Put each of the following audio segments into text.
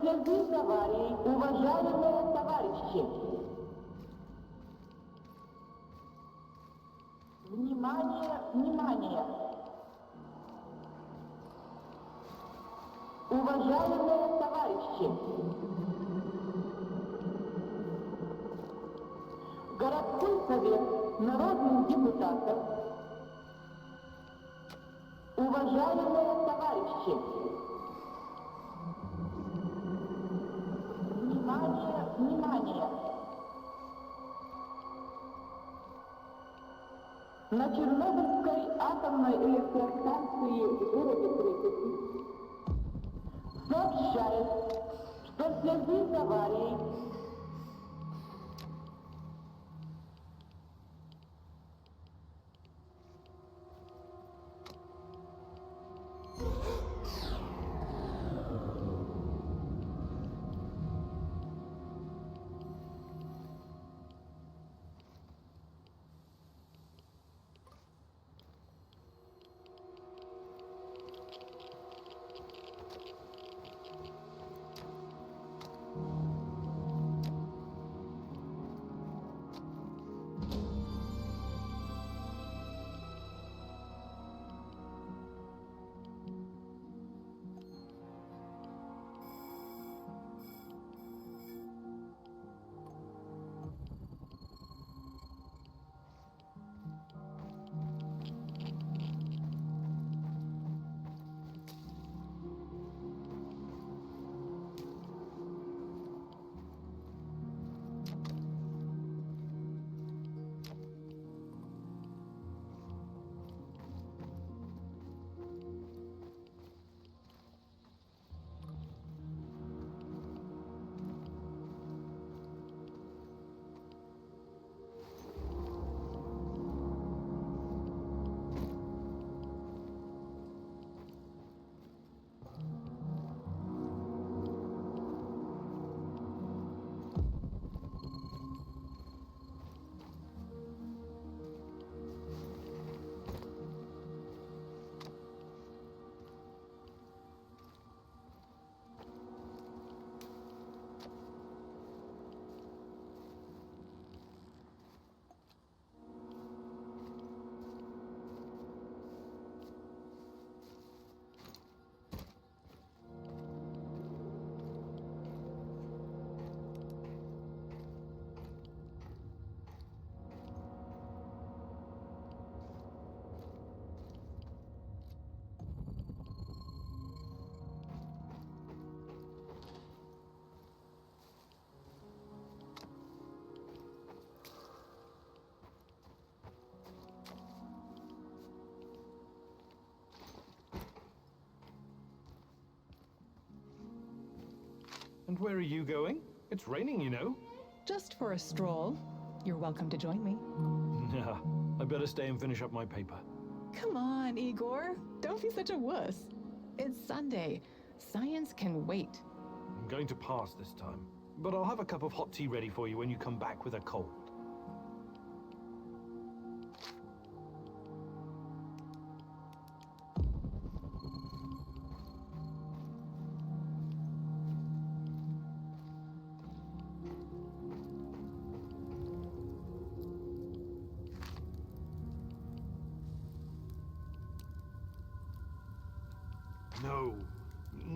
связи с аварией, уважаемые товарищи! Внимание, внимание! Уважаемые товарищи! Городской совет народных депутатов, уважаемые товарищи! Внимание, внимание! На Чернобыльской атомной электростанции в городе Припяти сообщает, что в связи с аварией And where are you going? It's raining, you know. Just for a stroll. You're welcome to join me. Nah, I better stay and finish up my paper. Come on, Igor. Don't be such a wuss. It's Sunday. Science can wait. I'm going to pass this time. But I'll have a cup of hot tea ready for you when you come back with a cold.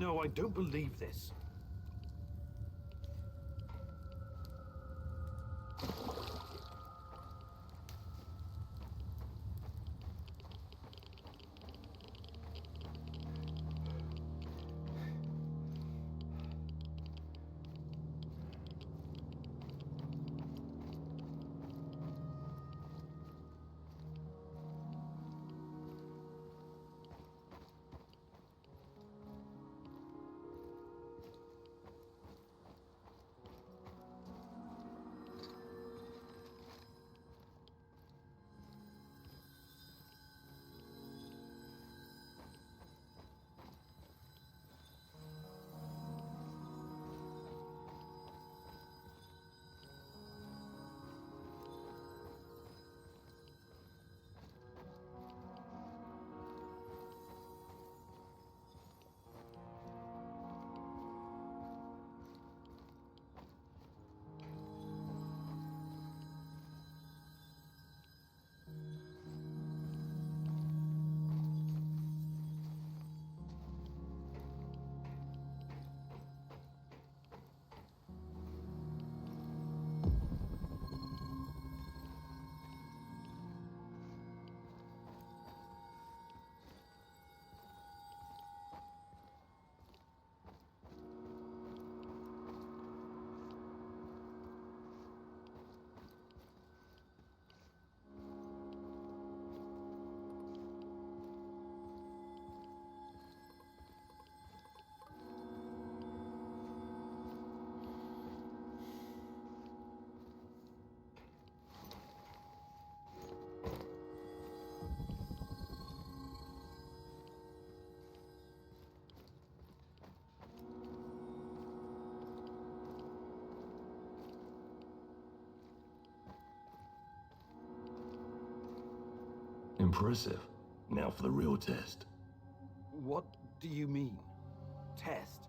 No, I don't believe this. Impressive. Now for the real test. What do you mean? Test?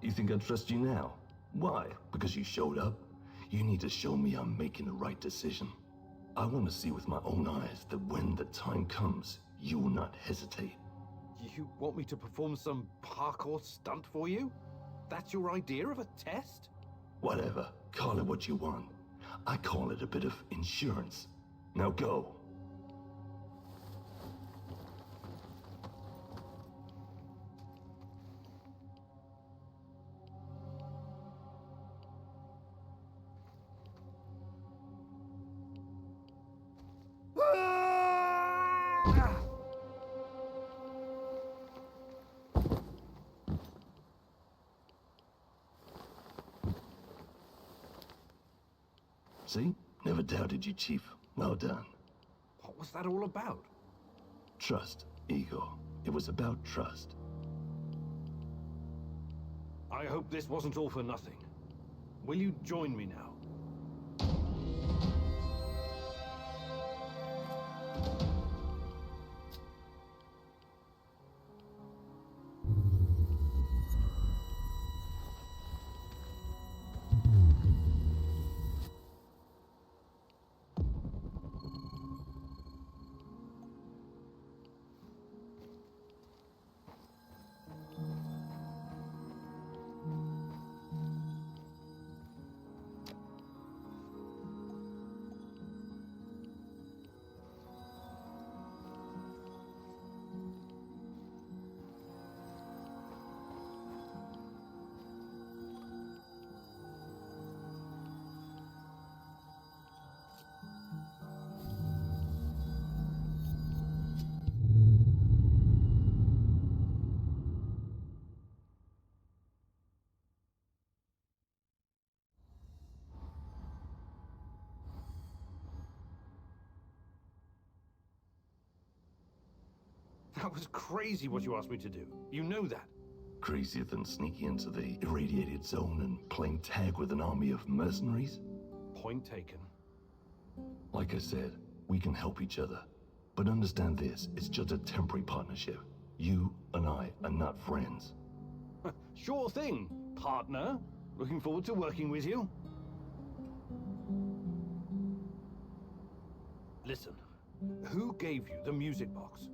You think I trust you now? Why? Because you showed up? You need to show me I'm making the right decision. I want to see with my own eyes that when the time comes, you will not hesitate. You want me to perform some parkour stunt for you? That's your idea of a test? Whatever. Call it what you want. I call it a bit of insurance. Now go. See? Never doubted you, Chief. Well done. What was that all about? Trust, Igor. It was about trust. I hope this wasn't all for nothing. Will you join me now? That was crazy what you asked me to do. You know that. Crazier than sneaking into the irradiated zone and playing tag with an army of mercenaries? Point taken. Like I said, we can help each other. But understand this, it's just a temporary partnership. You and I are not friends. Sure thing, partner. Looking forward to working with you. Listen, who gave you the music box?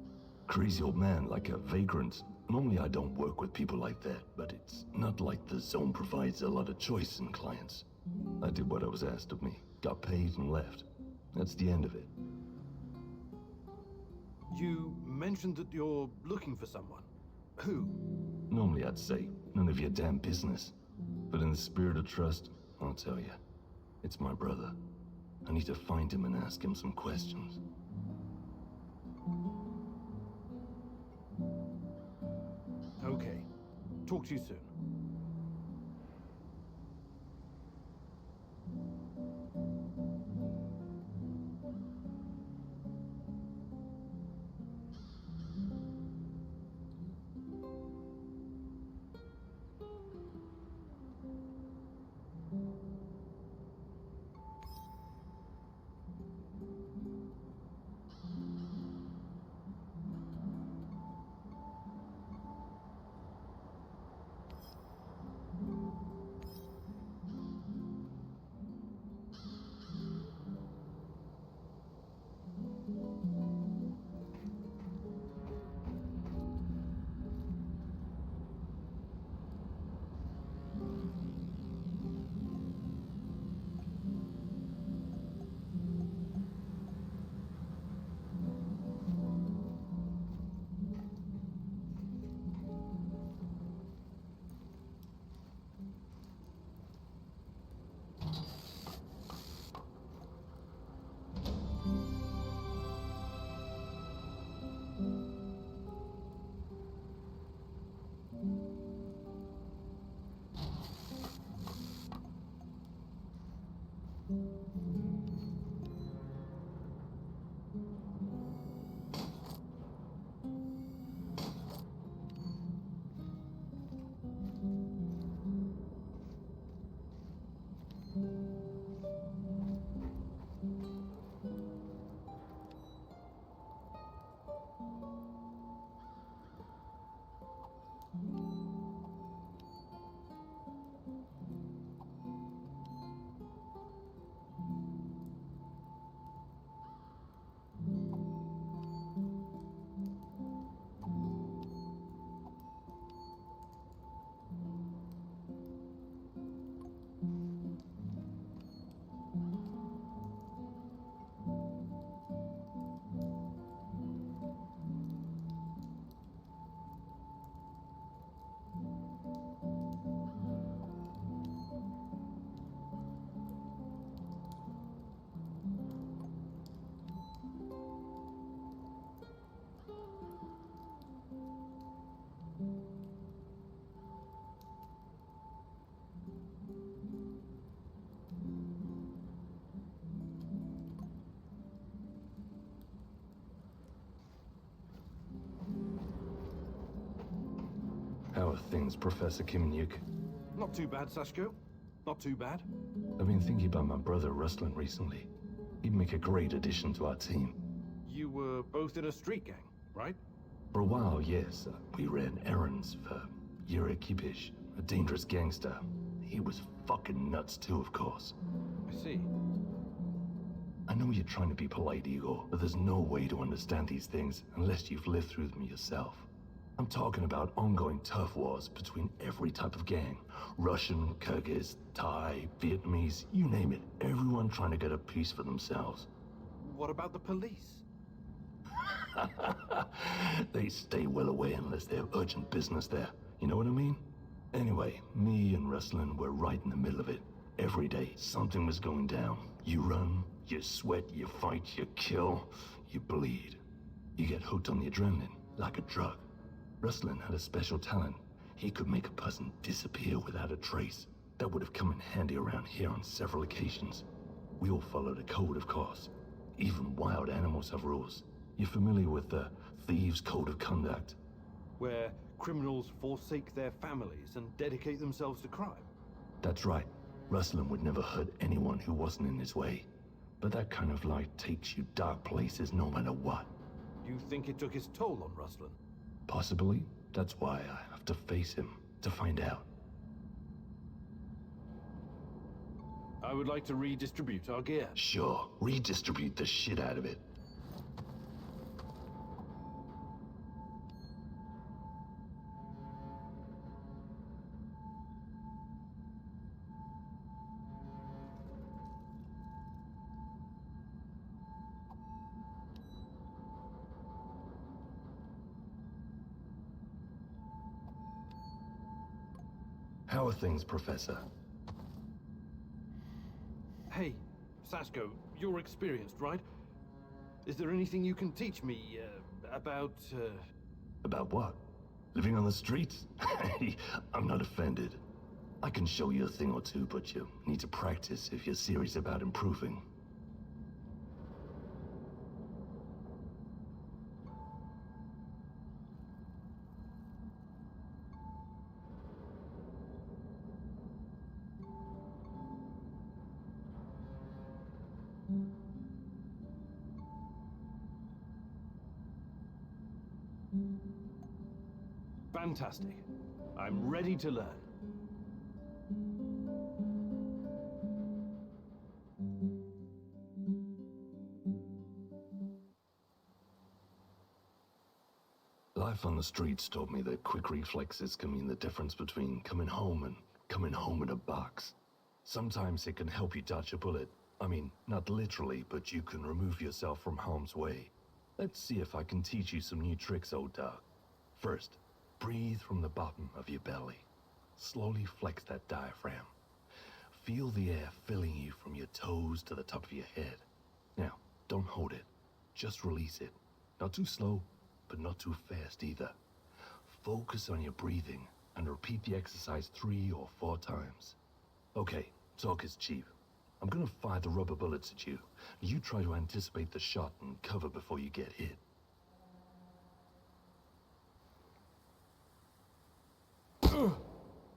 Crazy old man, like a vagrant. Normally I don't work with people like that, but it's not like the zone provides a lot of choice in clients. I did what I was asked of me, got paid and left. That's the end of it. You mentioned that you're looking for someone. Who? Normally I'd say, none of your damn business. But in the spirit of trust, I'll tell you. It's my brother. I need to find him and ask him some questions. Okay. Talk to you soon. things, Professor Kimnyuk? Not too bad, Sashko. Not too bad. I've been thinking about my brother Rustlin recently. He'd make a great addition to our team. You were both in a street gang, right? For a while, yes. We ran errands for Yuri Kipish, a dangerous gangster. He was fucking nuts too, of course. I see. I know you're trying to be polite, Igor, but there's no way to understand these things unless you've lived through them yourself. I'm talking about ongoing turf wars between every type of gang. Russian, Kyrgyz, Thai, Vietnamese, you name it. Everyone trying to get a piece for themselves. What about the police? They stay well away unless they have urgent business there. You know what I mean? Anyway, me and Rustlin were right in the middle of it. Every day, something was going down. You run, you sweat, you fight, you kill, you bleed. You get hooked on the adrenaline, like a drug. Rustlin had a special talent. He could make a person disappear without a trace. That would have come in handy around here on several occasions. We all followed a code, of course. Even wild animals have rules. You're familiar with the Thieves' Code of Conduct? Where criminals forsake their families and dedicate themselves to crime? That's right. Rustlin would never hurt anyone who wasn't in his way. But that kind of life takes you dark places no matter what. You think it took its toll on Rustlin? Possibly. That's why I have to face him, to find out. I would like to redistribute our gear. Sure, redistribute the shit out of it. How are things, Professor? Hey, Sashko, you're experienced, right? Is there anything you can teach me, about, About what? Living on the streets? I'm not offended. I can show you a thing or two, but you need to practice if you're serious about improving. Fantastic. I'm ready to learn. Life on the streets taught me that quick reflexes can mean the difference between coming home and coming home in a box. Sometimes it can help you dodge a bullet. I mean, not literally, but you can remove yourself from harm's way. Let's see if I can teach you some new tricks, old dog. First, breathe from the bottom of your belly. Slowly flex that diaphragm. Feel the air filling you from your toes to the top of your head. Now, don't hold it. Just release it. Not too slow, but not too fast either. Focus on your breathing and repeat the exercise 3 or 4 times. Okay, talk is cheap. I'm gonna fire the rubber bullets at you. You try to anticipate the shot and cover before you get hit.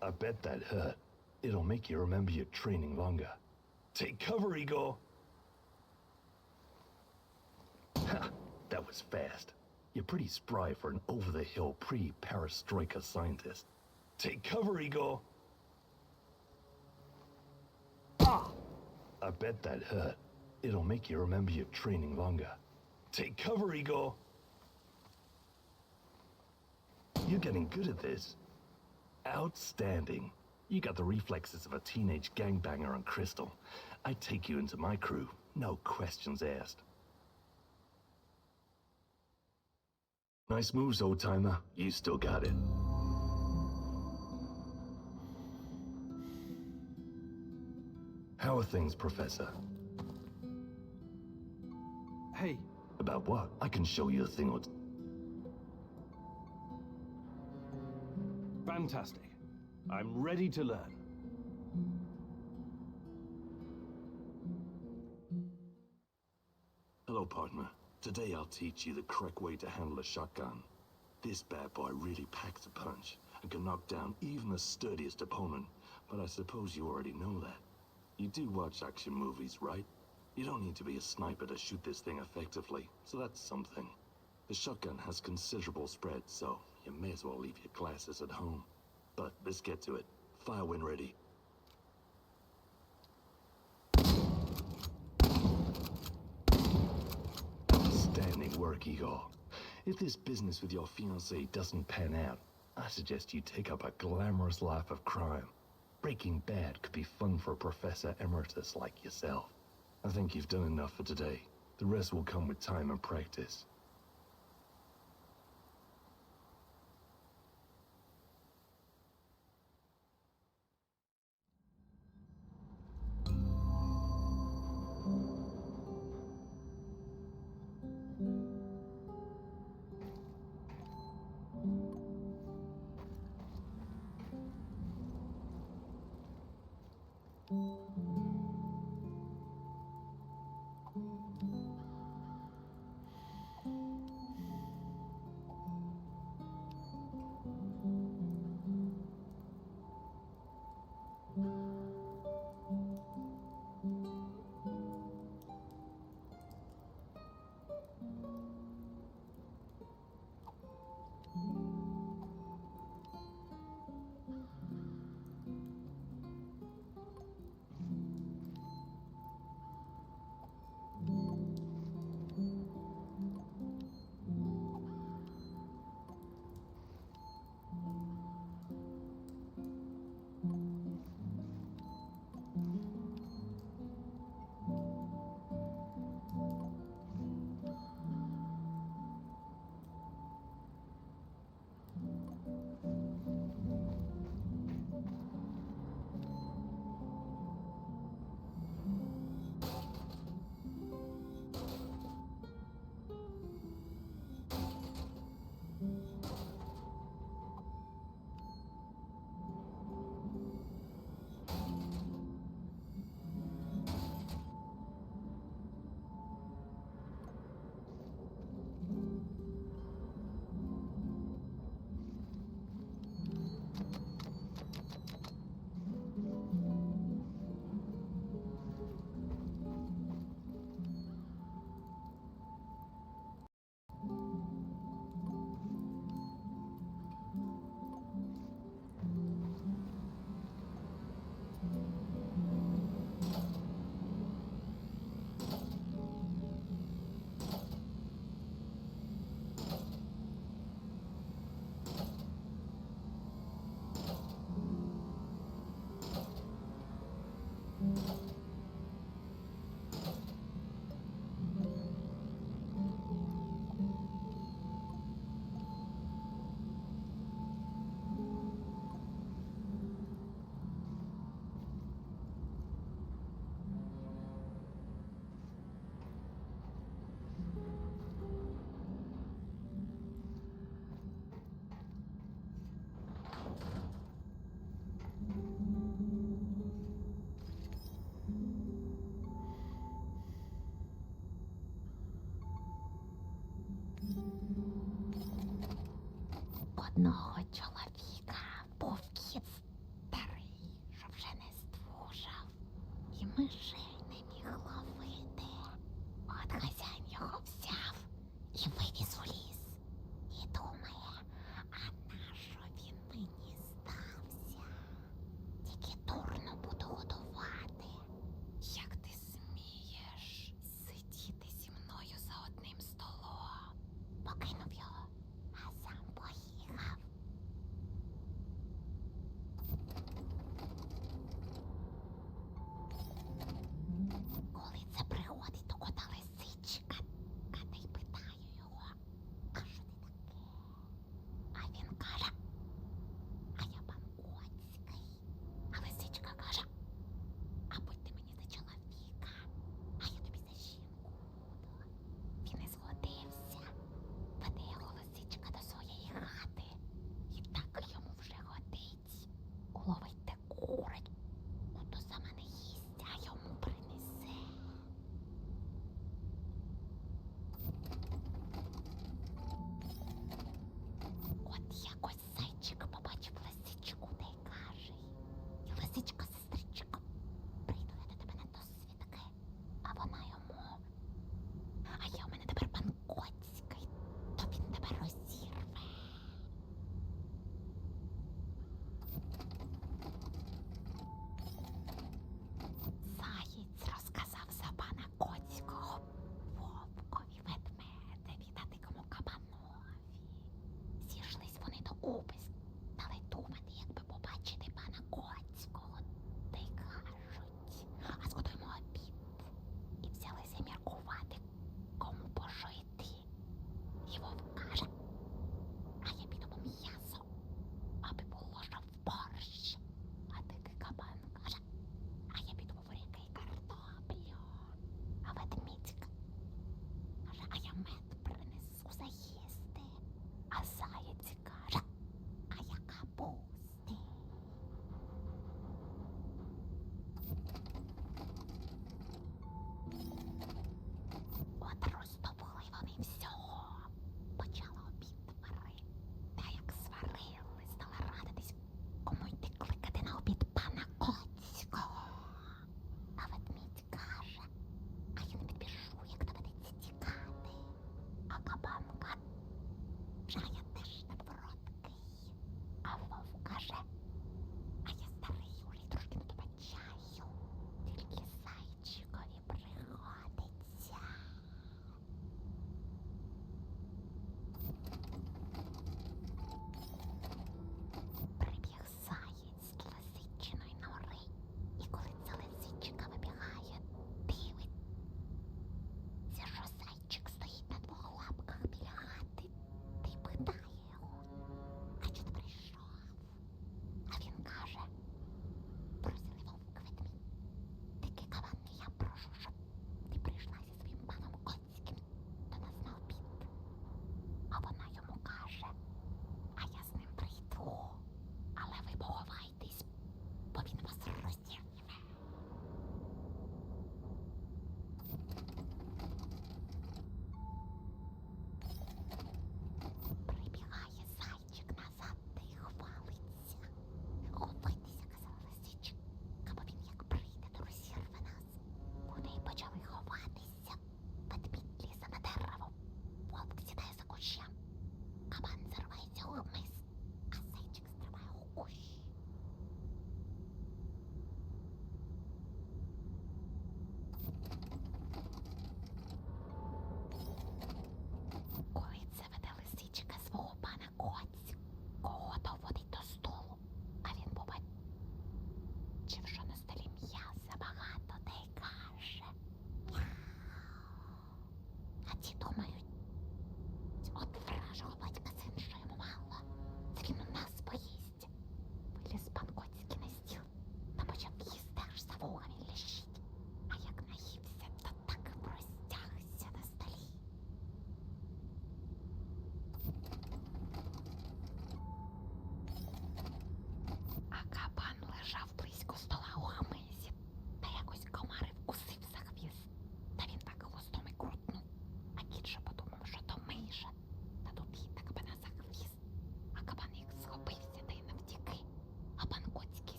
I bet that hurt. It'll make you remember your training longer. Take cover, Igor! Ha! That was fast. You're pretty spry for an over-the-hill pre-perestroika scientist. Take cover, Igor! Ah! I bet that hurt. It'll make you remember your training longer. Take cover, Igor! You're getting good at this. Outstanding. You got the reflexes of a teenage gangbanger on Crystal. I'd take you into my crew. No questions asked. Nice moves, old-timer. You still got it. How are things, Professor? Hey. About what? I can show you a thing or two. Fantastic. I'm ready to learn. Hello, partner. Today I'll teach you the correct way to handle a shotgun. This bad boy really packs a punch. and can knock down even the sturdiest opponent, but I suppose you already know that. You do watch action movies, right? You don't need to be a sniper to shoot this thing effectively, so that's something. The shotgun has considerable spread, so you may as well leave your glasses at home. But let's get to it. Fire when ready. Outstanding work, Igor. If this business with your fiancée doesn't pan out, I suggest you take up a glamorous life of crime. Breaking Bad could be fun for a Professor Emeritus like yourself. I think you've done enough for today. The rest will come with time and practice. Одного чоловіка був кіт старий, що вже не здужав, і мишей не міг ловити. От хазяїн його взяв і вивіз у ліс. І думає, а нащо він мені здався? Тільки дурно буду годувати. Як ти смієш сидіти зі мною за одним столом? Покинув його, а сам поїхав.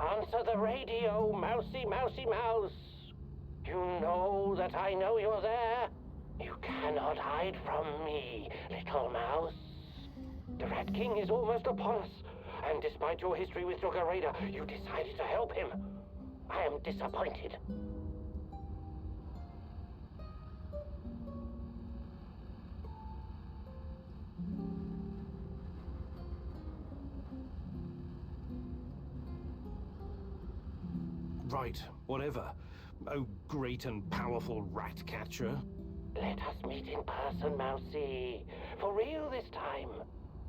Answer the radio, mousy, mousy, mouse. You know that I know you're there. You cannot hide from me, little mouse. The Rat King is almost upon us, and despite your history with Raider, you decided to help him. I am disappointed. Right, whatever. Oh, great and powerful rat catcher. Let us meet in person, Mousy. For real this time.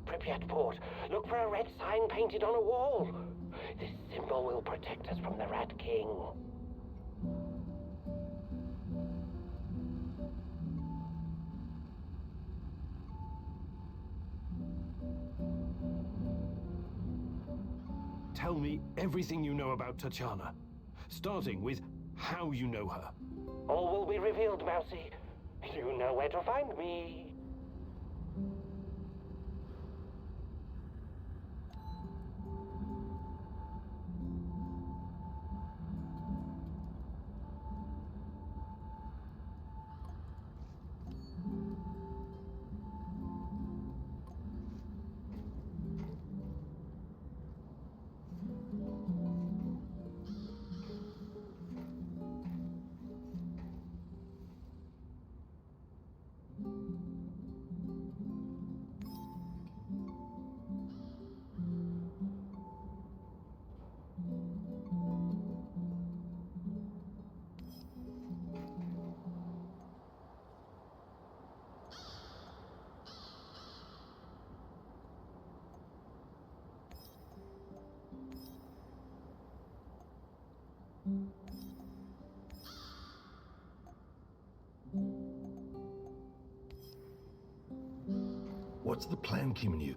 Pripyat Port, look for a red sign painted on a wall. This symbol will protect us from the Rat King. Tell me everything you know about Tatiana, starting with how you know her. All will be revealed, Mousy. You know where to find me. What's the plan, Kimanuk?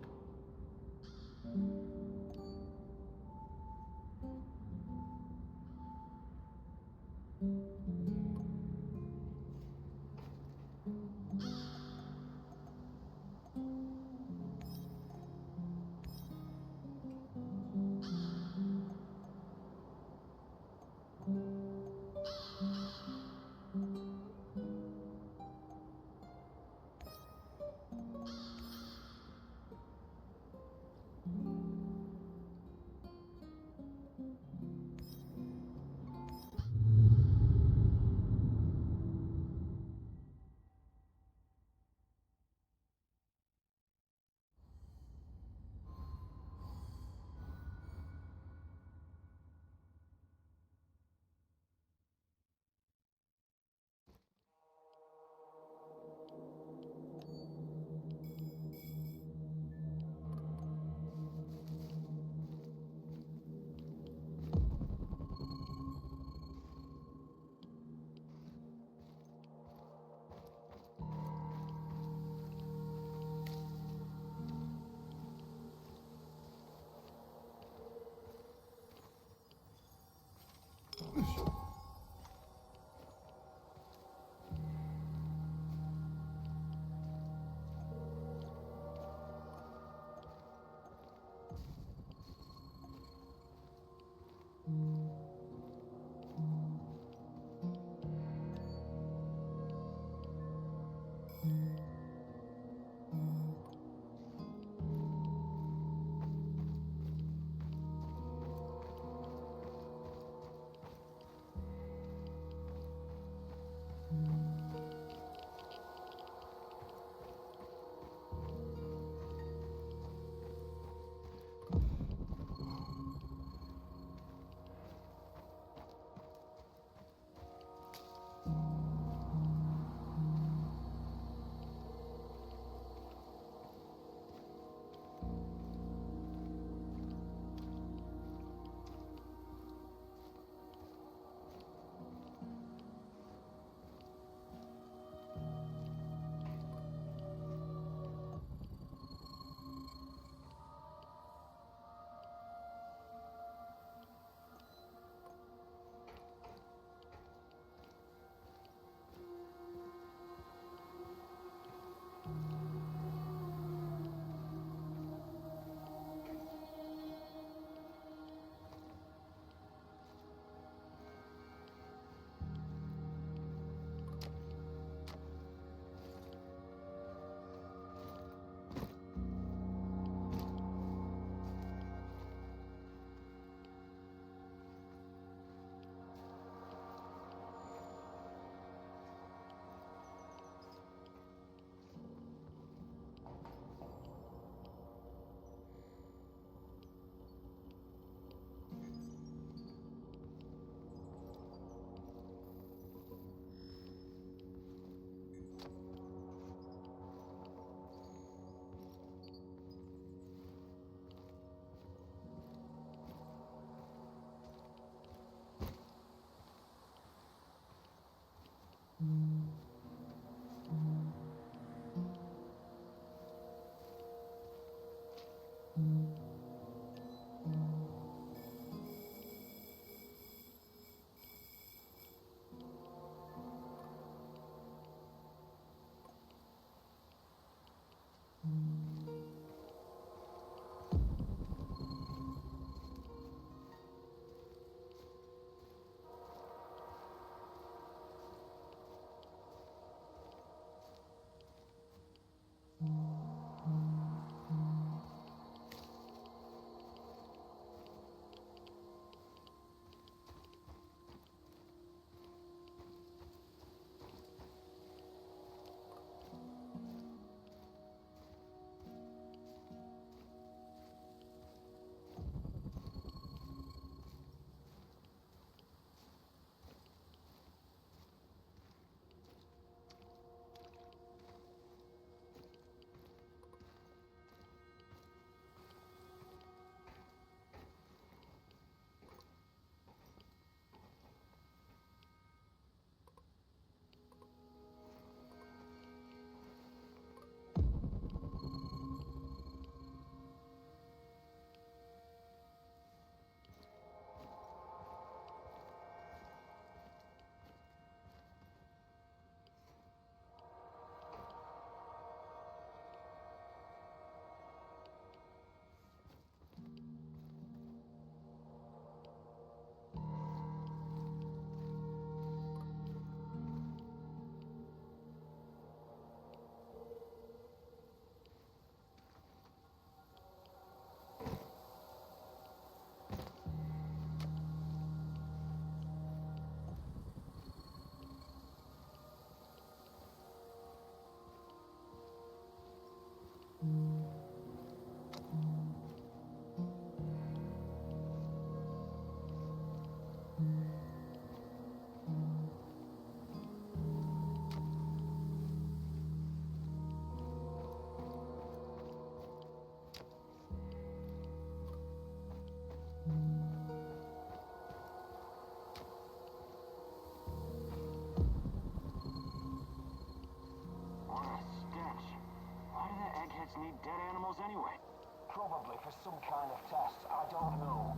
for some kind of test. I don't know.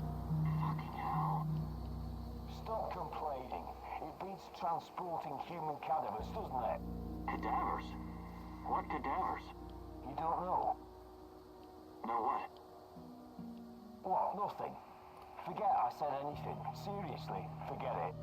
Fucking hell. Stop complaining. It beats transporting human cadavers, doesn't it? Cadavers? What cadavers? You don't know? No what? What? Nothing. Forget I said anything. Seriously, forget it.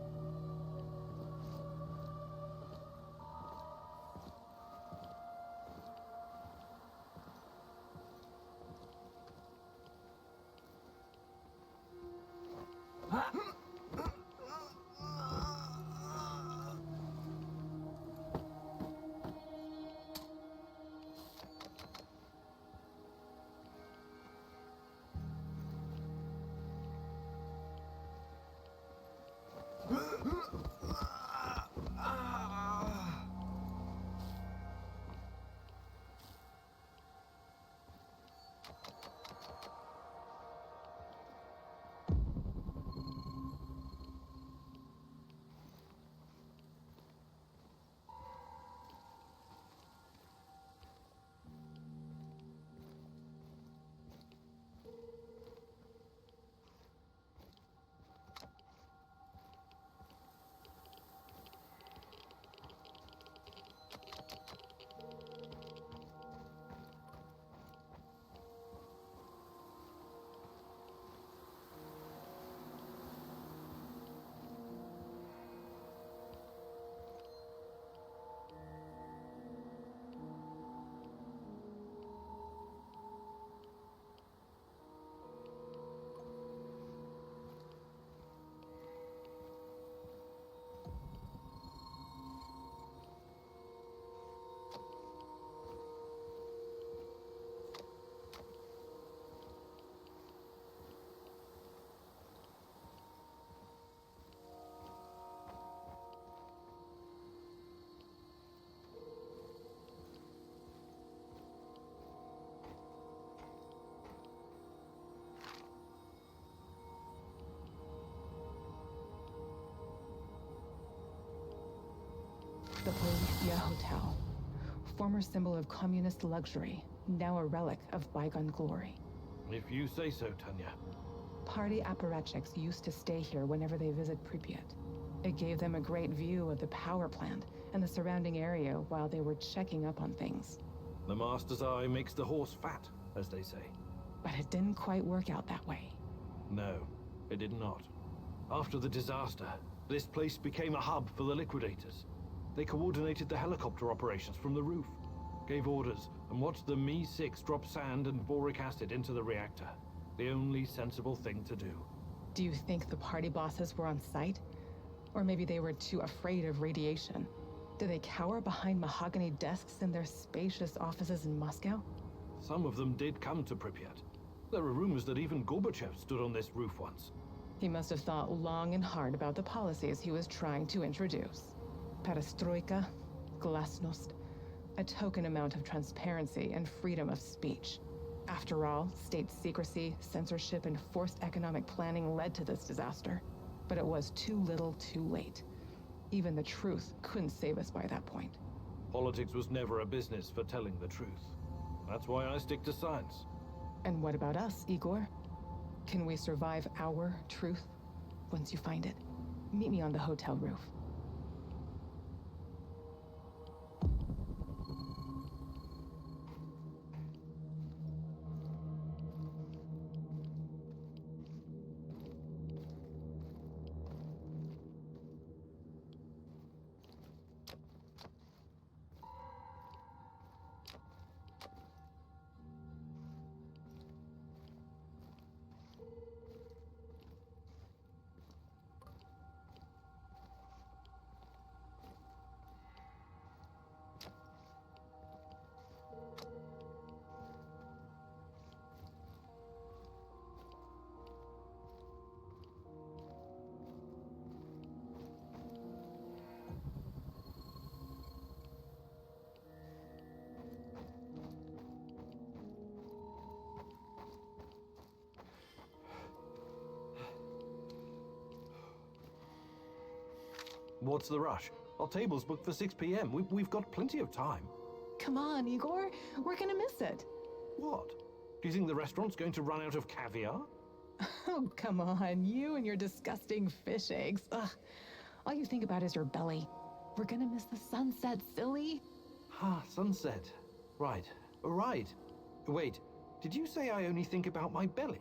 The Polizia Hotel. Former symbol of communist luxury, now a relic of bygone glory. If you say so, Tanya. Party apparatchiks used to stay here whenever they visit Pripyat. It gave them a great view of the power plant and the surrounding area while they were checking up on things. The master's eye makes the horse fat, as they say. But it didn't quite work out that way. No, it did not. After the disaster, this place became a hub for the liquidators. They coordinated the helicopter operations from the roof, gave orders, and watched the Mi-6 drop sand and boric acid into the reactor. The only sensible thing to do. Do you think the party bosses were on site? Or maybe they were too afraid of radiation? Do they cower behind mahogany desks in their spacious offices in Moscow? Some of them did come to Pripyat. There are rumors that even Gorbachev stood on this roof once. He must have thought long and hard about the policies he was trying to introduce. Perestroika, glasnost, a token amount of transparency and freedom of speech. After all, state secrecy, censorship, and forced economic planning led to this disaster. But it was too little, too late. Even the truth couldn't save us by that point. Politics was never a business for telling the truth. That's why I stick to science. And what about us, Igor? Can we survive our truth once you find it? Meet me on the hotel roof. What's the rush? Our table's booked for 6 p.m. We've got plenty of time. Come on, Igor. We're gonna miss it. What? Do you think the restaurant's going to run out of caviar? Oh, come on, you and your disgusting fish eggs. Ugh. All you think about is your belly. We're gonna miss the sunset, silly. Ah, sunset. Right. Right. Wait, did you say I only think about my belly?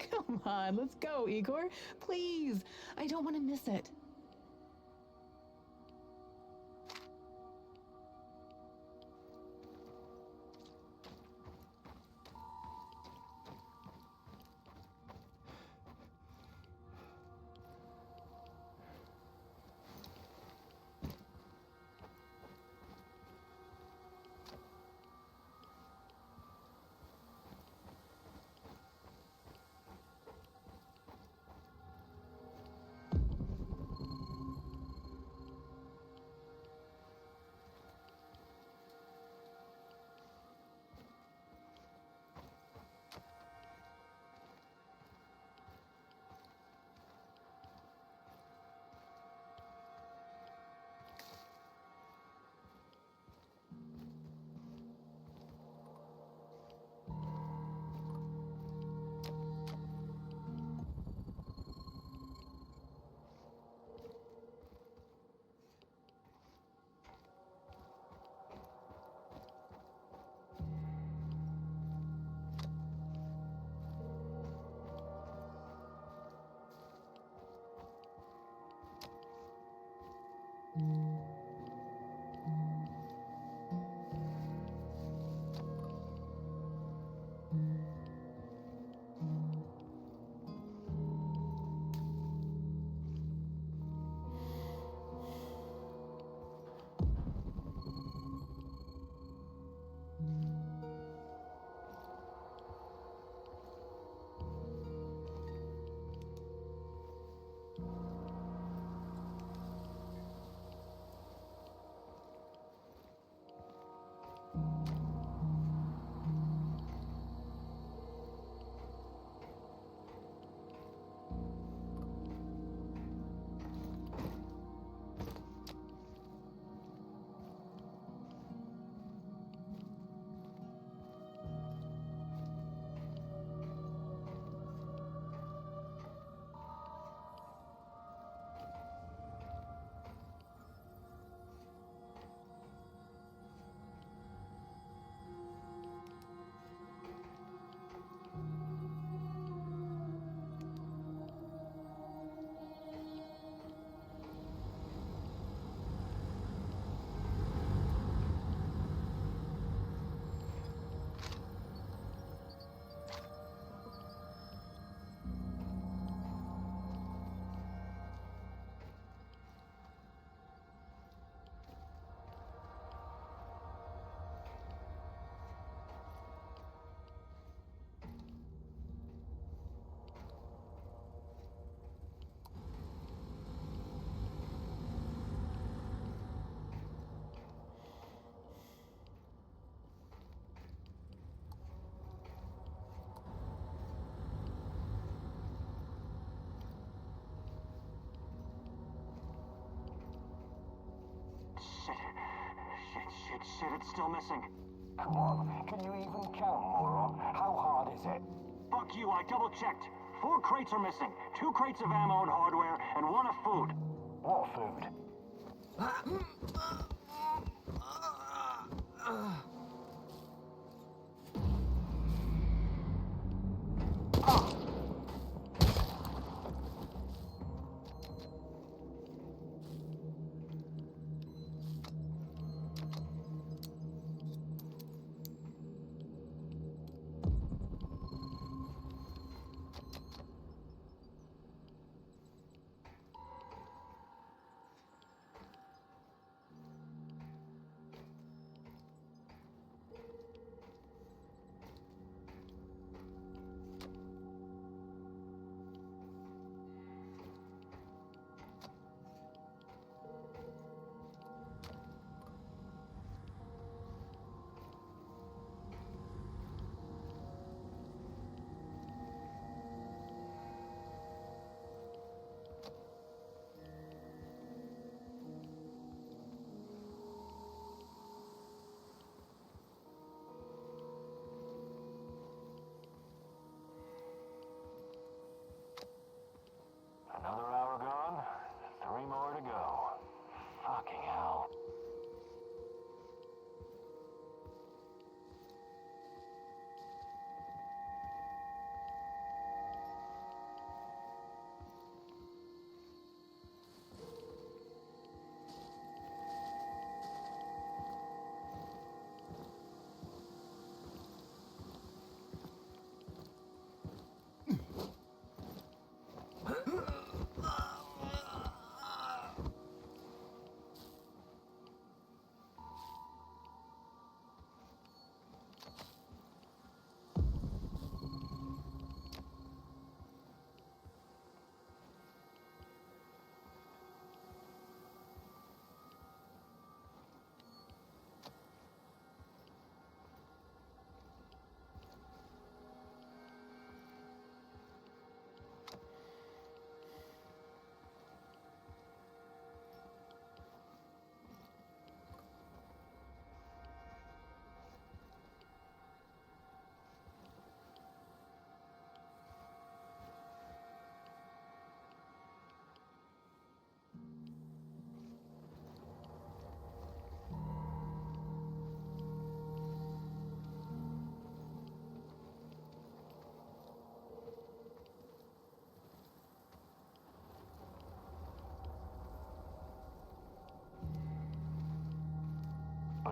Come on, let's go, Igor. Please. I don't want to miss it. Shit, it's still missing. Come on, can you even count, moron? How hard is it? Fuck you, I double-checked. 4 crates are missing. 2 crates of ammo and hardware, and 1 of food. What food?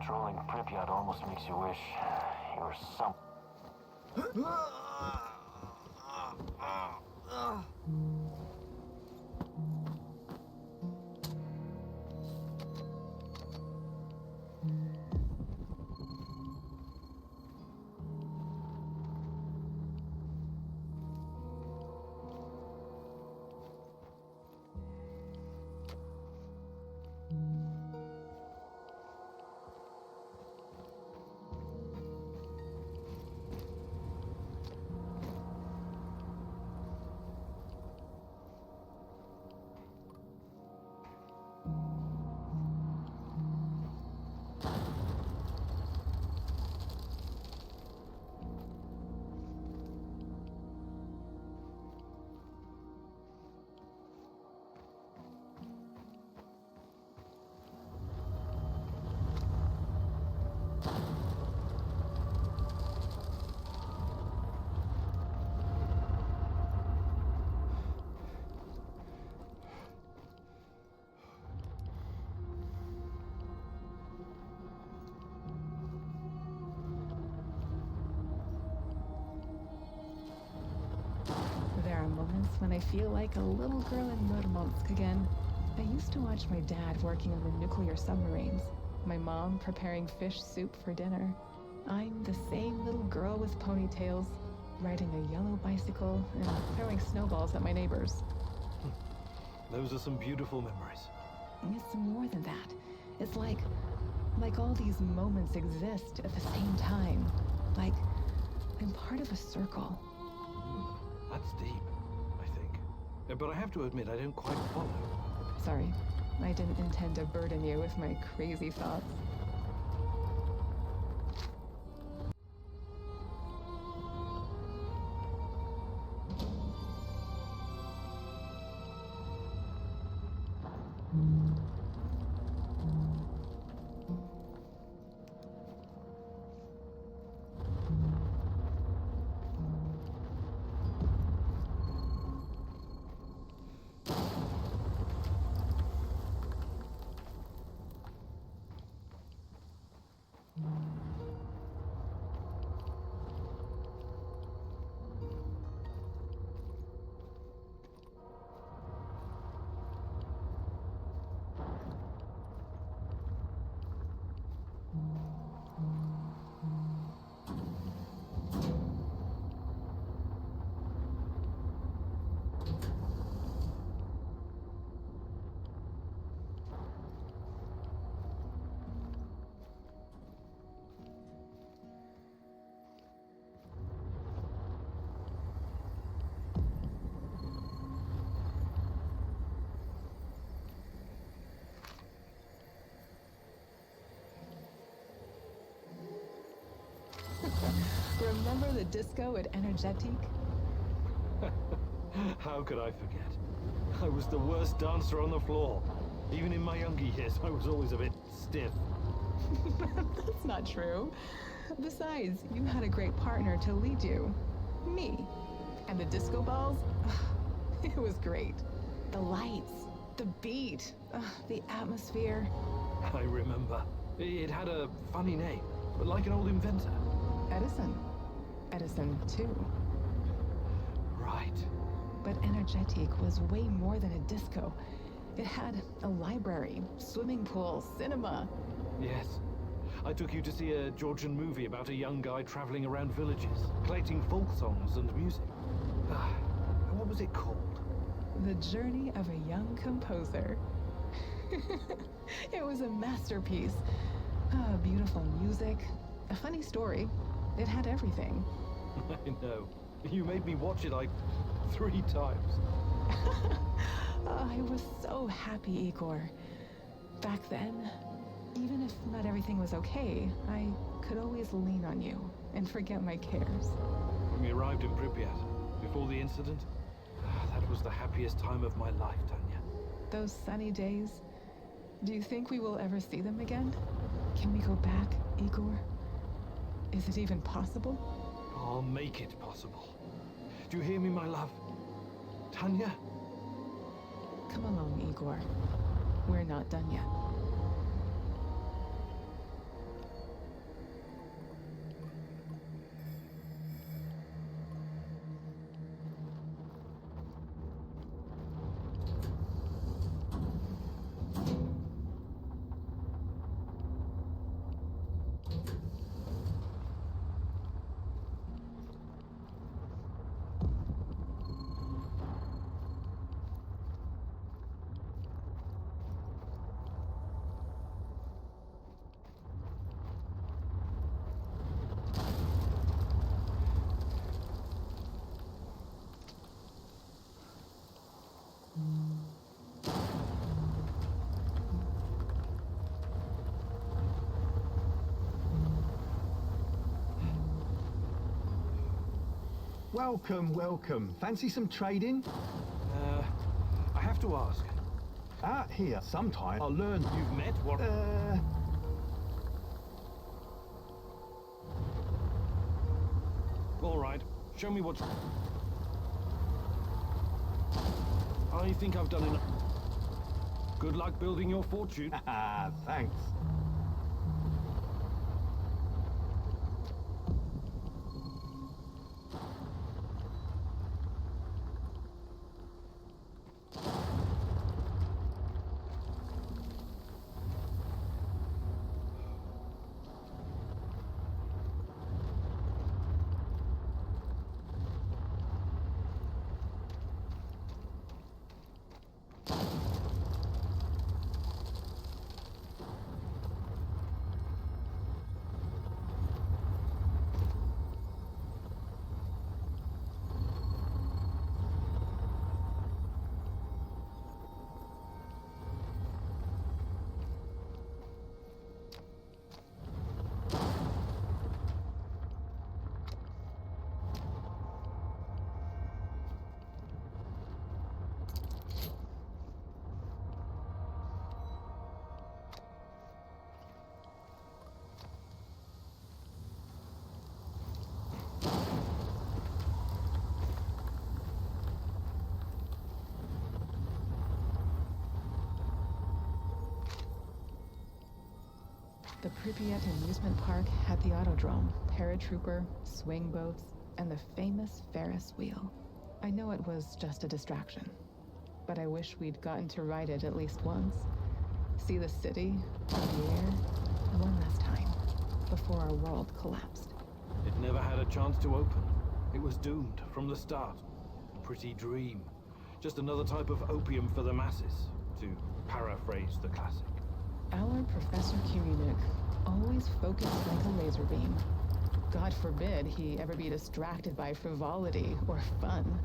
Patrolling Pripyat almost makes you wish you were some... There are moments when I feel like a little girl in Murmansk again. I used to watch my dad working on the nuclear submarines, my mom preparing fish soup for dinner. I'm the same little girl with ponytails, riding a yellow bicycle and throwing snowballs at my neighbors. Those are some beautiful memories. It's more than that. It's like all these moments exist at the same time. Like I'm part of a circle. That's deep, I think. But I have to admit, I don't quite follow. Sorry, I didn't intend to burden you with my crazy thoughts. Remember the disco at Energetic? How could I forget? I was the worst dancer on the floor. Even in my younger years, I was always a bit stiff. That's not true. Besides, you had a great partner to lead you. Me. And the disco balls? It was great. The lights, the beat, the atmosphere. I remember. It had a funny name, like an old inventor. Edison. Edison, too. Right. But Energetic was way more than a disco. It had a library, swimming pool, cinema. Yes. I took you to see a Georgian movie about a young guy traveling around villages, collecting folk songs and music. What was it called? The Journey of a Young Composer. It was a masterpiece. Beautiful music, a funny story. It had everything. I know. You made me watch it like 3 times. I was so happy, Igor. Back then, even if not everything was okay, I could always lean on you and forget my cares. When we arrived in Pripyat, before the incident, that was the happiest time of my life, Tanya. Those sunny days, do you think we will ever see them again? Can we go back, Igor? Is it even possible? I'll make it possible. Do you hear me, my love? Tanya? Come along, Igor. We're not done yet. Welcome, welcome. Fancy some trading? I have to ask. Out here, sometime I'll learn. You've met what? All right. Show me what's... I think I've done enough. Good luck building your fortune. Thanks. The Pripyat amusement park had the autodrome, paratrooper, swing boats, and the famous Ferris wheel. I know it was just a distraction, but I wish we'd gotten to ride it at least once. See the city from the air one last time before our world collapsed. It never had a chance to open. It was doomed from the start. A pretty dream. Just another type of opium for the masses, to paraphrase the classic. Our Professor Kimunik always focused like a laser beam. God forbid he ever be distracted by frivolity or fun.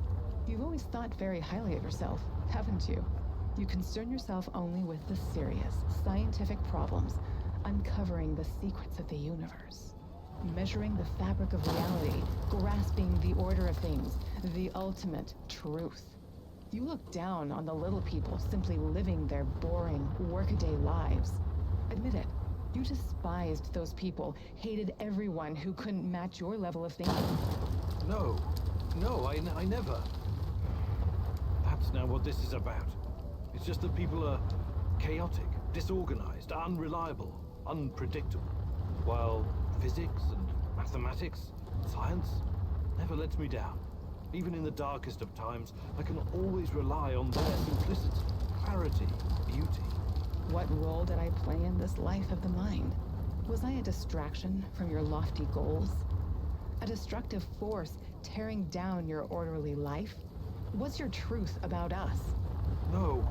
You've always thought very highly of yourself, haven't you? You concern yourself only with the serious, scientific problems, uncovering the secrets of the universe, measuring the fabric of reality, grasping the order of things, the ultimate truth. You look down on the little people simply living their boring, workaday lives. Admit it, you despised those people, hated everyone who couldn't match your level of thinking. No, I never. That's now what this is about. It's just that people are chaotic, disorganized, unreliable, unpredictable. While physics and mathematics, science, never lets me down. Even in the darkest of times, I can always rely on their simplicity, clarity, beauty. What role did I play in this life of the mind? Was I a distraction from your lofty goals? A destructive force tearing down your orderly life? What's your truth about us? No,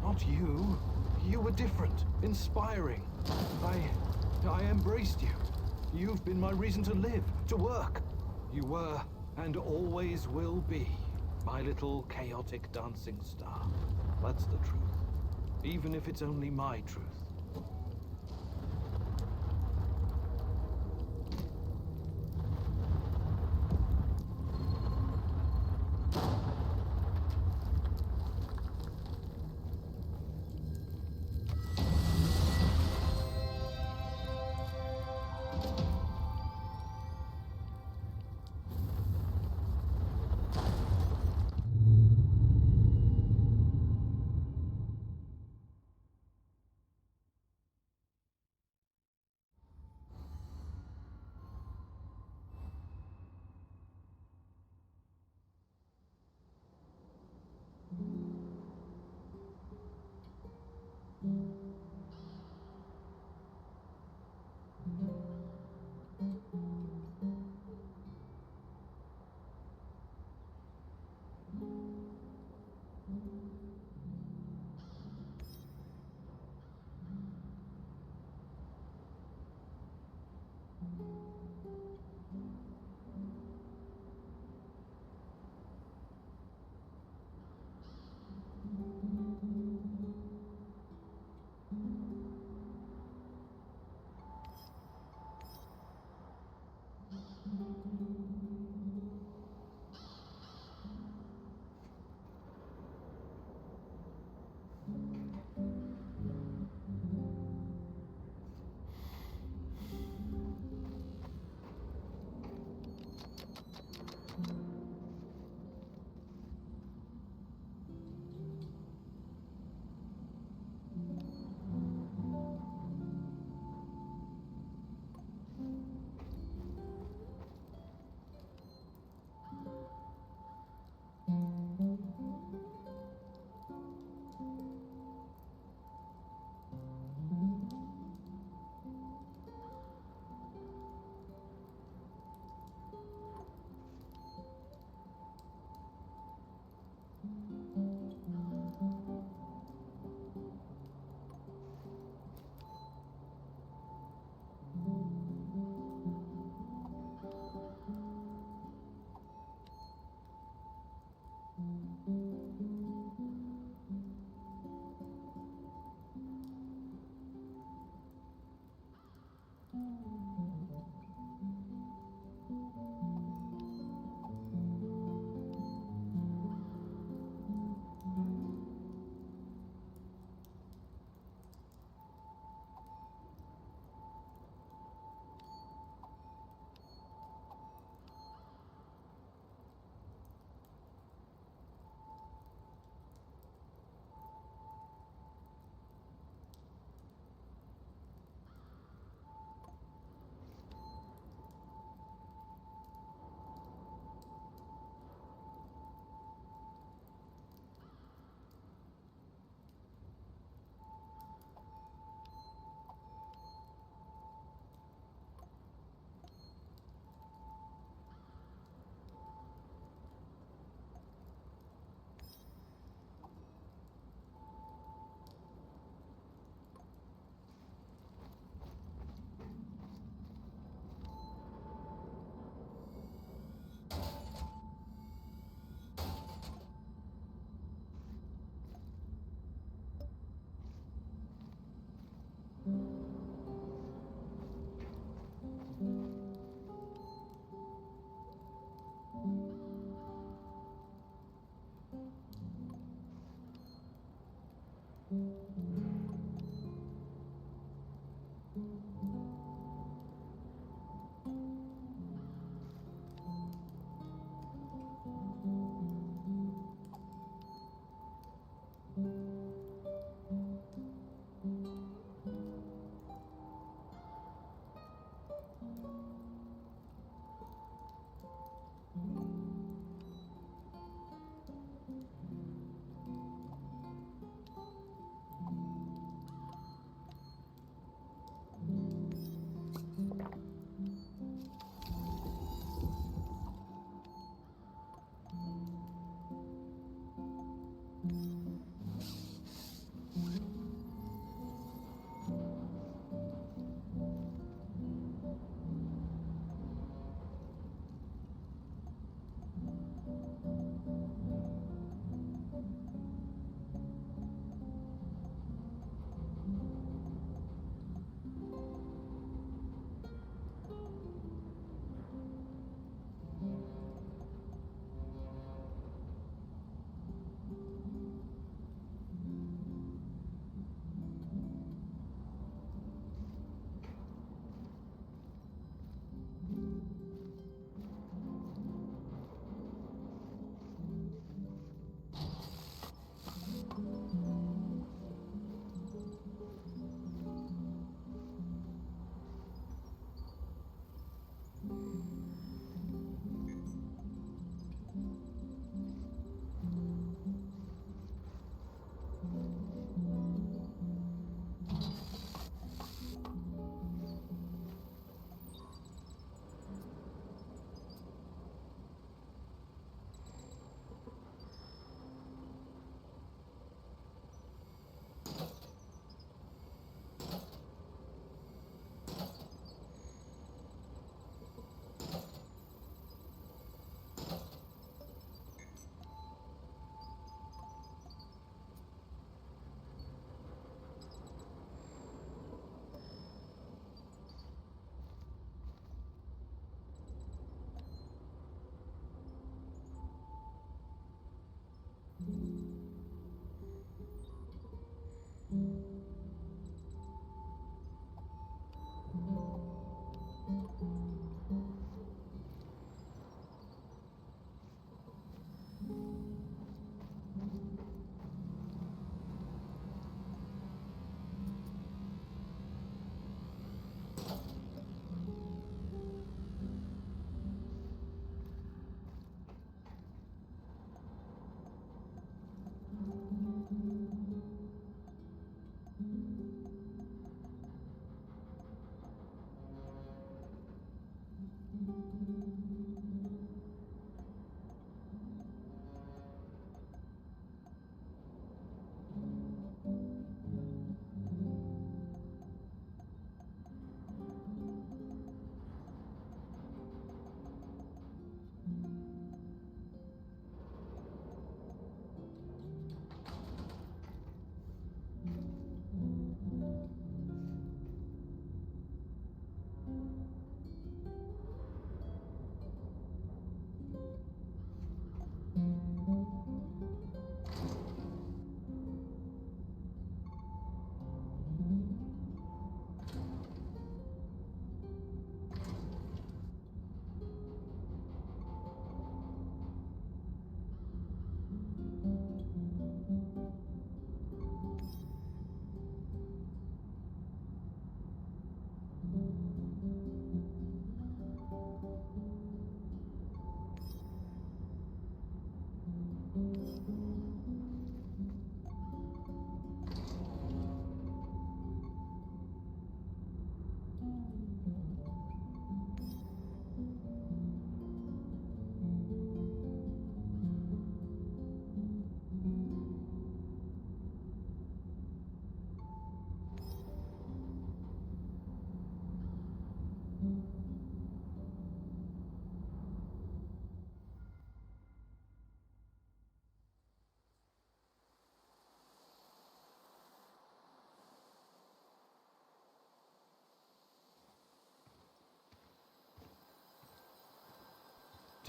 not you. You were different, inspiring. I embraced you. You've been my reason to live, to work. You were, and always will be, my little chaotic dancing star. That's the truth. Even if it's only my truth.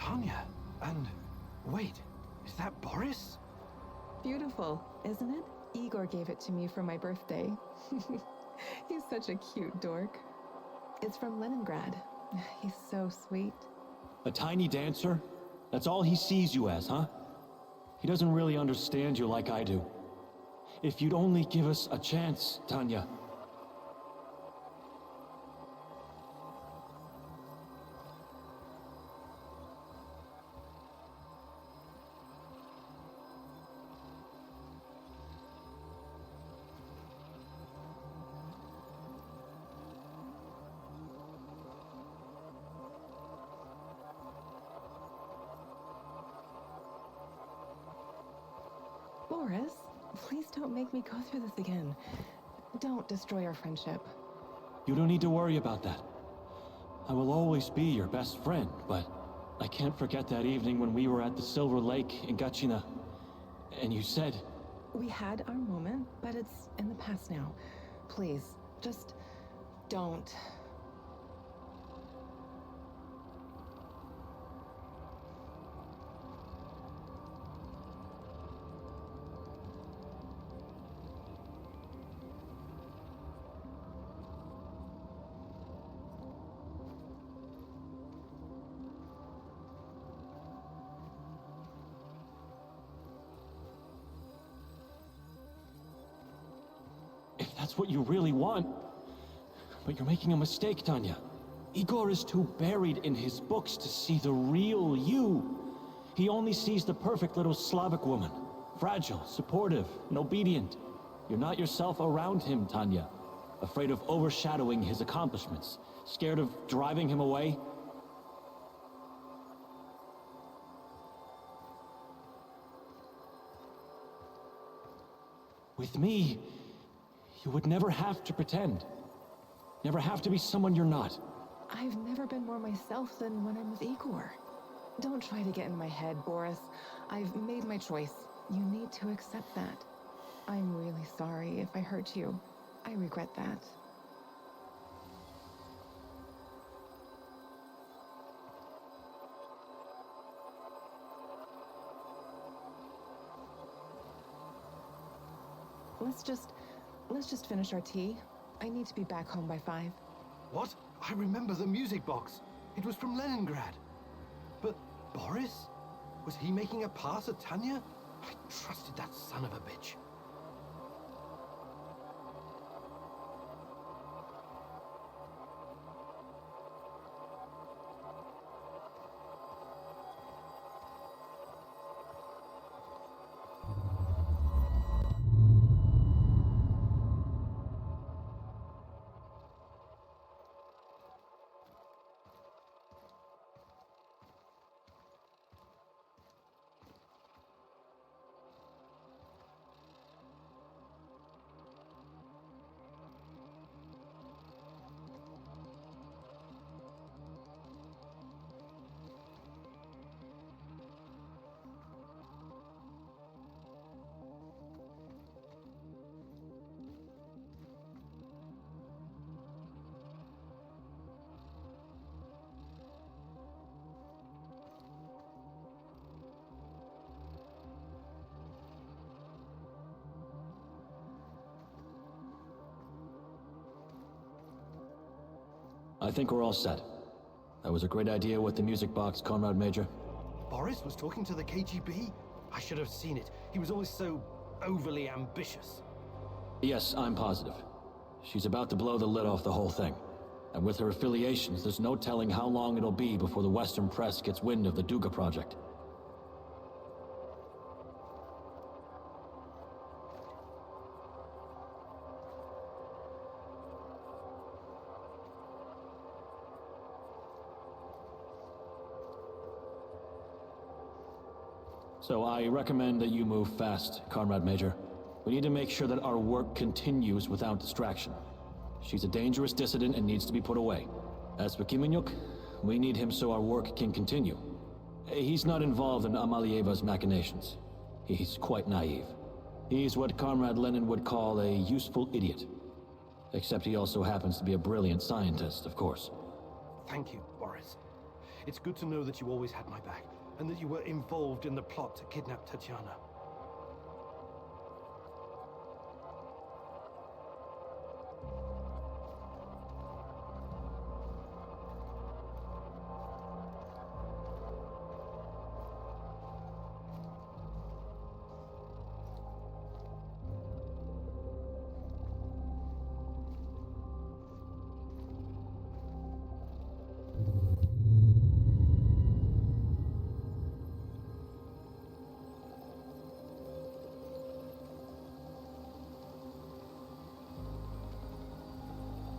Tanya. And wait, is that Boris? Beautiful, isn't it? Igor gave it to me for my birthday. He's such a cute dork. It's from Leningrad. He's so sweet. A tiny dancer? That's all he sees you as, huh? He doesn't really understand you like I do. If you'd only give us a chance, Tanya. Boris, please don't make me go through this again. Don't destroy our friendship. You don't need to worry about that. I will always be your best friend, but I can't forget that evening when we were at the Silver Lake in Gachina. And you said... We had our moment, but it's in the past now. Please, just don't. If that's what you really want... But you're making a mistake, Tanya. Igor is too buried in his books to see the real you. He only sees the perfect little Slavic woman. Fragile, supportive, and obedient. You're not yourself around him, Tanya. Afraid of overshadowing his accomplishments. Scared of driving him away. With me, you would never have to pretend. Never have to be someone you're not. I've never been more myself than when I'm with Igor. Don't try to get in my head, Boris. I've made my choice. You need to accept that. I'm really sorry if I hurt you. I regret that. Let's just finish our tea. I need to be back home by 5. What? I remember the music box. It was from Leningrad. But Boris? Was he making a pass at Tanya? I trusted that son of a bitch. I think we're all set. That was a great idea with the music box, Comrade Major. Boris was talking to the KGB? I should have seen it. He was always so overly ambitious. Yes, I'm positive. She's about to blow the lid off the whole thing. And with her affiliations, there's no telling how long it'll be before the Western press gets wind of the Duga project. So I recommend that you move fast, Comrade Major. We need to make sure that our work continues without distraction. She's a dangerous dissident and needs to be put away. As for Kimenyuk, we need him so our work can continue. He's not involved in Amalieva's machinations. He's quite naive. He's what Comrade Lenin would call a useful idiot. Except he also happens to be a brilliant scientist, of course. Thank you, Boris. It's good to know that you always had my back, and that you were involved in the plot to kidnap Tatiana.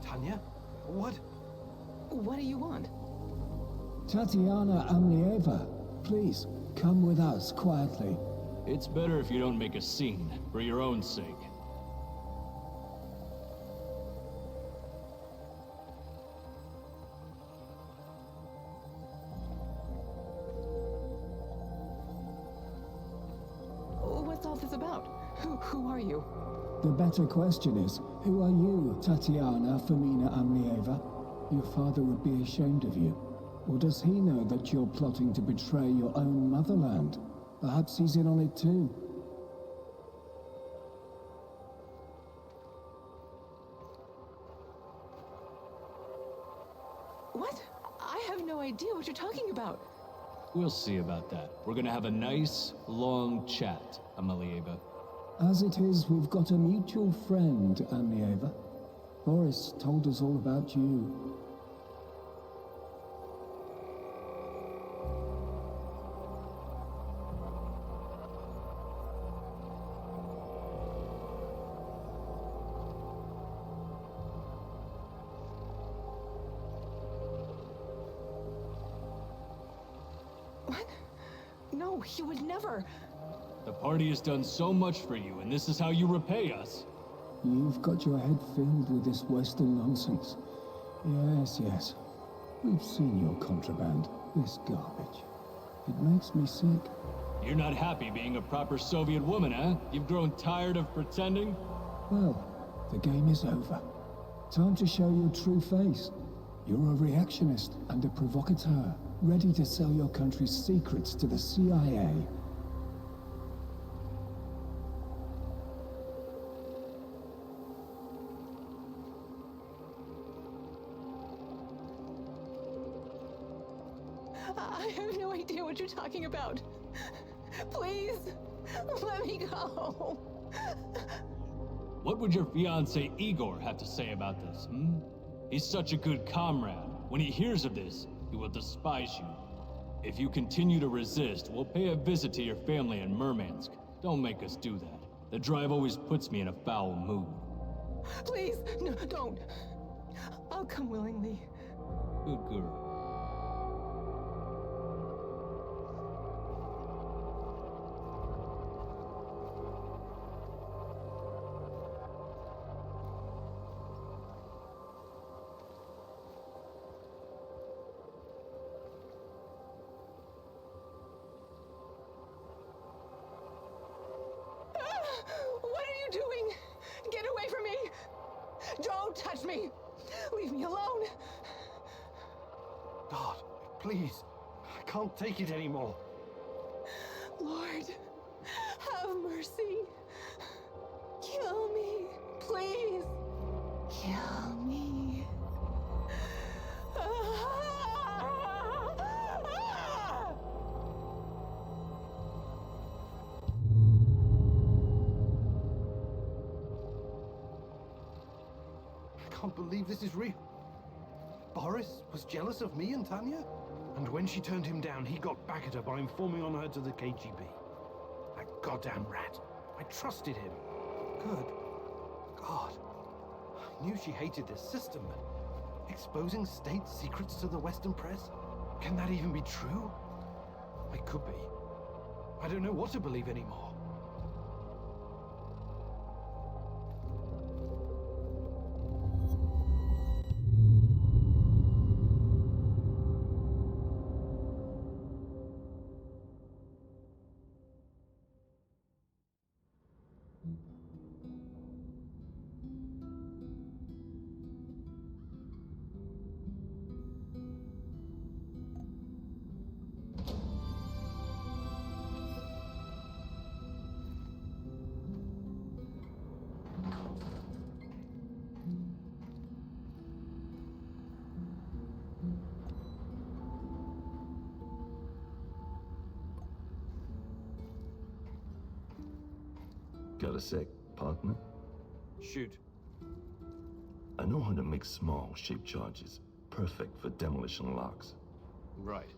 Tanya? What? What do you want? Tatiana Amnieva, please, come with us quietly. It's better if you don't make a scene, for your own sake. What's all this about? Who are you? The better question is, who are you, Tatiana Femina Amnieva? Your father would be ashamed of you. Or does he know that you're plotting to betray your own motherland? Perhaps he's in on it too. What? I have no idea what you're talking about. We'll see about that. We're gonna have a nice, long chat, Amalieva. As it is, we've got a mutual friend, Amnieva. Boris told us all about you. What? No, he would never. The party has done so much for you, and this is how you repay us. You've got your head filled with this Western nonsense. Yes, yes. We've seen your contraband, this garbage. It makes me sick. You're not happy being a proper Soviet woman, huh? You've grown tired of pretending? Well, the game is over. Time to show your true face. You're a reactionist and a provocateur, ready to sell your country's secrets to the CIA. I have no idea what you're talking about. Please, let me go. What would your fiancé Igor have to say about this, hmm? He's such a good comrade. When he hears of this, he will despise you. If you continue to resist, we'll pay a visit to your family in Murmansk. Don't make us do that. The drive always puts me in a foul mood. Please, no, don't. I'll come willingly. Good girl. What are you doing? Get away from me! Don't touch me! Leave me alone! God, please. I can't take it anymore. Lord, have mercy. Kill me, please. Kill me. I can't believe this is real. Boris was jealous of me and Tanya? And when she turned him down, he got back at her by informing on her to the KGB. That goddamn rat. I trusted him. Good. God. I knew she hated this system, but exposing state secrets to the Western press? Can that even be true? It could be. I don't know what to believe anymore. Got a sec, partner? Shoot. I know how to make small, shaped charges. Perfect for demolition locks. Right.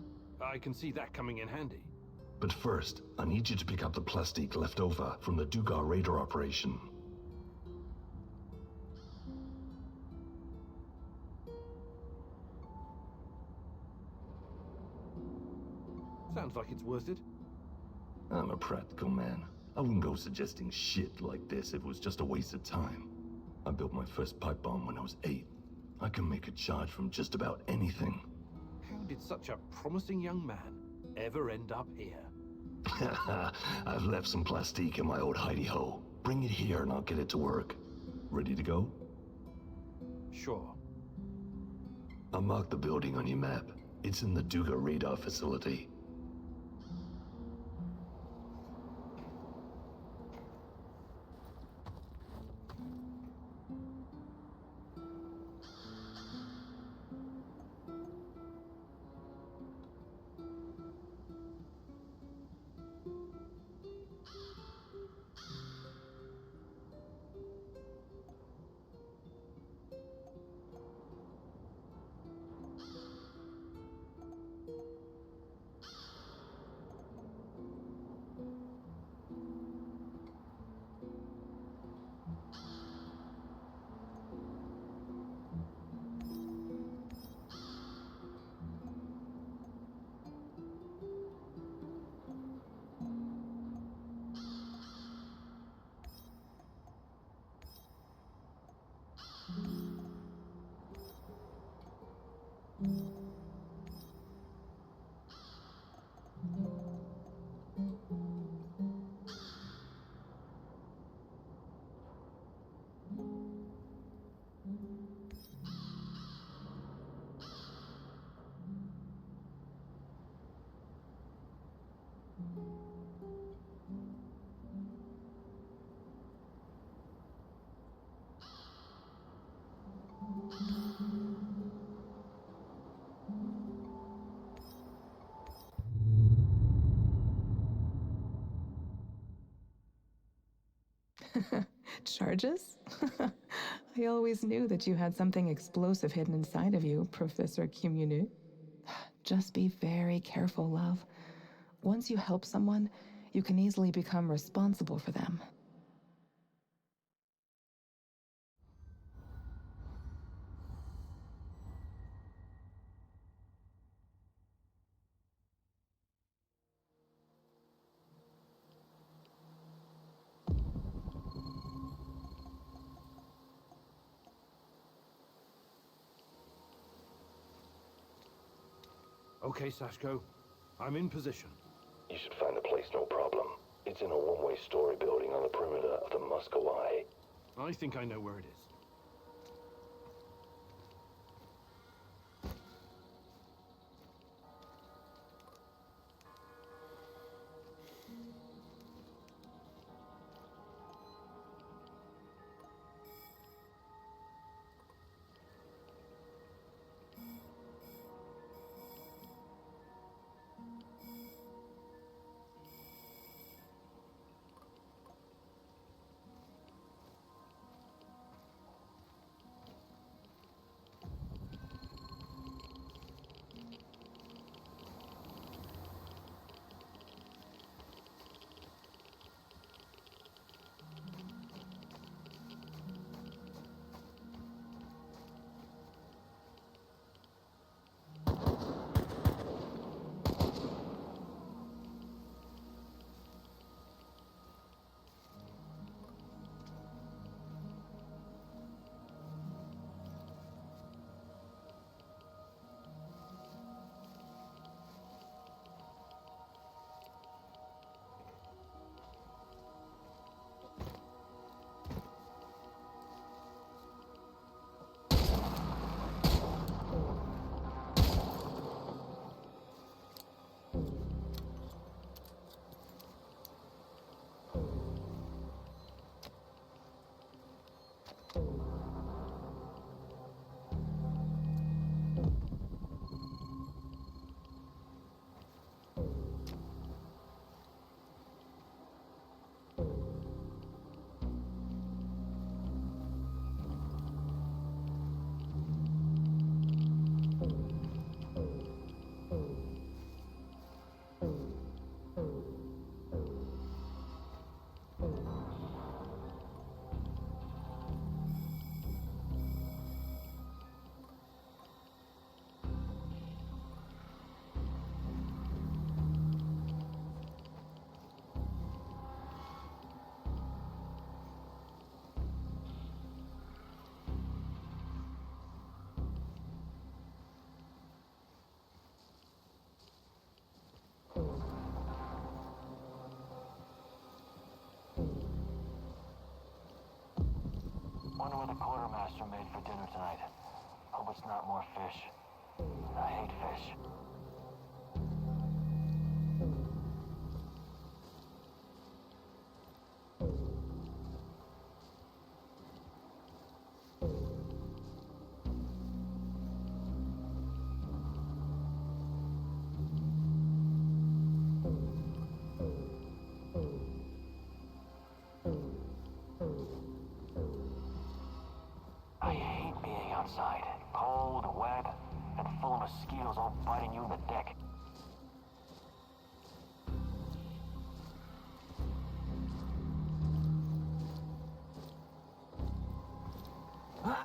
I can see that coming in handy. But first, I need you to pick up the plastique left over from the Dugar radar operation. Sounds like it's worth it. I'm a practical man. I wouldn't go suggesting shit like this if it was just a waste of time. I built my first pipe bomb when I was 8. I can make a charge from just about anything. How did such a promising young man ever end up here? I've left some plastique in my old hidey hole. Bring it here and I'll get it to work. Ready to go? Sure. I'll mark the building on your map. It's in the Duga radar facility. Charges? I always knew that you had something explosive hidden inside of you, Professor Kimunu. Just be very careful, love. Once you help someone, you can easily become responsible for them. Okay, Sashko. I'm in position. You should find the place no problem. It's in a one-way story building on the perimeter of the Moscow Eye. I think I know where it is. the quartermaster made for dinner tonight. Hope it's not more fish. I hate fish. I hate being outside. Cold, wet, and full of mosquitoes all biting you in the deck. I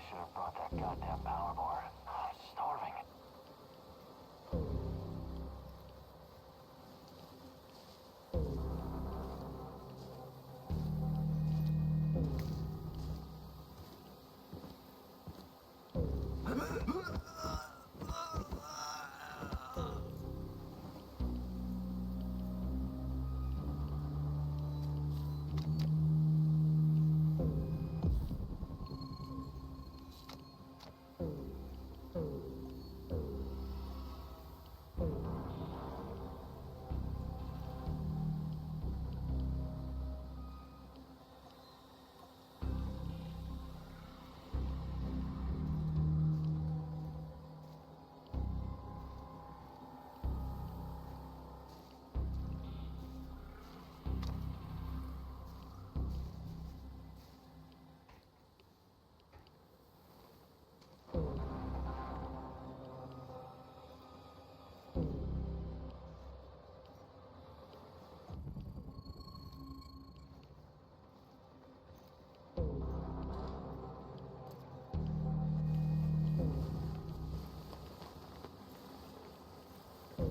should have brought that goddamn power board. I'm starving.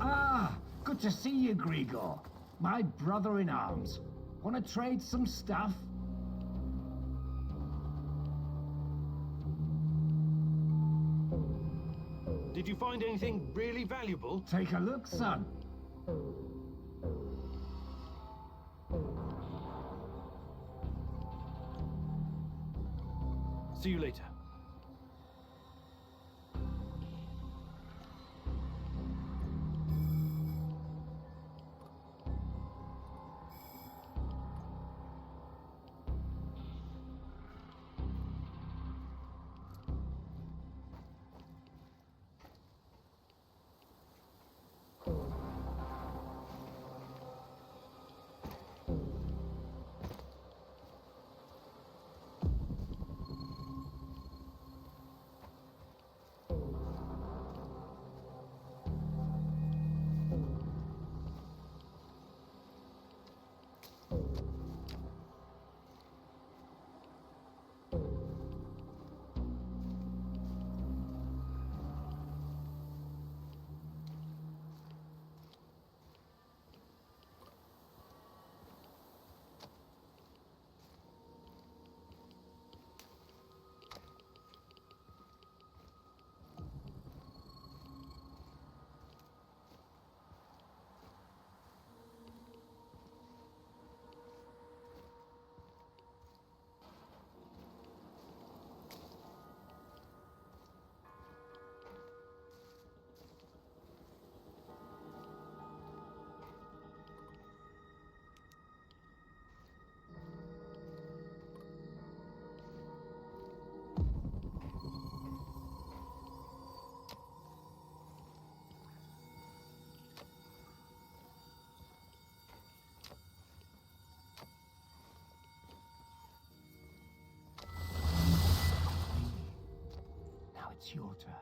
Ah, good to see you, Grigor. My brother in arms. Want to trade some stuff? Did you find anything really valuable? Take a look, son. See you later. Now it's your turn.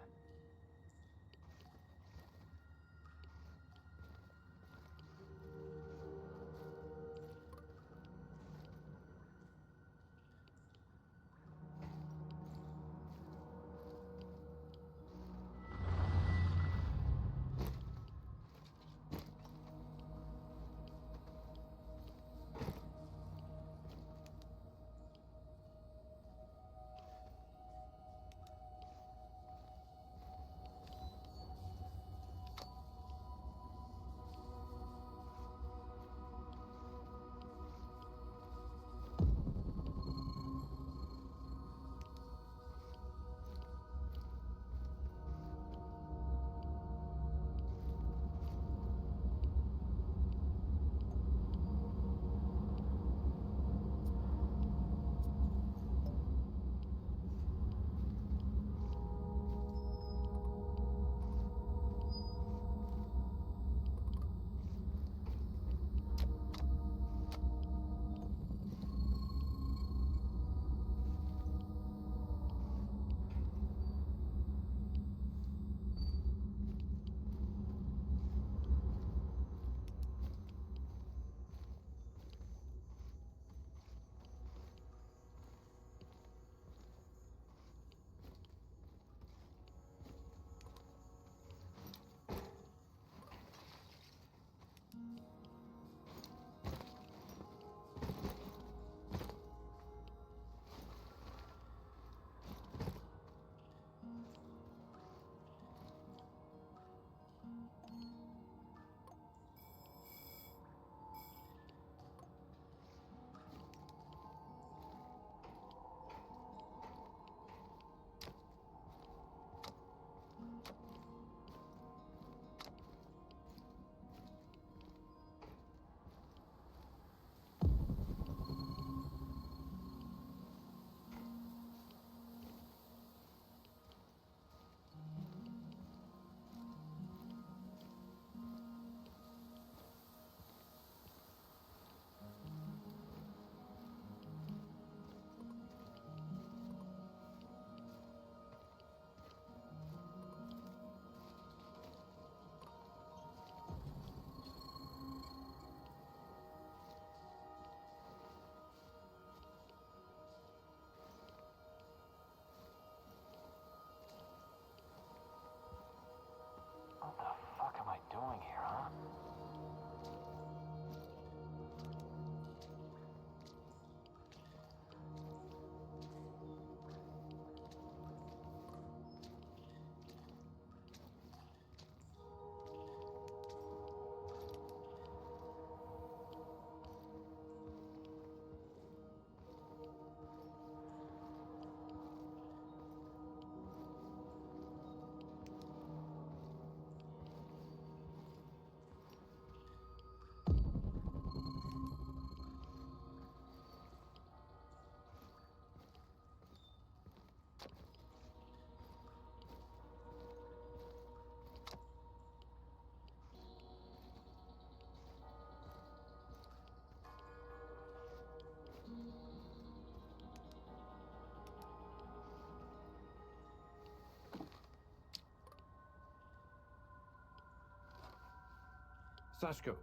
Sashko,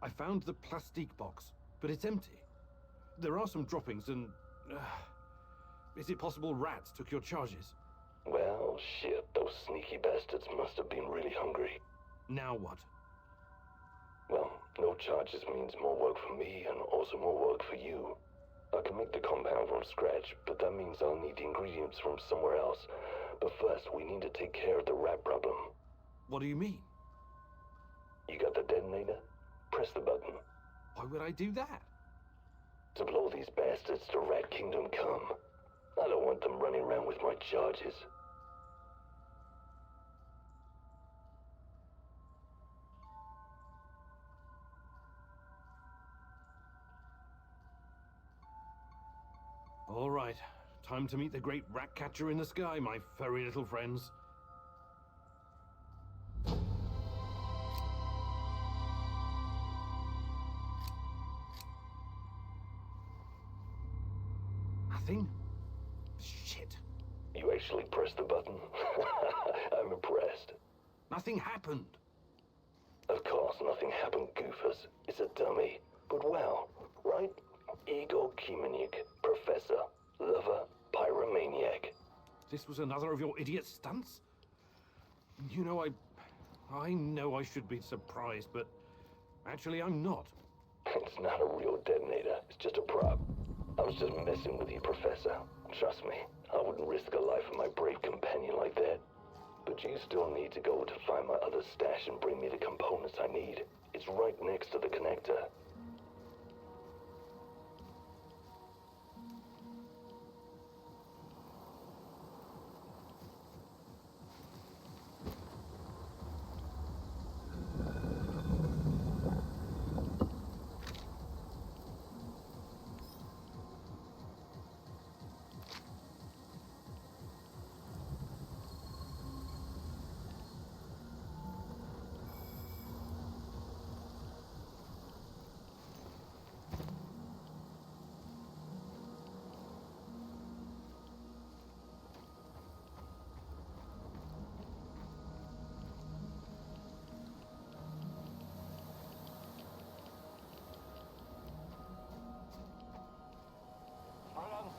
I found the plastique box, but it's empty. There are some droppings and... is it possible rats took your charges? Well, shit, those sneaky bastards must have been really hungry. Now what? Well, no charges means more work for me and also more work for you. I can make the compound from scratch, but that means I'll need the ingredients from somewhere else. But first, we need to take care of the rat problem. What do you mean? You got the detonator? Press the button. Why would I do that? To blow these bastards to Rat Kingdom come. I don't want them running around with my charges. All right. Time to meet the great rat catcher in the sky, my furry little friends. Nothing? Shit. You actually pressed the button? I'm impressed. Nothing happened. Of course, nothing happened, goofus. It's a dummy. But well, right? Igor Kimenik, professor, lover, pyromaniac. This was another of your idiot stunts? You know, I know I should be surprised, but actually I'm not. It's not a real detonator. It's just a prop. I was just messing with you, Professor. Trust me, I wouldn't risk the life of my brave companion like that. But you still need to go to find my other stash and bring me the components I need. It's right next to the connector.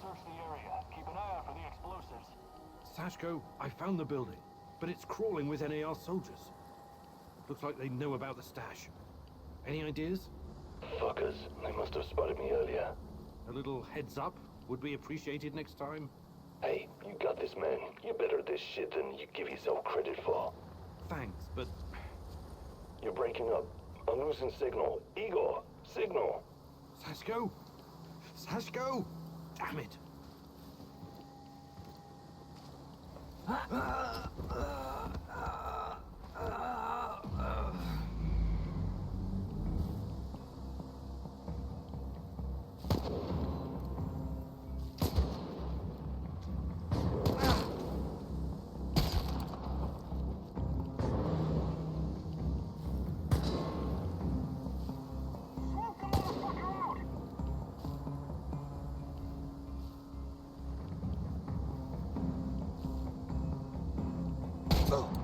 Search the area. Keep an eye out for the explosives. Sashko, I found the building, but it's crawling with NAR soldiers. Looks like they know about the stash. Any ideas? Fuckers, they must have spotted me earlier. A little heads up would be appreciated next time. Hey, you got this, man. You're better at this shit than you give yourself credit for. Thanks, but... You're breaking up. I'm losing signal. Igor, signal. Sashko! Sashko! Damn it! Oh.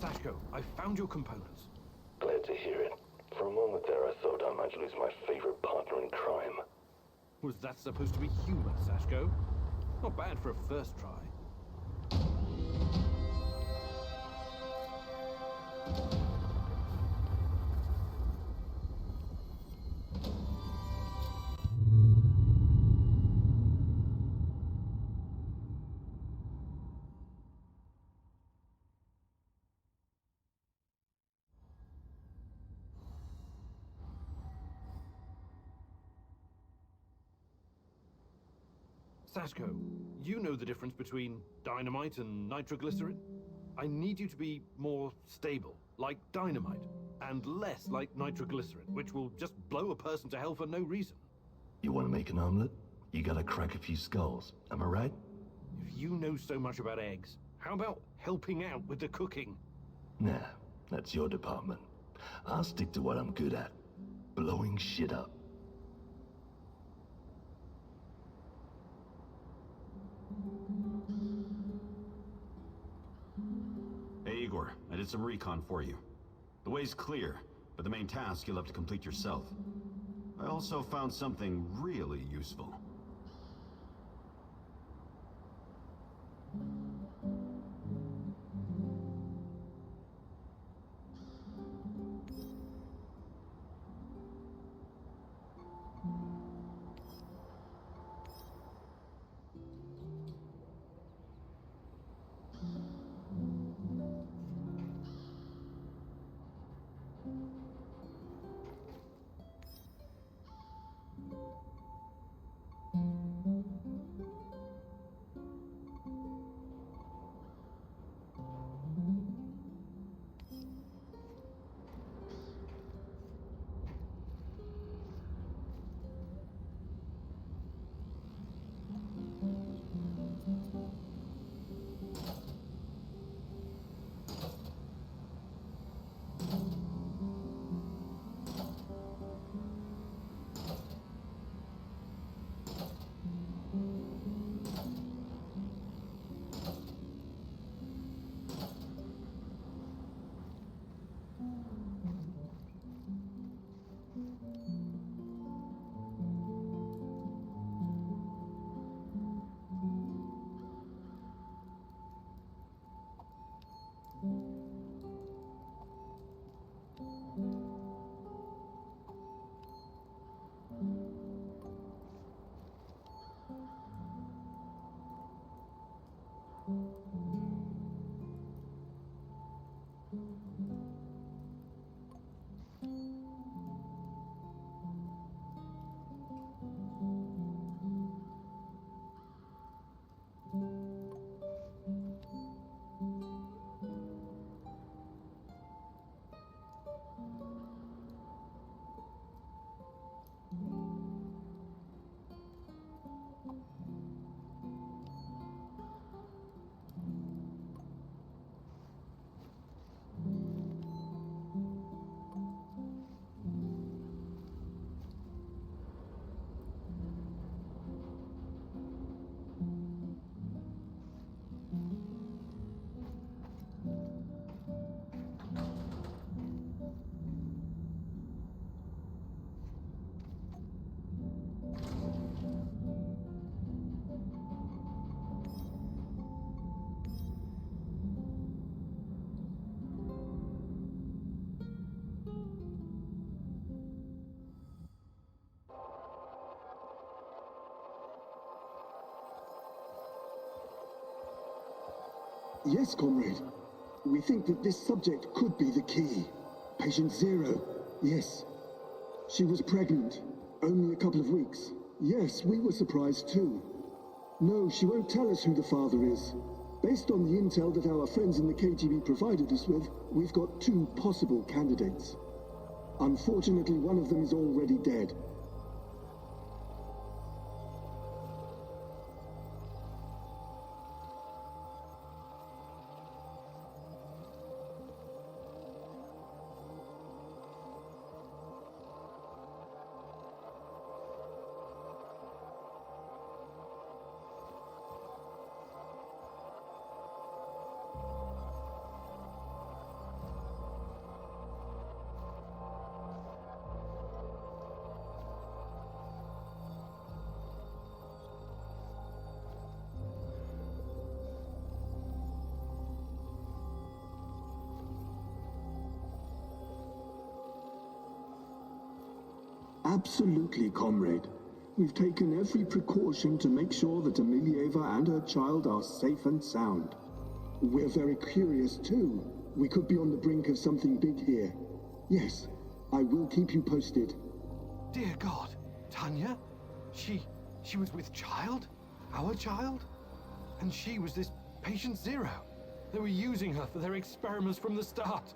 Sashko, I found your components. Glad to hear it. For a moment there, I thought I might lose my favorite partner in crime. Was that supposed to be humor, Sashko? Not bad for a first try. Sashko, you know the difference between dynamite and nitroglycerin? I need you to be more stable, like dynamite, and less like nitroglycerin, which will just blow a person to hell for no reason. You want to make an omelet? You gotta crack a few skulls, am I right? If you know so much about eggs, how about helping out with the cooking? Nah, that's your department. I'll stick to what I'm good at. Blowing shit up. Hey Igor, I did some recon for you. The way's clear, but the main task you'll have to complete yourself. I also found something really useful. Yes, comrade. We think that this subject could be the key. Patient Zero. Yes. She was pregnant. Only a couple of weeks. Yes, we were surprised too. No, she won't tell us who the father is. Based on the intel that our friends in the KGB provided us with, we've got two possible candidates. Unfortunately, one of them is already dead. Absolutely, comrade. We've taken every precaution to make sure that Amelieva and her child are safe and sound. We're very curious, too. We could be on the brink of something big here. Yes, I will keep you posted. Dear God, Tanya? She was with child? Our child? And she was this patient Zero. They were using her for their experiments from the start.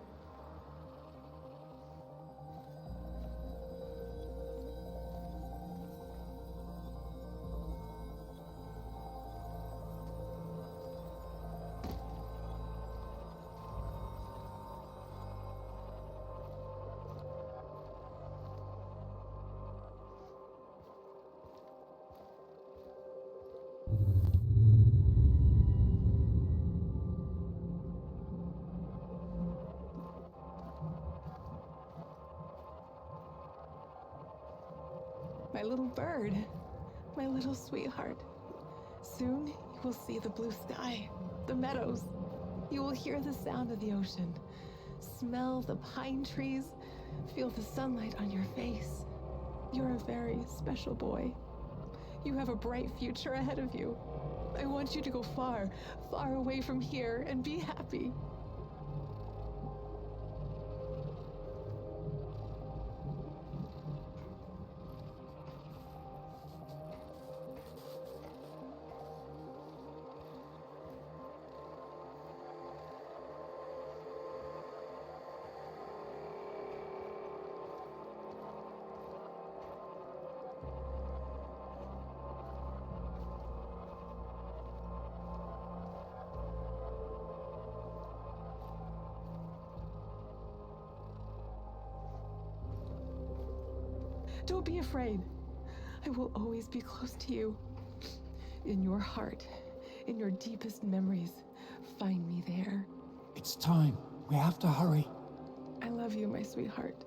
My little bird, my little sweetheart. Soon you will see the blue sky, the meadows. You will hear the sound of the ocean, smell the pine trees, feel the sunlight on your face. You're a very special boy. You have a bright future ahead of you. I want you to go far, far away from here and be happy. Don't be afraid. I will always be close to you. In your heart, in your deepest memories, find me there. It's time. We have to hurry. I love you, my sweetheart.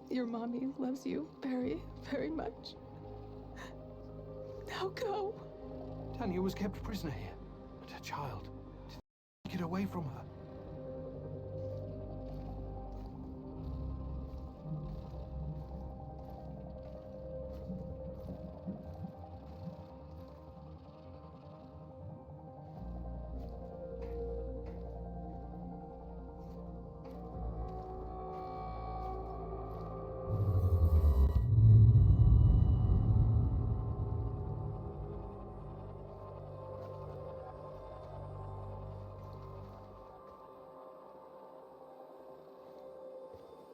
Your mommy loves you very, very much. Now go. Tanya was kept prisoner here, but her child. Take it away from her.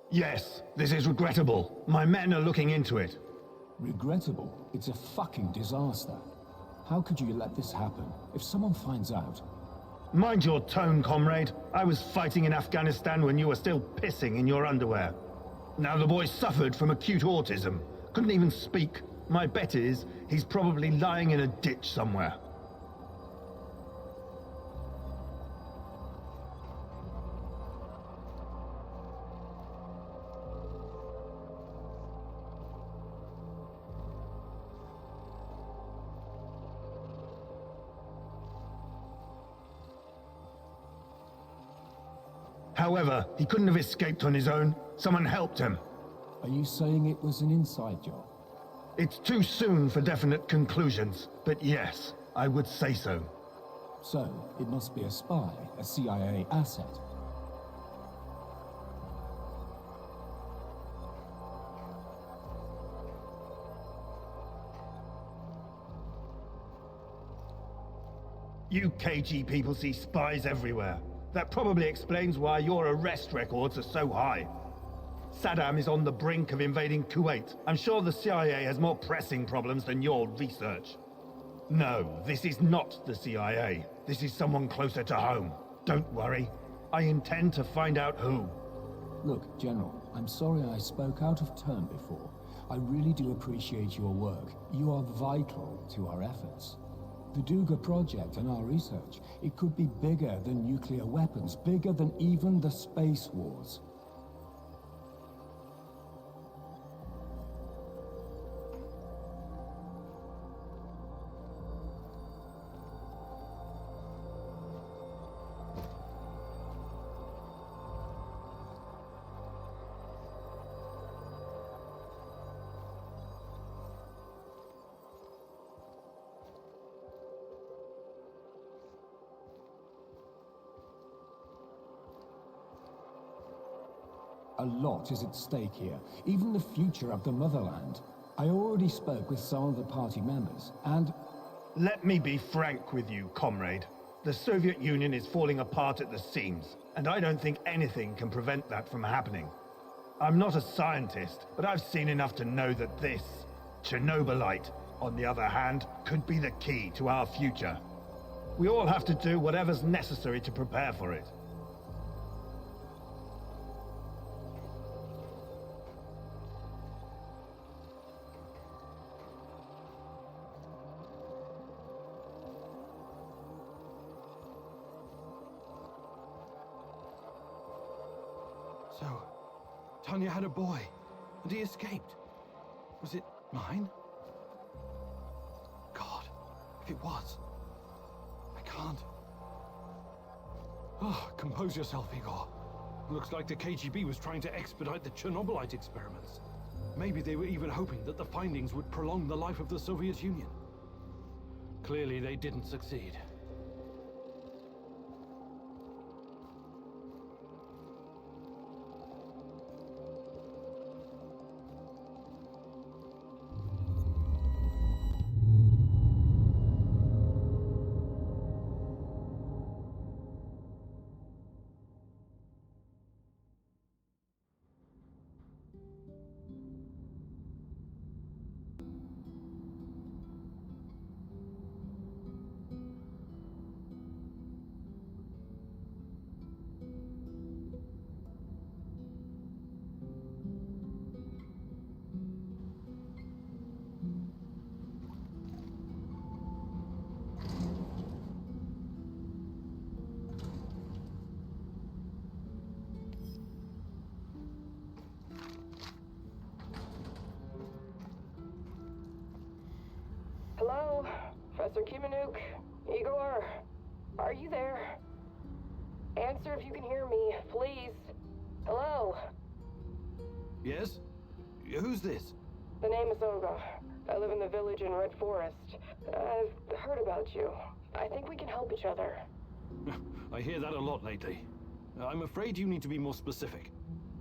Yes, this is regrettable. My men are looking into it. Regrettable? It's a fucking disaster. How could you let this happen? If someone finds out... Mind your tone, comrade. I was fighting in Afghanistan when you were still pissing in your underwear. Now the boy suffered from acute autism. Couldn't even speak. My bet is he's probably lying in a ditch somewhere. However, he couldn't have escaped on his own. Someone helped him. Are you saying it was an inside job? It's too soon for definite conclusions, but yes, I would say so. So, it must be a spy, a CIA asset. You KG people see spies everywhere. That probably explains why your arrest records are so high. Saddam is on the brink of invading Kuwait. I'm sure the CIA has more pressing problems than your research. No, this is not the CIA. This is someone closer to home. Don't worry. I intend to find out who. Look, General, I'm sorry I spoke out of turn before. I really do appreciate your work. You are vital to our efforts. The Duga project and our research, it could be bigger than nuclear weapons, bigger than even the space wars. A lot is at stake here, even the future of the motherland. I already spoke with some of the party members, and... Let me be frank with you, comrade. The Soviet Union is falling apart at the seams, and I don't think anything can prevent that from happening. I'm not a scientist, but I've seen enough to know that this, Chernobylite, on the other hand, could be the key to our future. We all have to do whatever's necessary to prepare for it. So, Tanya had a boy, and he escaped. Was it mine? God, if it was, I can't. Oh, compose yourself, Igor. Looks like the KGB was trying to expedite the Chernobylite experiments. Maybe they were even hoping that the findings would prolong the life of the Soviet Union. Clearly, they didn't succeed. Hello? Professor Kimanuk? Igor? Are you there? Answer if you can hear me, please. Hello? Yes? Who's this? The name is Olga. I live in the village in Red Forest. I've heard about you. I think we can help each other. I hear that a lot lately. I'm afraid you need to be more specific.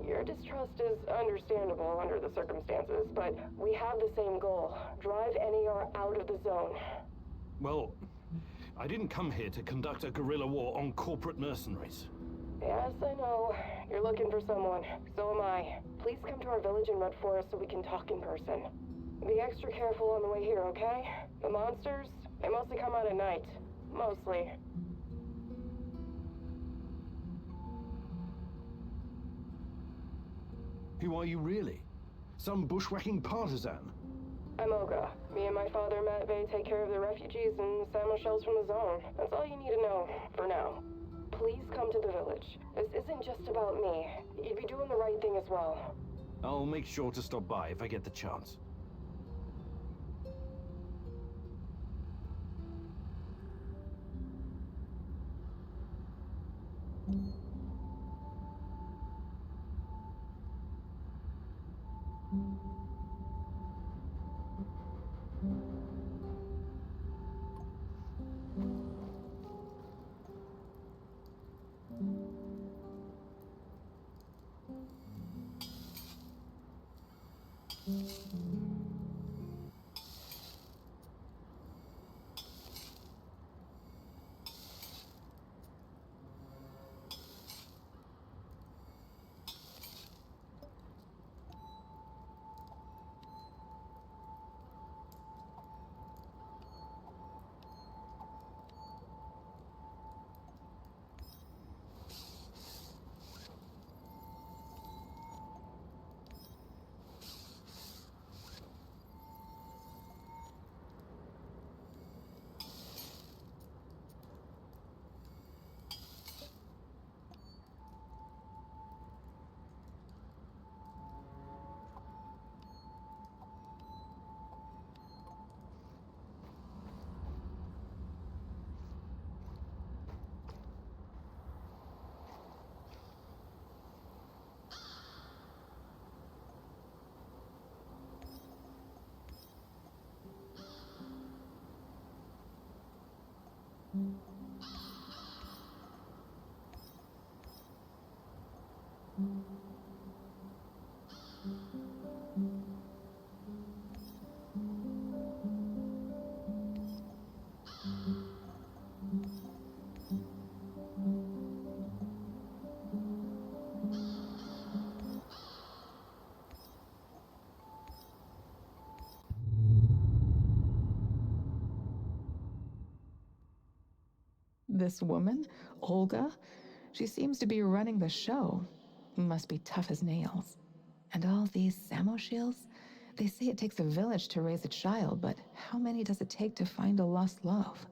Your distrust is understandable under the circumstances, but we have the same goal. Drive NER out of the zone. Well, I didn't come here to conduct a guerrilla war on corporate mercenaries. Yes, I know. You're looking for someone. So am I. Please come to our village in Red Forest so we can talk in person. Be extra careful on the way here, okay? The monsters, they mostly come out at night. Mostly. Who are you really? Some bushwhacking partisan? I'm Olga. Me and my father Matvey take care of the refugees and salmon shells from the zone. That's all you need to know, for now. Please come to the village. This isn't just about me. You'd be doing the right thing as well. I'll make sure to stop by if I get the chance. This woman, Olga, she seems to be running the show. Must be tough as nails. And all these Samoshils? They say it takes a village to raise a child, but how many does it take to find a lost love?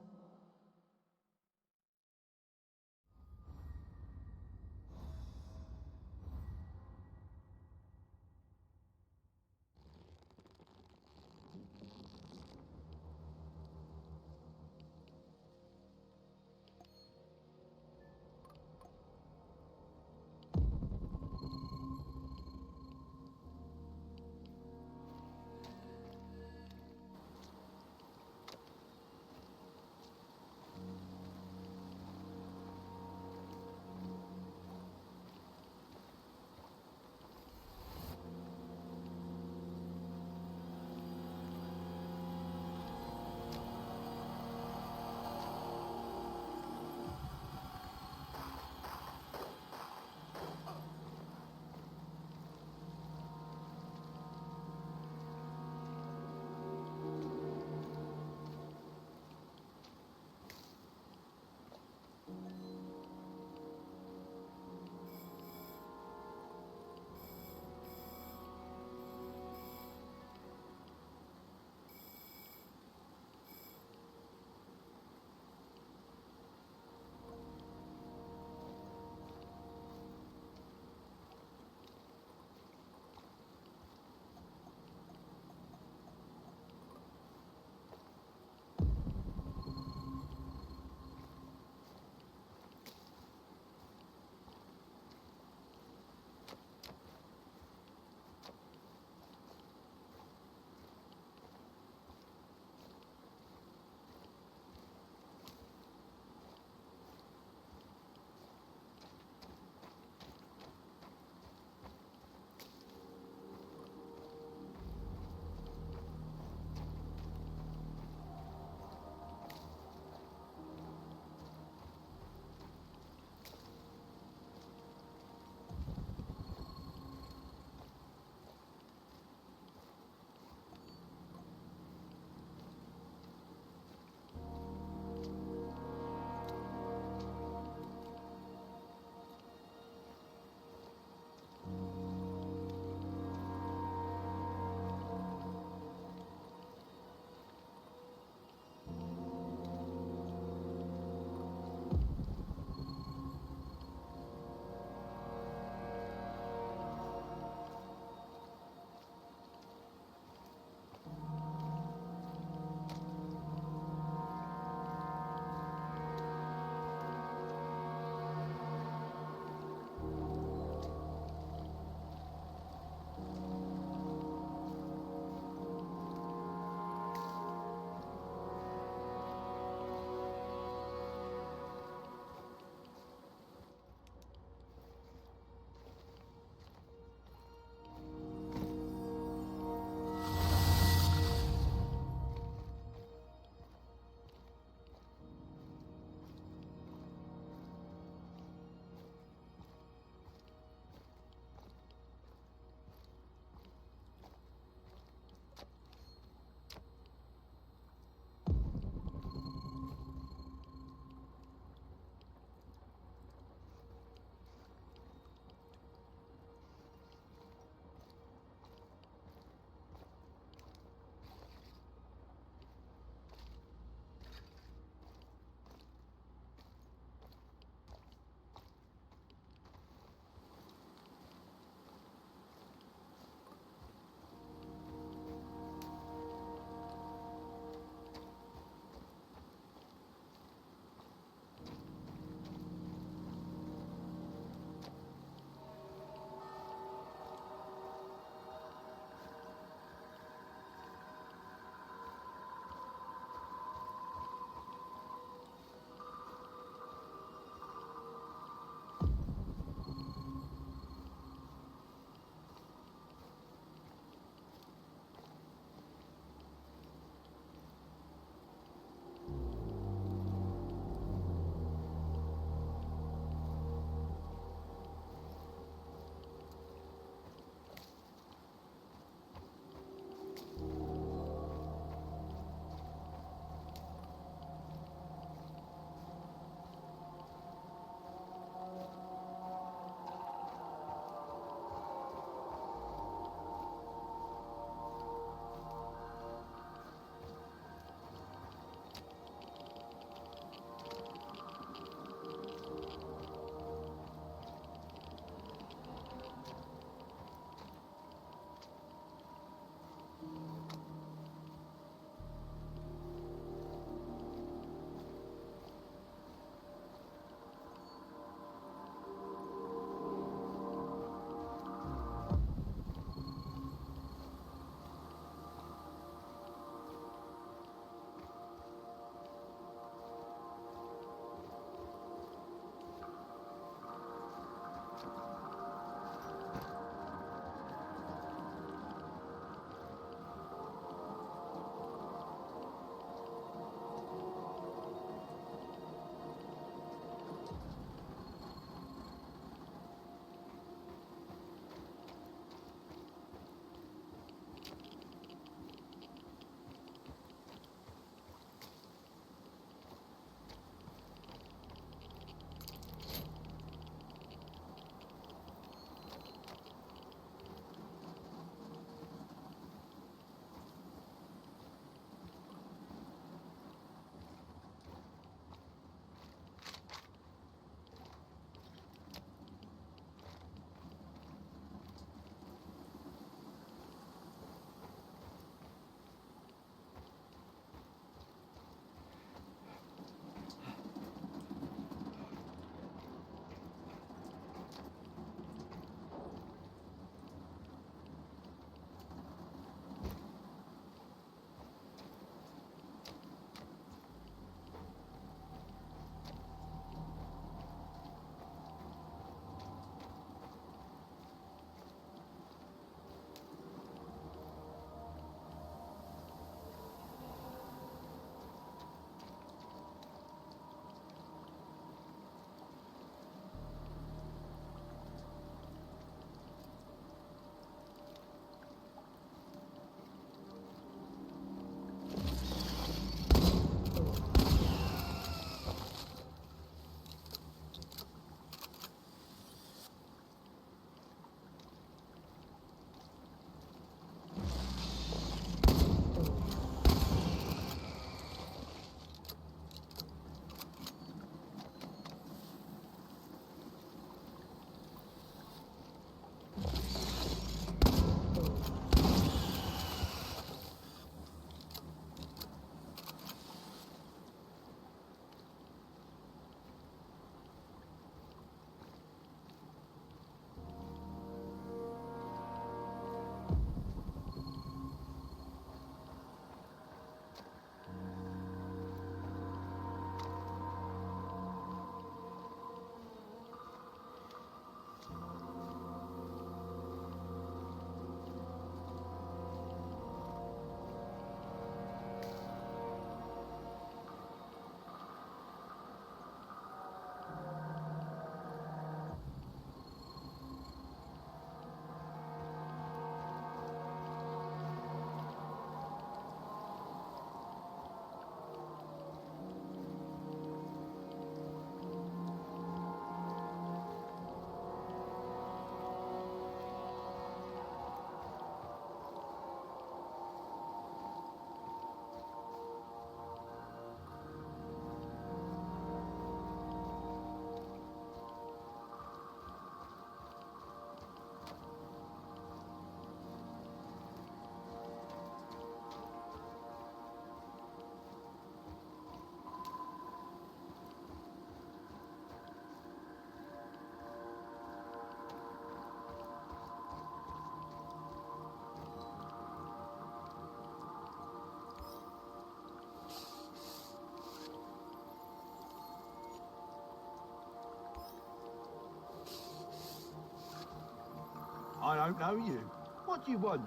I don't know you. What do you want?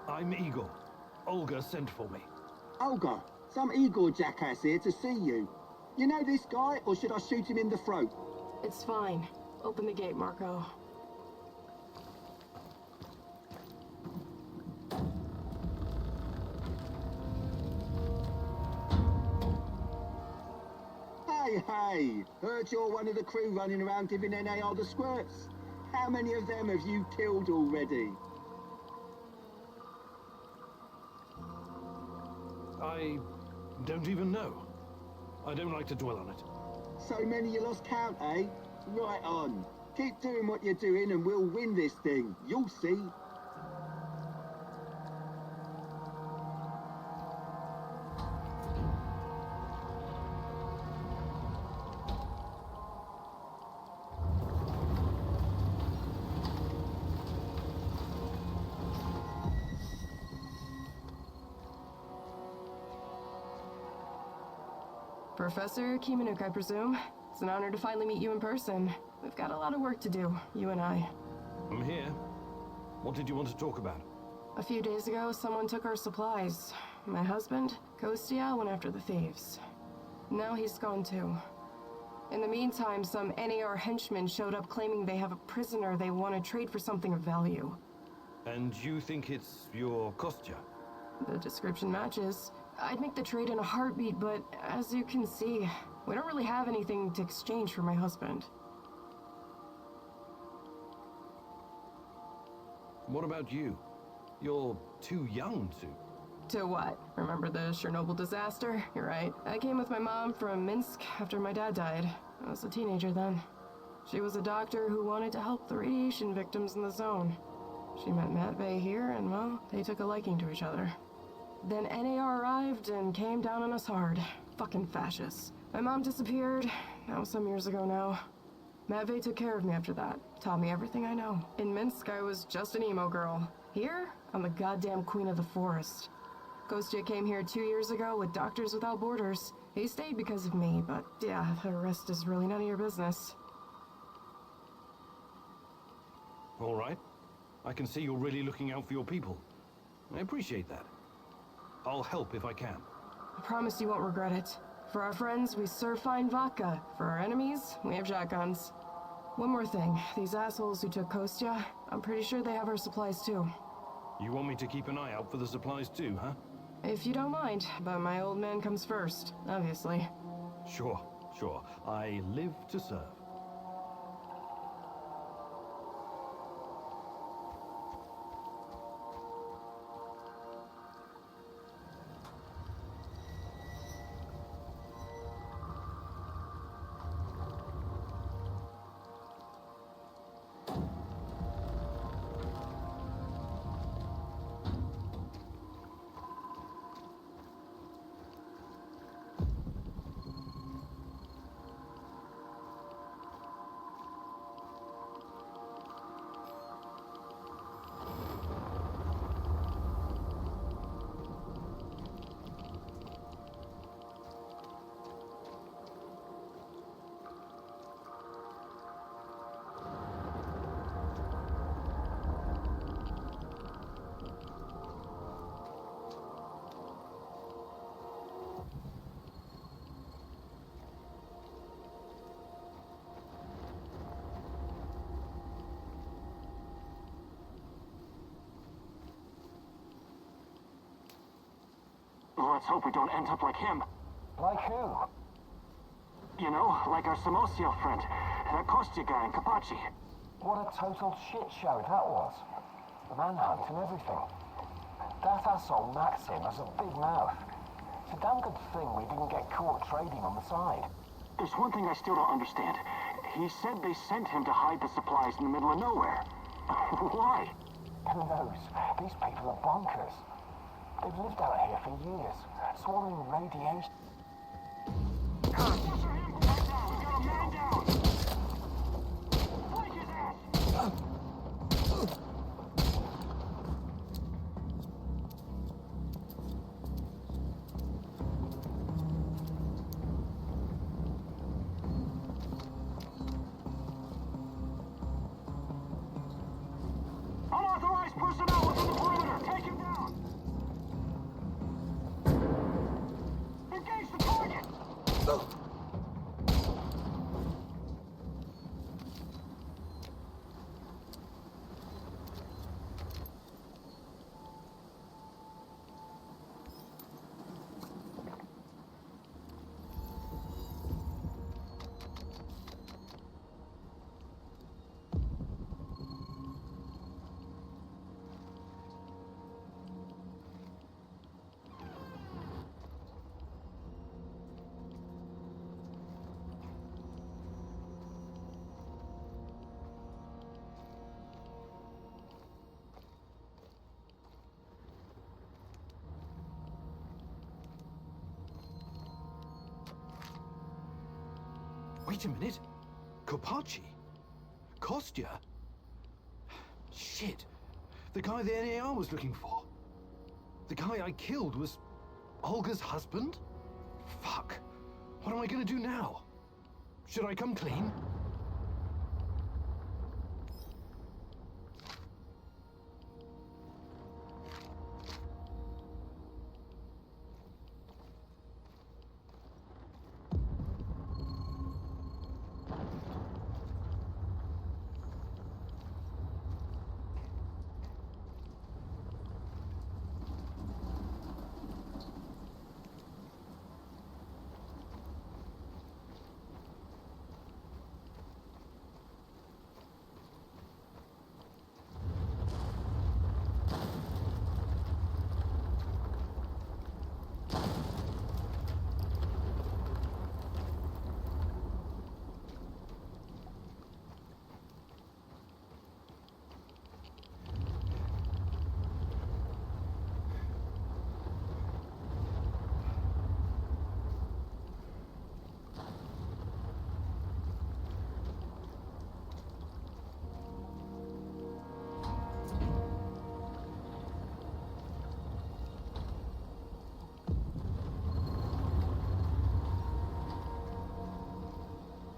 I'm Igor. Olga sent for me. Olga, some Igor jackass here to see you. You know this guy, or should I shoot him in the throat? It's fine. Open the gate, Marco. Hey, heard you're one of the crew running around giving NAR the squirts. How many of them have you killed already? I don't even know. I don't like to dwell on it. So many you lost count, eh? Right on. Keep doing what you're doing and we'll win this thing. You'll see. Professor Kimanuk, I presume. It's an honor to finally meet you in person. We've got a lot of work to do, you and I. I'm here. What did you want to talk about? A few days ago, someone took our supplies. My husband, Kostya, went after the thieves. Now he's gone too. In the meantime, some NAR henchmen showed up claiming they have a prisoner they want to trade for something of value. And you think it's your Kostya? The description matches. I'd make the trade in a heartbeat, but as you can see, we don't really have anything to exchange for my husband. What about you? You're too young to... To what? Remember the Chernobyl disaster? You're right. I came with my mom from Minsk after my dad died. I was a teenager then. She was a doctor who wanted to help the radiation victims in the zone. She met Matvey here, and well, they took a liking to each other. Then NAR arrived and came down on us hard. Fucking fascists. My mom disappeared. That was some years ago now. Matvey took care of me after that. Taught me everything I know. In Minsk, I was just an emo girl. Here, I'm the goddamn queen of the forest. Kostya came here 2 years ago with Doctors Without Borders. He stayed because of me, but yeah, the rest is really none of your business. All right. I can see you're really looking out for your people. I appreciate that. I'll help if I can. I promise you won't regret it. For our friends, we serve fine vodka. For our enemies, we have shotguns. One more thing. These assholes who took Kostya, I'm pretty sure they have our supplies too. You want me to keep an eye out for the supplies too, huh? If you don't mind, but my old man comes first, obviously. Sure. I live to serve. Let's hope we don't end up like him. Like who? You know, like our Samosiev friend, that Kostya guy in Kapachi. What a total shit show that was. The manhunt and everything. That asshole Maxim has a big mouth. It's a damn good thing we didn't get caught trading on the side. There's one thing I still don't understand. He said they sent him to hide the supplies in the middle of nowhere. Why? Who knows? These people are bonkers. They've lived out here for years, swallowing radiation. On Wait a minute. Kopachi? Kostya? Shit. The guy the NAR was looking for. The guy I killed was Olga's husband? Fuck. What am I gonna do now? Should I come clean?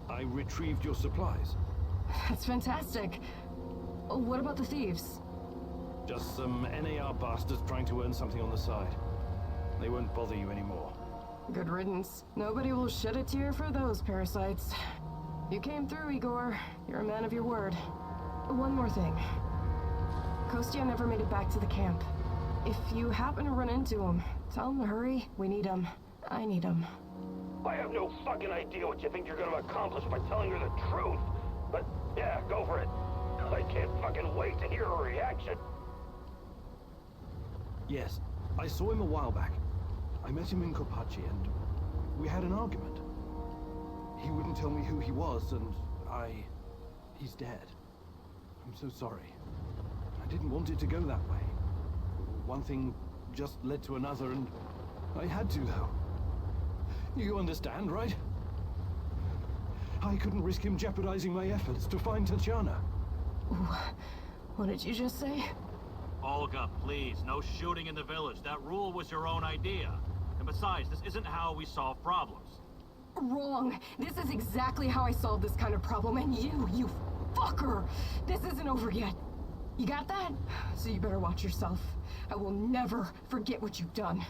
I retrieved your supplies. That's fantastic. What about the thieves? Just some NAR bastards trying to earn something on the side. They won't bother you anymore. Good riddance. Nobody will shed a tear for those parasites. You came through, Igor. You're a man of your word. One more thing. Kostya never made it back to the camp. If you happen to run into him, tell him to hurry. We need him. I need him. I have no fucking idea what you think you're gonna accomplish by telling her the truth. But yeah, go for it. I can't fucking wait to hear her reaction. Yes, I saw him a while back. I met him in Kopachi and we had an argument. He wouldn't tell me who he was and he's dead. I'm so sorry. I didn't want it to go that way. One thing just led to another and I had to though. You understand, right? I couldn't risk him jeopardizing my efforts to find Tatiana. What did you just say? Olga, please, no shooting in the village. That rule was your own idea. And besides, this isn't how we solve problems. Wrong. This is exactly how I solve this kind of problem, and you fucker! This isn't over yet. You got that? So you better watch yourself. I will never forget what you've done.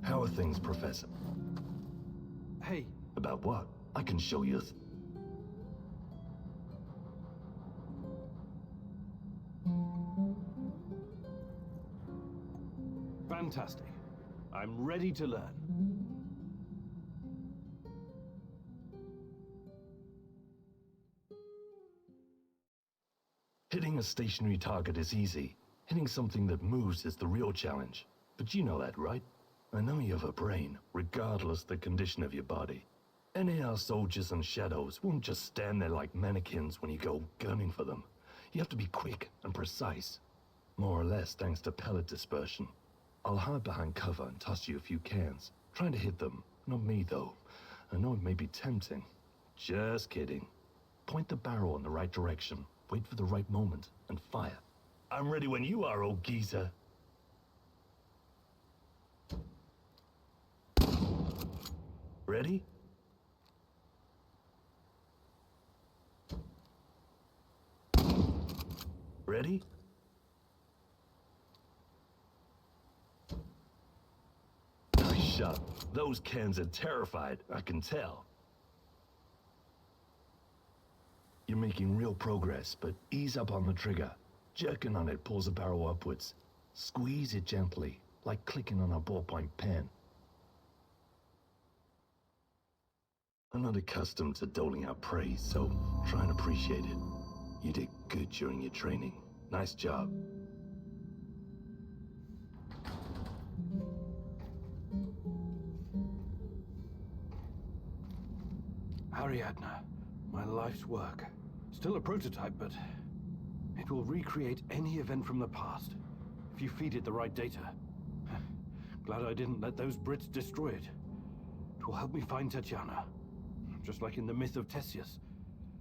How are things, Professor? Hey. About what? I can show you Fantastic. I'm ready to learn. Hitting a stationary target is easy. Hitting something that moves is the real challenge. But you know that, right? I know you have a brain, regardless the condition of your body. NAR soldiers and shadows won't just stand there like mannequins when you go gunning for them. You have to be quick and precise. More or less thanks to pellet dispersion. I'll hide behind cover and toss you a few cans. Trying to hit them. Not me, though. I know it may be tempting. Just kidding. Point the barrel in the right direction. Wait for the right moment and fire. I'm ready when you are, old geezer. Ready? Ready? Nice shot. Those cans are terrified, I can tell. You're making real progress, but ease up on the trigger. Jerking on it pulls the barrel upwards. Squeeze it gently, like clicking on a ballpoint pen. I'm not accustomed to doling out praise, so try and appreciate it. You did good during your training. Nice job. Ariadna, my life's work. Still a prototype, but it will recreate any event from the past, if you feed it the right data. Glad I didn't let those Brits destroy it. It will help me find Tatiana. Just like in the myth of Theseus,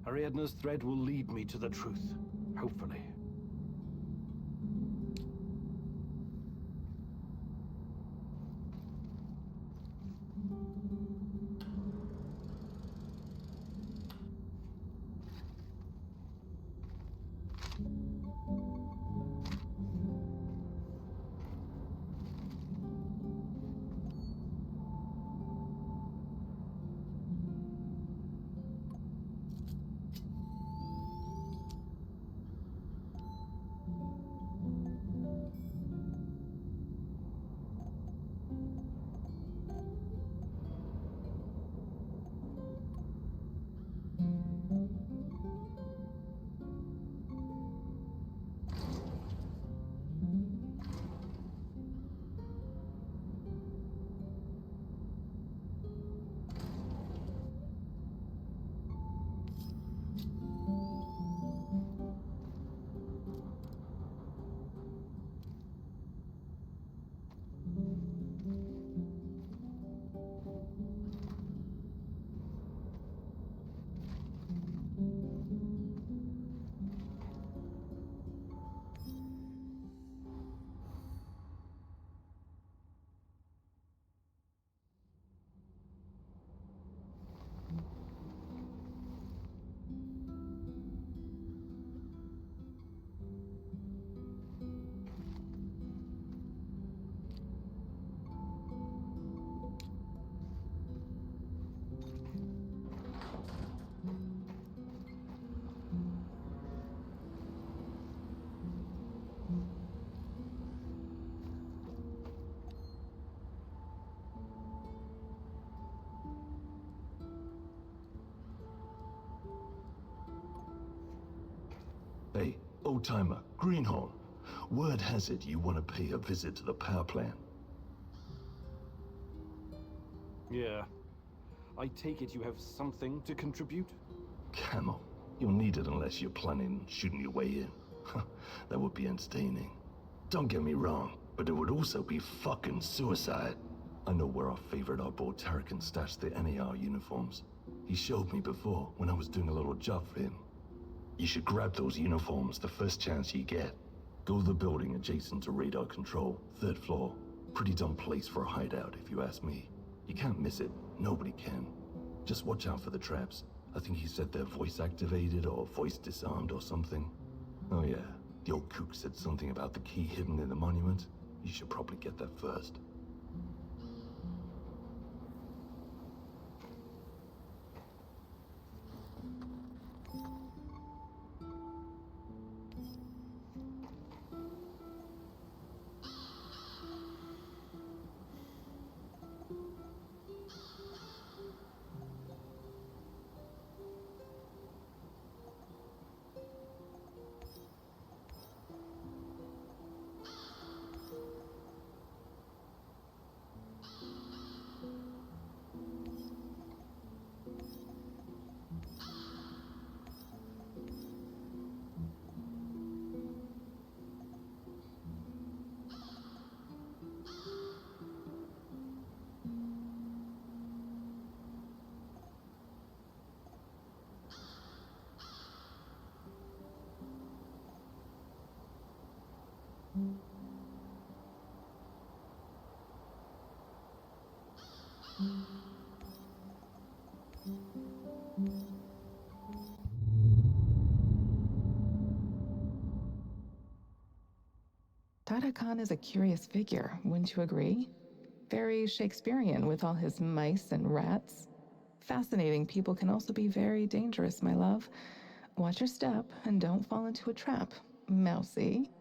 Ariadna's thread will lead me to the truth, hopefully. Hey, old-timer, Greenhorn. Word has it you want to pay a visit to the power plant. Yeah. I take it you have something to contribute? Camel, you'll need it unless you're planning on shooting your way in. That would be entertaining. Don't get me wrong, but it would also be fucking suicide. I know where our favorite oddball Tarracan stashed the NAR uniforms. He showed me before when I was doing a little job for him. You should grab those uniforms the first chance you get. Go to the building adjacent to radar control, 3rd floor. Pretty dumb place for a hideout, if you ask me. You can't miss it. Nobody can. Just watch out for the traps. I think he said they're voice activated or voice disarmed or something. Oh yeah, the old kook said something about the key hidden in the monument. You should probably get that first. Kara Khan is a curious figure, wouldn't you agree? Very Shakespearean with all his mice and rats. Fascinating people can also be very dangerous, my love. Watch your step and don't fall into a trap, mousy.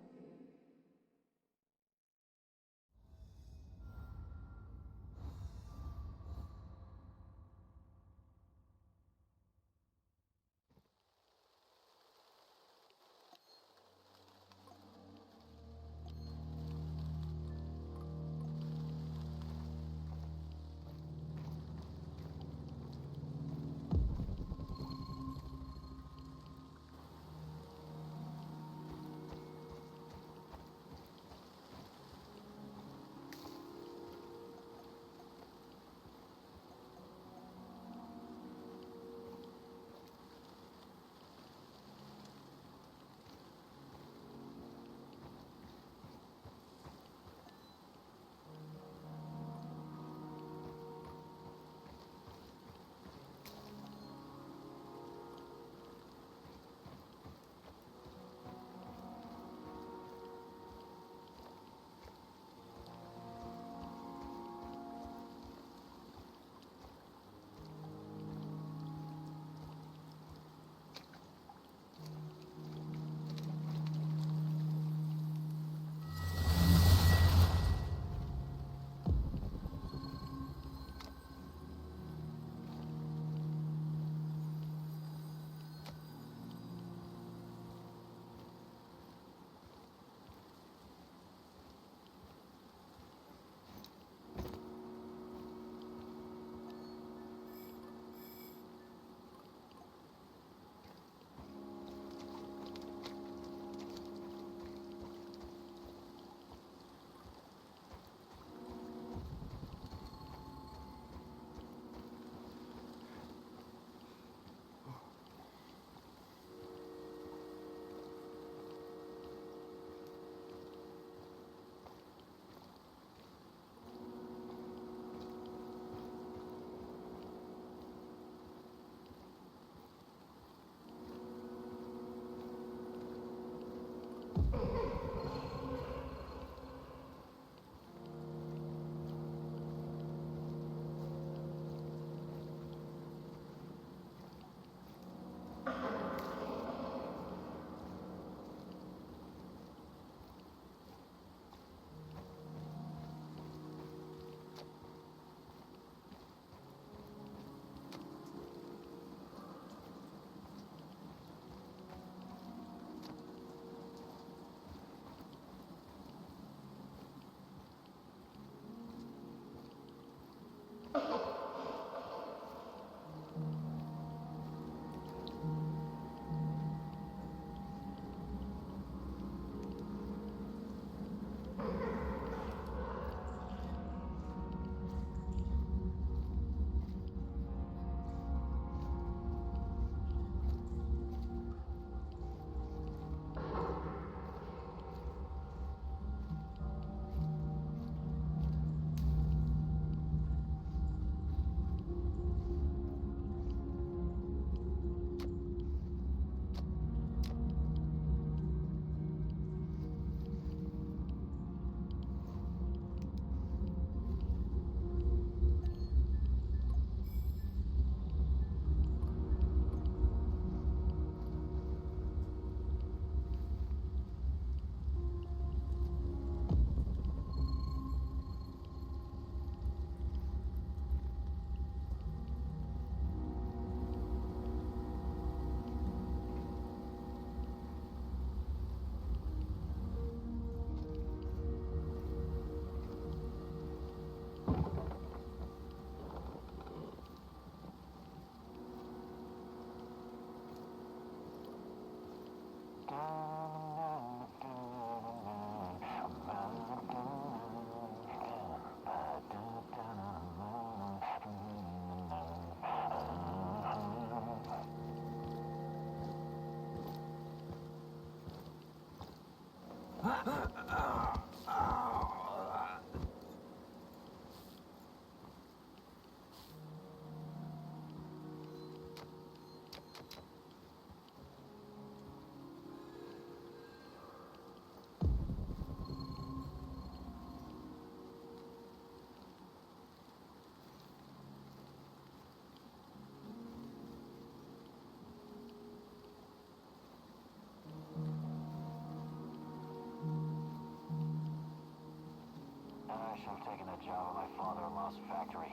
I should have taken that job at my father-in-law's factory.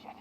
Shit.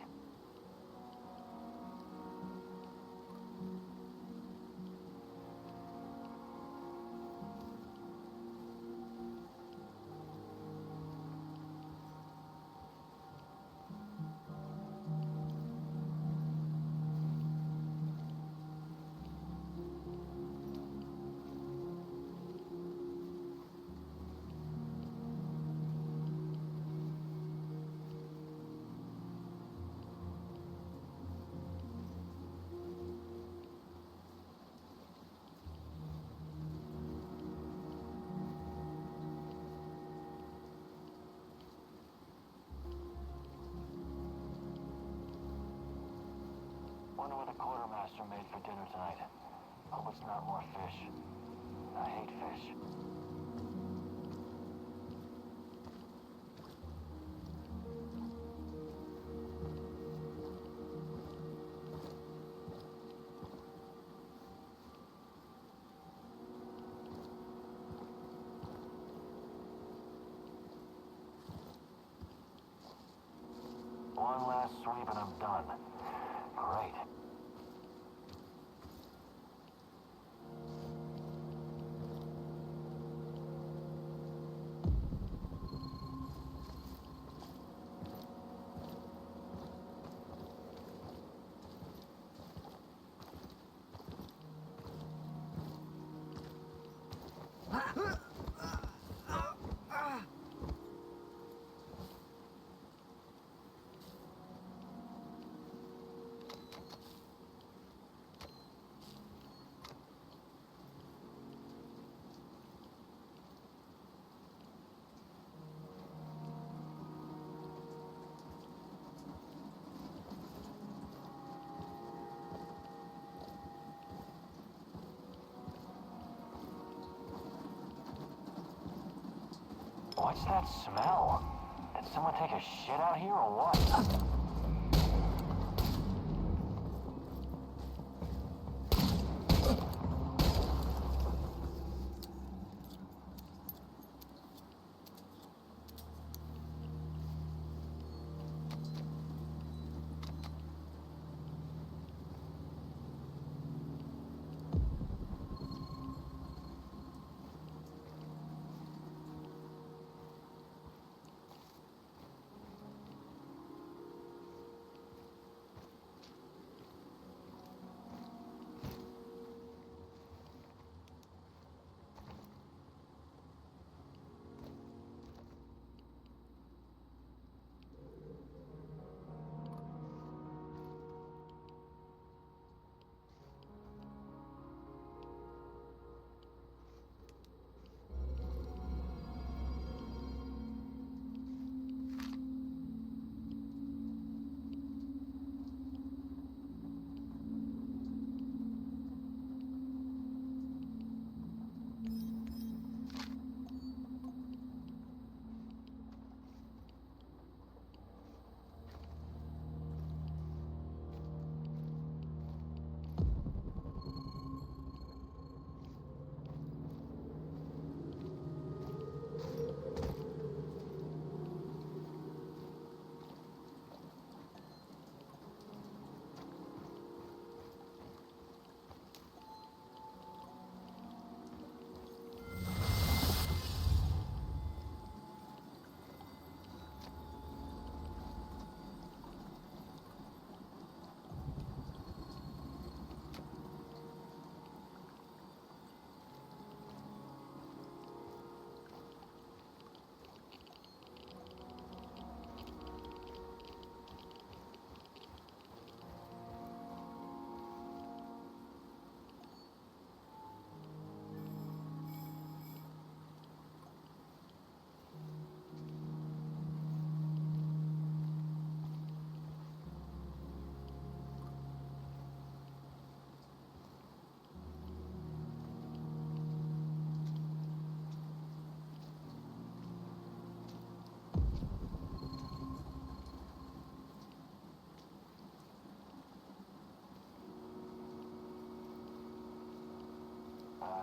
Wonder what the quartermaster made for dinner tonight. Hope it's not more fish. I hate fish. One last sweep and I'm done. Great. What's that smell? Did someone take a shit out here or what?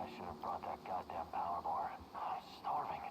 I should have brought that goddamn power bar. I'm starving.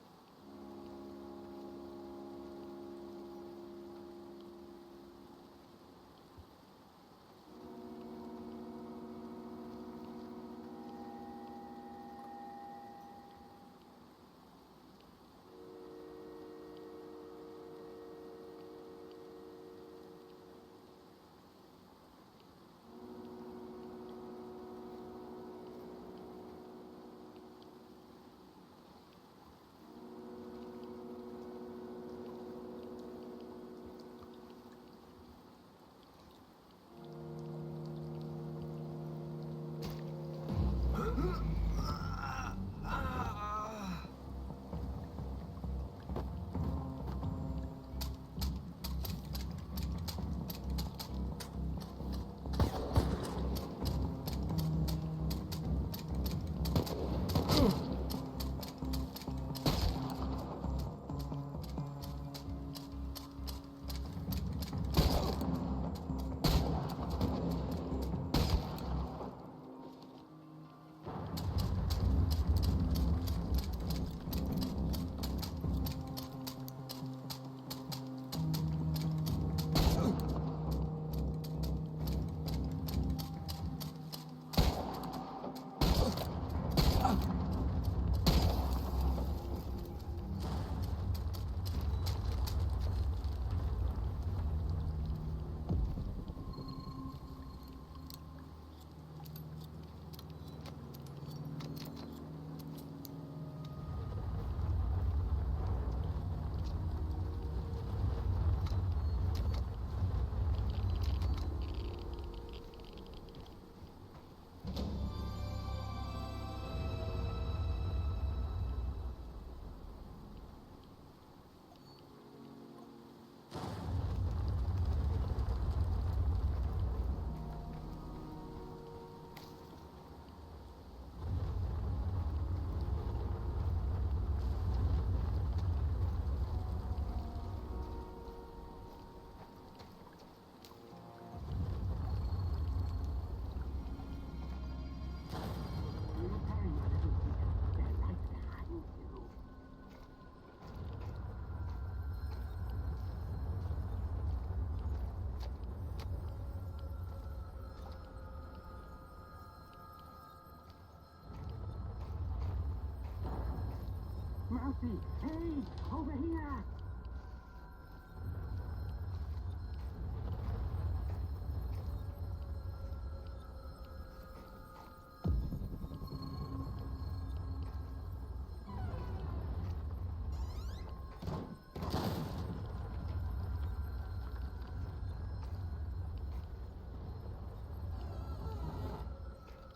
Mousy! Hey! Over here!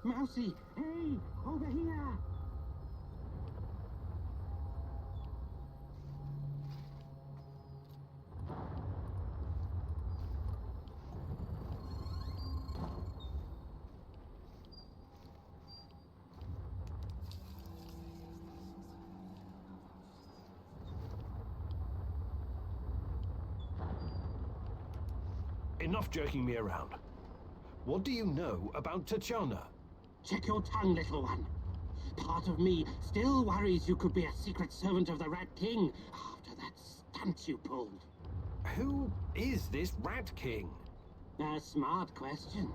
Mousy! Hey! Over here! Enough jerking me around. What do you know about Tatiana? Check your tongue, little one. Part of me still worries you could be a secret servant of the Rat King after that stunt you pulled. Who is this Rat King? A smart question.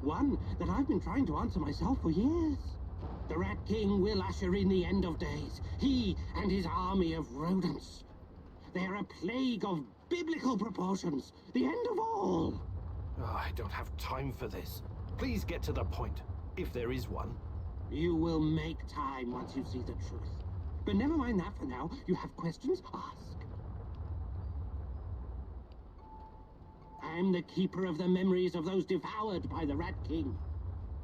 One that I've been trying to answer myself for years. The Rat King will usher in the end of days. He and his army of rodents. They're a plague of biblical proportions. The end of all. Oh, I don't have time for this. Please get to the point, if there is one. You will make time once you see the truth. But never mind that for now. You have questions? Ask. I'm the keeper of the memories of those devoured by the Rat King.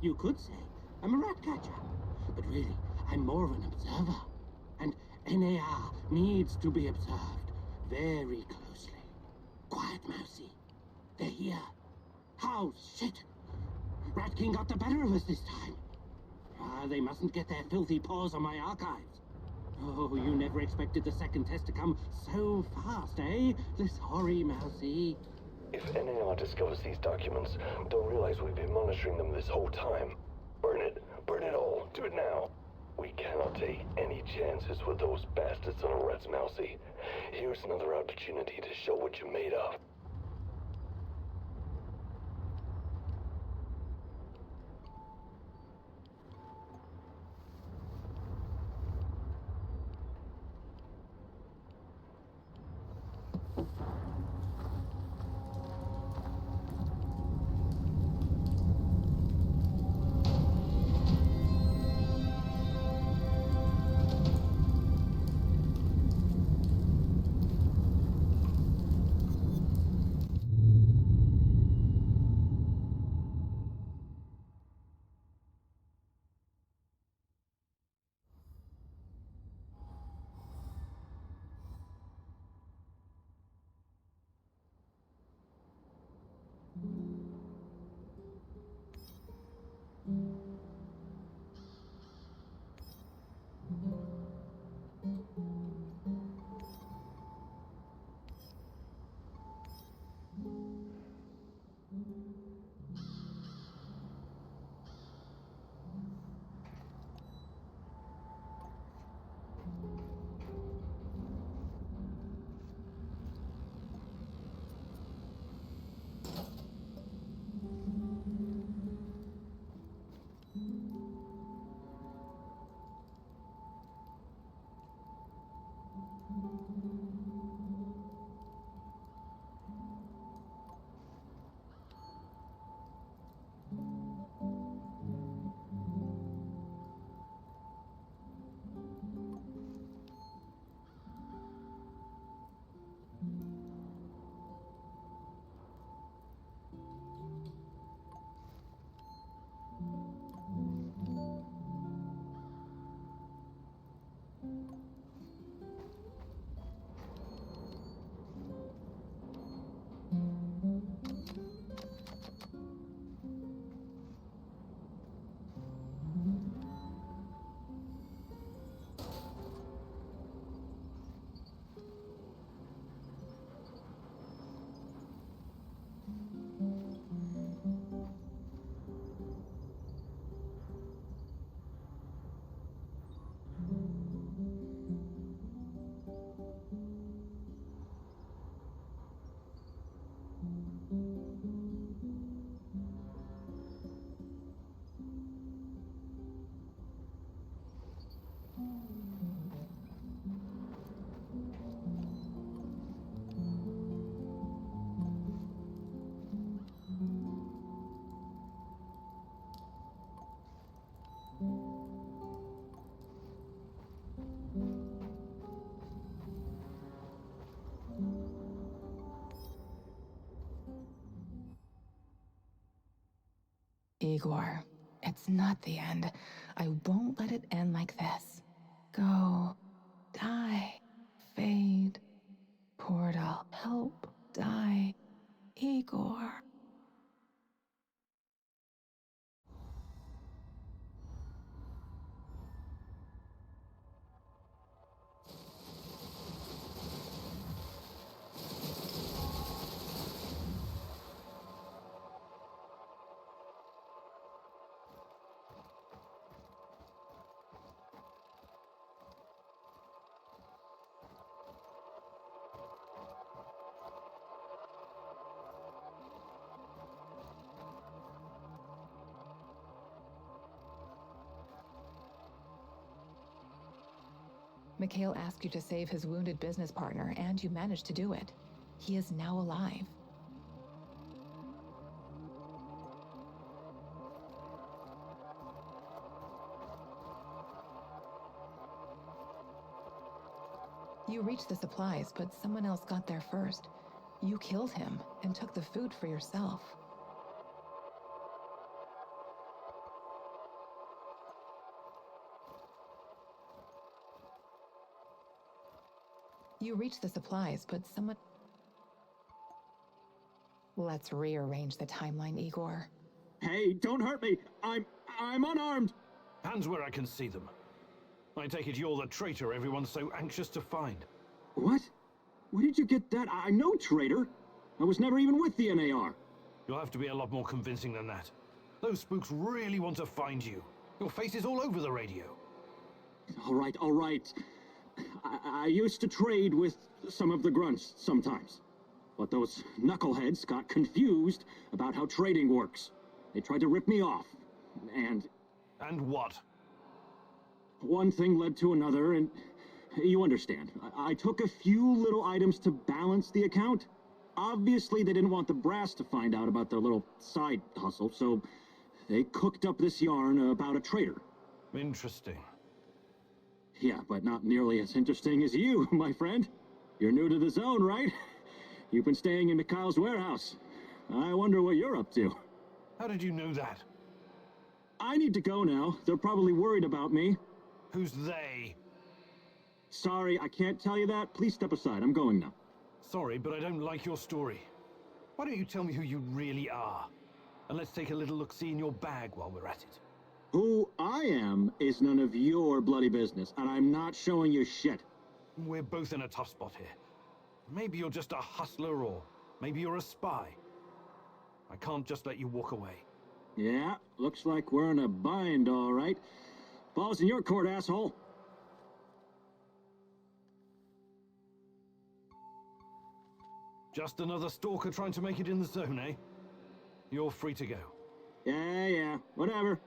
You could say I'm a rat catcher. But really, I'm more of an observer. And NAR needs to be observed very closely. Quiet, Mousy. They're here. Oh, shit. Rat King got the better of us this time. They mustn't get their filthy paws on my archives. Oh, you never expected the second test to come so fast, eh? This hoary Mousy. If NAR discovers these documents, they'll realize we've been monitoring them this whole time. Burn it. Burn it all. Do it now. We cannot take any chances with those bastards on the rats, Mousy. Here's another opportunity to show what you're made of. Igor, it's not the end. I won't let it end like this. Go. Die. Fade. Portal. Help. Die. Igor. Mikhail asked you to save his wounded business partner, and you managed to do it. He is now alive. You reached the supplies, but someone else got there first. You killed him and took the food for yourself. You reached the supplies, but someone... Let's rearrange the timeline, Igor. Hey, don't hurt me! I'm unarmed! Hands where I can see them. I take it you're the traitor everyone's so anxious to find. What? Where did you get that? I'm no traitor. I was never even with the NAR. You'll have to be a lot more convincing than that. Those spooks really want to find you. Your face is all over the radio. All right. I used to trade with some of the grunts sometimes. But those knuckleheads got confused about how trading works. They tried to rip me off, and... And what? One thing led to another, and you understand. I took a few little items to balance the account. Obviously, they didn't want the brass to find out about their little side hustle, so they cooked up this yarn about a traitor. Interesting. Yeah, but not nearly as interesting as you, my friend. You're new to the zone, right? You've been staying in Mikhail's warehouse. I wonder what you're up to. How did you know that? I need to go now. They're probably worried about me. Who's they? Sorry, I can't tell you that. Please step aside. I'm going now. Sorry, but I don't like your story. Why don't you tell me who you really are? And let's take a little look-see in your bag while we're at it. Who I am is none of your bloody business, and I'm not showing you shit. We're both in a tough spot here. Maybe you're just a hustler, or maybe you're a spy. I can't just let you walk away. Yeah, looks like we're in a bind, all right. Ball's in your court, asshole. Just another stalker trying to make it in the zone, eh? You're free to go. Yeah, whatever.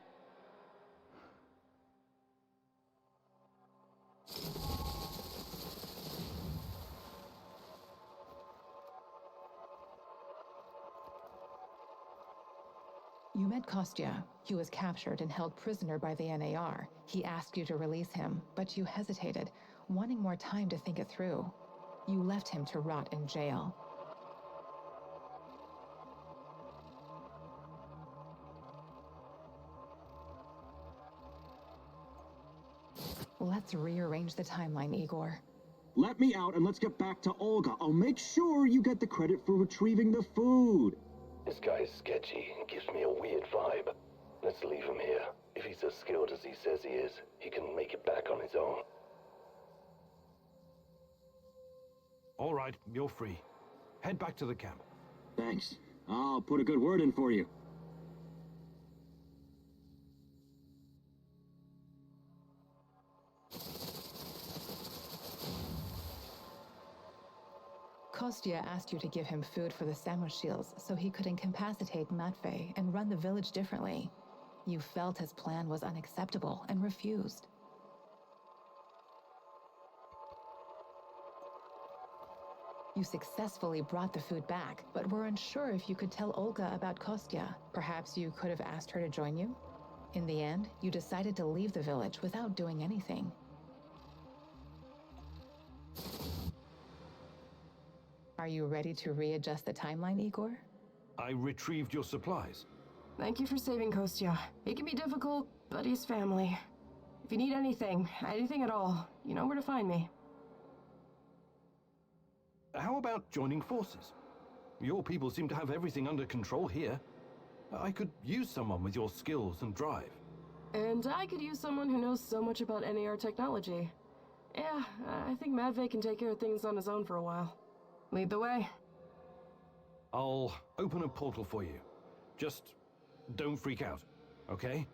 You met Kostya. He was captured and held prisoner by the NAR. He asked you to release him, but you hesitated, wanting more time to think it through. You left him to rot in jail. Let's rearrange the timeline, Igor. Let me out and let's get back to Olga. I'll make sure you get the credit for retrieving the food. This guy's sketchy and gives me a weird vibe. Let's leave him here. If he's as skilled as he says he is, he can make it back on his own. All right, you're free. Head back to the camp. Thanks. I'll put a good word in for you. Kostya asked you to give him food for the sandwich shields so he could incapacitate Matvey and run the village differently. You felt his plan was unacceptable and refused. You successfully brought the food back, but were unsure if you could tell Olga about Kostya. Perhaps you could have asked her to join you? In the end, you decided to leave the village without doing anything. Are you ready to readjust the timeline, Igor? I retrieved your supplies. Thank you for saving Kostya. He can be difficult, but he's family. If you need anything at all, you know where to find me. How about joining forces? Your people seem to have everything under control here. I could use someone with your skills and drive. And I could use someone who knows so much about NAR technology. Yeah, I think Matvey can take care of things on his own for a while. Lead the way. I'll open a portal for you. Just don't freak out, okay?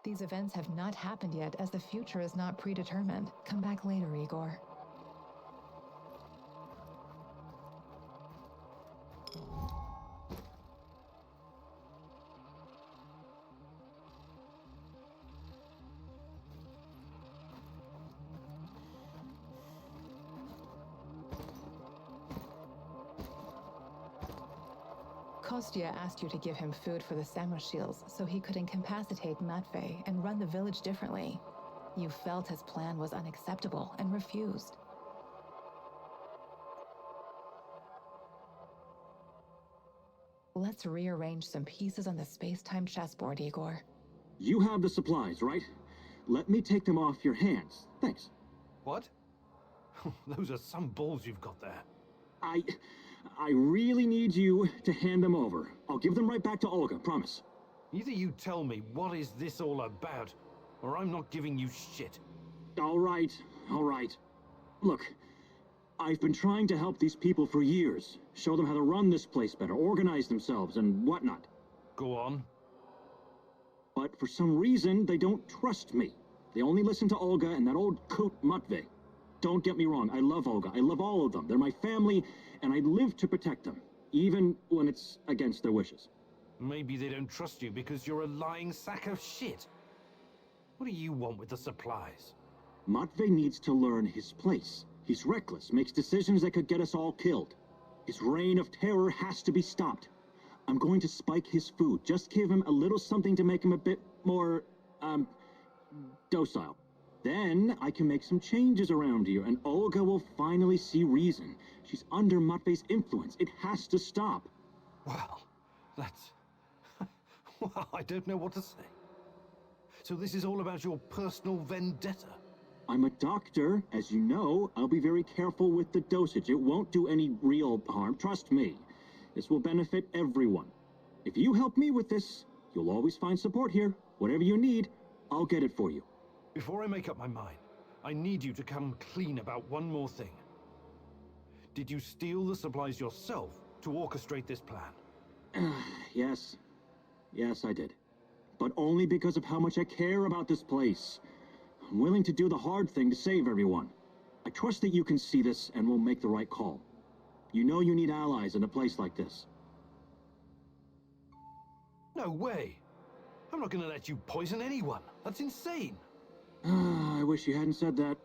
These events have not happened yet, as the future is not predetermined. Come back later, Igor. Kostya asked you to give him food for the Samoshils so he could incapacitate Matvey and run the village differently. You felt his plan was unacceptable and refused. Let's rearrange some pieces on the space-time chessboard, Igor. You have the supplies, right? Let me take them off your hands. Thanks. What? Those are some balls you've got there. I really need you to hand them over. I'll give them right back to Olga, promise. Either you tell me what is this all about, or I'm not giving you shit. All right. Look, I've been trying to help these people for years. Show them how to run this place better, organize themselves, and whatnot. Go on. But for some reason, they don't trust me. They only listen to Olga and that old coot Matvey. Don't get me wrong, I love Olga. I love all of them. They're my family, and I live to protect them, even when it's against their wishes. Maybe they don't trust you because you're a lying sack of shit. What do you want with the supplies? Matvey needs to learn his place. He's reckless, makes decisions that could get us all killed. His reign of terror has to be stopped. I'm going to spike his food. Just give him a little something to make him a bit more, docile. Then I can make some changes around here, and Olga will finally see reason. She's under Matvey's influence. It has to stop. Well, that's... well, I don't know what to say. So this is all about your personal vendetta? I'm a doctor, as you know. I'll be very careful with the dosage. It won't do any real harm, trust me. This will benefit everyone. If you help me with this, you'll always find support here. Whatever you need, I'll get it for you. Before I make up my mind, I need you to come clean about one more thing. Did you steal the supplies yourself to orchestrate this plan? Yes. Yes, I did. But only because of how much I care about this place. I'm willing to do the hard thing to save everyone. I trust that you can see this and will make the right call. You know you need allies in a place like this. No way! I'm not gonna let you poison anyone. That's insane! I wish you hadn't said that.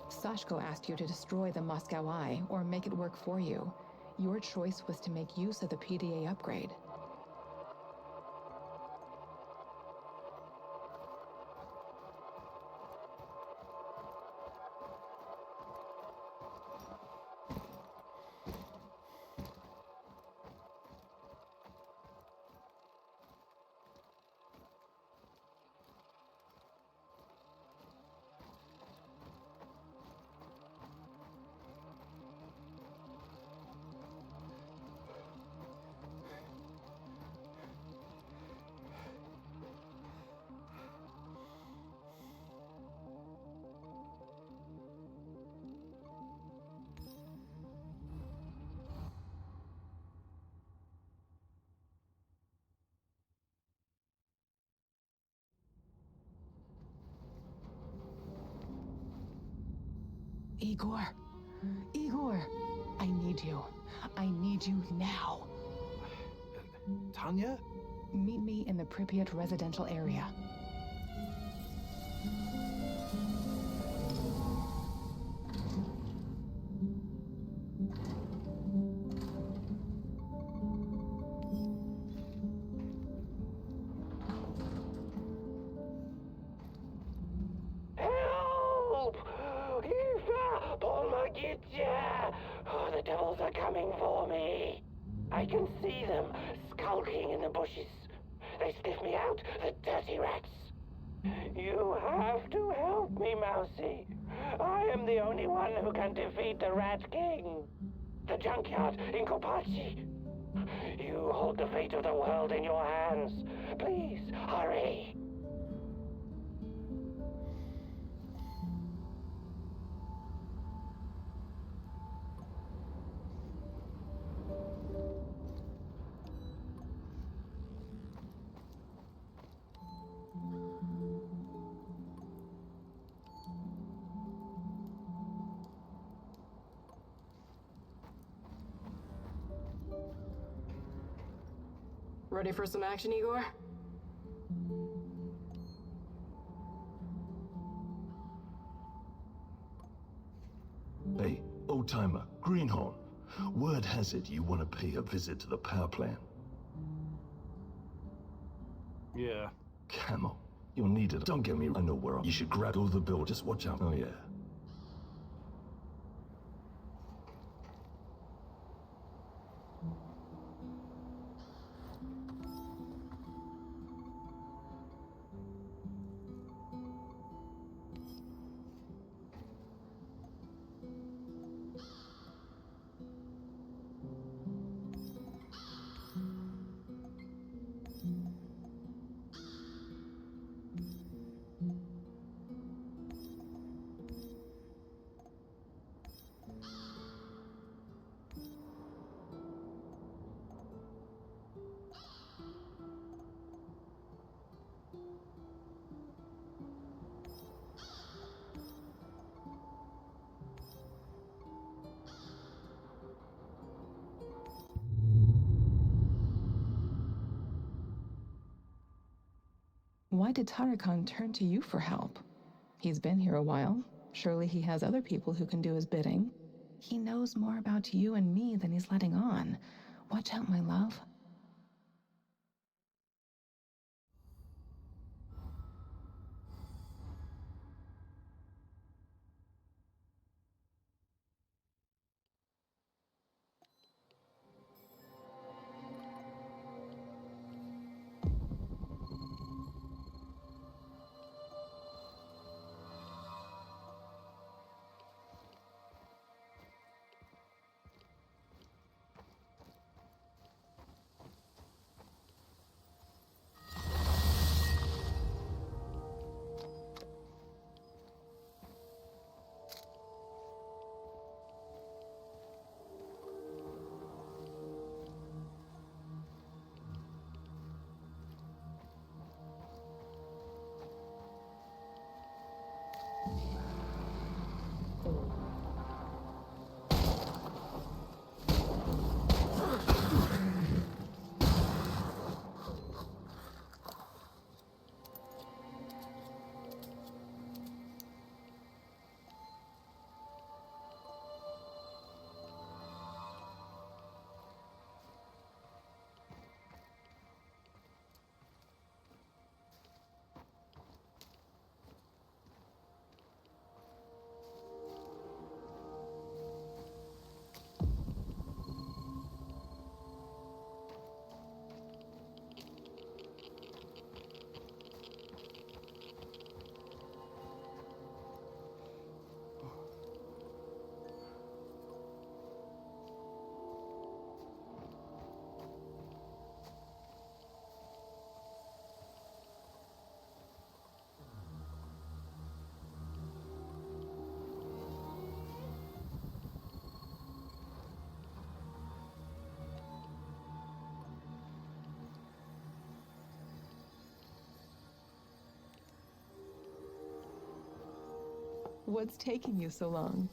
Sashko asked you to destroy the Moscow Eye or make it work for you. Your choice was to make use of the PDA upgrade. Igor. Igor! I need you. I need you now. Tanya? Meet me in the Pripyat residential area. Help! Eva! Pomogите! Oh, the devils are coming for me. I can see them skulking in the bushes. They sniff me out, the dirty rats. You have to help me, Mousy. I am the only one who can defeat the Rat King. The junkyard in Kopachi. You hold the fate of the world in your hands. Please, hurry. Ready for some action, Igor? Hey, old-timer, Greenhorn. Word has it you want to pay a visit to the power plant. Yeah. Camo. You'll need it. Don't get me. I know where you should grab all the bill. Just watch out. Oh, yeah. Why did Tarakan turn to you for help? He's been here a while. Surely he has other people who can do his bidding. He knows more about you and me than he's letting on. Watch out, my love. What's taking you so long?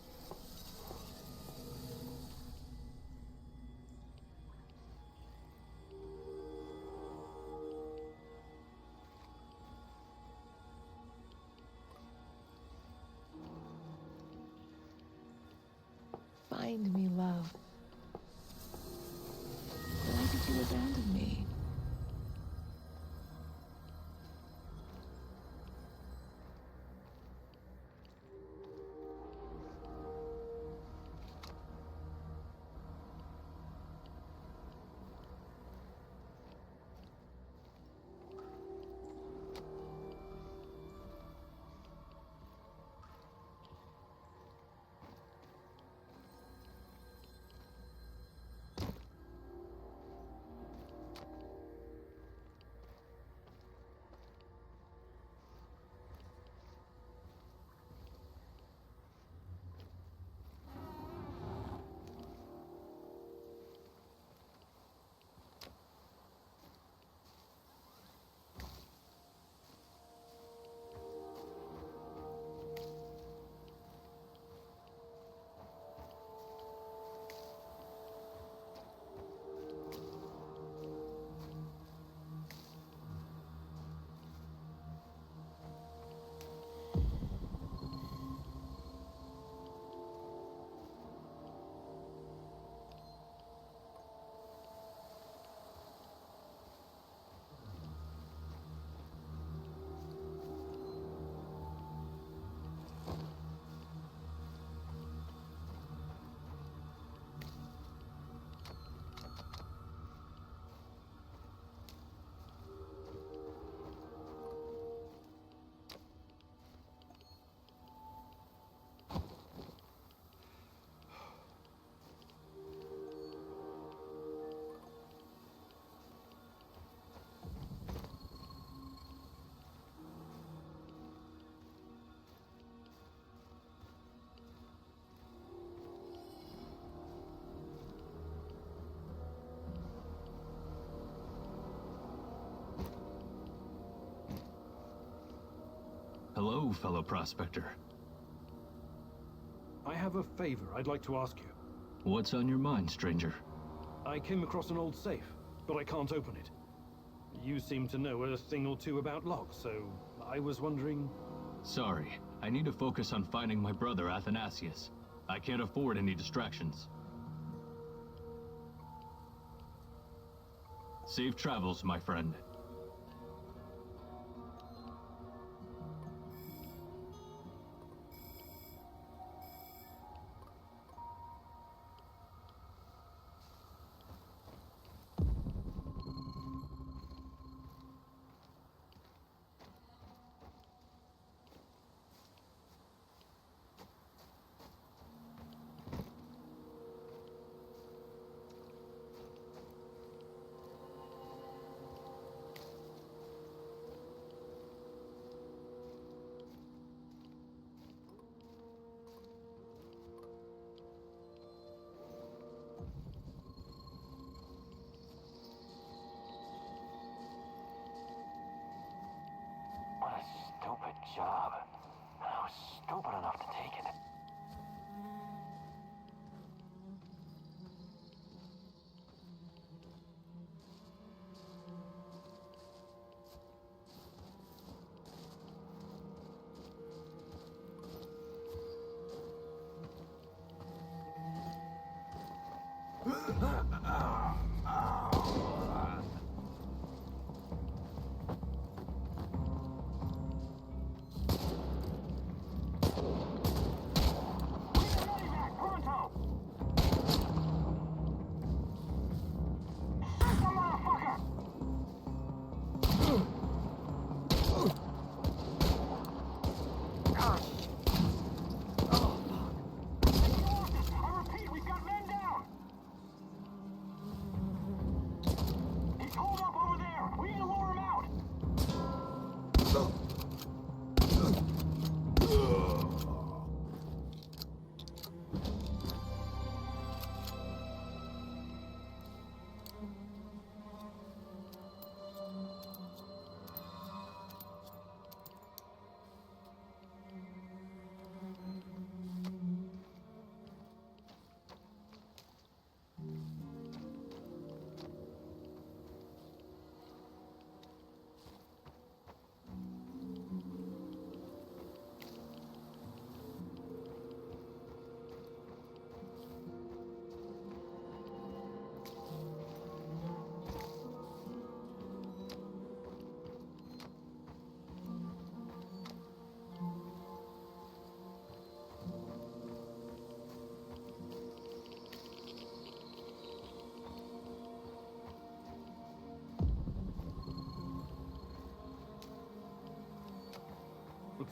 Find me, love. Why did you abandon me? Hello, fellow prospector. I have a favor I'd like to ask you. What's on your mind, stranger? I came across an old safe, but I can't open it. You seem to know a thing or two about locks, so I was wondering... Sorry, I need to focus on finding my brother Athanasius. I can't afford any distractions. Safe travels, my friend. What a stupid job. I was stupid enough to take it.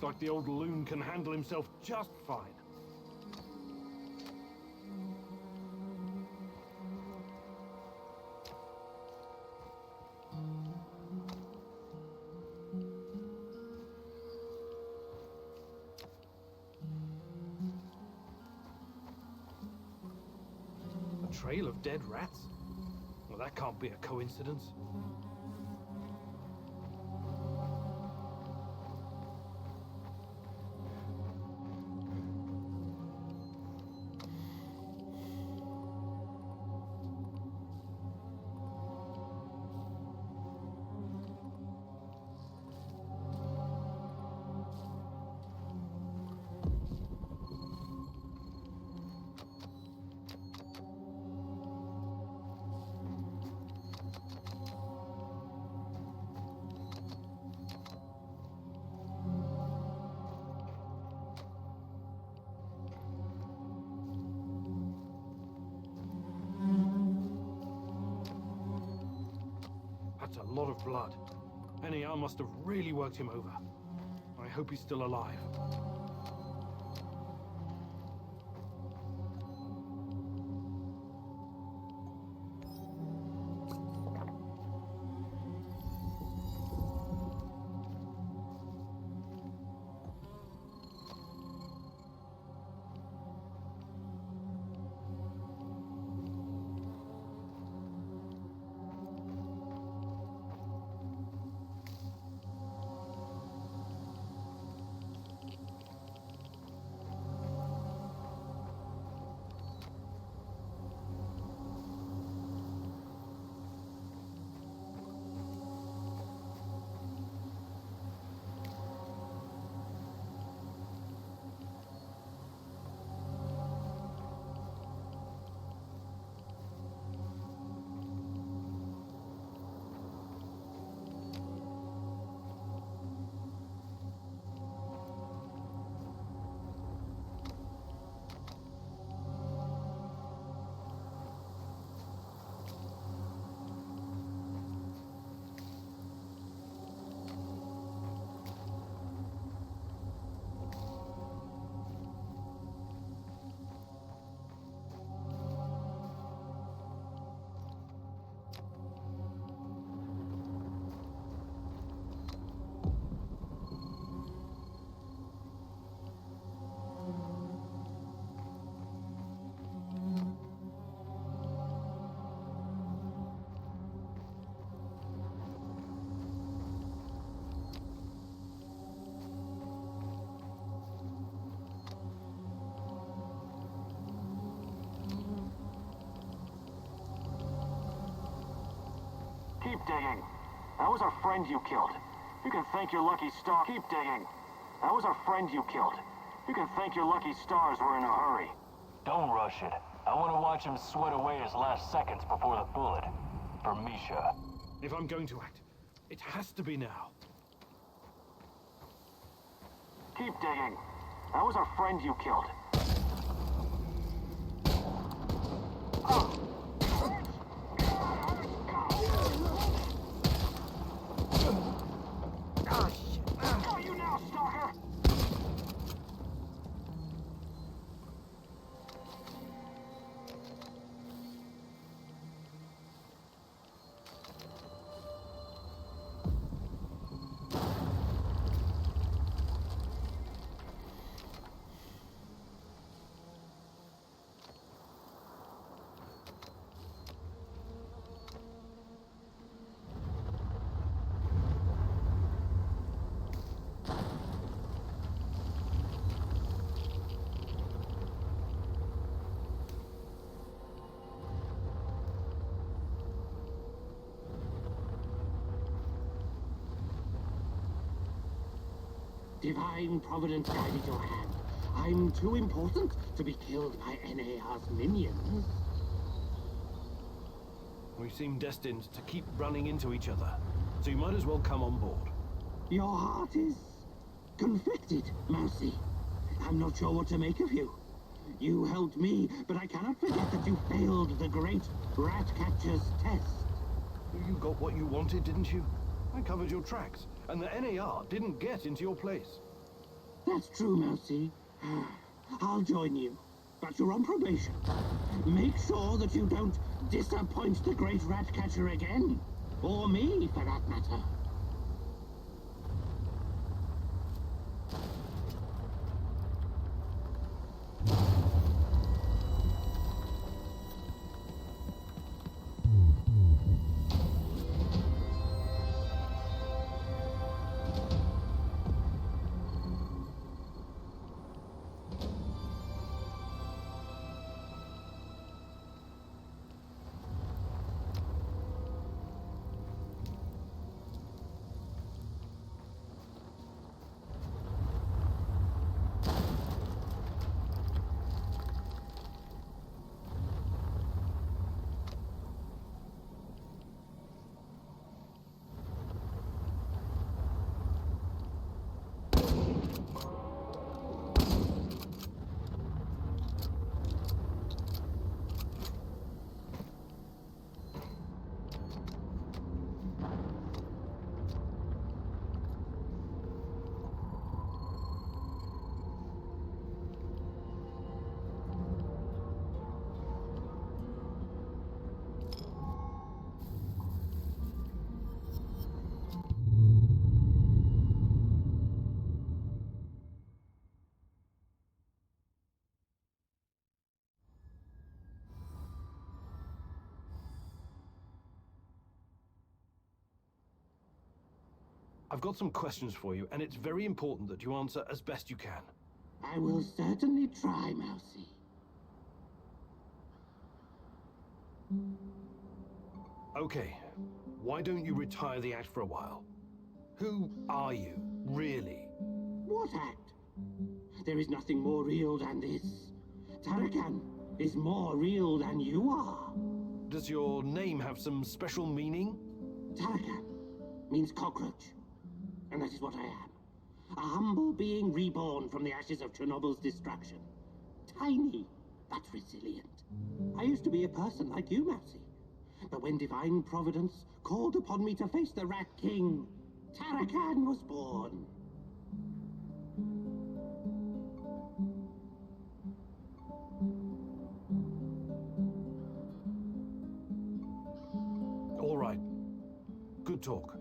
Looks like the old loon can handle himself just fine. A trail of dead rats? Well, that can't be a coincidence. That's a lot of blood. NAR must have really worked him over. I hope he's still alive. Keep digging. That was our friend you killed. You can thank your lucky star. Keep digging. That was our friend you killed. You can thank your lucky stars we're in a hurry. Don't rush it. I want to watch him sweat away his last seconds before the bullet. For Misha. If I'm going to act, it has to be now. Keep digging. That was our friend you killed. Got you now, stalker! Divine Providence guided your hand. I'm too important to be killed by NAR's minions. We seem destined to keep running into each other, so you might as well come on board. Your heart is conflicted, Mousy. I'm not sure what to make of you. You helped me, but I cannot forget that you failed the great rat catcher's test. You got what you wanted, didn't you? I covered your tracks, and the NAR didn't get into your place. That's true, Mousy. I'll join you. But you're on probation. Make sure that you don't disappoint the great rat catcher again. Or me, for that matter. I've got some questions for you, and it's very important that you answer as best you can. I will certainly try, Mousy. Okay, why don't you retire the act for a while? Who are you, really? What act? There is nothing more real than this. Tarakan is more real than you are. Does your name have some special meaning? Tarakan means cockroach. And that is what I am. A humble being reborn from the ashes of Chernobyl's destruction. Tiny, but resilient. I used to be a person like you, Mousy. But when divine providence called upon me to face the Rat King, Tarakan was born. All right. Good talk.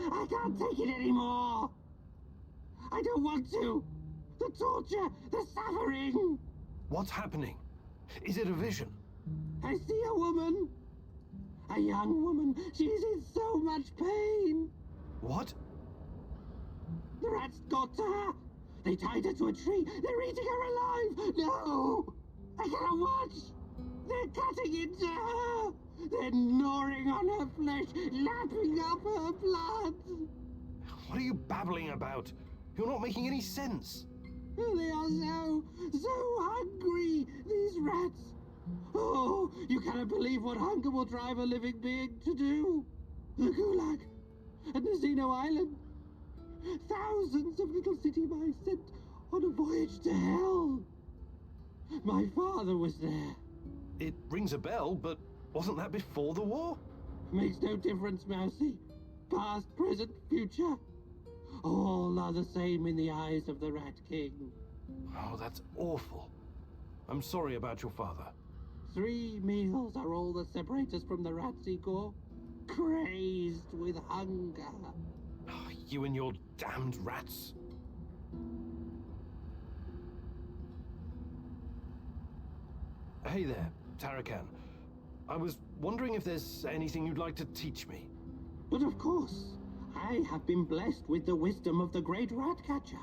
I can't take it anymore! I don't want to! The torture! The suffering! What's happening? Is it a vision? I see a woman! A young woman! She is in so much pain! What? The rats got to her! They tied her to a tree! They're eating her alive! No! I cannot watch! They're cutting into her! They're gnawing on her flesh, lapping up her blood! What are you babbling about? You're not making any sense. They are so hungry, these rats! Oh, you cannot believe what hunger will drive a living being to do! The Gulag, and Nazino Island. Thousands of little city mice sent on a voyage to hell. My father was there. It rings a bell, but wasn't that before the war? Makes no difference, Mousy. Past, present, future. All are the same in the eyes of the Rat King. Oh, that's awful. I'm sorry about your father. 3 meals are all that separate us from the rats, Igor. Crazed with hunger. Oh, you and your damned rats. Hey there, Tarakan. I was wondering if there's anything you'd like to teach me. But of course, I have been blessed with the wisdom of the great rat catcher.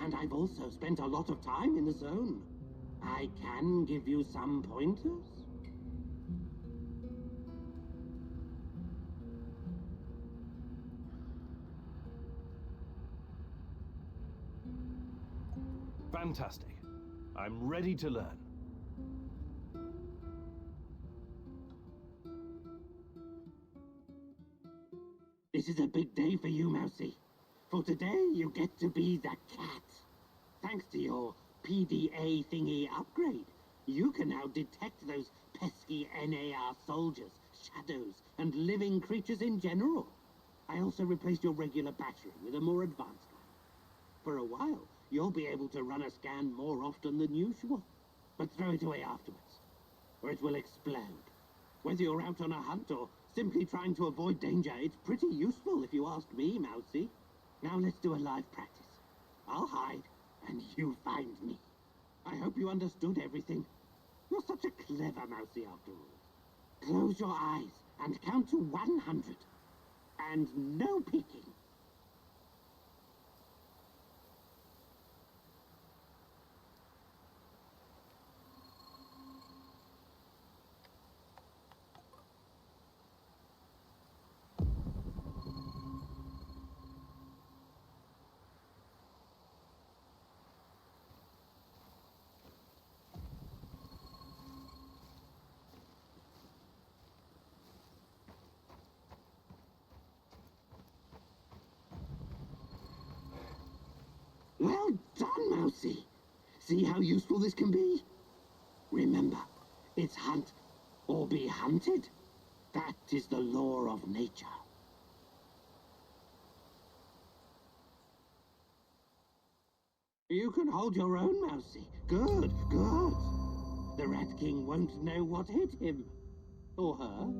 And I've also spent a lot of time in the zone. I can give you some pointers. Fantastic. I'm ready to learn. This is a big day for you, Mousy. For today, you get to be the cat. Thanks to your PDA thingy upgrade, you can now detect those pesky NAR soldiers, shadows, and living creatures in general. I also replaced your regular battery with a more advanced one. For a while, you'll be able to run a scan more often than usual. But throw it away afterwards, or it will explode. Whether you're out on a hunt or simply trying to avoid danger, it's pretty useful if you ask me, Mousy. Now let's do a live practice. I'll hide, and you find me. I hope you understood everything. You're such a clever Mousy after all. Close your eyes and count to 100. And no peeking. Well done, Mousy. See how useful this can be? Remember, it's hunt or be hunted. That is the law of nature. You can hold your own, Mousy. Good, good. The Rat King won't know what hit him. Or her.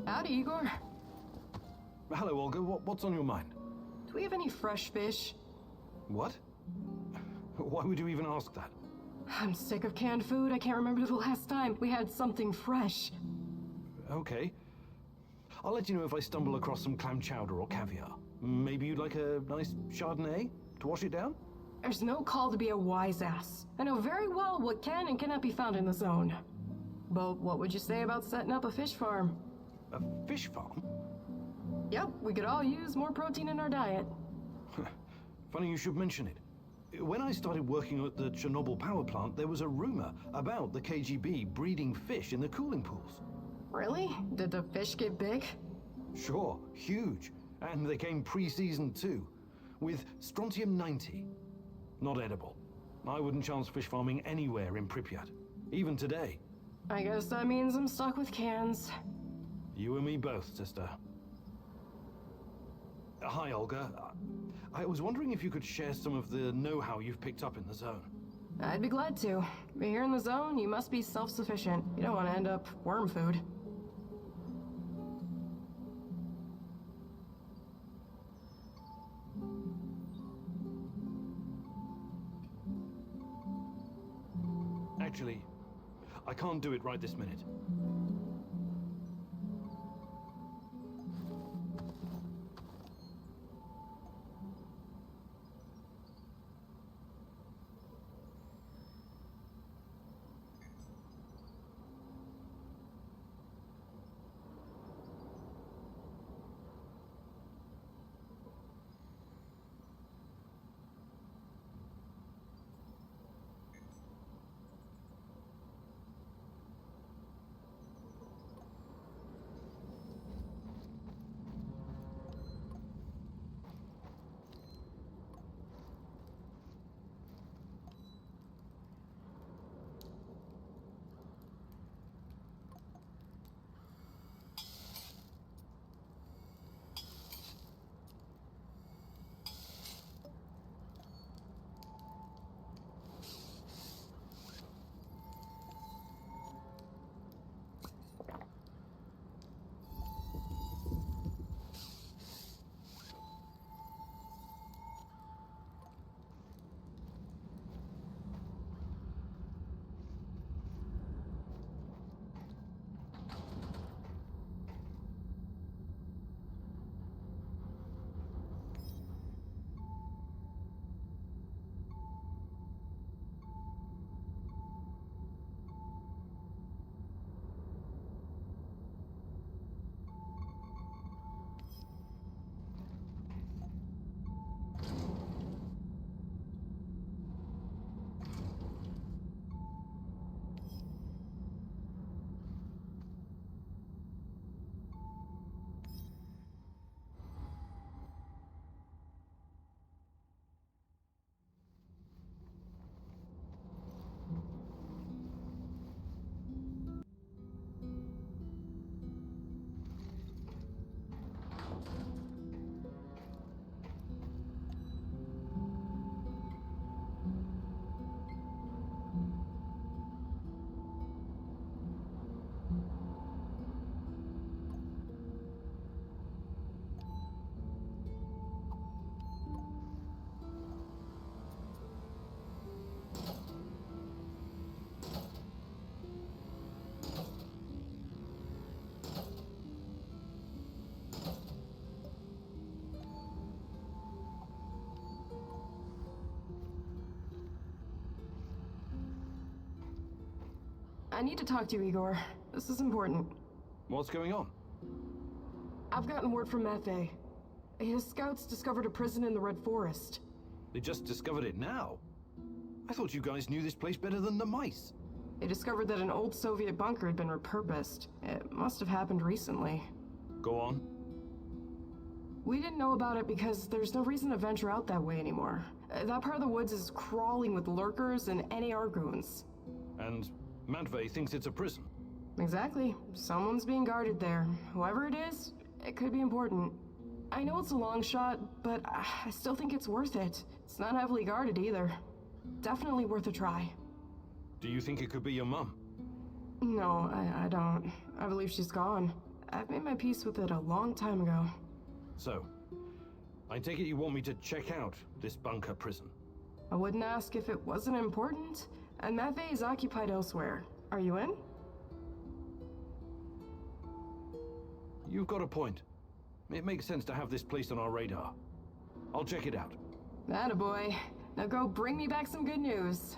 Howdy, Igor. Hello, Olga. What's on your mind? Do we have any fresh fish? What? Why would you even ask that? I'm sick of canned food. I can't remember the last time we had something fresh. Okay. I'll let you know if I stumble across some clam chowder or caviar. Maybe you'd like a nice Chardonnay to wash it down? There's no call to be a wise ass. I know very well what can and cannot be found in the zone. But what would you say about setting up a fish farm? A fish farm? Yep, we could all use more protein in our diet. Funny you should mention it. When I started working at the Chernobyl power plant, there was a rumor about the KGB breeding fish in the cooling pools. Really? Did the fish get big? Sure, huge. And they came pre-seasoned too, with strontium-90. Not edible. I wouldn't chance fish farming anywhere in Pripyat, even today. I guess that means I'm stuck with cans. You and me both, sister. Hi, Olga. I was wondering if you could share some of the know-how you've picked up in the zone. I'd be glad to. But here in the zone, you must be self-sufficient. You don't want to end up worm food. Actually, I can't do it right this minute. I need to talk to you, Igor. This is important. What's going on? I've gotten word from Matvey. His scouts discovered a prison in the Red Forest. They just discovered it now? I thought you guys knew this place better than the mice. They discovered that an old Soviet bunker had been repurposed. It must have happened recently. Go on. We didn't know about it because there's no reason to venture out that way anymore. That part of the woods is crawling with lurkers and NAR goons. And Matvey thinks it's a prison. Exactly. Someone's being guarded there. Whoever it is, it could be important. I know it's a long shot, but I still think it's worth it. It's not heavily guarded either. Definitely worth a try. Do you think it could be your mum? No, I don't. I believe she's gone. I've made my peace with it a long time ago. So, I take it you want me to check out this bunker prison? I wouldn't ask if it wasn't important. And Matvey is occupied elsewhere. Are you in? You've got a point. It makes sense to have this place on our radar. I'll check it out. Attaboy. Now go bring me back some good news.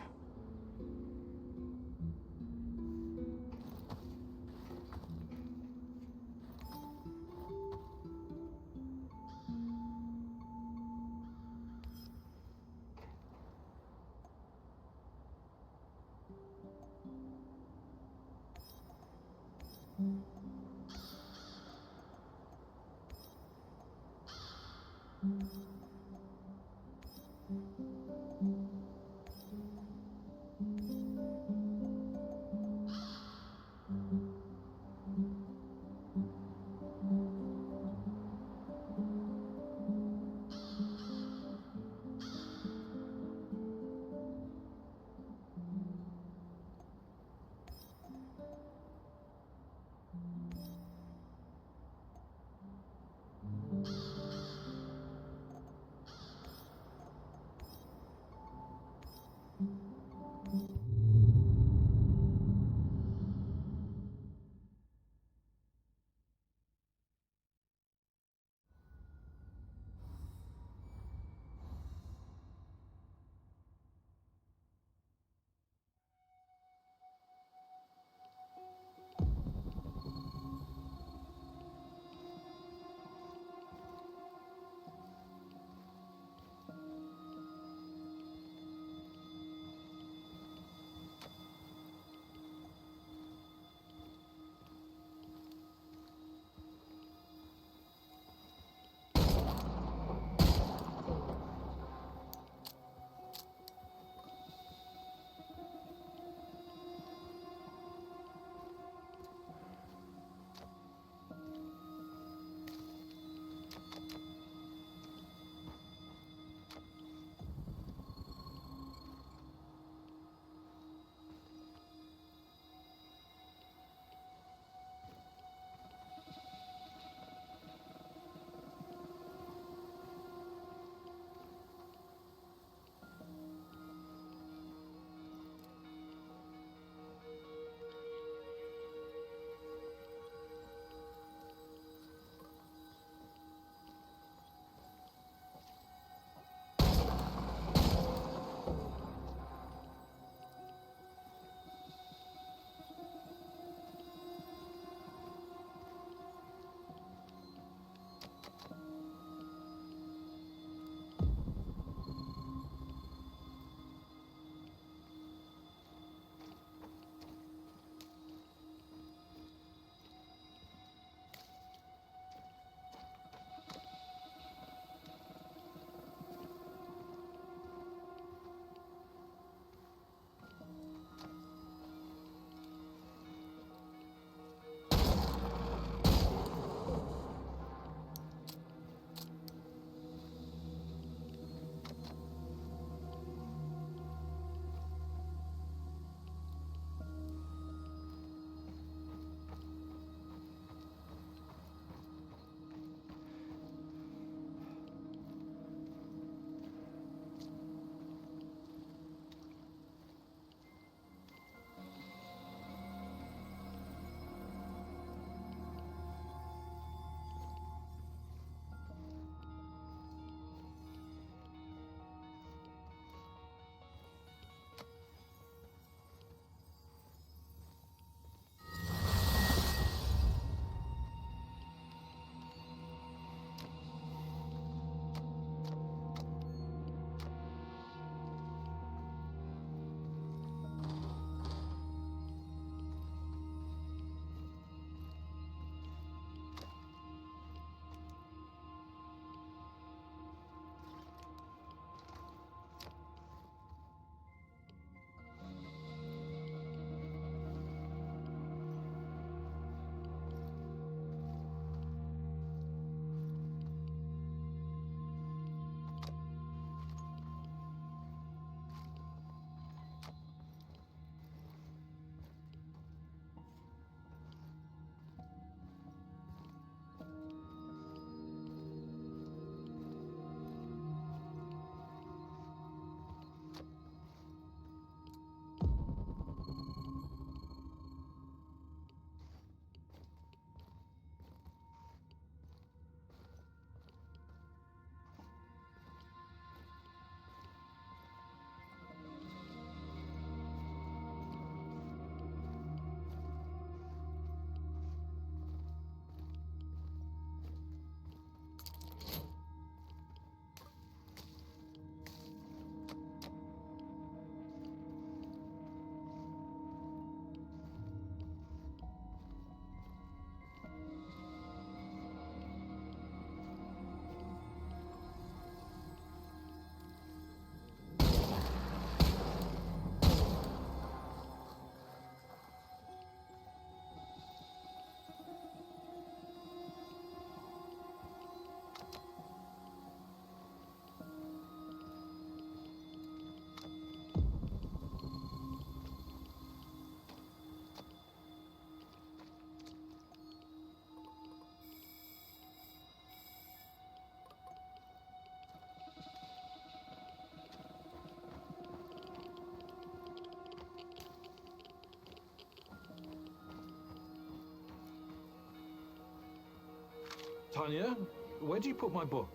Tanya, where do you put my book?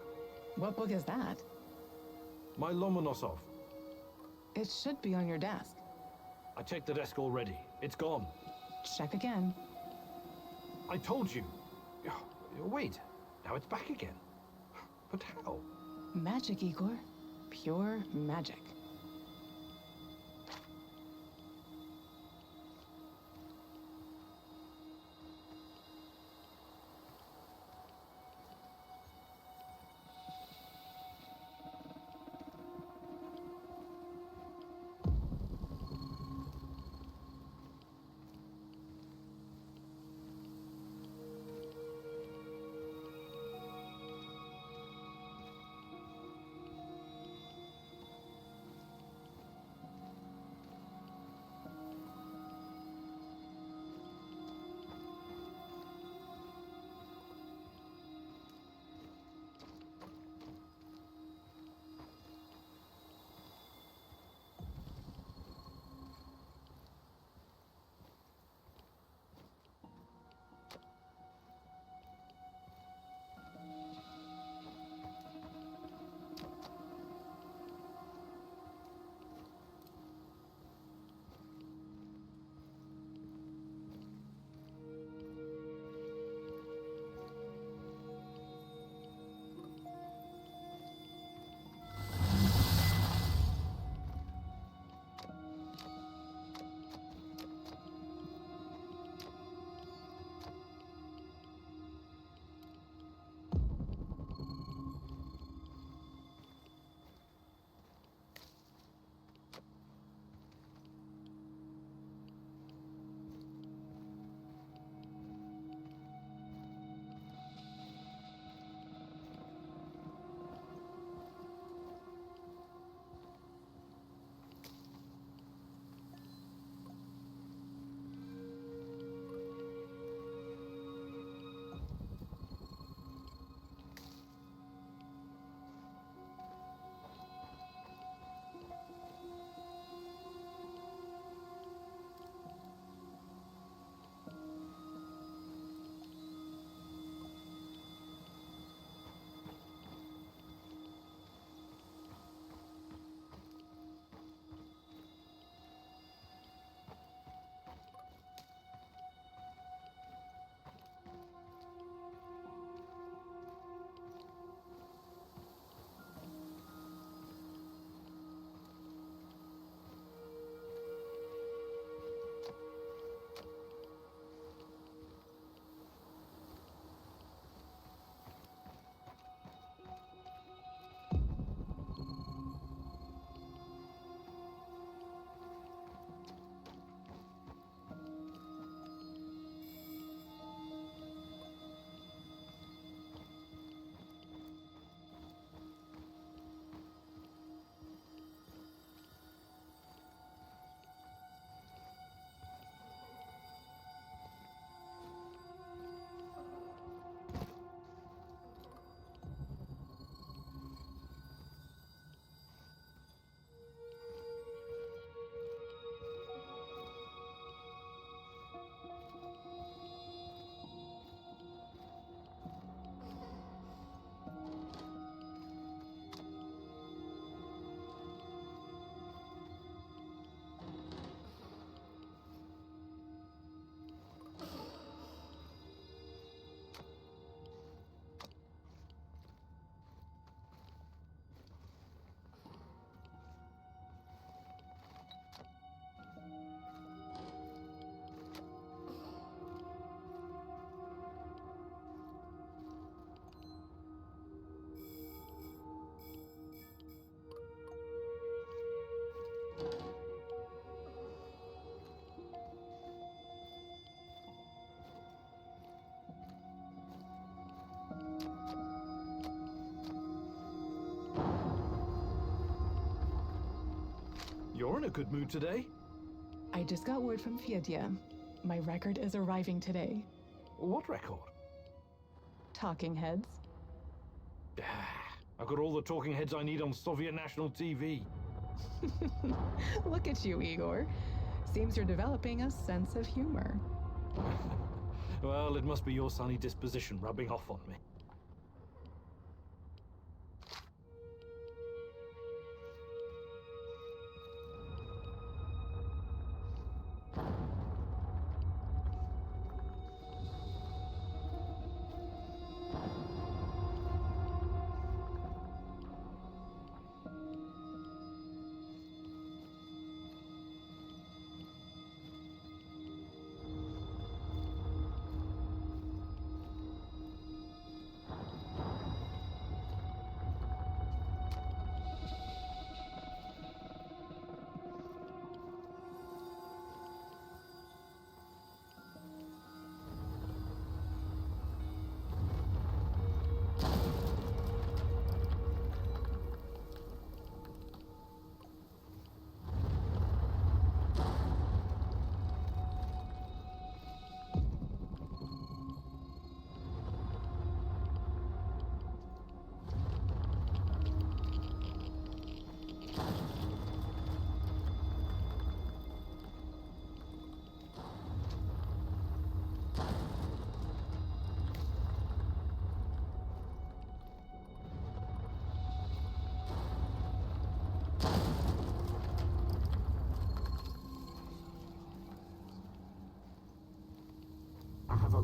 What book is that? My Lomonosov. It should be on your desk. I checked the desk already. It's gone. Check again. I told you. Wait, now it's back again. But how? Magic, Igor. Pure magic. You're in a good mood today. I just got word from Fedya. My record is arriving today. What record? Talking Heads. I've got all the talking heads I need on Soviet national TV. Look at you, Igor. Seems you're developing a sense of humor. Well, it must be your sunny disposition rubbing off on me.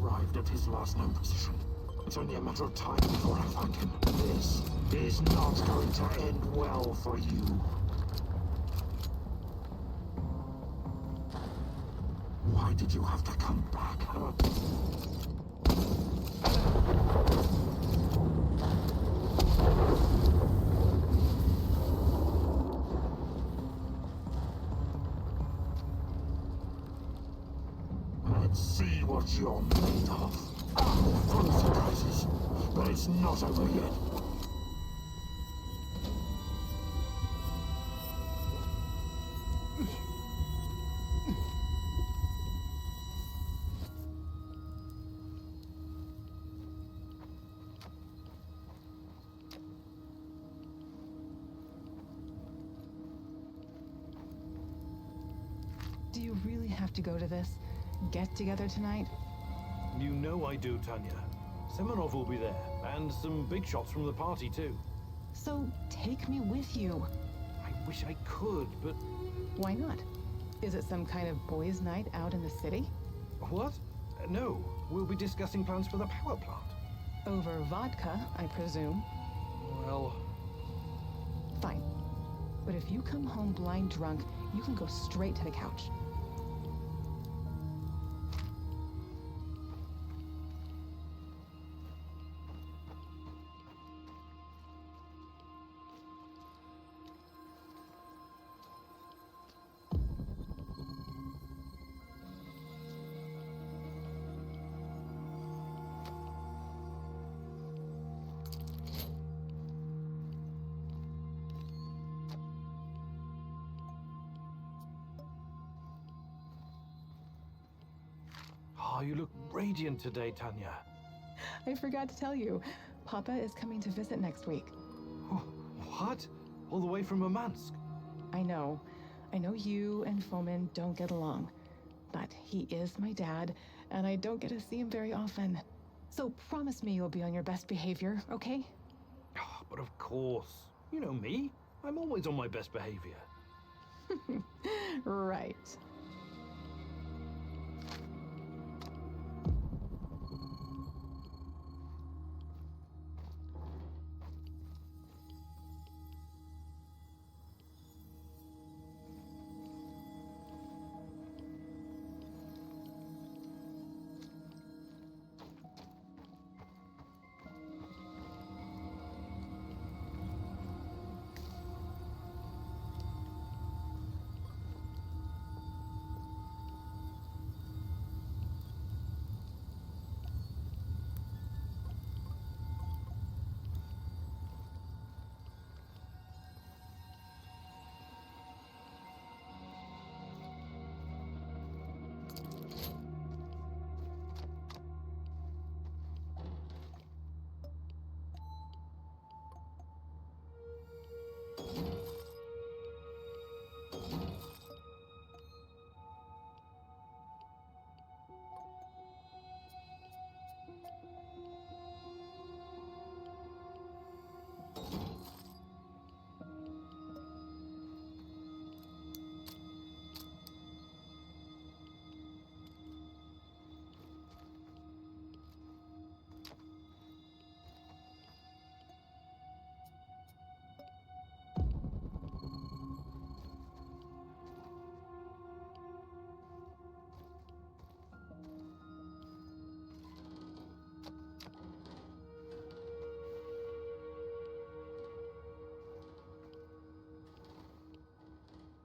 arrived at his last known position. It's only a matter of time before I find him. This is not going to end well for you. Why did you have to come back, huh? Let's see what you're made of. Full of surprises, but it's not over yet. Do you really have to go to this get-together tonight? You know I do, Tanya. Semenov will be there, and some big shots from the party, too. So, take me with you. I wish I could, but... Why not? Is it some kind of boys' night out in the city? What? No, we'll be discussing plans for the power plant. Over vodka, I presume. Well... Fine. But if you come home blind drunk, you can go straight to the couch. Oh, you look radiant today, Tanya. I forgot to tell you, Papa is coming to visit next week. Oh, what? All the way from Murmansk? I know. I know you and Fomin don't get along. But he is my dad, and I don't get to see him very often. So promise me you'll be on your best behavior, okay? Oh, but of course. You know me. I'm always on my best behavior. Right.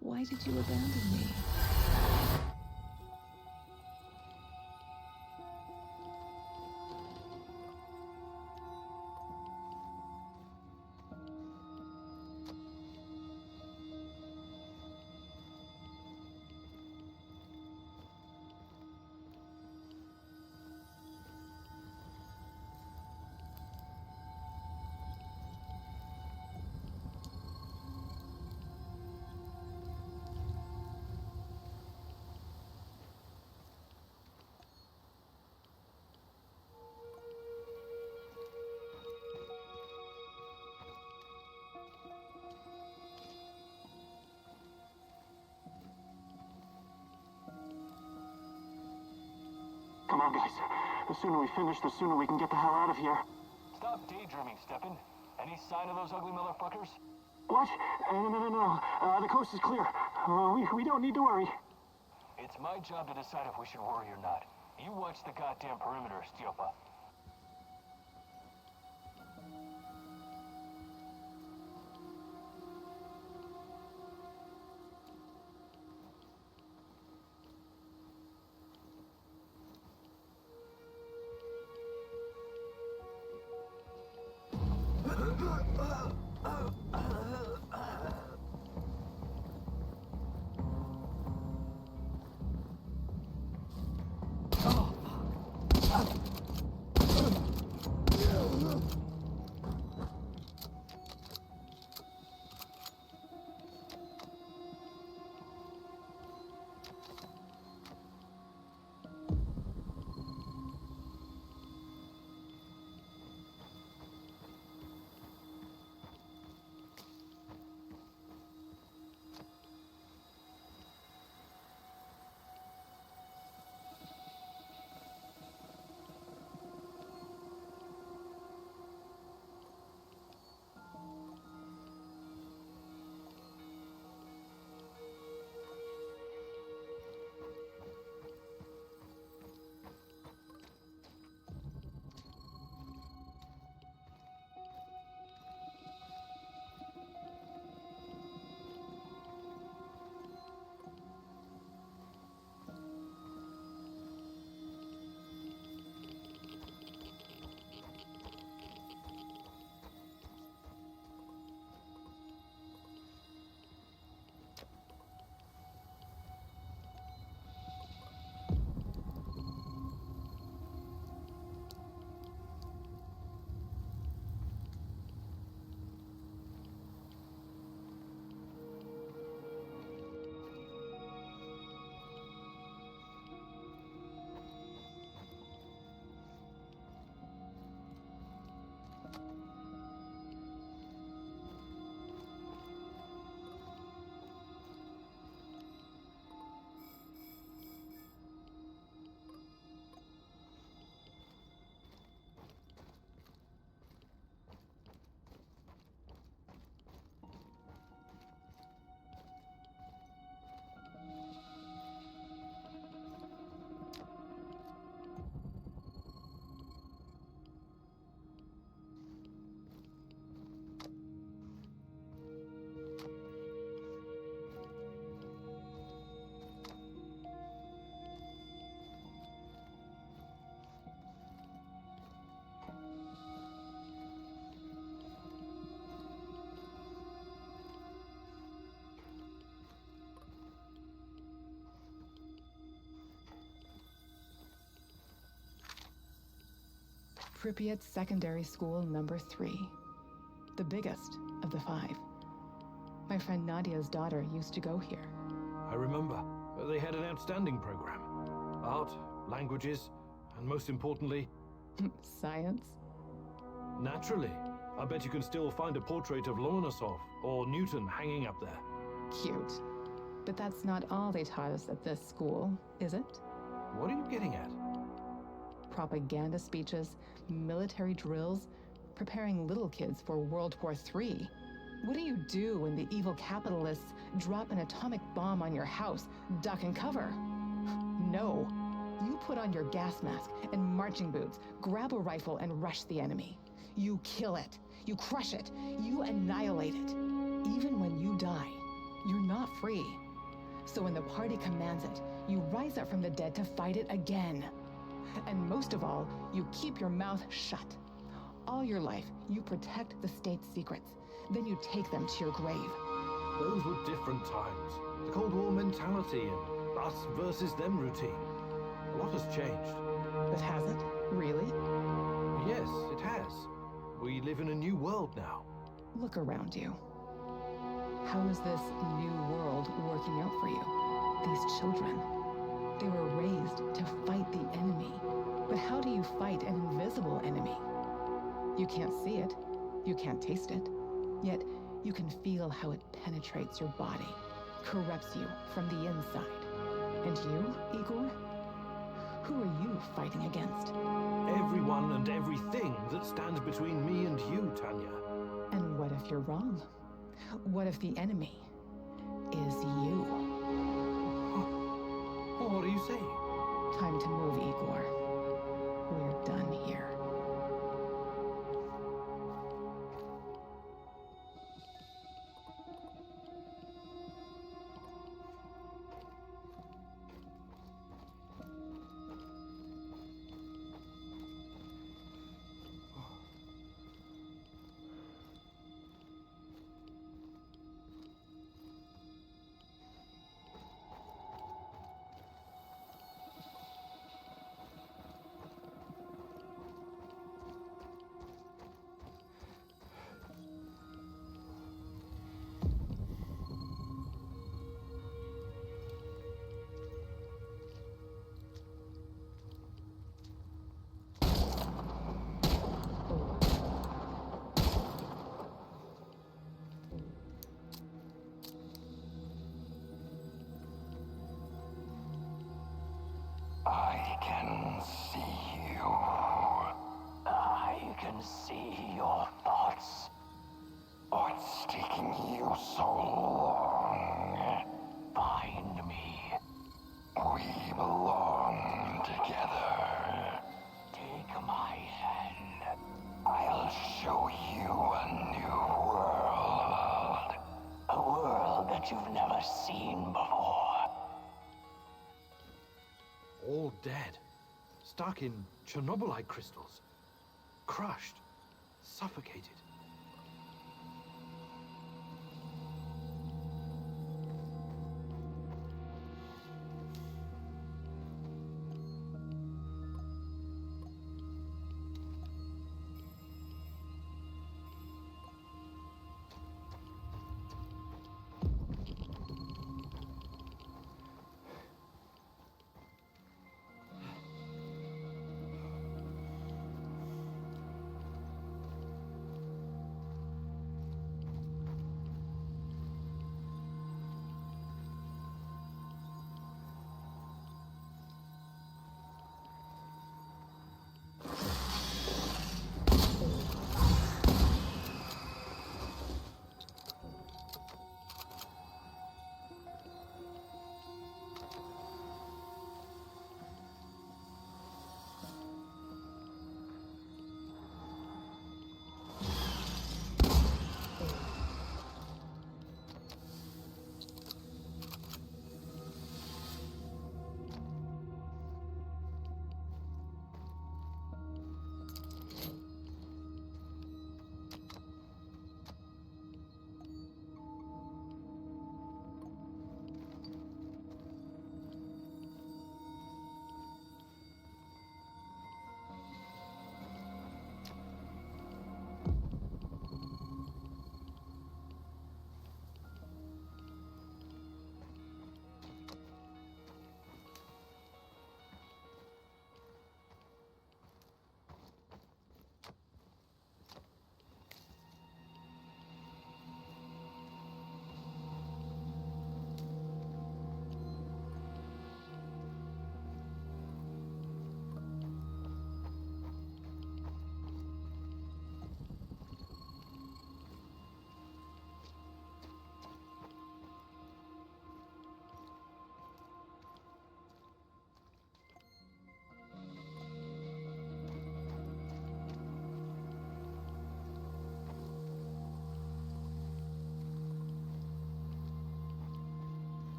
Why did you abandon me? Come on, guys. The sooner we finish, the sooner we can get the hell out of here. Stop daydreaming, Steppen. Any sign of those ugly motherfuckers? What? No. The coast is clear. We don't need to worry. It's my job to decide if we should worry or not. You watch the goddamn perimeter, Stiopa. Pripyat Secondary School number 3. The biggest of the 5. My friend Nadia's daughter used to go here. I remember. They had an outstanding program. Art, languages, and most importantly... Science? Naturally. I bet you can still find a portrait of Lomonosov or Newton hanging up there. Cute. But that's not all they taught us at this school, is it? What are you getting at? Propaganda speeches, military drills, preparing little kids for World War III. What do you do when the evil capitalists drop an atomic bomb on your house? Duck and cover. No. You put on your gas mask and marching boots, grab a rifle and rush the enemy. You kill it. You crush it. You annihilate it. Even when you die, you're not free. So when the party commands it, you rise up from the dead to fight it again. And most of all, you keep your mouth shut. All your life, you protect the state's secrets. Then you take them to your grave. Those were different times. The Cold War mentality and us versus them routine. A lot has changed. But has it? Really? Yes, it has. We live in a new world now. Look around you. How is this new world working out for you? These children. They were raised to fight the enemy. But how do you fight an invisible enemy? You can't see it. You can't taste it. Yet, you can feel how it penetrates your body, corrupts you from the inside. And you, Igor? Who are you fighting against? Everyone and everything that stands between me and you, Tanya. And what if you're wrong? What if the enemy is you? What are you saying? Time to move, Igor. We're done here. I can see you. I can see your thoughts. What's taking you so long? Find me. We belong together. Take my hand. I'll show you a new world. A world that you've never seen before. All dead. Stuck in Chernobylite crystals. Crushed. Suffocated.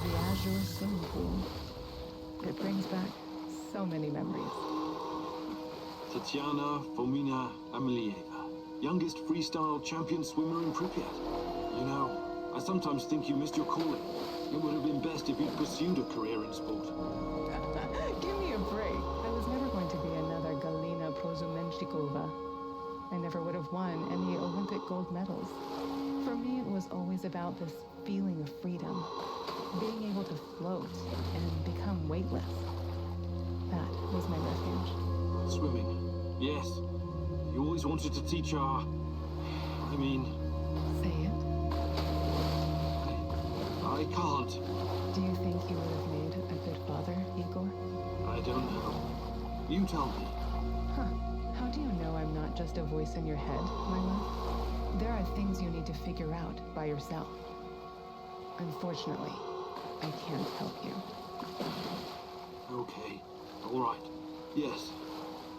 The Azure swimming pool. It brings back so many memories. Tatiana Fomina Amelieva, youngest freestyle champion swimmer in Pripyat. You know, I sometimes think you missed your calling. It would have been best if you'd pursued a career in sport. Give me a break. I was never going to be another Galina Prozumenchikova. I never would have won any Olympic gold medals. For me, it was always about this feeling of freedom, being able to float and become weightless. That was my refuge. Swimming. Yes. You always wanted to teach our... I mean... Say it. I can't. Do you think you would have made a good father, Igor? I don't know. You tell me. Huh. How do you know I'm not just a voice in your head, my love? There are things you need to figure out by yourself. Unfortunately, I can't help you. Okay. All right. Yes.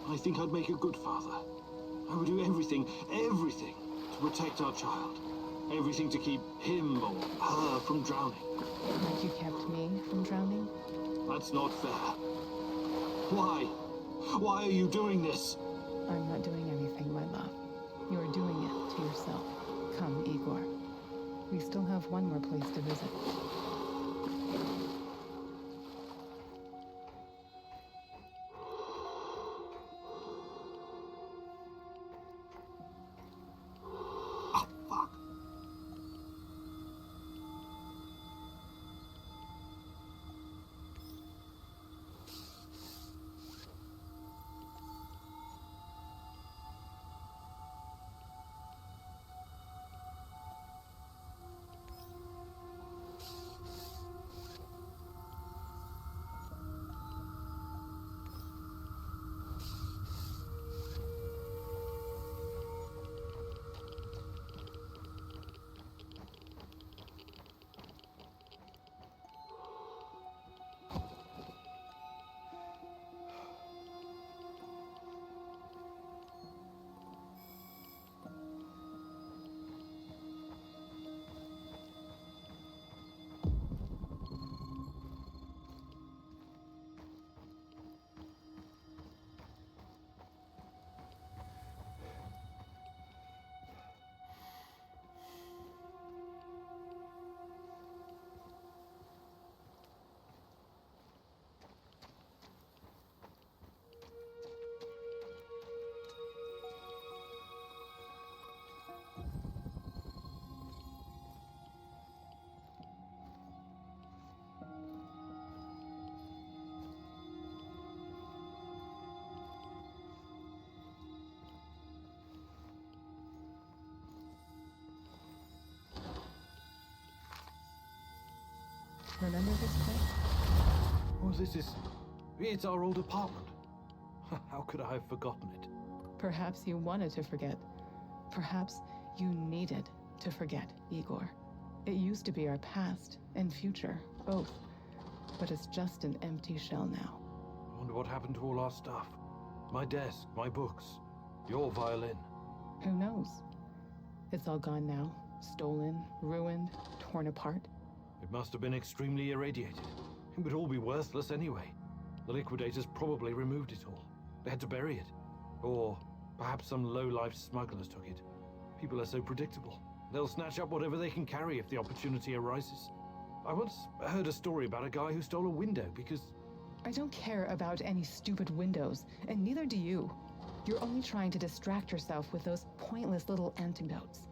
I think I'd make a good father. I would do everything to protect our child. Everything to keep him or her from drowning. Like you kept me from drowning? That's not fair. Why? Why are you doing this? I'm not doing anything, my love. You're doing it to yourself. Come, Igor. We still have one more place to visit. Remember this place? Oh, it's our old apartment. How could I have forgotten it? Perhaps you wanted to forget. Perhaps you needed to forget, Igor. It used to be our past and future, both. But it's just an empty shell now. I wonder what happened to all our stuff. My desk, my books, your violin. Who knows? It's all gone now. Stolen, ruined, torn apart. It must have been extremely irradiated. It would all be worthless anyway. The liquidators probably removed it all. They had to bury it. Or perhaps some low-life smugglers took it. People are so predictable. They'll snatch up whatever they can carry if the opportunity arises. I once heard a story about a guy who stole a window because... I don't care about any stupid windows, and neither do you. You're only trying to distract yourself with those pointless little antidotes.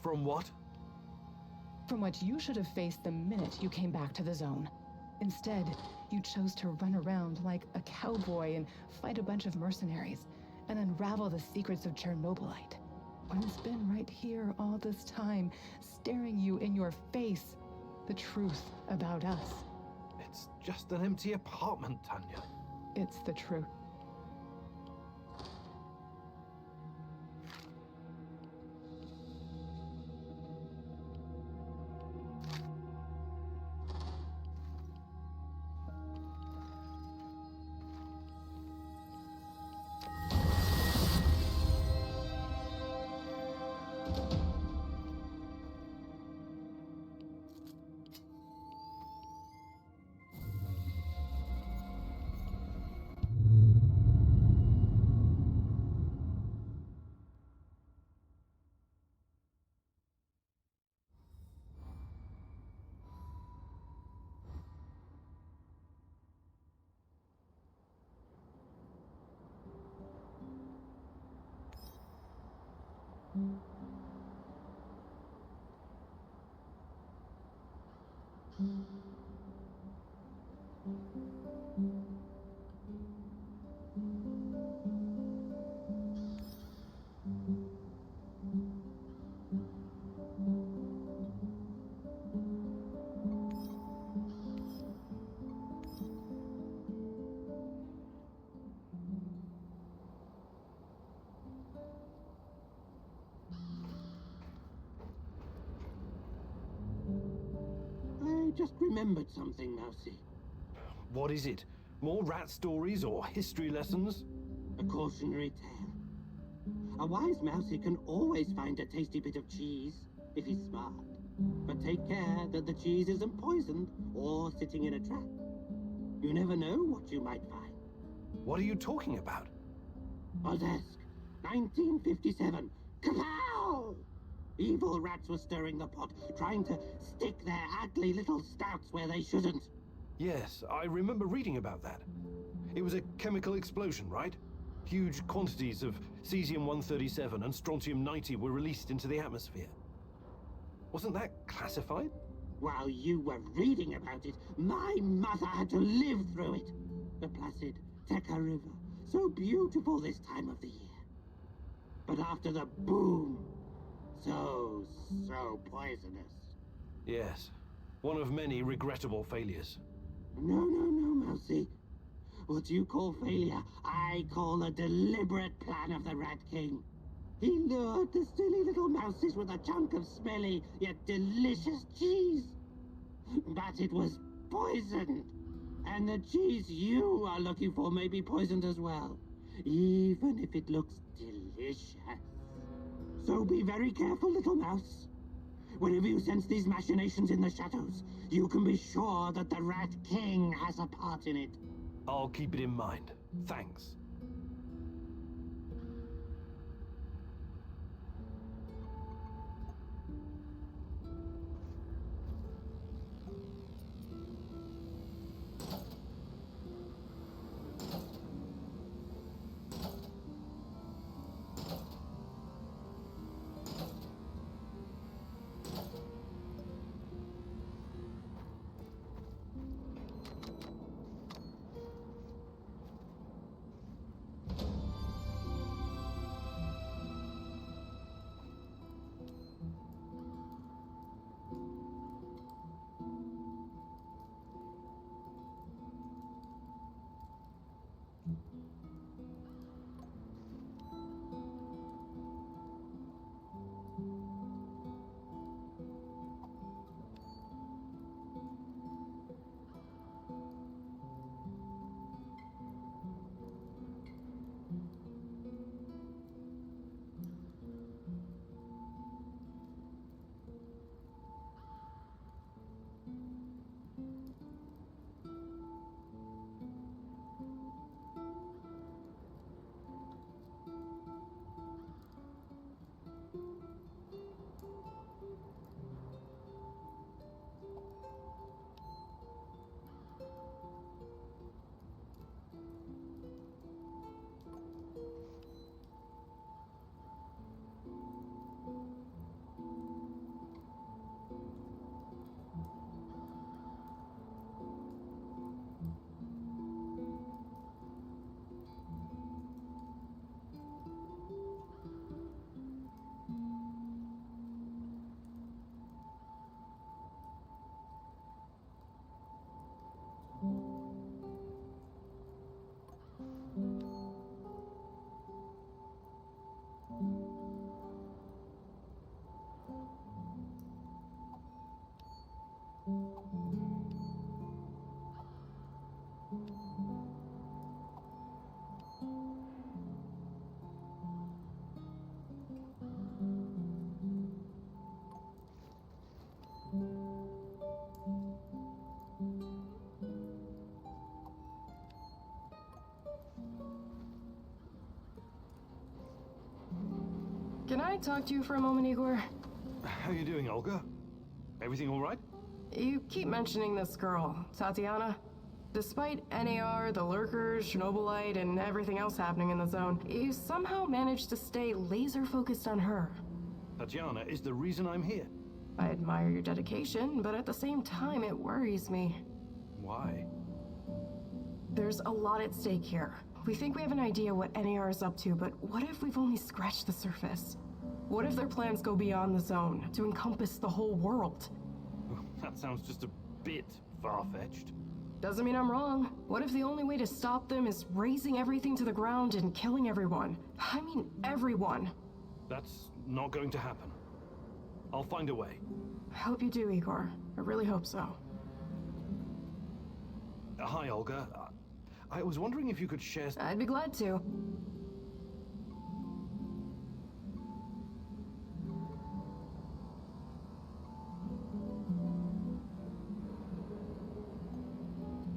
From what? From what you should have faced the minute you came back to the zone. Instead, you chose to run around like a cowboy and fight a bunch of mercenaries and unravel the secrets of Chernobylite. When it's been right here all this time, staring you in your face, the truth about us. It's just an empty apartment, Tanya. It's the truth. I just remembered something, Mousy. What is it? More rat stories or history lessons? A cautionary tale. A wise Mousy can always find a tasty bit of cheese, if he's smart. But take care that the cheese isn't poisoned or sitting in a trap. You never know what you might find. What are you talking about? Odesk, 1957. Kapow! Evil rats were stirring the pot, trying to stick their ugly little snouts where they shouldn't. Yes, I remember reading about that. It was a chemical explosion, right? Huge quantities of cesium-137 and strontium-90 were released into the atmosphere. Wasn't that classified? While you were reading about it, my mother had to live through it. The placid Tekka River, so beautiful this time of the year. But after the boom, so poisonous. Yes, one of many regrettable failures. No, Mousy. What you call failure, I call a deliberate plan of the Rat King. He lured the silly little mouses with a chunk of smelly yet delicious cheese. But it was poisoned. And the cheese you are looking for may be poisoned as well, even if it looks delicious. So be very careful, little mouse. Whenever you sense these machinations in the shadows, you can be sure that the Rat King has a part in it. I'll keep it in mind. Thanks. Can I talk to you for a moment, Igor? How you doing, Olga? Everything all right? You keep mentioning this girl, Tatiana. Despite NAR, the Lurkers, Chernobylite, and everything else happening in the zone, you somehow managed to stay laser-focused on her. Tatiana is the reason I'm here. I admire your dedication, but at the same time, it worries me. Why? There's a lot at stake here. We think we have an idea what NAR is up to, but what if we've only scratched the surface? What if their plans go beyond the zone, to encompass the whole world? That sounds just a bit far-fetched. Doesn't mean I'm wrong. What if the only way to stop them is razing everything to the ground and killing everyone? I mean, everyone. That's not going to happen. I'll find a way. I hope you do, Igor. I really hope so. Hi, Olga. I was wondering if you could share... I'd be glad to.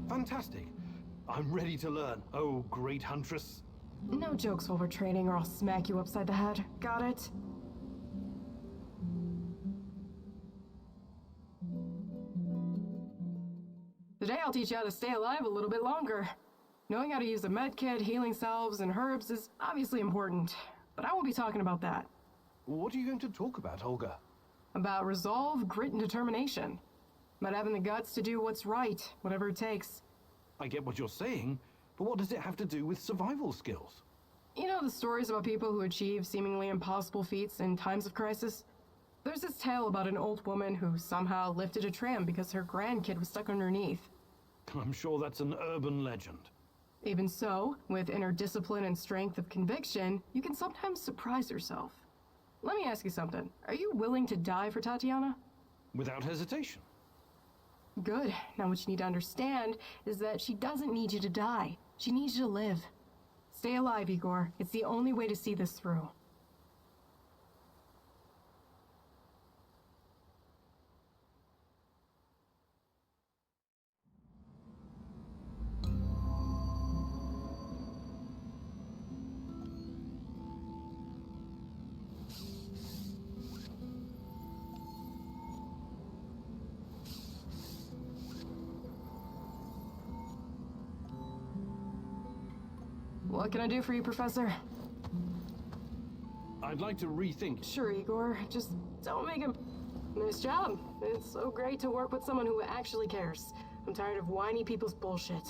Fantastic. I'm ready to learn. Oh, great huntress. No jokes while we're training or I'll smack you upside the head. Got it? Today I'll teach you how to stay alive a little bit longer. Knowing how to use a medkit, healing salves, and herbs is obviously important, but I won't be talking about that. What are you going to talk about, Olga? About resolve, grit, and determination. About having the guts to do what's right, whatever it takes. I get what you're saying, but what does it have to do with survival skills? You know the stories about people who achieve seemingly impossible feats in times of crisis? There's this tale about an old woman who somehow lifted a tram because her grandkid was stuck underneath. I'm sure that's an urban legend. Even so, with inner discipline and strength of conviction, you can sometimes surprise yourself. Let me ask you something. Are you willing to die for Tatiana? Without hesitation. Good. Now what you need to understand is that she doesn't need you to die. She needs you to live. Stay alive, Igor. It's the only way to see this through. What can I do for you, Professor? I'd like to rethink. Sure, Igor. Just don't make him... Nice job. It's so great to work with someone who actually cares. I'm tired of whiny people's bullshit.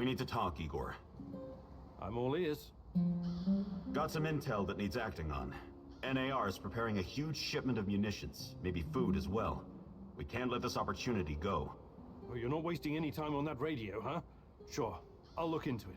need to talk, Igor. I'm all ears. Got some intel that needs acting on. NAR is preparing a huge shipment of munitions, maybe food as well. We can't let this opportunity go. Oh, you're not wasting any time on that radio, huh? Sure, I'll look into it.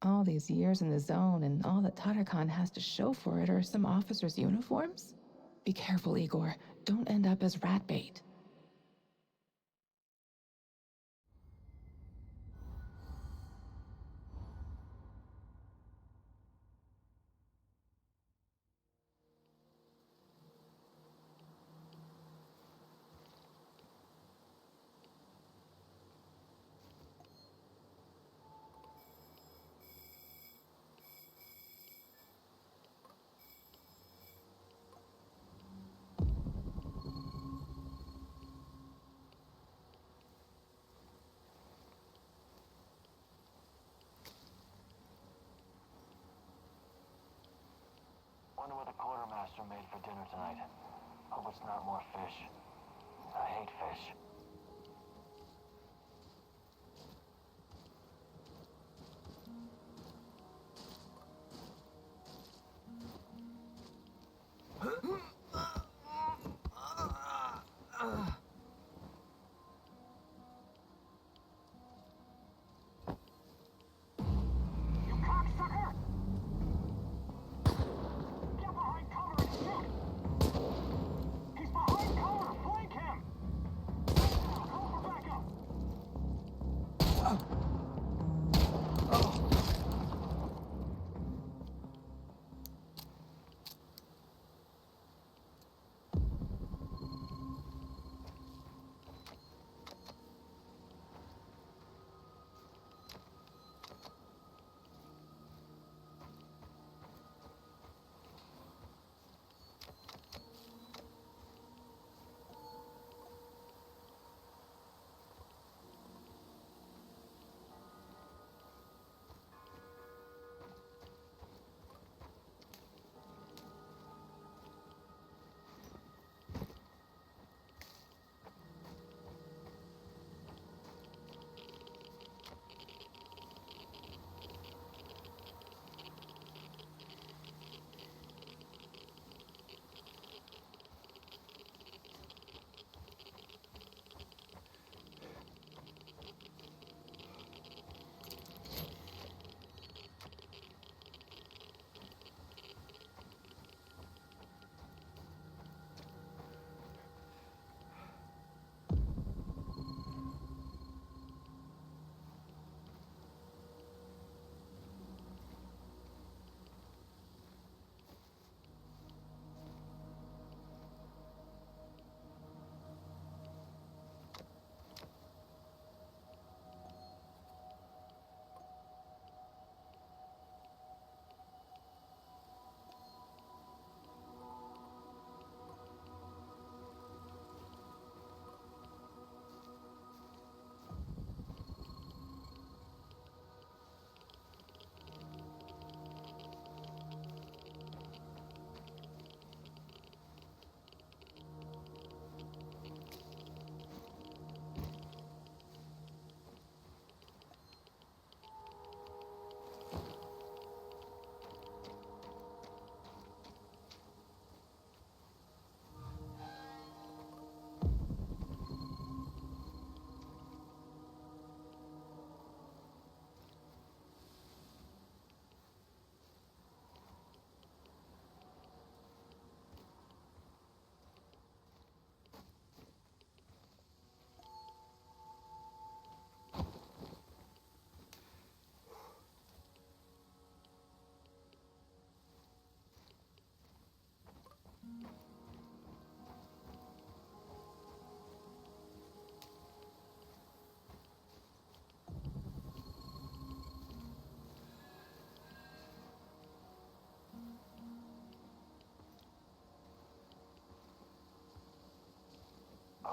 All these years in the zone and all that Tatakan has to show for it are some officers' uniforms? Be careful, Igor. Don't end up as rat bait. Wonder what the quartermaster made for dinner tonight. Hope it's not more fish. I hate fish. You cocksucker! Get behind cover and shoot! He's behind cover! Flank him! Call for backup!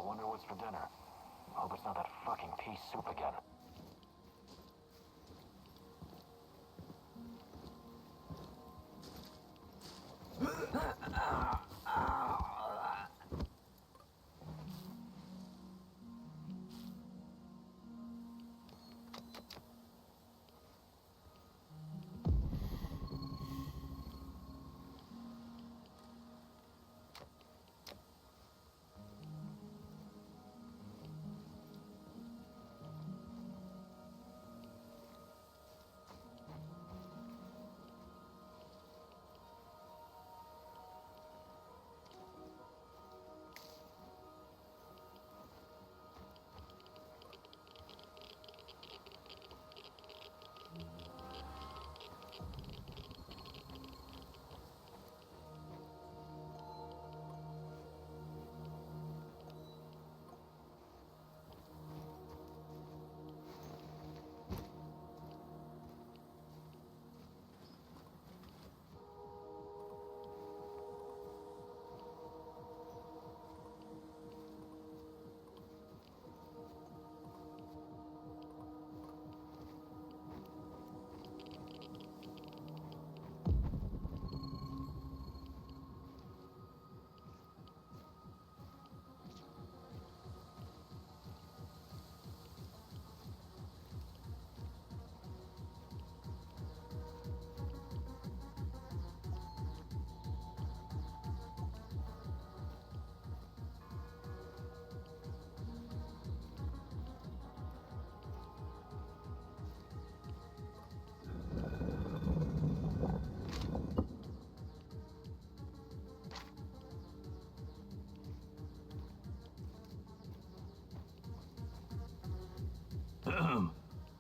wonder what's for dinner. Hope it's not that fucking pea soup again.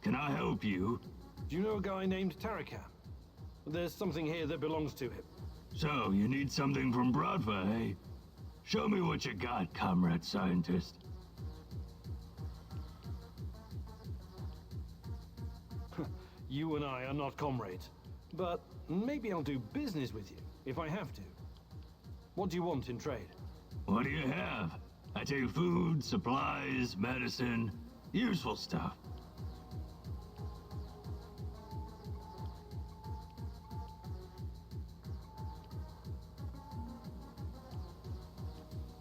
Can I help you? Do you know a guy named Tarakan? There's something here that belongs to him. So, you need something from Bradva, eh? Show me what you got, comrade scientist. You and I are not comrades, but maybe I'll do business with you, if I have to. What do you want in trade? What do you have? I take food, supplies, medicine, useful stuff.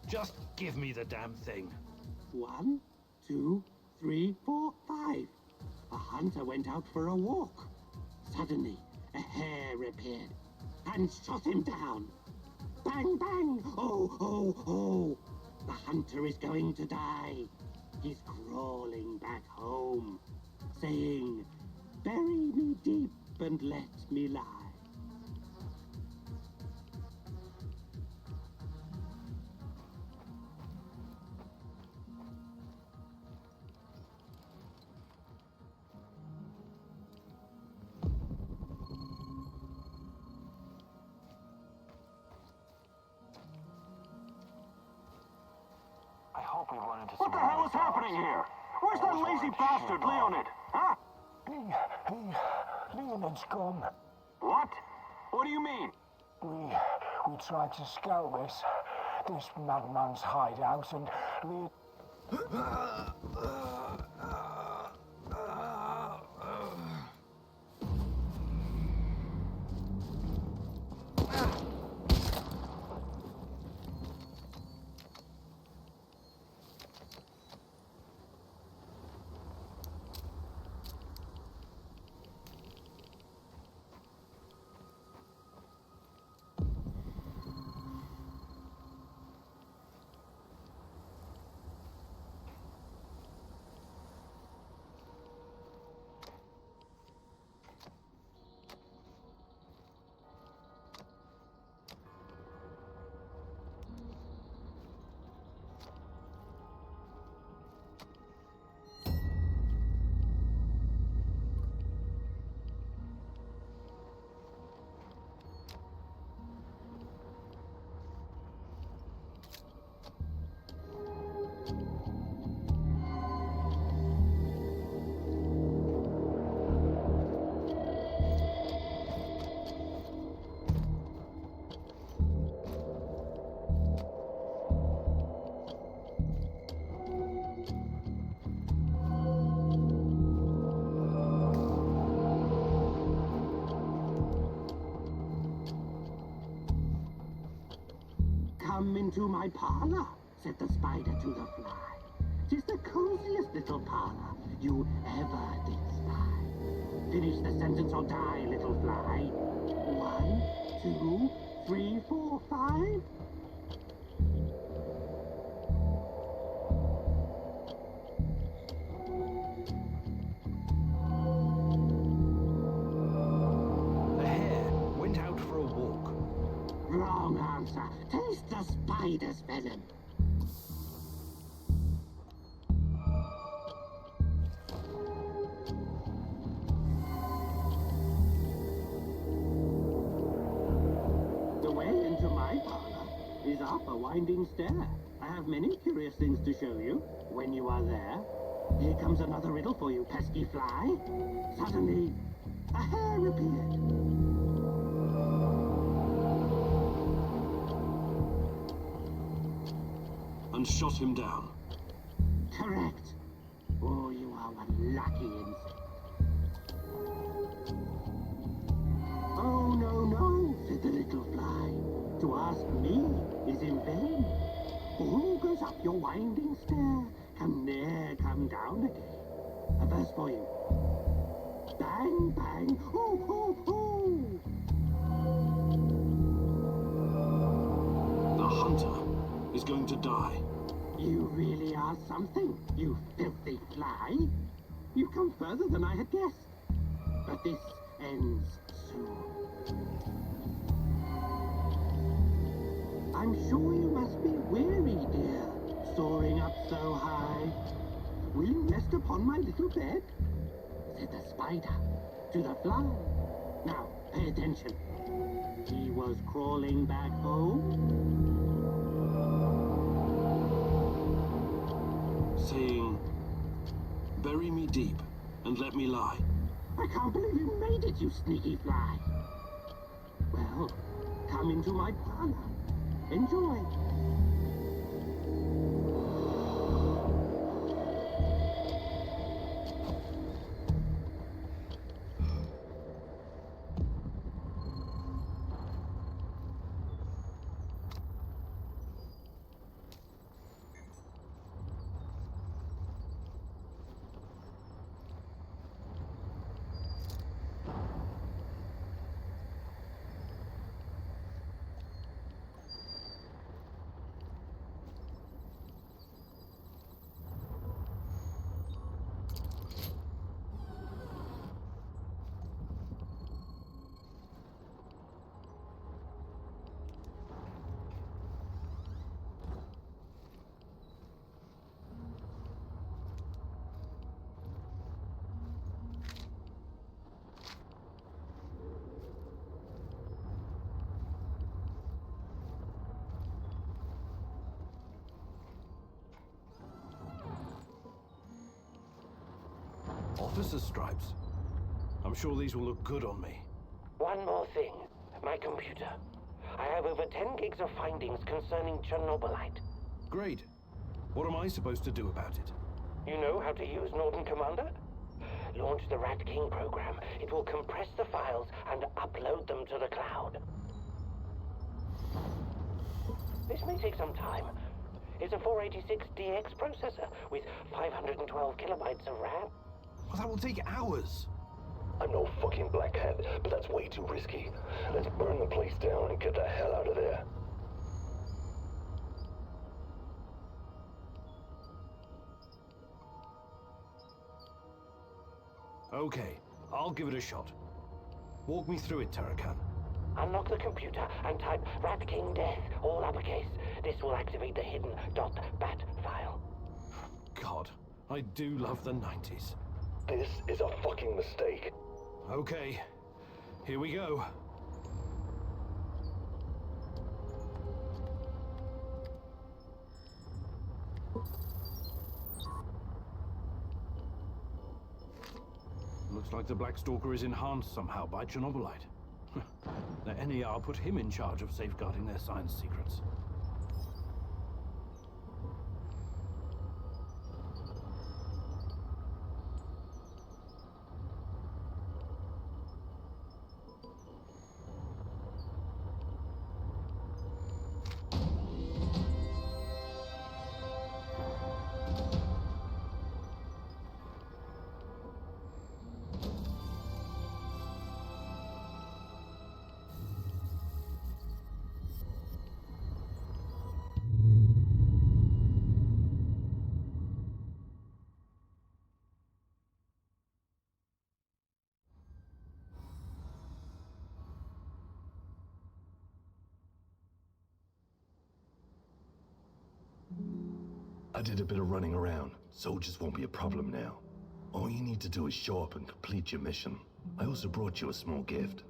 Just give me the damn thing. 1, 2, 3, 4, 5. A hunter went out for a walk. Suddenly, a hare appeared and shot him down. Bang, bang! Oh, oh, oh! The hunter is going to die. He's crawling back home, saying, "Bury me deep and let me lie." I hope we run into What the hell is happening here? Where's that lazy bastard, Leonid? Huh? Leonid's gone. What? What do you mean? We tried to scout this madman's hideout, and Leonid... Come into my parlor, said the spider to the fly. 'Tis the coziest little parlor you ever did spy. Finish the sentence or die, little fly. 1, 2, 3, 4, 5. The hare went out for a walk. Wrong answer. Taste the spider's venom. The way into my parlor is up a winding stair. I have many curious things to show you when you are there. Here comes another riddle for you, pesky fly. Suddenly, a hare appeared. And shot him down. Correct. Oh, you are one lucky insect. Oh, no, said the little fly. To ask me is in vain. Who goes up your winding stair can ne'er come down again. A verse for you. Bang, bang, hoo, hoo, hoo. The hunter is going to die. You really are something, you filthy fly. You've come further than I had guessed. But this ends soon. I'm sure you must be weary, dear, soaring up so high. Will you rest upon my little bed? Said the spider to the fly. Now, pay attention. He was crawling back home. Saying, bury me deep and let me lie. I can't believe you made it, you sneaky fly. Well, come into my parlor. Enjoy. Officer's stripes. I'm sure these will look good on me. One more thing. My computer. I have over 10 gigs of findings concerning Chernobylite. Great. What am I supposed to do about it? You know how to use Norton Commander? Launch the Rat King program. It will compress the files and upload them to the cloud. This may take some time. It's a 486DX processor with 512 kilobytes of RAM. Well, that will take hours. I'm no fucking Black Hat, but that's way too risky. Let's burn the place down and get the hell out of there. Okay, I'll give it a shot. Walk me through it, Tarakan. Unlock the computer and type Rat King Death, all uppercase. This will activate the hidden .bat file. God, I do love the 90s. This is a fucking mistake. Okay, here we go. Looks like the Black Stalker is enhanced somehow by Chernobylite. The NER put him in charge of safeguarding their science secrets. I did a bit of running around. Soldiers won't be a problem now. All you need to do is show up and complete your mission. I also brought you a small gift.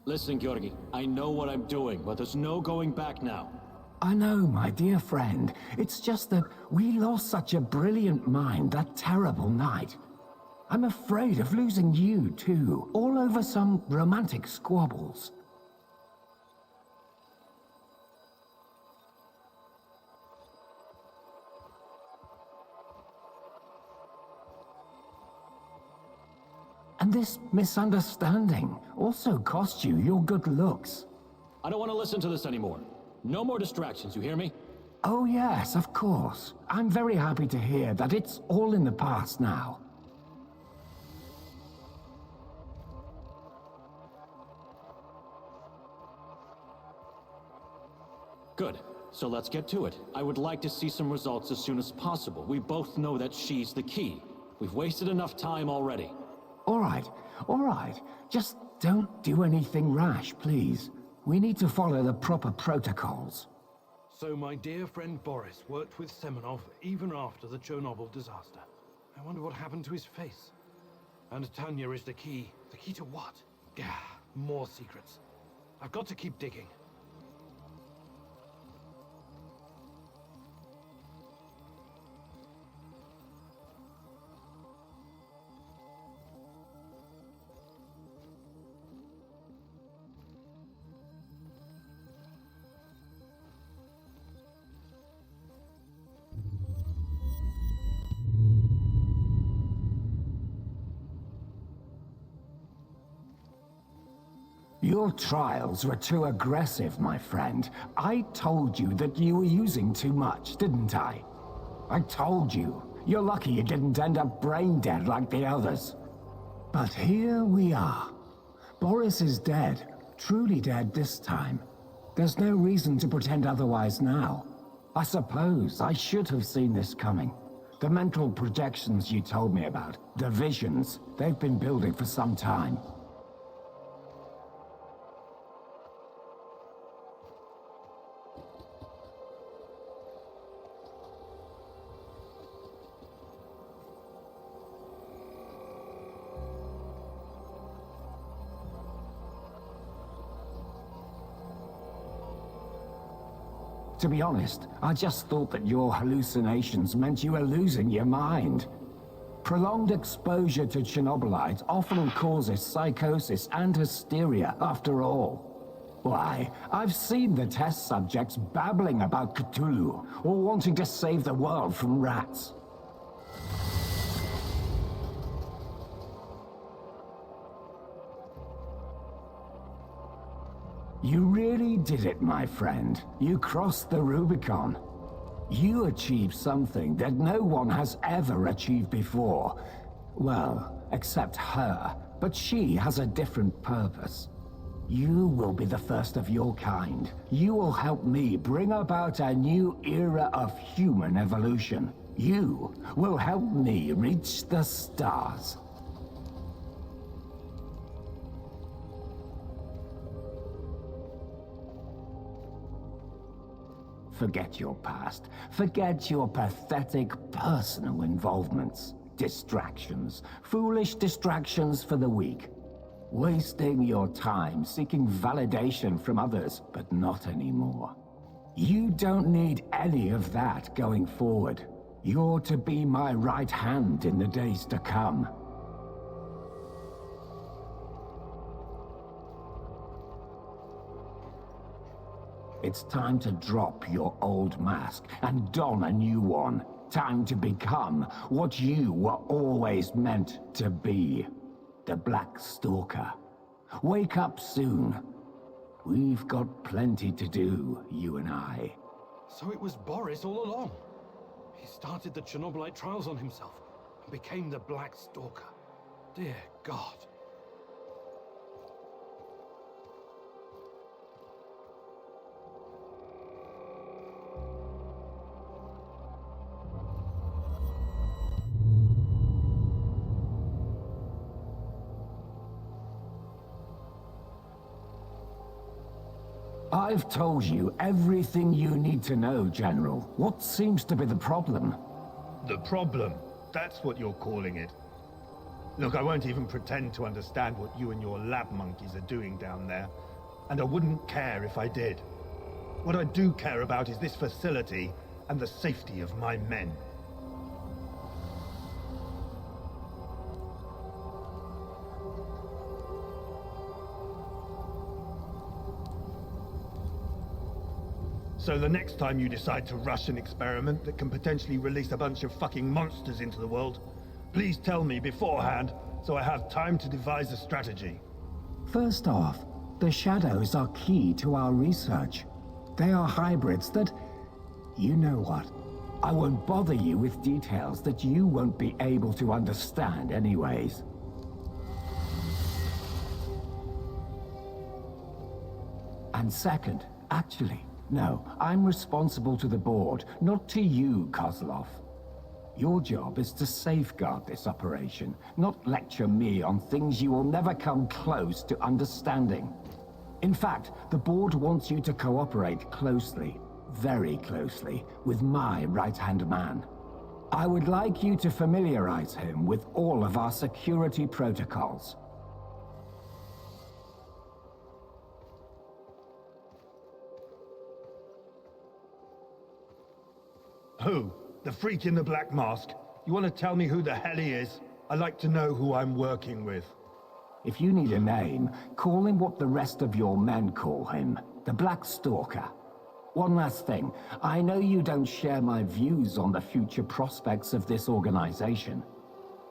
Listen, Georgi, I know what I'm doing, but there's no going back now. I know, my dear friend. It's just that we lost such a brilliant mind that terrible night. I'm afraid of losing you, too, all over some romantic squabbles. And this misunderstanding also cost you your good looks. I don't want to listen to this anymore. No more distractions, you hear me? Oh yes, of course. I'm very happy to hear that it's all in the past now. Good. So let's get to it. I would like to see some results as soon as possible. We both know that she's the key. We've wasted enough time already. All right. Just don't do anything rash, please. We need to follow the proper protocols. So my dear friend Boris worked with Semenov even after the Chernobyl disaster. I wonder what happened to his face. And Tanya is the key. The key to what? Gah, more secrets. I've got to keep digging. Your trials were too aggressive, my friend. I told you that you were using too much, didn't I? I told you. You're lucky you didn't end up brain dead like the others. But here we are. Boris is dead. Truly dead this time. There's no reason to pretend otherwise now. I suppose I should have seen this coming. The mental projections you told me about, the visions, they've been building for some time. To be honest, I just thought that your hallucinations meant you were losing your mind. Prolonged exposure to Chernobylite often causes psychosis and hysteria, after all. Why, I've seen the test subjects babbling about Cthulhu, or wanting to save the world from rats. You really did it, my friend. You crossed the Rubicon. You achieved something that no one has ever achieved before. Well, except her, but she has a different purpose. You will be the first of your kind. You will help me bring about a new era of human evolution. You will help me reach the stars. Forget your past. Forget your pathetic personal involvements. Distractions. Foolish distractions for the weak. Wasting your time seeking validation from others, but not anymore. You don't need any of that going forward. You're to be my right hand in the days to come. It's time to drop your old mask and don a new one. Time to become what you were always meant to be. The Black Stalker. Wake up soon. We've got plenty to do, you and I. So it was Boris all along. He started the Chernobylite trials on himself and became the Black Stalker. Dear God. I've told you everything you need to know, General. What seems to be the problem? The problem? That's what you're calling it. Look, I won't even pretend to understand what you and your lab monkeys are doing down there. And I wouldn't care if I did. What I do care about is this facility and the safety of my men. So the next time you decide to rush an experiment that can potentially release a bunch of fucking monsters into the world, please tell me beforehand so I have time to devise a strategy. First off, the shadows are key to our research. They are hybrids that... You know what? I won't bother you with details that you won't be able to understand anyways. And second, actually, no, I'm responsible to the board, not to you, Kozlov. Your job is to safeguard this operation, not lecture me on things you will never come close to understanding. In fact, the board wants you to cooperate closely, very closely, with my right-hand man. I would like you to familiarize him with all of our security protocols. Who? The freak in the black mask? You want to tell me who the hell he is? I'd like to know who I'm working with. If you need a name, call him what the rest of your men call him, the Black Stalker. One last thing, I know you don't share my views on the future prospects of this organization.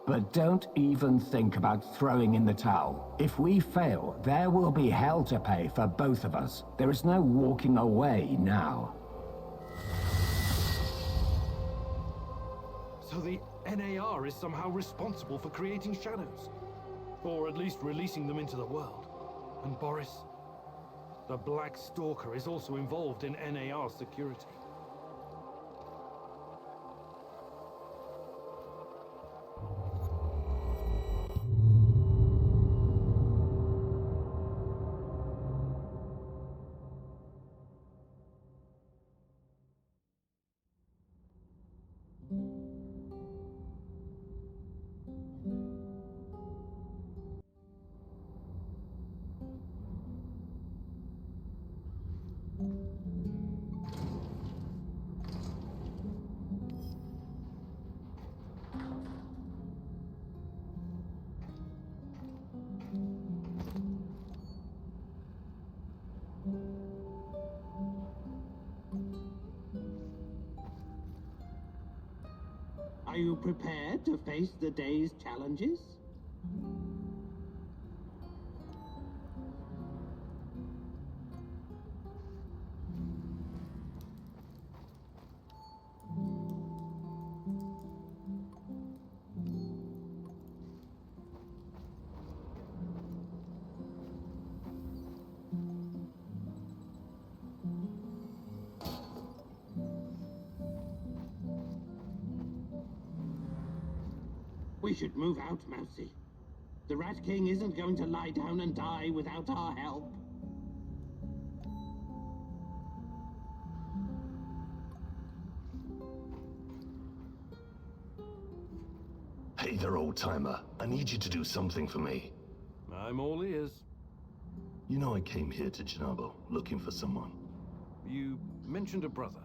But don't even think about throwing in the towel. If we fail, there will be hell to pay for both of us. There is no walking away now. So the NAR is somehow responsible for creating shadows. Or at least releasing them into the world. And Boris, the Black Stalker, is also involved in NAR security. Are you prepared to face the day's challenges? We should move out, Mousy. The Rat King isn't going to lie down and die without our help. Hey there, old-timer. I need you to do something for me. I'm all ears. You know I came here to Chernobyl looking for someone. You mentioned a brother.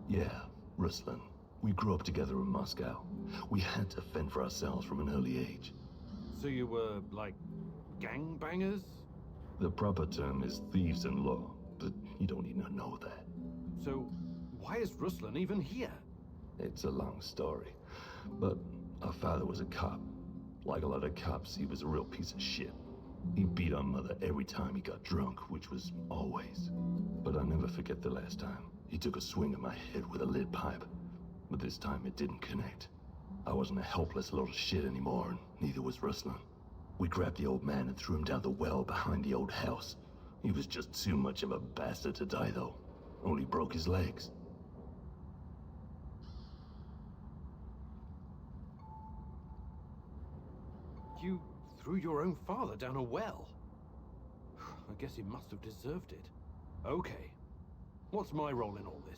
Yeah, Ruslan. We grew up together in Moscow. We had to fend for ourselves from an early age. So you were, like, gangbangers? The proper term is thieves in law, but you don't need to know that. So, why is Ruslan even here? It's a long story, but our father was a cop. Like a lot of cops, he was a real piece of shit. He beat our mother every time he got drunk, which was always. But I'll never forget the last time. He took a swing at my head with a lead pipe. But this time it didn't connect. I wasn't a helpless little shit anymore, and neither was Ruslan. We grabbed the old man and threw him down the well behind the old house. He was just too much of a bastard to die, though. Only broke his legs. You threw your own father down a well? I guess he must have deserved it. Okay. What's my role in all this?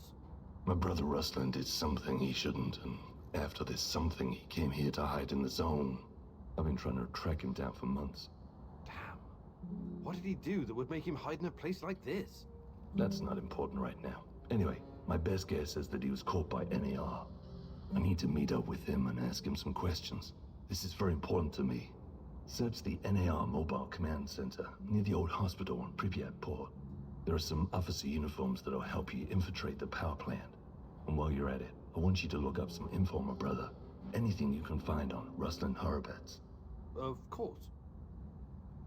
My brother Ruslan did something he shouldn't, and after this something, he came here to hide in the zone. I've been trying to track him down for months. Damn. What did he do that would make him hide in a place like this? That's not important right now. Anyway, my best guess is that he was caught by NAR. I need to meet up with him and ask him some questions. This is very important to me. Search the NAR Mobile Command Center near the old hospital on Pripyat Port. There are some officer uniforms that'll help you infiltrate the power plant. And while you're at it, I want you to look up some info on my brother. Anything you can find on Ruslan Horobets. Of course.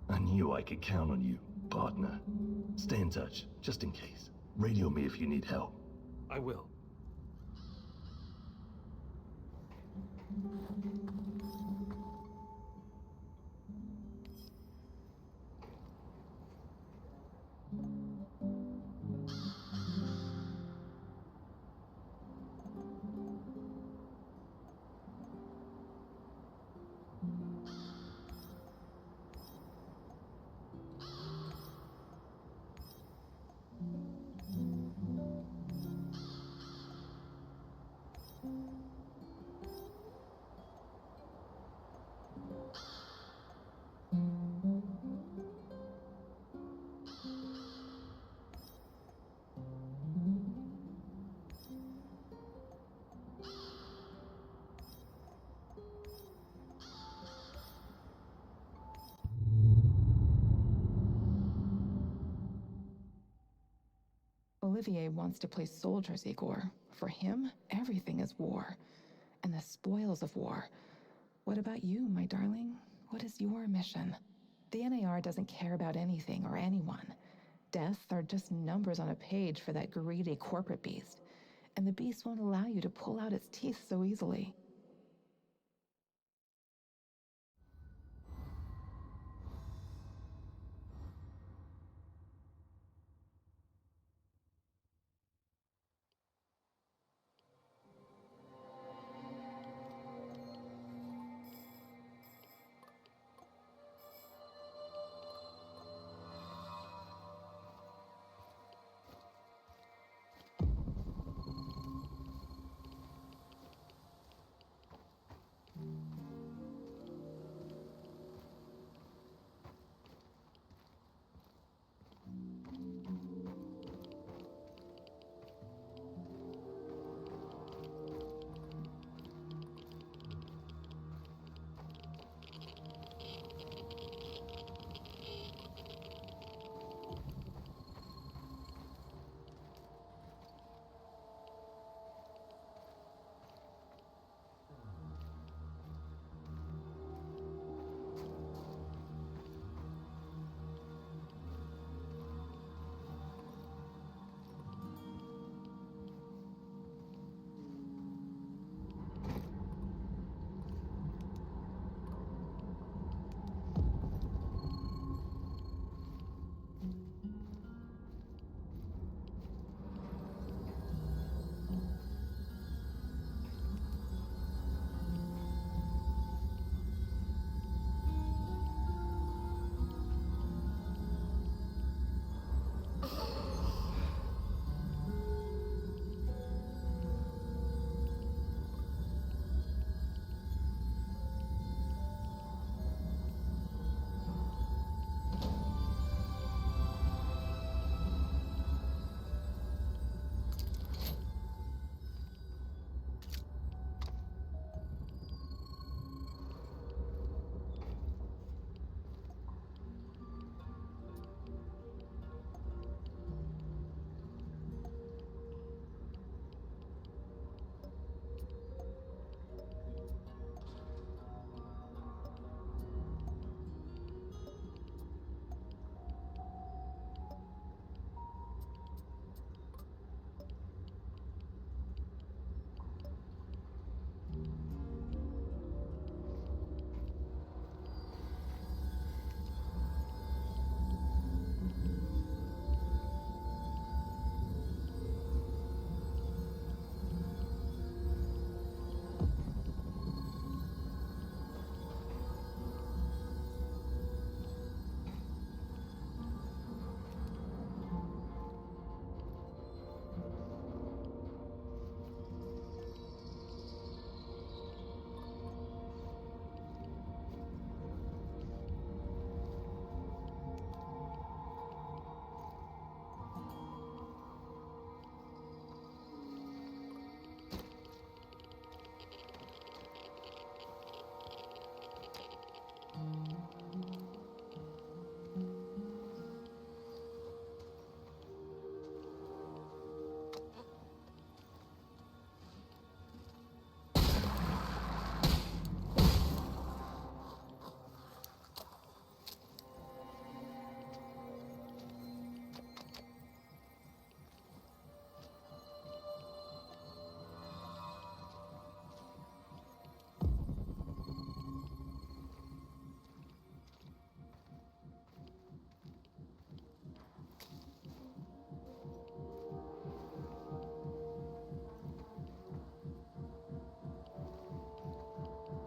I knew I could count on you, partner. Stay in touch, just in case. Radio me if you need help. I will. Olivier wants to play soldiers, Igor. For him, everything is war. And the spoils of war. What about you, my darling? What is your mission? The NAR doesn't care about anything or anyone. Deaths are just numbers on a page for that greedy corporate beast. And the beast won't allow you to pull out its teeth so easily.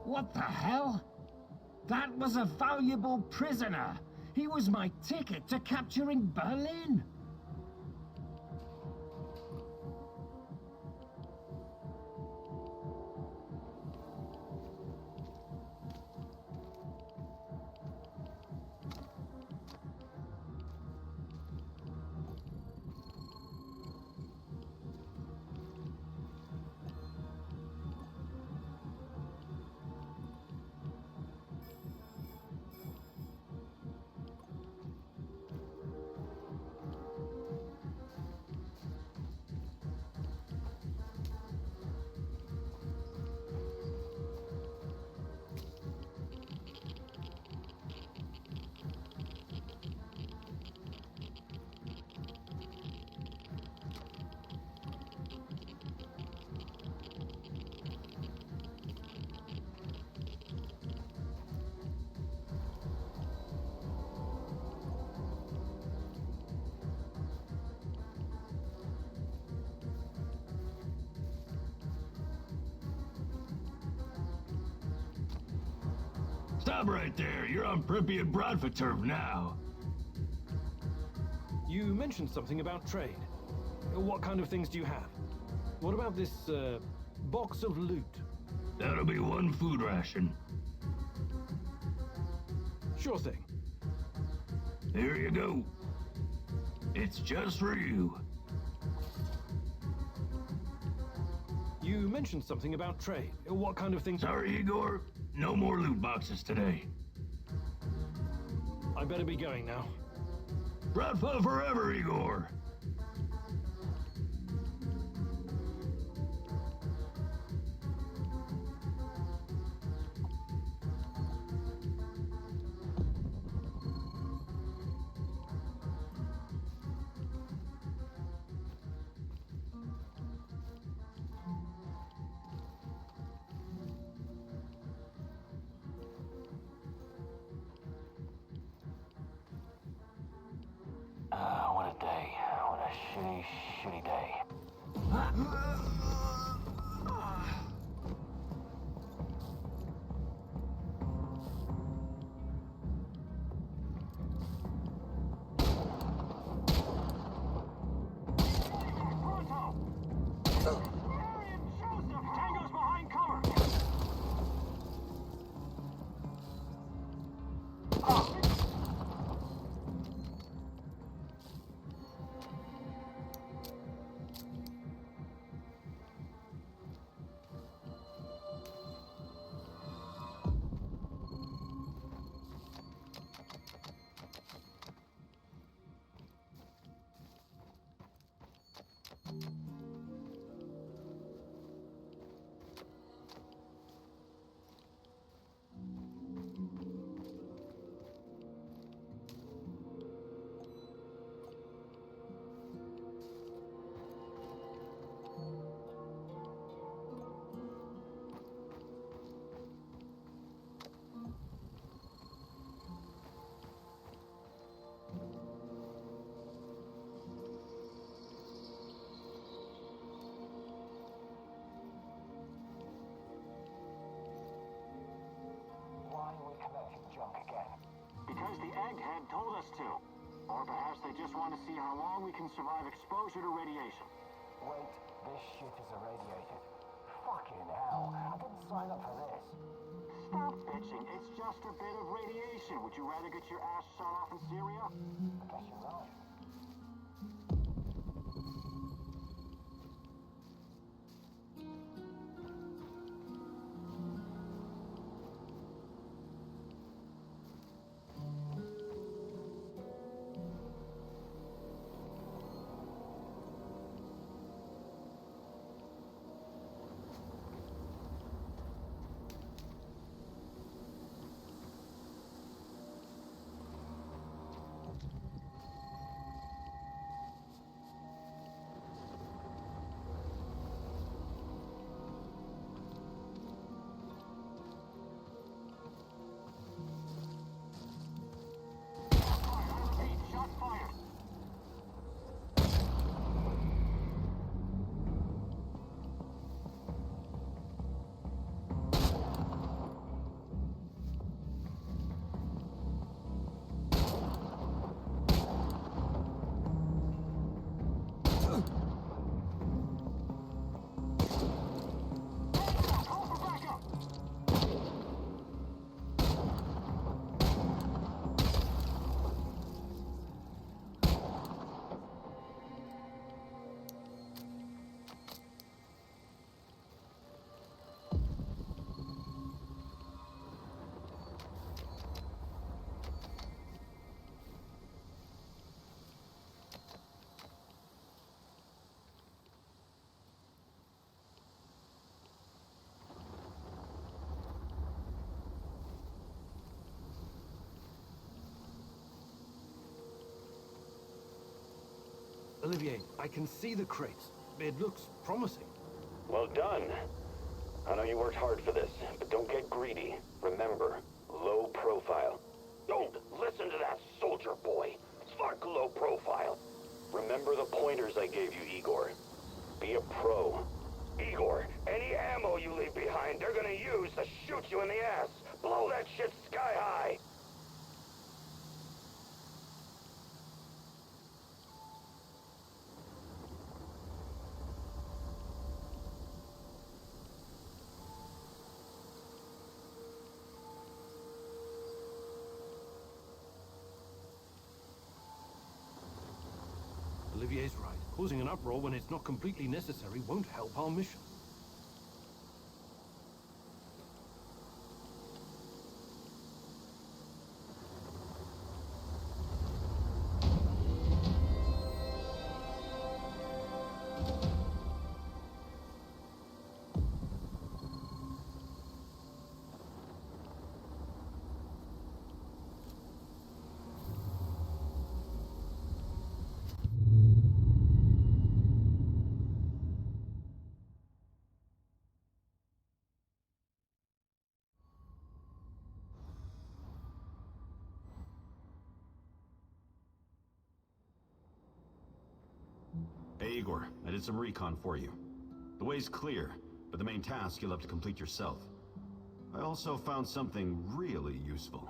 What the hell? That was a valuable prisoner. He was my ticket to capturing Berlin. Stop right there. You're on Pripyat Bradford turf now. You mentioned something about trade. What kind of things do you have? What about this, box of loot? That'll be one food ration. Sure thing. Here you go. It's just for you. You mentioned something about trade. What kind of things? Sorry, Igor. No more loot boxes today. I better be going now. Bradford forever, Igor. What a day. What a shitty, shitty day. Tango's behind cover! Because the egghead told us to. Or perhaps they just want to see how long we can survive exposure to radiation. Wait, this shit is irradiated. Fucking hell, I didn't sign up for this. Stop bitching, it's just a bit of radiation. Would you rather get your ass shot off in Syria? I guess you're right. Olivier, I can see the crates. It looks promising. Well done. I know you worked hard for this, but don't get greedy. Remember, low profile. Don't listen to that soldier boy. Fuck low profile. Remember the pointers I gave you, Igor. Be a pro. Igor, any ammo you leave behind, they're gonna use to shoot you in the ass. Blow that shit sky Olivier's right. Causing an uproar when it's not completely necessary won't help our mission. Hey, Igor, I did some recon for you. The way's clear, but the main task you'll have to complete yourself. I also found something really useful.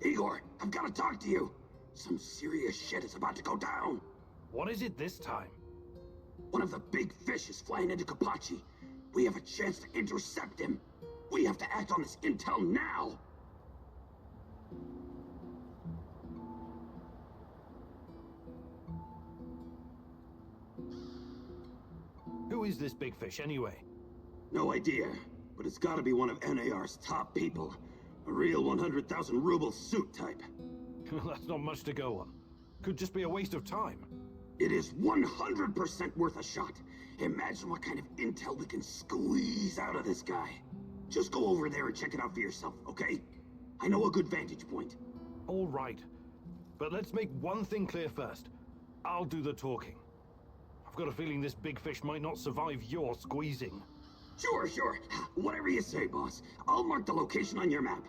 Igor, I've got to talk to you. Some serious shit is about to go down. What is it this time? One of the big fish is flying into Kapachi. We have a chance to intercept him. We have to act on this intel now. Who is this big fish anyway? No idea, but it's got to be one of NAR's top people. A real 100,000 ruble suit type. That's not much to go on. Could just be a waste of time. It is 100% worth a shot. Imagine what kind of intel we can squeeze out of this guy. Just go over there and check it out for yourself, okay? I know a good vantage point. All right. But let's make one thing clear first. I'll do the talking. I've got a feeling this big fish might not survive your squeezing. Sure. Whatever you say, boss. I'll mark the location on your map.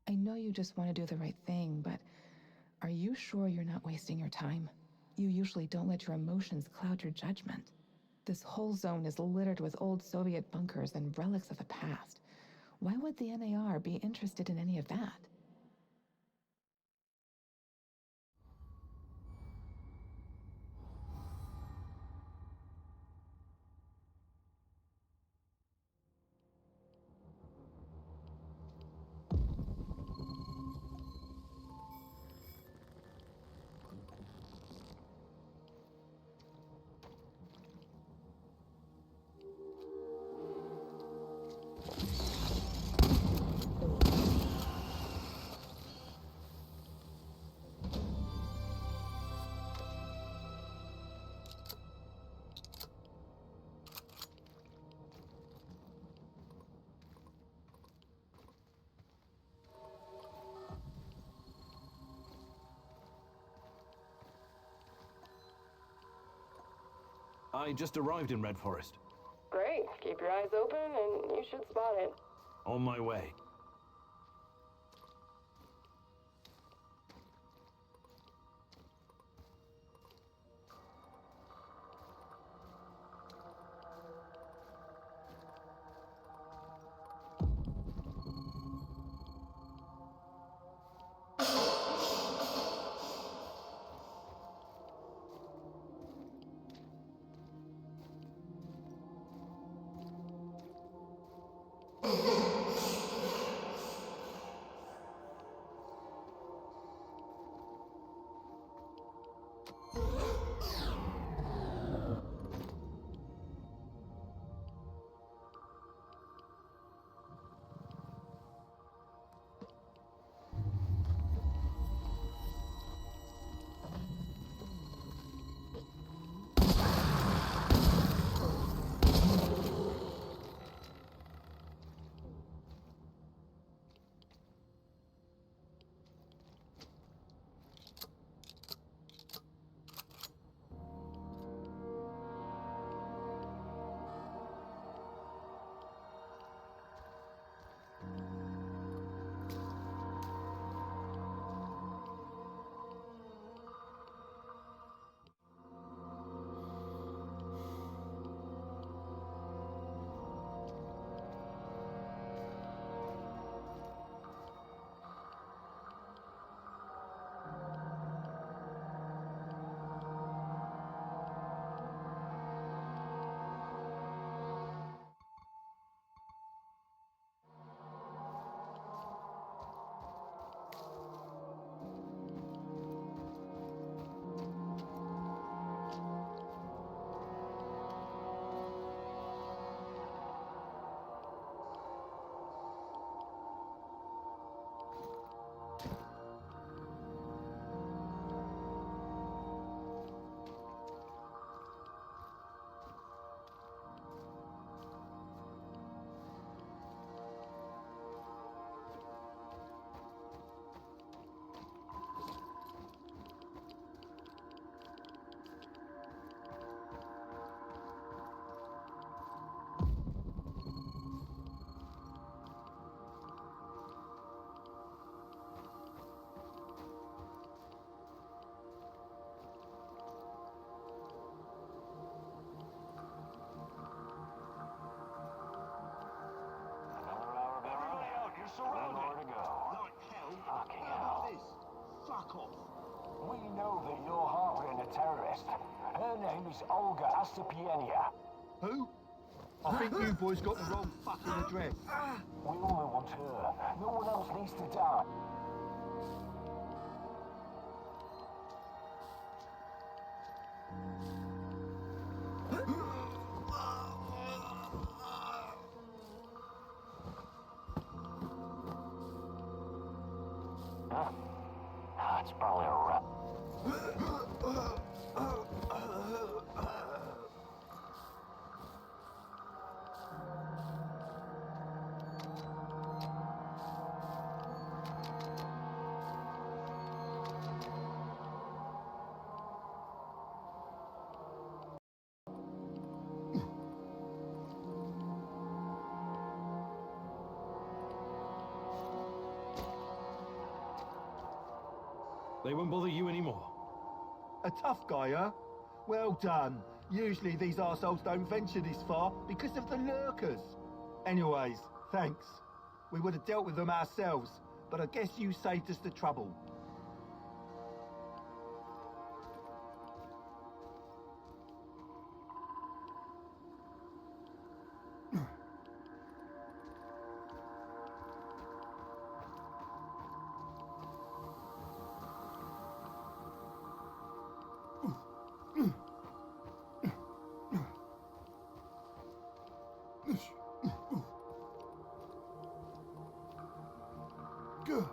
I know you just want to do the right thing, but are you sure you're not wasting your time? You usually don't let your emotions cloud your judgment. This whole zone is littered with old Soviet bunkers and relics of the past. Why would the NAR be interested in any of that? I just arrived in Red Forest. Great. Keep your eyes open and you should spot it. On my way. We know that you're harboring a terrorist. Her name is Olga Astapienia. Who? I think you boys got the wrong fucking address. We only want her. No one else needs to die. It's probably a rat. They won't bother you anymore. A tough guy, huh? Well done. Usually these arseholes don't venture this far because of the lurkers. Anyways, thanks. We would have dealt with them ourselves, but I guess you saved us the trouble. Good.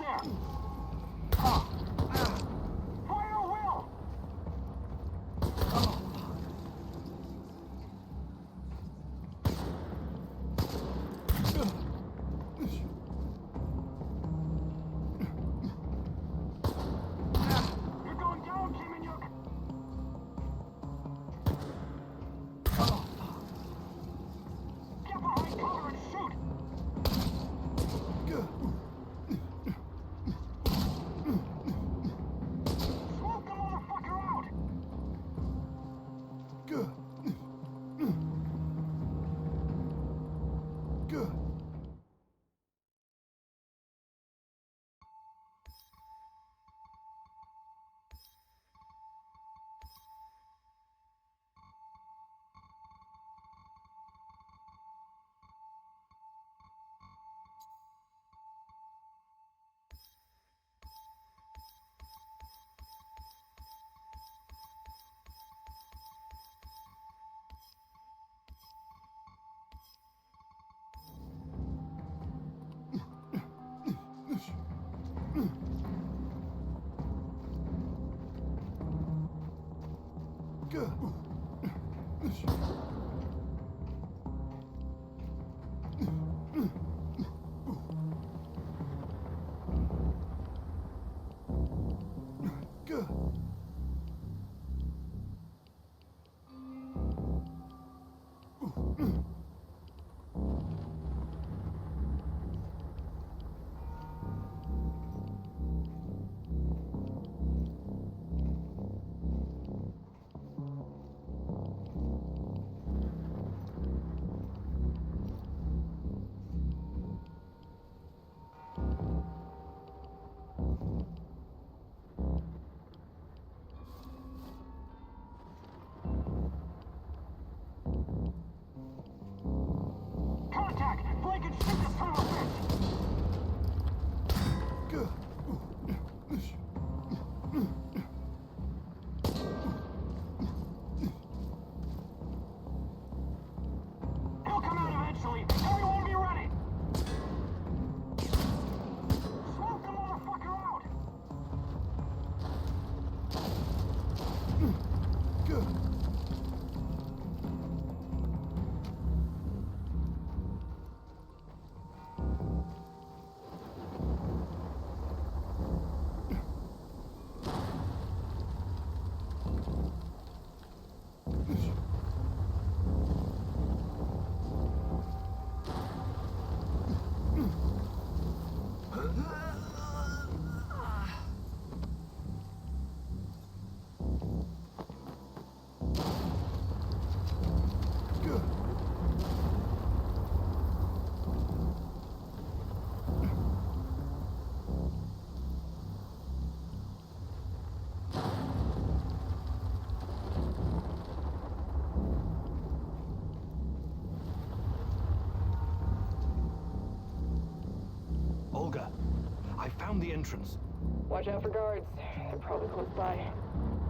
there! Fire, Will! You're going down, Kiminyuk! Get behind cover and shoot! Smoke the motherfucker out! Good. Good. Good. Good. Contact! Blake and shoot this son of a bitch! Good. He'll come out eventually! Everyone be ready! Smoke the motherfucker out! Good. Good. Olga, I found the entrance. Watch out for guards. They're probably close by.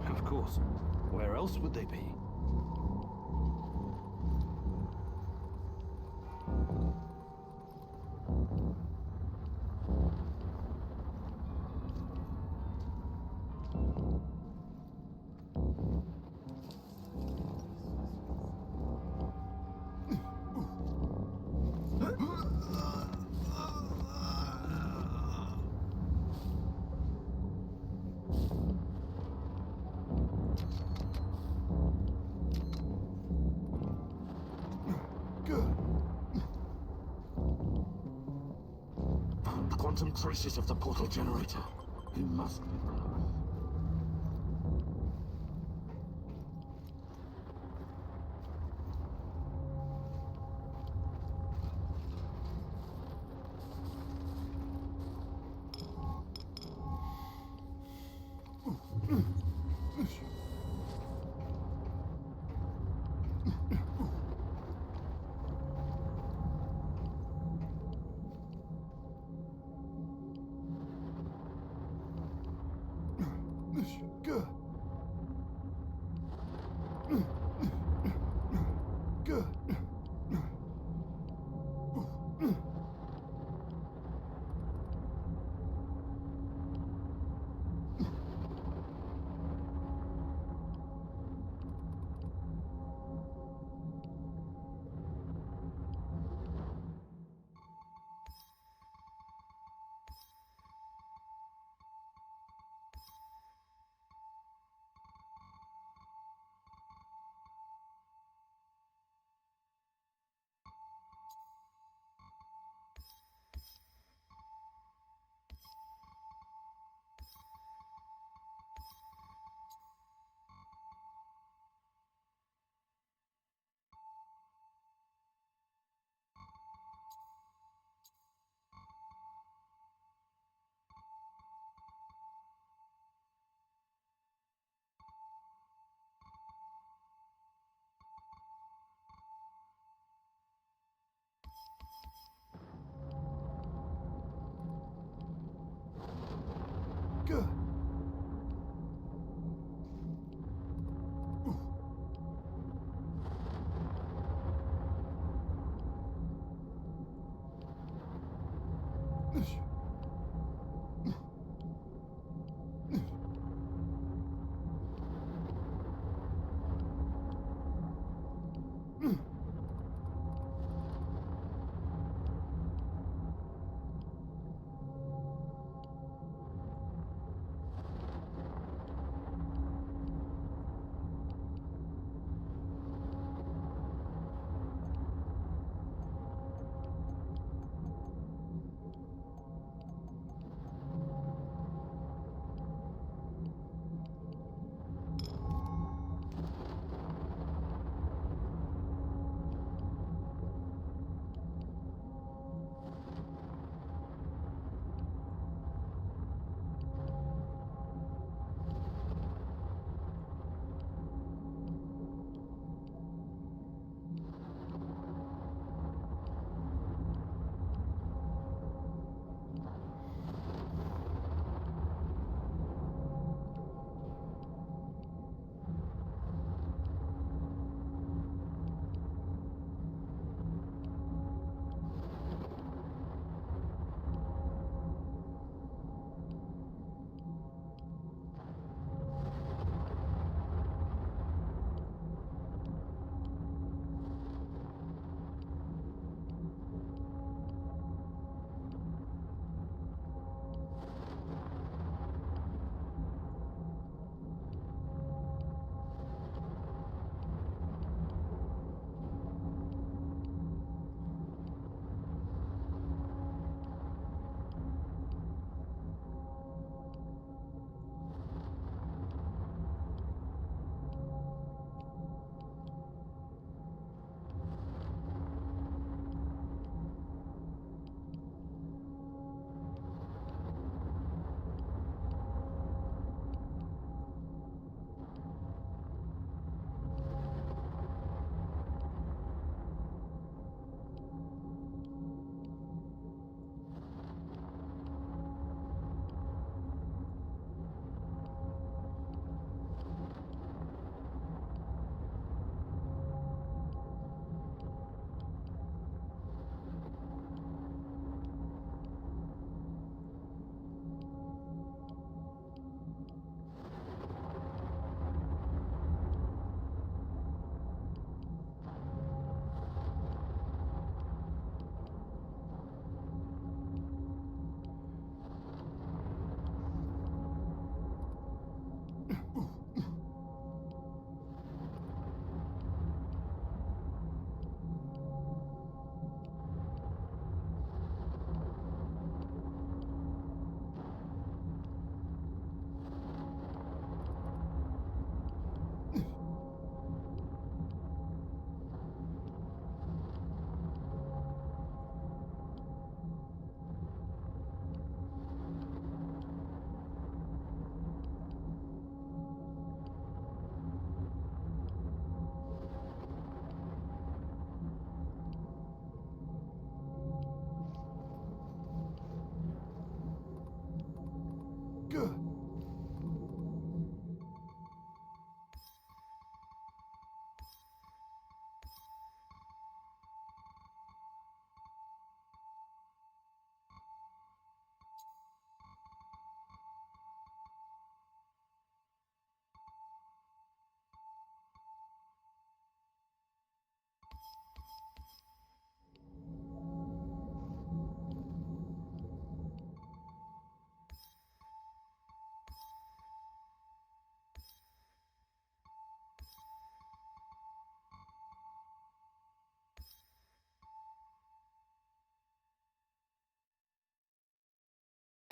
Of course. Where else would they be? Good. Quantum traces of the portal generator. He must be close.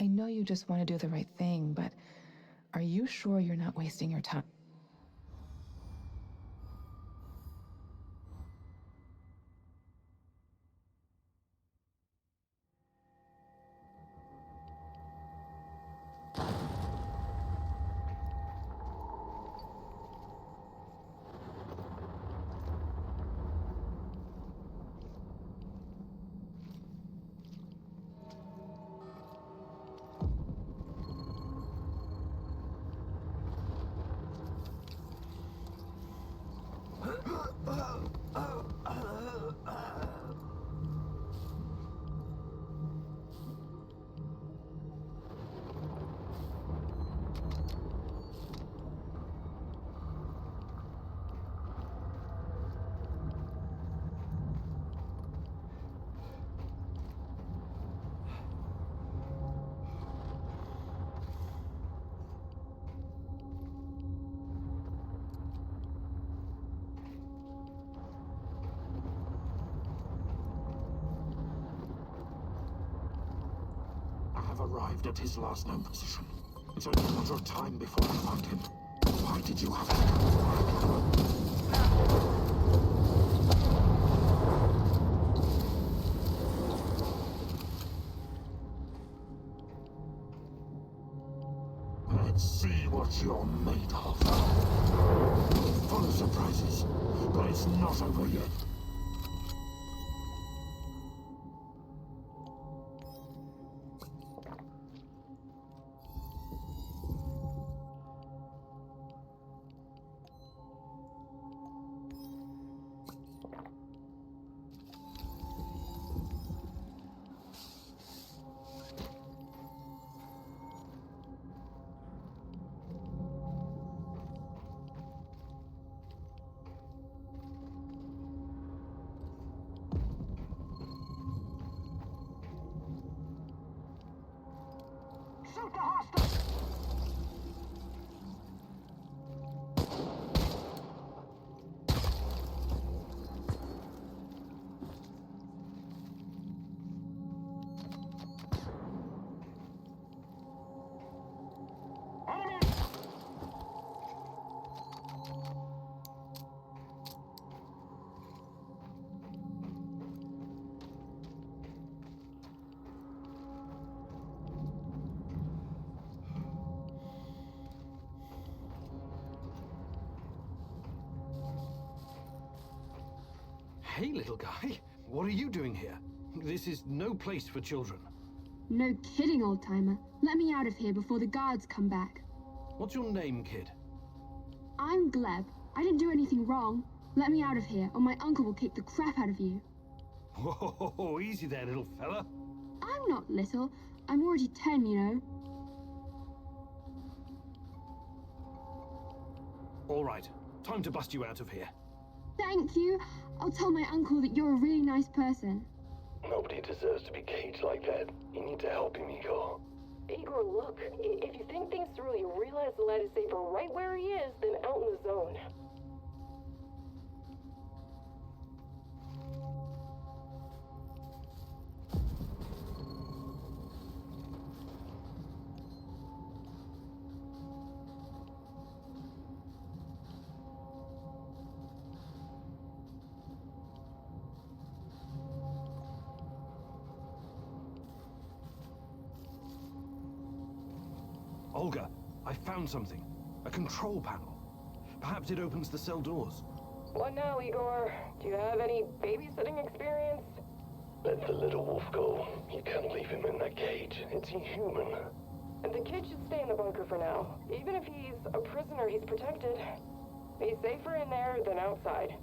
I know you just want to do the right thing, but are you sure you're not wasting your time? have arrived at his last known position. It's only a matter of time before I find him. Why did you have to come back? Let's see what you're made of. Full of surprises, but it's not over yet. Shoot the hostile! Hey, little guy. What are you doing here? This is no place for children. No kidding, old-timer. Let me out of here before the guards come back. What's your name, kid? I'm Gleb. I didn't do anything wrong. Let me out of here, or my uncle will kick the crap out of you. Whoa, easy there, little fella. I'm not little. I'm already 10, you know. All right, time to bust you out of here. Thank you. I'll tell my uncle that you're a really nice person. Nobody deserves to be caged like that. You need to help him, Igor. Igor, look. If you think things through, you'll realize the lad is safer right where he is than out in the zone. Olga, I found something. A control panel. Perhaps it opens the cell doors. What now, Igor? Do you have any babysitting experience? Let the little wolf go. You can't leave him in that cage. It's inhuman. The kid should stay in the bunker for now. Even if he's a prisoner, he's protected. He's safer in there than outside.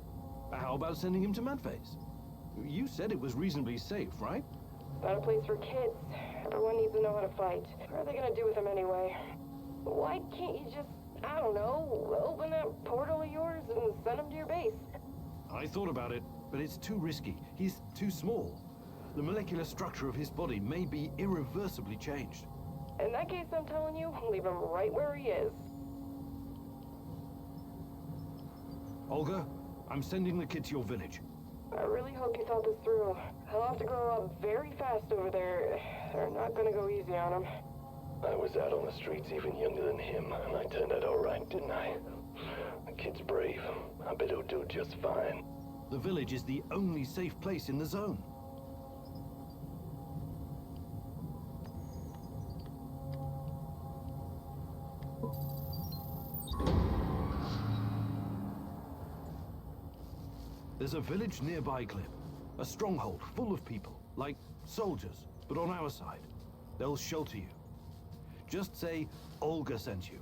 How about sending him to Madface? You said it was reasonably safe, right? Not a place for kids. Everyone needs to know how to fight. What are they gonna do with him anyway? Why can't you just, I don't know, open that portal of yours and send him to your base? I thought about it, but it's too risky. He's too small. The molecular structure of his body may be irreversibly changed. In that case, I'm telling you, leave him right where he is. Olga, I'm sending the kid to your village. I really hope you thought this through. He'll have to grow up very fast over there. They're not gonna go easy on him. I was out on the streets even younger than him, and I turned out all right, didn't I? The kid's brave. I bet he'll do just fine. The village is the only safe place in the zone. There's a village nearby, Glib. A stronghold full of people, like soldiers, but on our side. They'll shelter you. Just say Olga sent you.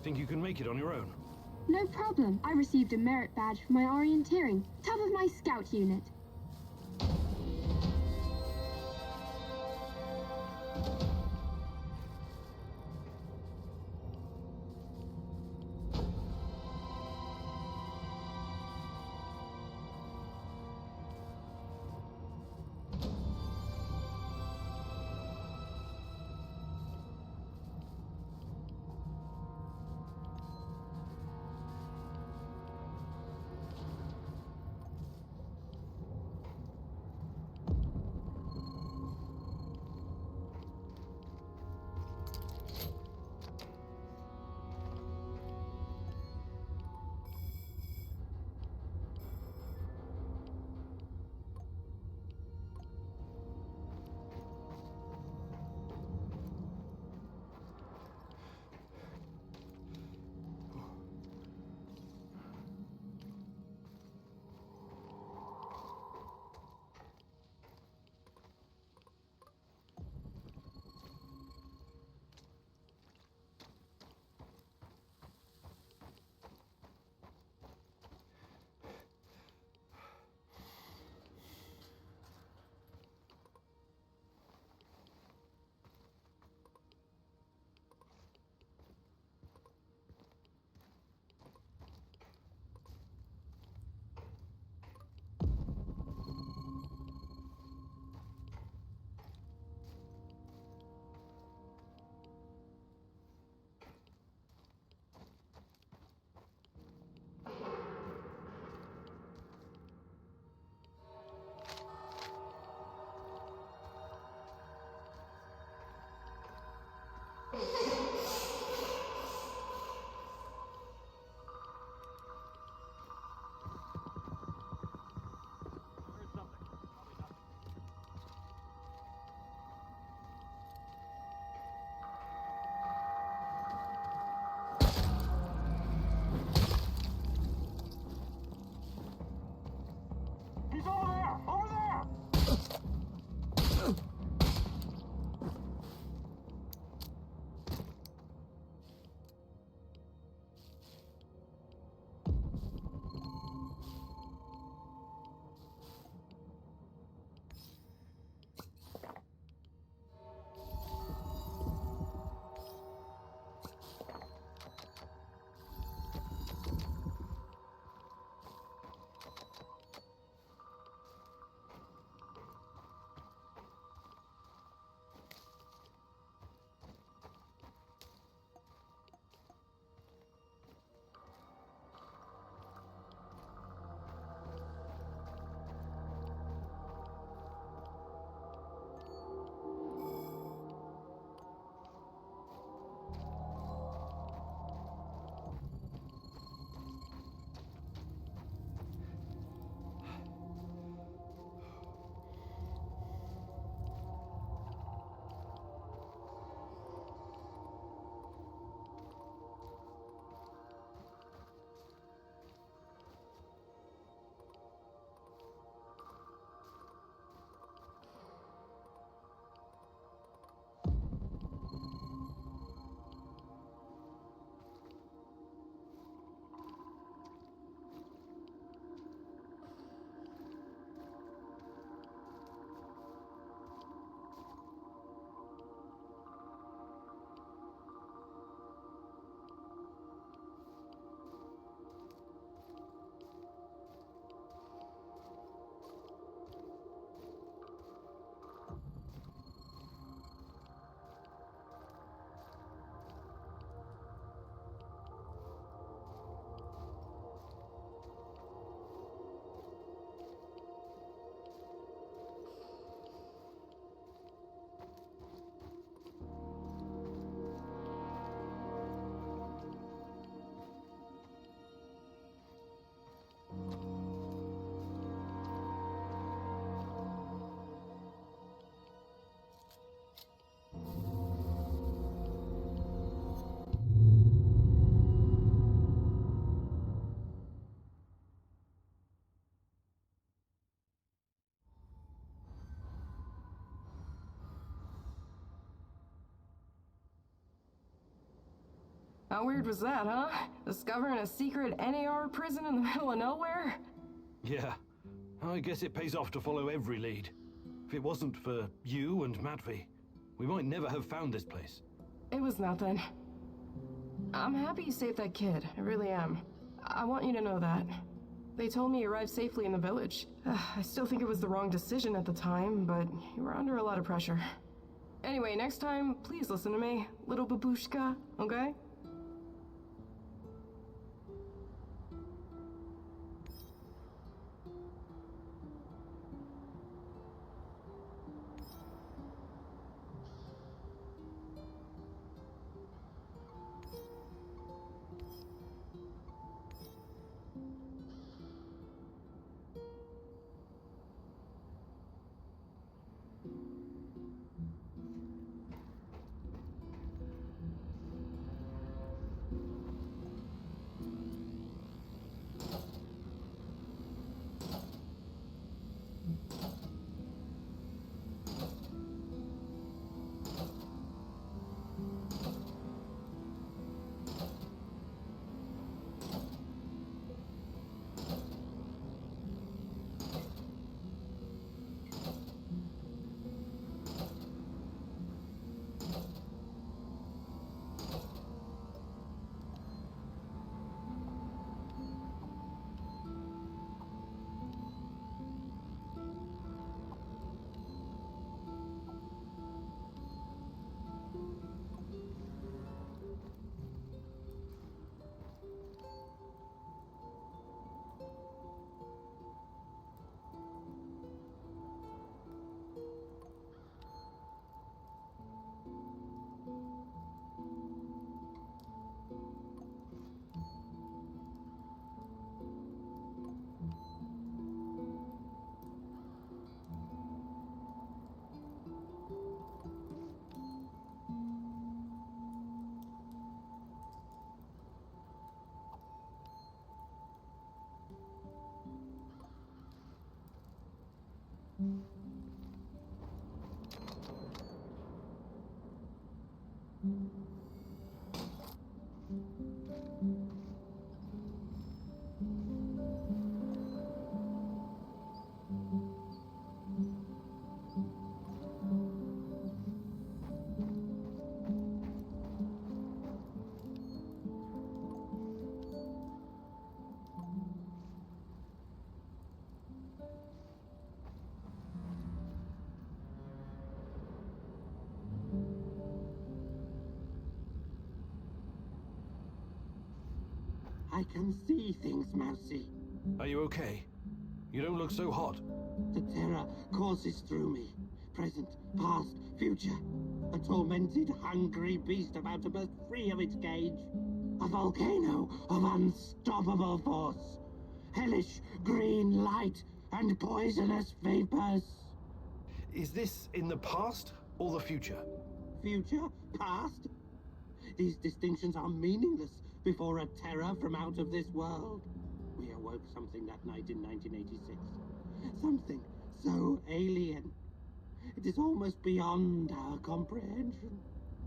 Think you can make it on your own? No problem. I received a merit badge for my orienteering. Top of my scout unit. How weird was that, huh? Discovering a secret NAR prison in the middle of nowhere? Yeah. I guess it pays off to follow every lead. If it wasn't for you and Matvey, we might never have found this place. It was nothing. I'm happy you saved that kid. I really am. I want you to know that. They told me you arrived safely in the village. I still think it was the wrong decision at the time, but you were under a lot of pressure. Anyway, next time, please listen to me, little babushka, okay? I can see things, Mousy. Are you okay? You don't look so hot. The terror courses through me. Present, past, future. A tormented, hungry beast about to burst free of its cage. A volcano of unstoppable force. Hellish green light and poisonous vapors. Is this in the past or the future? Future? Past? These distinctions are meaningless before a terror from out of this world. We awoke something that night in 1986. Something so alien. It is almost beyond our comprehension.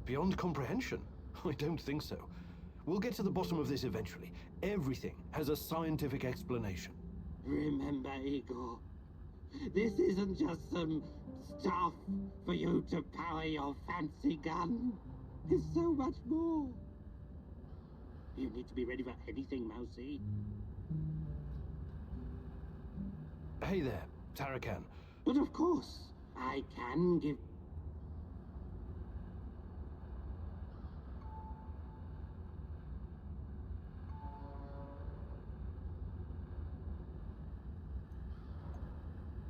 Beyond comprehension? I don't think so. We'll get to the bottom of this eventually. Everything has a scientific explanation. Remember, Igor, this isn't just some stuff for you to power your fancy gun. It's so much more. You need to be ready for anything, Mousy. Hey there, Tarakan. But of course, I can give...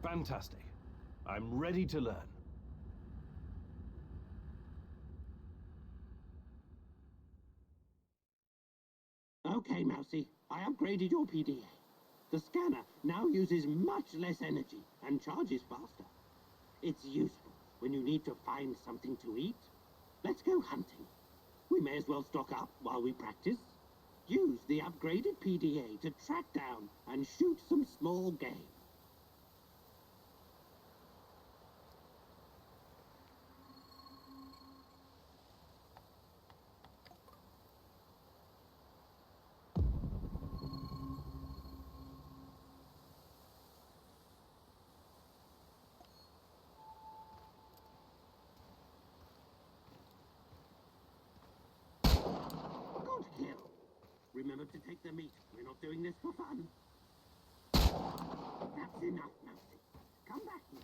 Fantastic. I'm ready to learn. Okay, Mousy, I upgraded your PDA. The scanner now uses much less energy and charges faster. It's useful when you need to find something to eat. Let's go hunting. We may as well stock up while we practice. Use the upgraded PDA to track down and shoot some small game. Remember to take the meat. We're not doing this for fun. That's enough, Mousy. Come back here.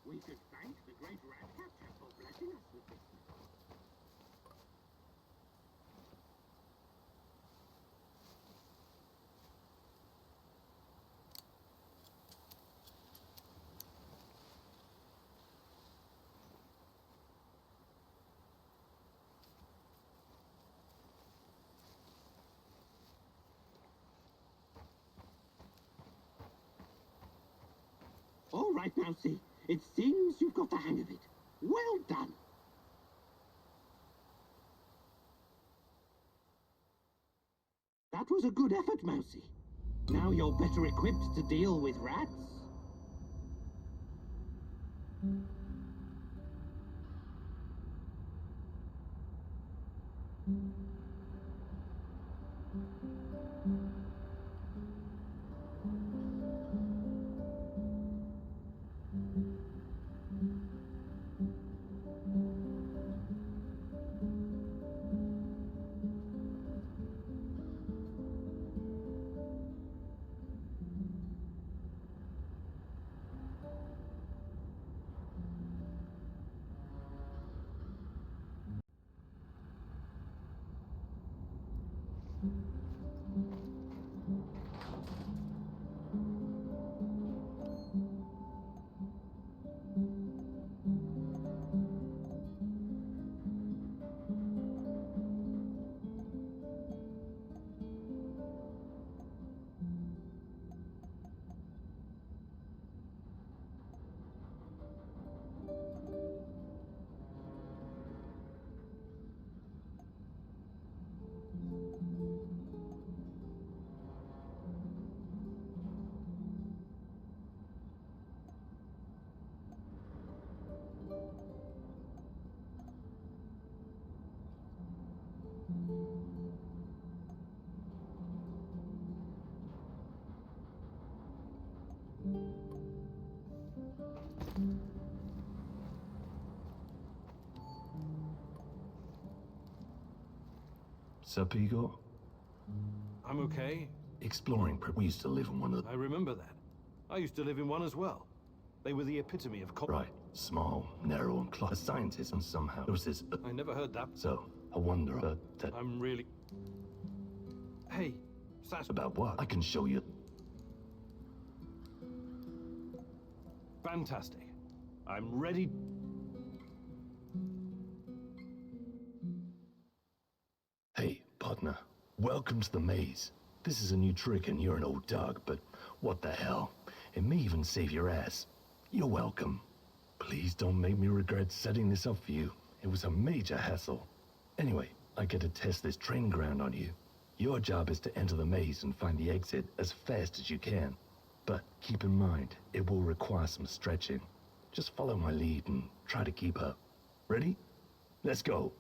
We should thank the great rat catcher for blessing us with this. All right, Mousy. It seems you've got the hang of it. Well done. That was a good effort, Mousy. Now you're better equipped to deal with rats. Sup, Igor? I'm okay. Exploring, we used to live in one of the... I remember that. I used to live in one as well. They were the epitome of Right. Small, narrow, and a scientist, and somehow there was this... I never heard that. So, I wonder that... I'm really... Hey, Sash... About what? I can show you... Fantastic. I'm ready... Hey, partner. Welcome to the maze. This is a new trick and you're an old dog, but what the hell? It may even save your ass. You're welcome. Please don't make me regret setting this up for you. It was a major hassle. Anyway, I get to test this training ground on you. Your job is to enter the maze and find the exit as fast as you can. But keep in mind, it will require some stretching. Just follow my lead and try to keep up. Ready? Let's go.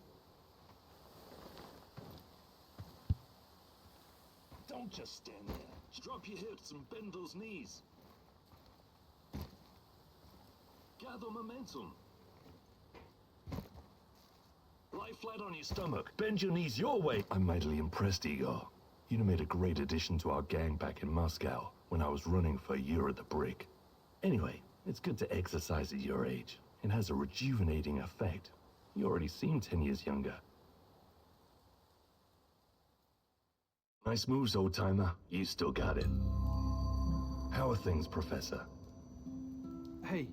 Don't just stand there. Drop your hips and bend those knees. Gather momentum. Lie flat on your stomach. Bend your knees your way. I'm mightily impressed, Igor. You'd made a great addition to our gang back in Moscow when I was running for a year at the Brick. Anyway, it's good to exercise at your age. It has a rejuvenating effect. You already seem 10 years younger. Nice moves, old-timer. You still got it. How are things, Professor? Hey.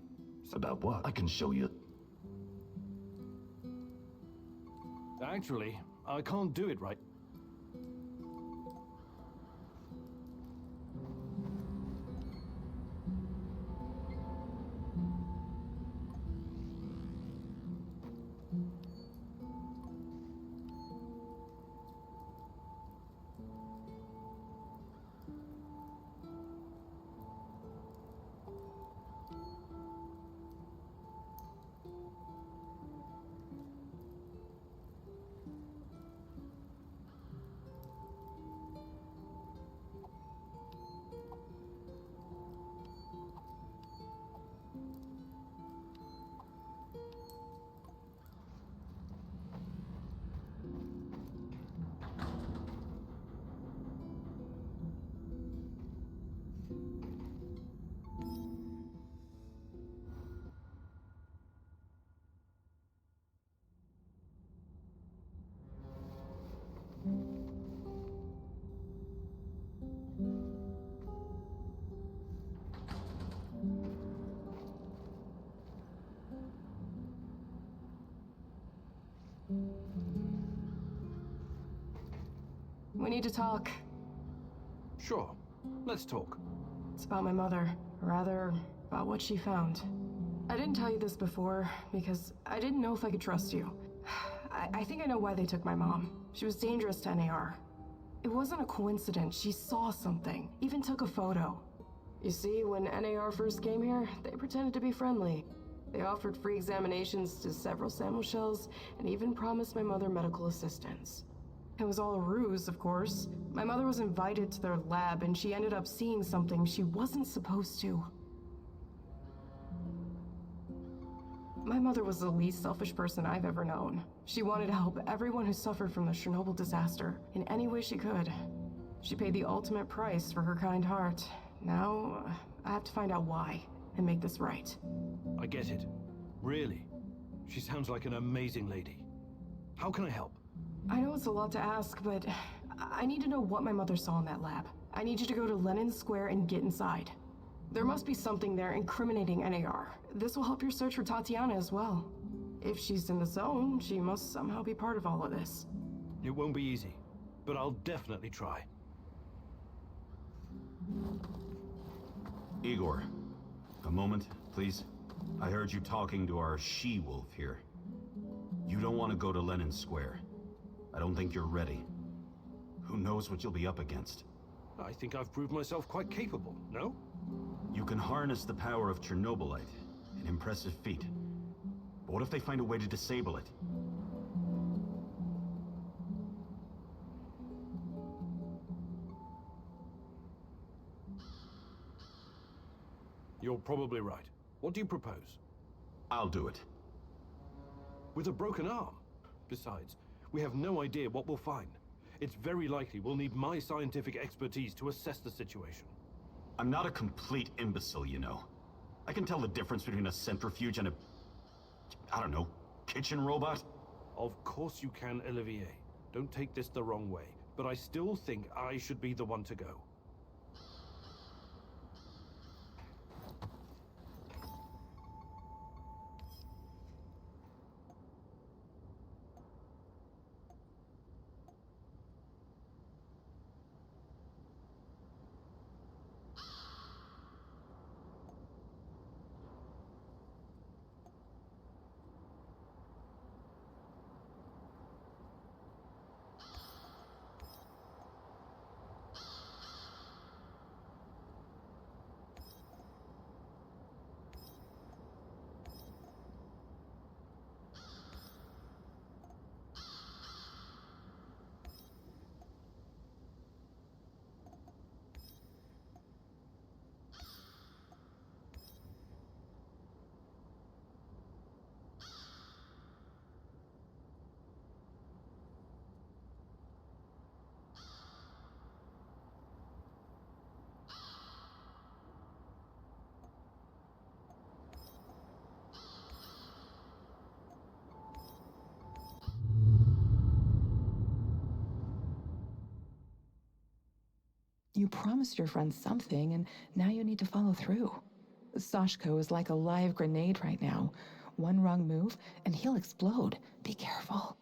About what? I can show you. Actually, I can't do it right. We need to talk. Sure. Let's talk. It's about my mother. Rather, about what she found. I didn't tell you this before, because I didn't know if I could trust you. I think I know why they took my mom. She was dangerous to NAR. It wasn't a coincidence. She saw something, even took a photo. You see, when NAR first came here, they pretended to be friendly. They offered free examinations to several sample shells, and even promised my mother medical assistance. It was all a ruse, of course. My mother was invited to their lab, and she ended up seeing something she wasn't supposed to. My mother was the least selfish person I've ever known. She wanted to help everyone who suffered from the Chernobyl disaster in any way she could. She paid the ultimate price for her kind heart. Now, I have to find out why and make this right. I get it. Really. She sounds like an amazing lady. How can I help? I know it's a lot to ask, but I need to know what my mother saw in that lab. I need you to go to Lenin Square and get inside. There must be something there incriminating NAR. This will help your search for Tatiana as well. If she's in the zone, she must somehow be part of all of this. It won't be easy, but I'll definitely try. Igor, a moment, please. I heard you talking to our she-wolf here. You don't want to go to Lenin Square. I don't think you're ready. Who knows what you'll be up against? I think I've proved myself quite capable, no? You can harness the power of Chernobylite. An impressive feat. But what if they find a way to disable it? You're probably right. What do you propose? I'll do it. With a broken arm? Besides, we have no idea what we'll find. It's very likely we'll need my scientific expertise to assess the situation. I'm not a complete imbecile, you know. I can tell the difference between a centrifuge and a... I don't know, kitchen robot? Of course you can, Olivier. Don't take this the wrong way, but I still think I should be the one to go. You promised your friend something, and now you need to follow through. Sashko is like a live grenade right now. One wrong move, and he'll explode. Be careful.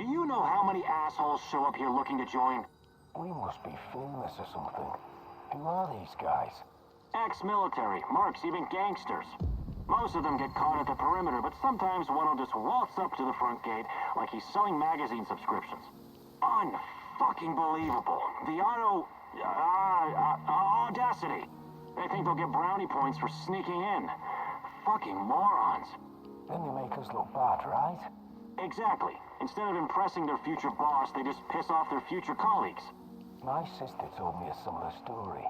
Do you know how many assholes show up here looking to join? We must be famous or something. Who are these guys? Ex-military, marks, even gangsters. Most of them get caught at the perimeter, but sometimes one will just waltz up to the front gate like he's selling magazine subscriptions. Unfucking believable. The audacity. They think they'll get brownie points for sneaking in. Fucking morons. Then they make us look bad, right? Exactly. Instead of impressing their future boss, they just piss off their future colleagues. My sister told me a similar story.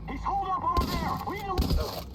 He's holed up over there! We need to...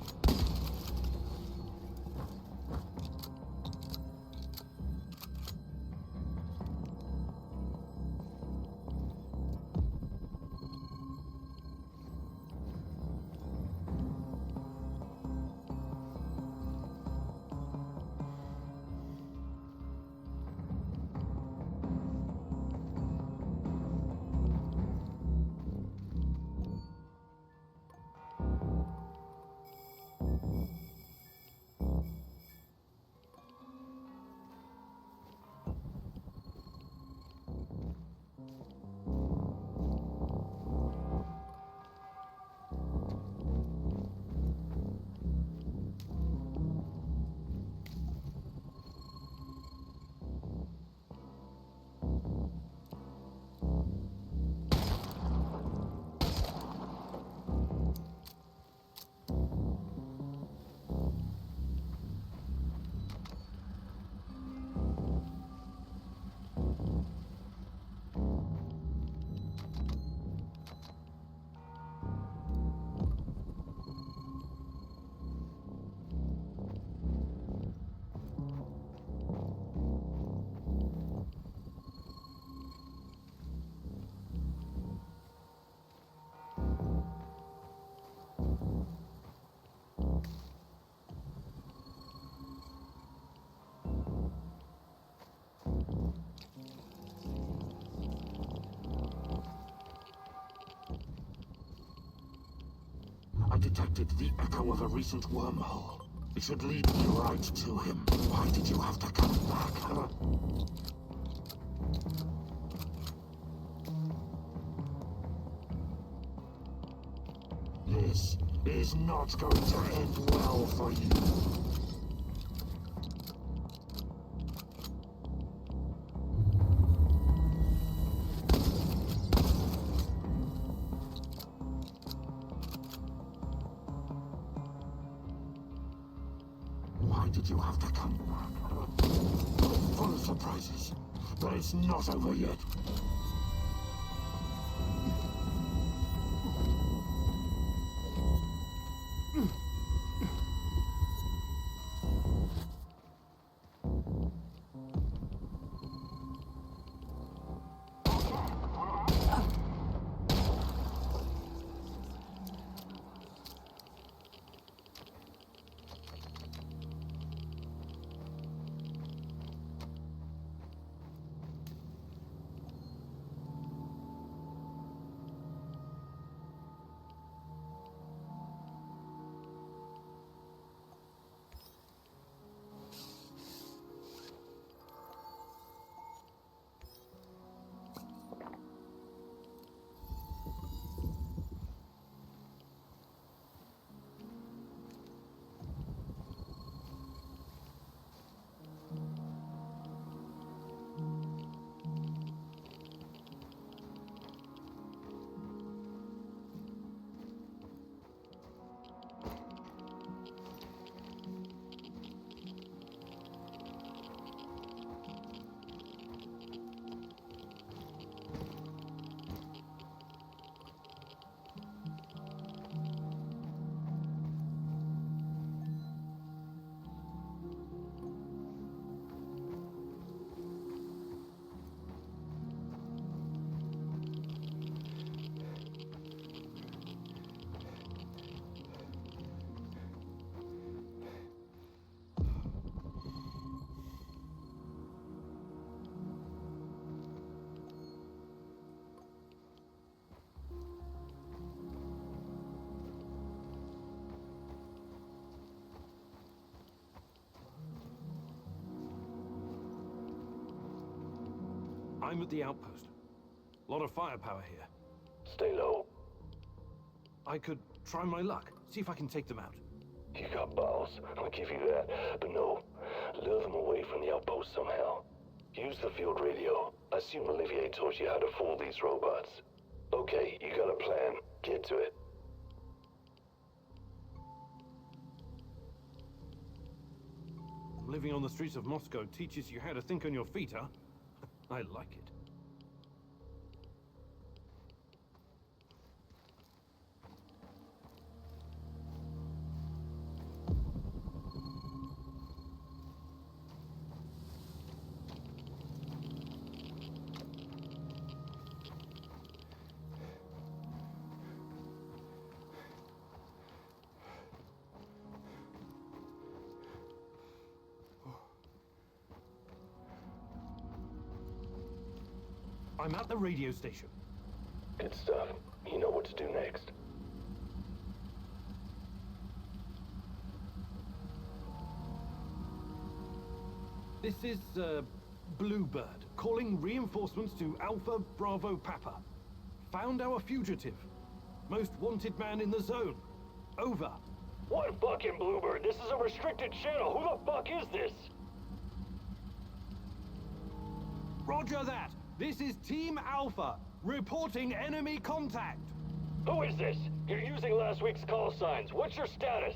detected the echo of a recent wormhole. It should lead me right to him. Why did you have to come back, huh? This is not going to end well for you. Why did you have to come back? Full of surprises, but it's not over yet. I'm at the outpost. A lot of firepower here. Stay low. I could try my luck, see if I can take them out. You got balls, I'll give you that. But no, lure them away from the outpost somehow. Use the field radio. I assume Olivier taught you how to fool these robots. Okay, you got a plan. Get to it. Living on the streets of Moscow teaches you how to think on your feet, huh? I like it. I'm at the radio station. Good stuff. You know what to do next. This is, Bluebird, calling reinforcements to Alpha Bravo Papa. Found our fugitive. Most wanted man in the zone. Over. What fucking Bluebird? This is a restricted channel. Who the fuck is this? Roger that. This is Team Alpha, reporting enemy contact. Who is this? You're using last week's call signs. What's your status?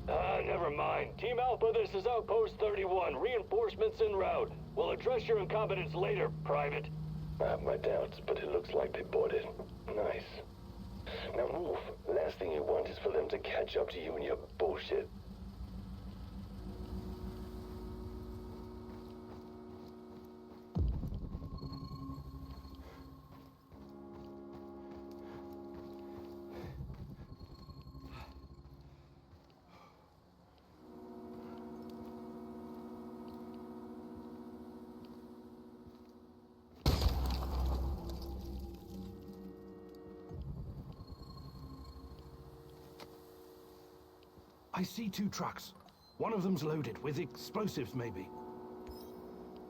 Never mind. Team Alpha, this is Outpost 31. Reinforcements en route. We'll address your incompetence later, Private. I have my doubts, but it looks like they bought it. Nice. Now move. Last thing you want is for them to catch up to you and your bullshit. I see 2 trucks. One of them's loaded with explosives, maybe.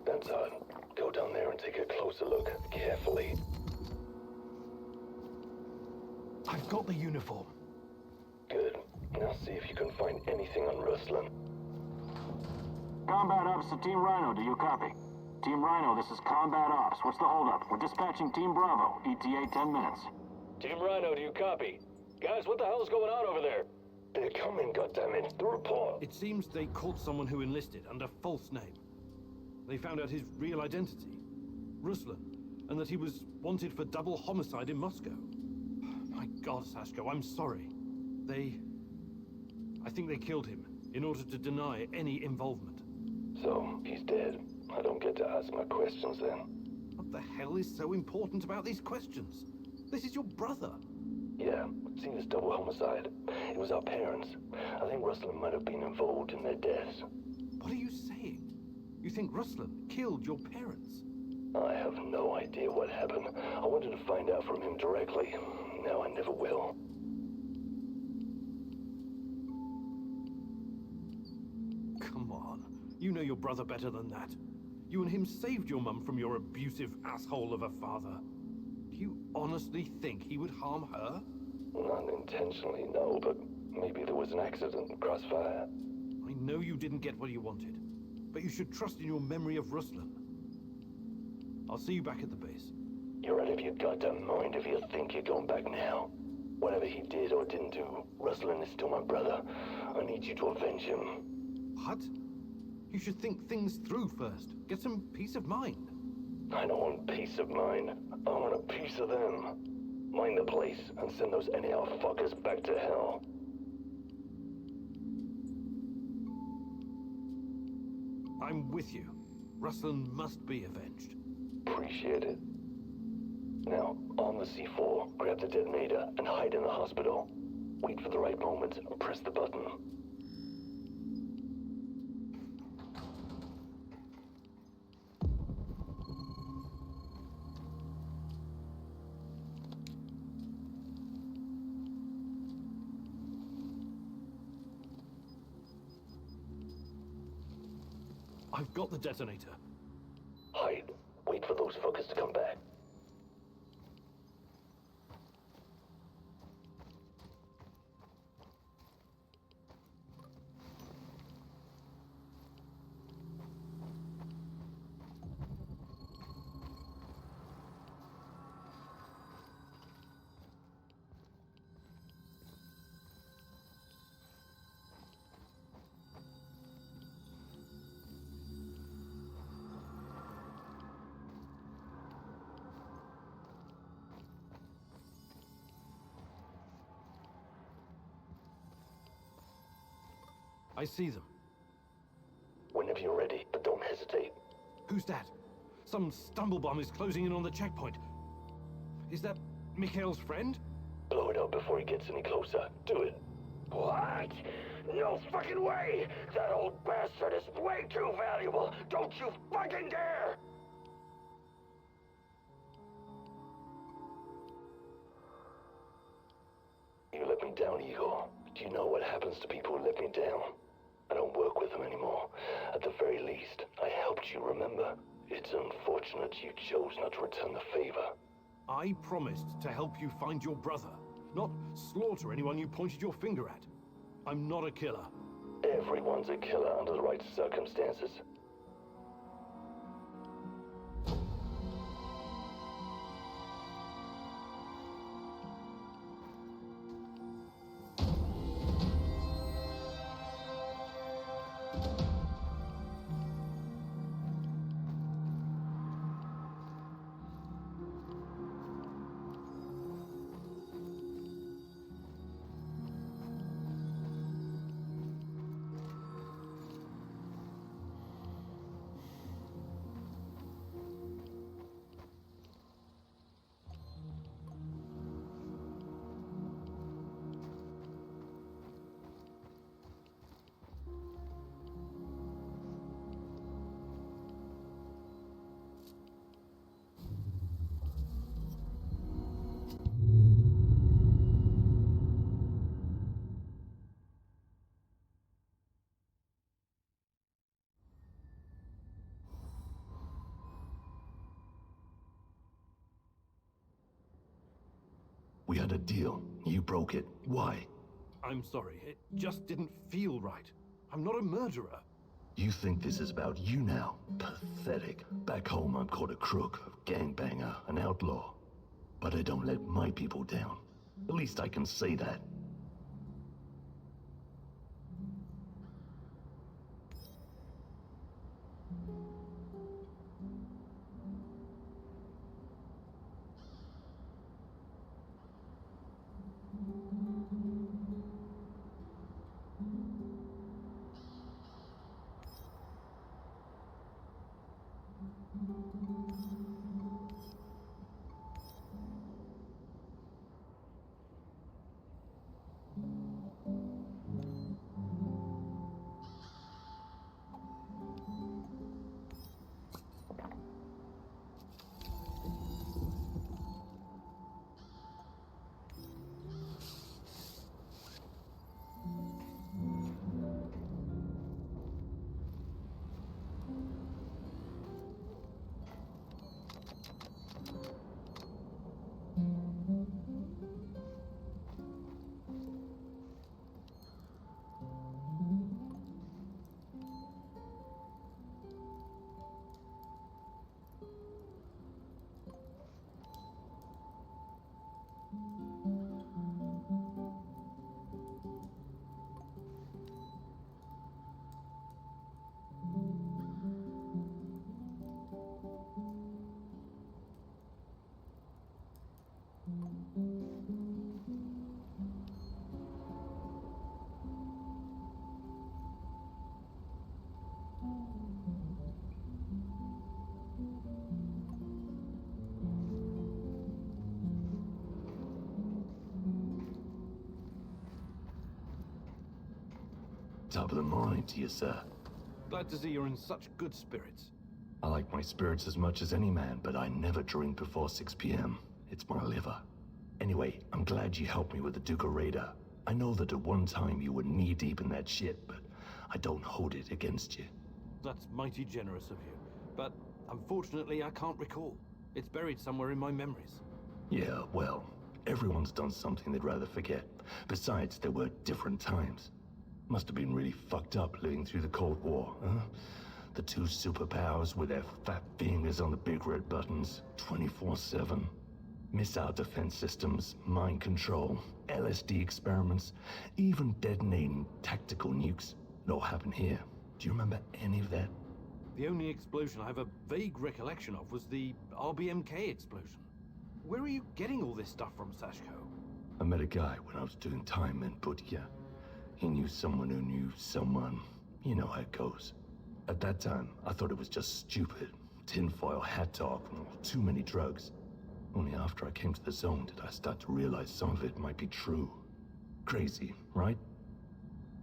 That's odd. Go down there and take a closer look, carefully. I've got the uniform. Good. Now see if you can find anything on Ruslan. Combat Ops to Team Rhino, do you copy? Team Rhino, this is Combat Ops. What's the holdup? We're dispatching Team Bravo. ETA 10 minutes. Team Rhino, do you copy? Guys, what the hell's going on over there? They're coming, goddammit. The report. It seems they caught someone who enlisted under false name. They found out his real identity, Ruslan, and that he was wanted for double homicide in Moscow. My God, Sashko, I'm sorry. I think they killed him in order to deny any involvement. So, he's dead. I don't get to ask my questions then. What the hell is so important about these questions? This is your brother. Yeah, seen as double homicide. It was our parents. I think Ruslan might have been involved in their deaths. What are you saying? You think Ruslan killed your parents? I have no idea what happened. I wanted to find out from him directly. Now I never will. Come on. You know your brother better than that. You and him saved your mum from your abusive asshole of a father. Do you honestly think he would harm her? Not intentionally, no, but maybe there was an accident, crossfire. I know you didn't get what you wanted, but you should trust in your memory of Ruslan. I'll see you back at the base. You're out of your goddamn mind if you think you're going back now. Whatever he did or didn't do, Ruslan is still my brother. I need you to avenge him. What? You should think things through first. Get some peace of mind. I don't want peace of mind. I want a piece of them. Mind the place and send those NAR fuckers back to hell. I'm with you. Ruslan must be avenged. Appreciate it. Now, on the C4, grab the detonator and hide in the hospital. Wait for the right moment and press the button. I've got the detonator. Hide. Wait for those fuckers to come back. I see them. Whenever you're ready, but don't hesitate. Who's that? Some stumblebum is closing in on the checkpoint. Is that Mikhail's friend? Blow it up before he gets any closer. Do it. What? No fucking way! That old bastard is way too valuable! Don't you fucking dare! You let me down, Igor. Do you know what happens to people who let me down? I don't work with them anymore. At the very least, I helped you, remember? It's unfortunate you chose not to return the favor. I promised to help you find your brother, not slaughter anyone you pointed your finger at. I'm not a killer. Everyone's a killer under the right circumstances. We had a deal. You broke it. Why? I'm sorry, it just didn't feel right. I'm not a murderer. You think this is about you now? Pathetic. Back home, I'm called a crook, a gangbanger, an outlaw. But I don't let my people down. At least I can say that. Top of the morning to you, sir. Glad to see you're in such good spirits. I like my spirits as much as any man, but I never drink before 6 p.m. It's my liver. Anyway, I'm glad you helped me with the Duca Raider. I know that at one time you were knee-deep in that shit, but I don't hold it against you. That's mighty generous of you. But unfortunately, I can't recall. It's buried somewhere in my memories. Yeah, well, everyone's done something they'd rather forget. Besides, there were different times. Must have been really fucked up living through the Cold War, huh? The two superpowers with their fat fingers on the big red buttons, 24/7. Missile defense systems, mind control, LSD experiments, even detonating tactical nukes. It all happened here. Do you remember any of that? The only explosion I have a vague recollection of was the RBMK explosion. Where are you getting all this stuff from, Sashko? I met a guy when I was doing time in Butya. He knew someone who knew someone. You know how it goes. At that time, I thought it was just stupid. Tinfoil hat talk, too many drugs. Only after I came to the zone did I start to realize some of it might be true. Crazy, right?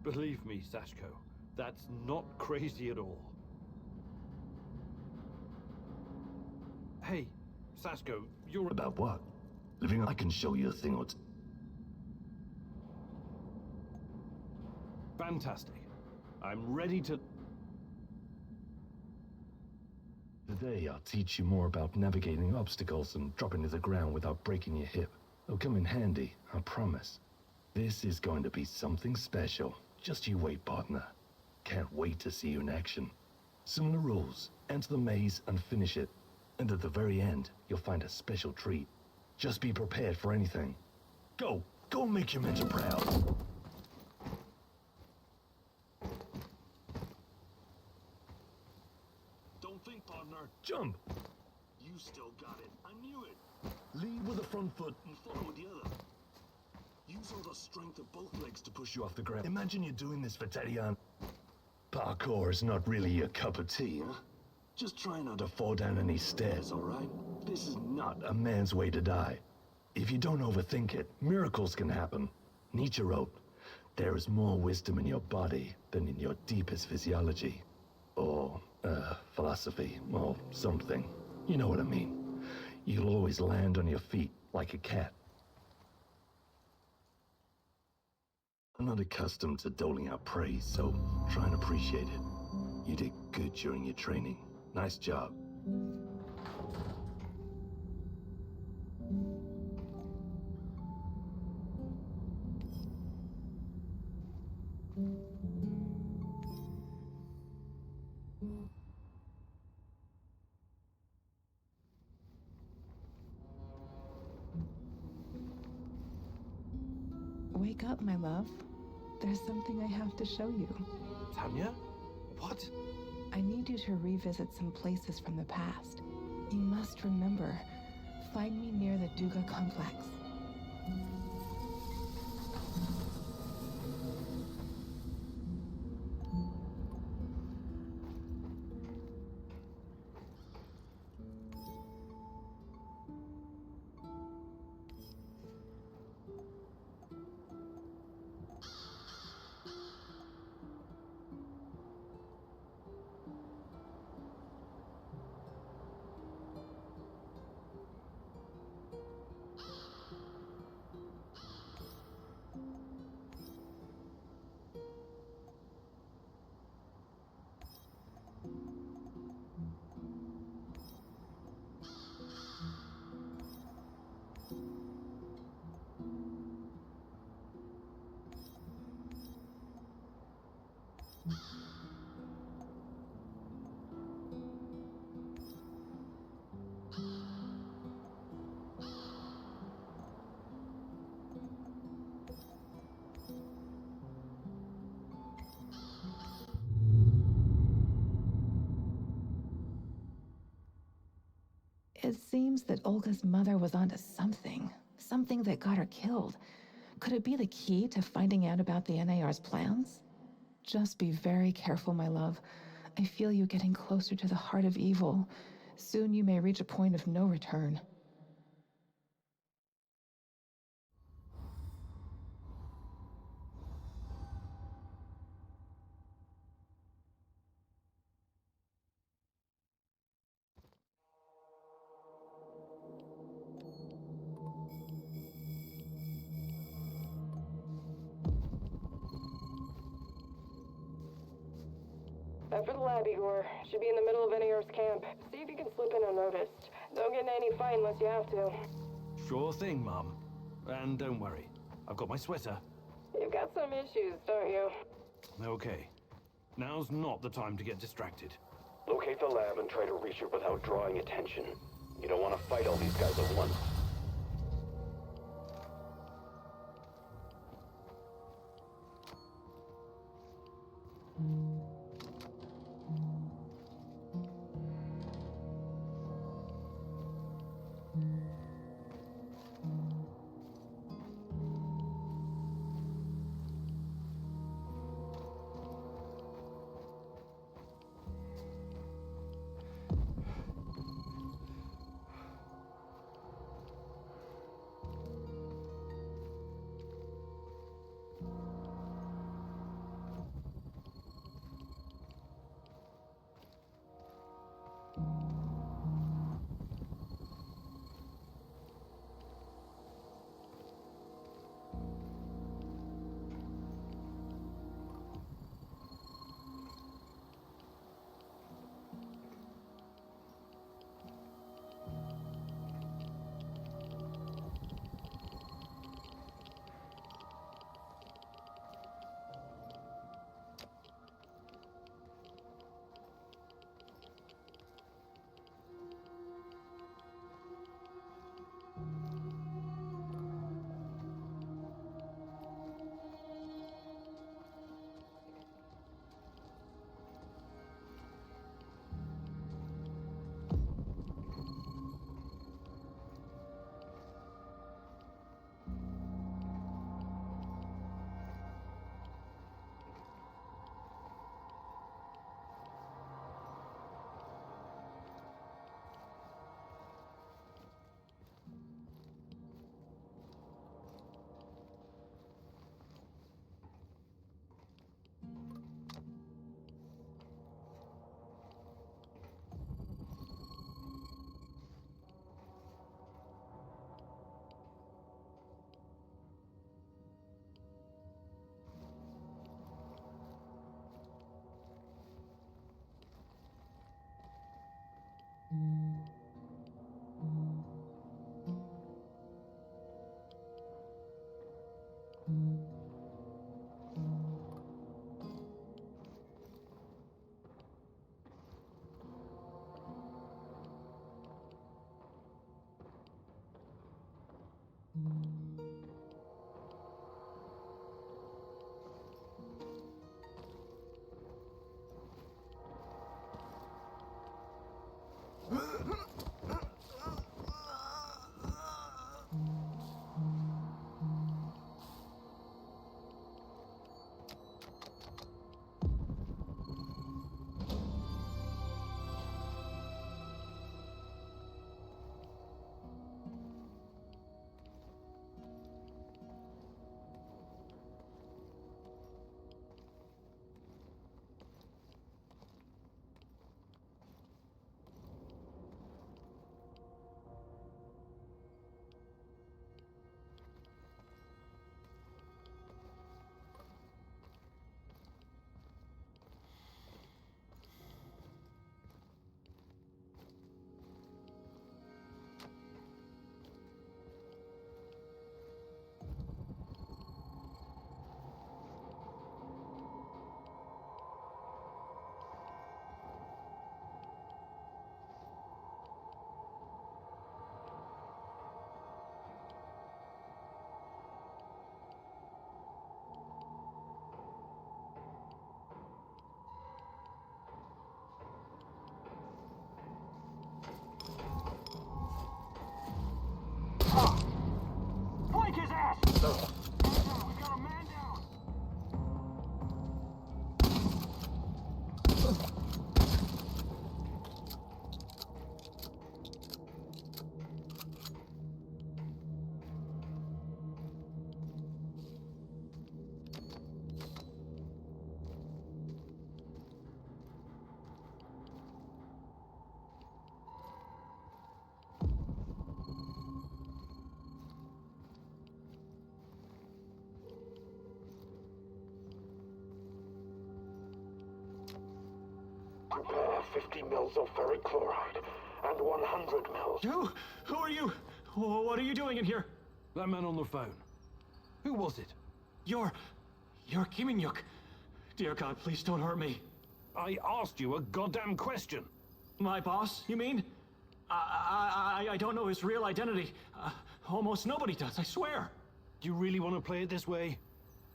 Believe me, Sashko, that's not crazy at all. Hey, Sashko, you're... About what? Living, I can show you a thing or two. Fantastic. I'm ready to... Today, I'll teach you more about navigating obstacles and dropping to the ground without breaking your hip. It'll come in handy, I promise. This is going to be something special. Just you wait, partner. Can't wait to see you in action. Similar rules. Enter the maze and finish it. And at the very end, you'll find a special treat. Just be prepared for anything. Go! Go and make your mentor proud! Don't think, partner. Jump! You still got it. I knew it. Lead with the front foot And follow with the other. Use all the strength of both legs to push you off the ground. Imagine you're doing this for Tatiana. Parkour is not really your cup of tea, huh? Just try not To fall down any stairs, all right? This is not a man's way to die. If you don't overthink it, miracles can happen. Nietzsche wrote, there is more wisdom in your body than in your deepest physiology. Or, philosophy, or something. You know what I mean. You'll always land on your feet like a cat. I'm not accustomed to doling out praise, so try and appreciate it. You did good during your training. Nice job. Wake up, my love. There's something I have to show you. Tanya? What? I need you to revisit some places from the past. You must remember, find me near the Duga complex. It seems that Olga's mother was onto something. Something that got her killed. Could it be the key to finding out about the NAR's plans? Just be very careful, my love. I feel you getting closer to the heart of evil. Soon you may reach a point of no return. After the lab, Igor. Should be in the middle of NAR's camp. See if you can slip in unnoticed. Don't get in any fight unless you have to. Sure thing, Mom. And don't worry, I've got my sweater. You've got some issues, don't you? Okay. Now's not the time to get distracted. Locate the lab and try to reach it without drawing attention. You don't want to fight all these guys at once. Flank his ass! We got a man down! Prepare 50 mils of ferric chloride and 100 mils. Who are you? What are you doing in here? That man on the phone. Who was it? You're Kiminyuk. Dear God, please don't hurt me. I asked you a goddamn question. My boss, you mean? I don't know his real identity. Almost nobody does, I swear. Do you really want to play it this way?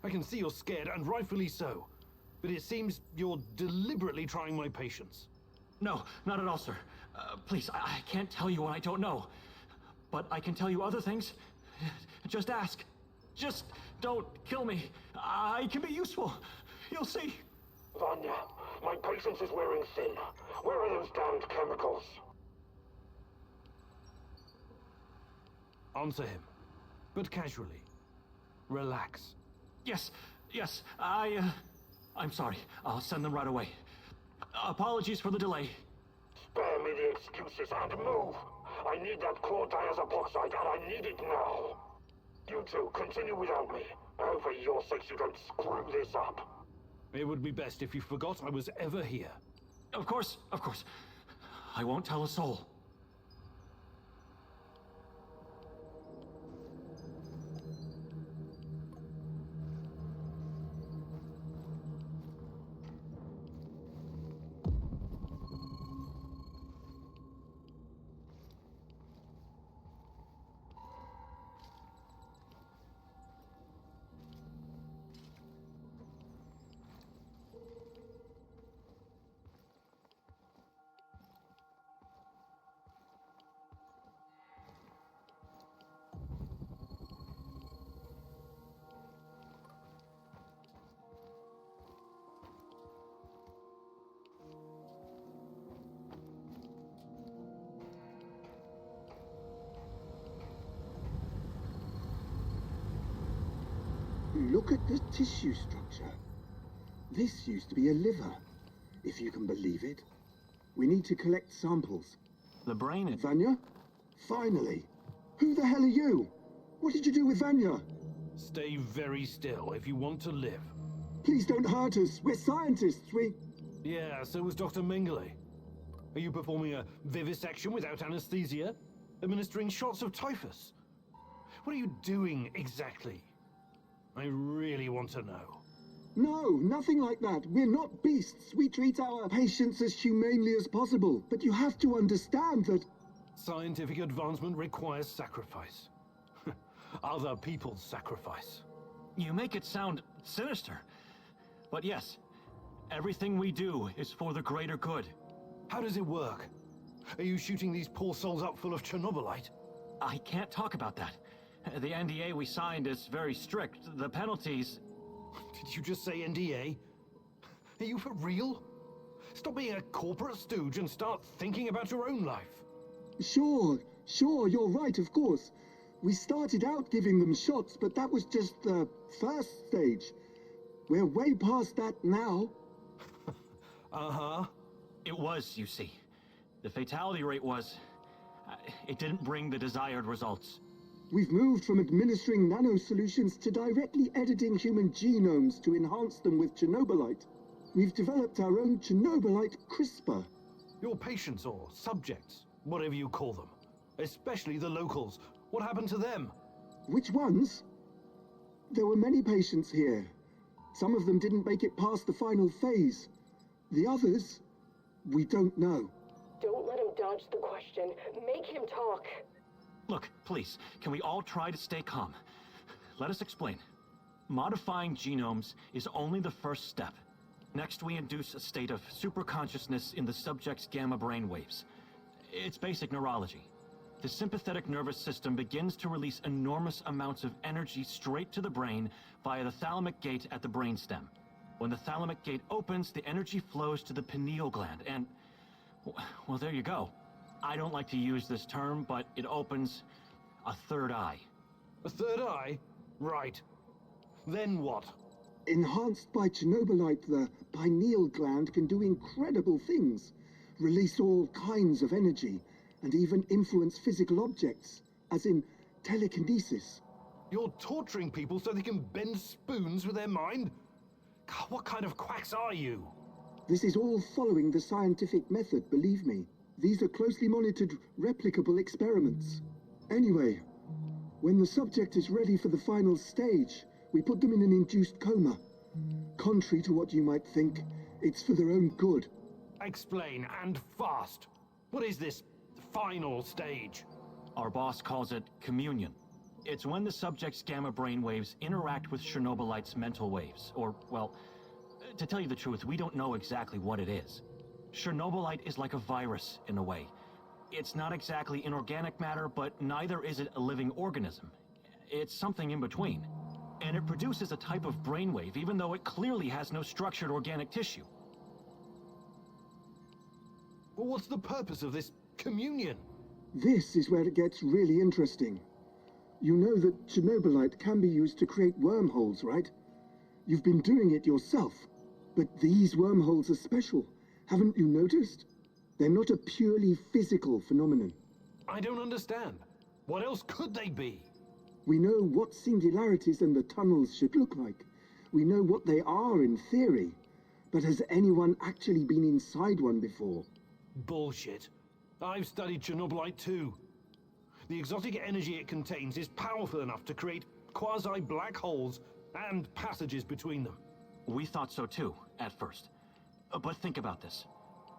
I can see you're scared, and rightfully so. But it seems you're deliberately trying my patience. No, not at all, sir. Please, I can't tell you what I don't know. But I can tell you other things. Just ask. Just don't kill me. I can be useful. You'll see. Vanya, my patience is wearing thin. Where are those damned chemicals? Answer him, but casually. Relax. Yes, I'm sorry. I'll send them right away. Apologies for the delay. Spare me the excuses and move. I need that chlordiazopoxide and I need it now. You two, continue without me. I hope for your sakes you don't screw this up. It would be best if you forgot I was ever here. Of course. I won't tell a soul. Look at the tissue structure. This used to be a liver, if you can believe it. We need to collect samples. The brain is... Vanya? Finally! Who the hell are you? What did you do with Vanya? Stay very still if you want to live. Please don't hurt us. We're scientists. Yeah, so was Dr. Mengele. Are you performing a vivisection without anesthesia? Administering shots of typhus? What are you doing exactly? I really want to know. No, nothing like that. We're not beasts. We treat our patients as humanely as possible. But you have to understand that... Scientific advancement requires sacrifice. Other people's sacrifice. You make it sound sinister. But yes, everything we do is for the greater good. How does it work? Are you shooting these poor souls up full of Chernobylite? I can't talk about that. The NDA we signed is very strict. The penalties... Did you just say NDA? Are you for real? Stop being a corporate stooge and start thinking about your own life. Sure, you're right, of course. We started out giving them shots, but that was just the first stage. We're way past that now. Uh-huh. It was, you see. The fatality rate was... it didn't bring the desired results. We've moved from administering nano-solutions to directly editing human genomes to enhance them with Chernobylite. We've developed our own Chernobylite CRISPR. Your patients or subjects, whatever you call them, especially the locals, what happened to them? Which ones? There were many patients here. Some of them didn't make it past the final phase. The others, we don't know. Don't let him dodge the question. Make him talk. Look, please, can we all try to stay calm? Let us explain. Modifying genomes is only the first step. Next, we induce a state of superconsciousness in the subject's gamma brainwaves. It's basic neurology. The sympathetic nervous system begins to release enormous amounts of energy straight to the brain via the thalamic gate at the brainstem. When the thalamic gate opens, the energy flows to the pineal gland and... well, there you go. I don't like to use this term, but it opens a third eye. A third eye? Right. Then what? Enhanced by Chernobylite, the pineal gland can do incredible things. Release all kinds of energy, and even influence physical objects, as in telekinesis. You're torturing people so they can bend spoons with their mind? God, what kind of quacks are you? This is all following the scientific method, believe me. These are closely monitored, replicable experiments. Anyway, when the subject is ready for the final stage, we put them in an induced coma. Contrary to what you might think, it's for their own good. Explain, and fast. What is this final stage? Our boss calls it communion. It's when the subject's gamma brain waves interact with Chernobylite's mental waves. Or, well, to tell you the truth, we don't know exactly what it is. Chernobylite is like a virus, in a way. It's not exactly inorganic matter, but neither is it a living organism. It's something in between. And it produces a type of brainwave, even though it clearly has no structured organic tissue. Well, what's the purpose of this communion? This is where it gets really interesting. You know that Chernobylite can be used to create wormholes, right? You've been doing it yourself. But these wormholes are special. Haven't you noticed? They're not a purely physical phenomenon. I don't understand. What else could they be? We know what singularities and the tunnels should look like. We know what they are in theory. But has anyone actually been inside one before? Bullshit. I've studied Chernobylite too. The exotic energy it contains is powerful enough to create quasi-black holes and passages between them. We thought so too, at first. But think about this.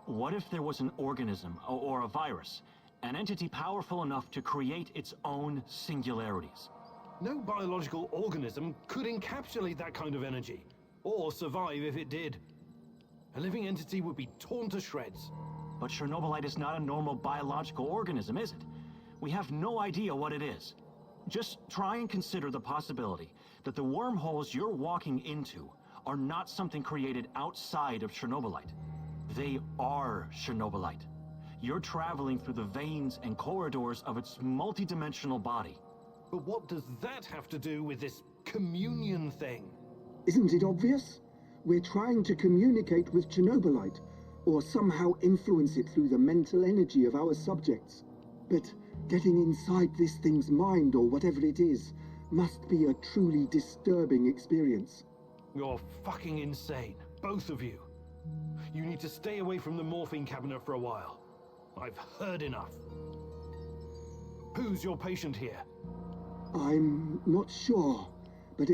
What if there was an organism, or a virus, an entity powerful enough to create its own singularities? No biological organism could encapsulate that kind of energy, or survive if it did. A living entity would be torn to shreds. But Chernobylite is not a normal biological organism, is it? We have no idea what it is. Just try and consider the possibility that the wormholes you're walking into are not something created outside of Chernobylite. They are Chernobylite. You're traveling through the veins and corridors of its multidimensional body. But what does that have to do with this communion thing? Isn't it obvious? We're trying to communicate with Chernobylite, or somehow influence it through the mental energy of our subjects. But getting inside this thing's mind, or whatever it is, must be a truly disturbing experience. You're fucking insane, both of you. You need to stay away from the morphine cabinet for a while. I've heard enough. Who's your patient here? I'm not sure, but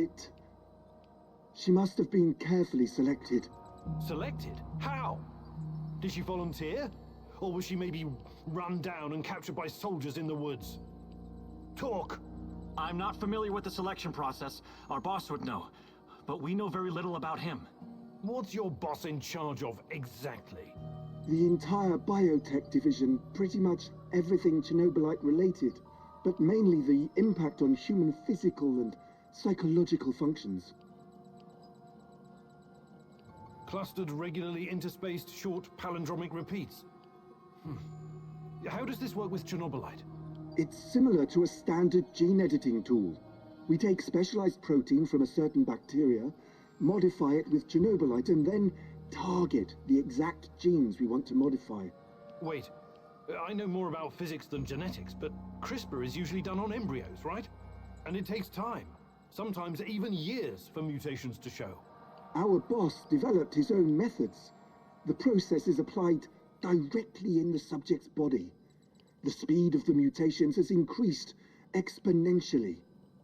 she must have been carefully selected. Selected? How? Did she volunteer? Or was she maybe run down and captured by soldiers in the woods? Talk! I'm not familiar with the selection process. Our boss would know. But we know very little about him. What's your boss in charge of exactly? The entire biotech division, pretty much everything Chernobylite related, but mainly the impact on human physical and psychological functions. Clustered, regularly interspaced, short palindromic repeats. How does this work with Chernobylite? It's similar to a standard gene editing tool. We take specialized protein from a certain bacteria, modify it with Chernobylite, and then target the exact genes we want to modify. Wait, I know more about physics than genetics, but CRISPR is usually done on embryos, right? And it takes time, sometimes even years, for mutations to show. Our boss developed his own methods. The process is applied directly in the subject's body. The speed of the mutations has increased exponentially.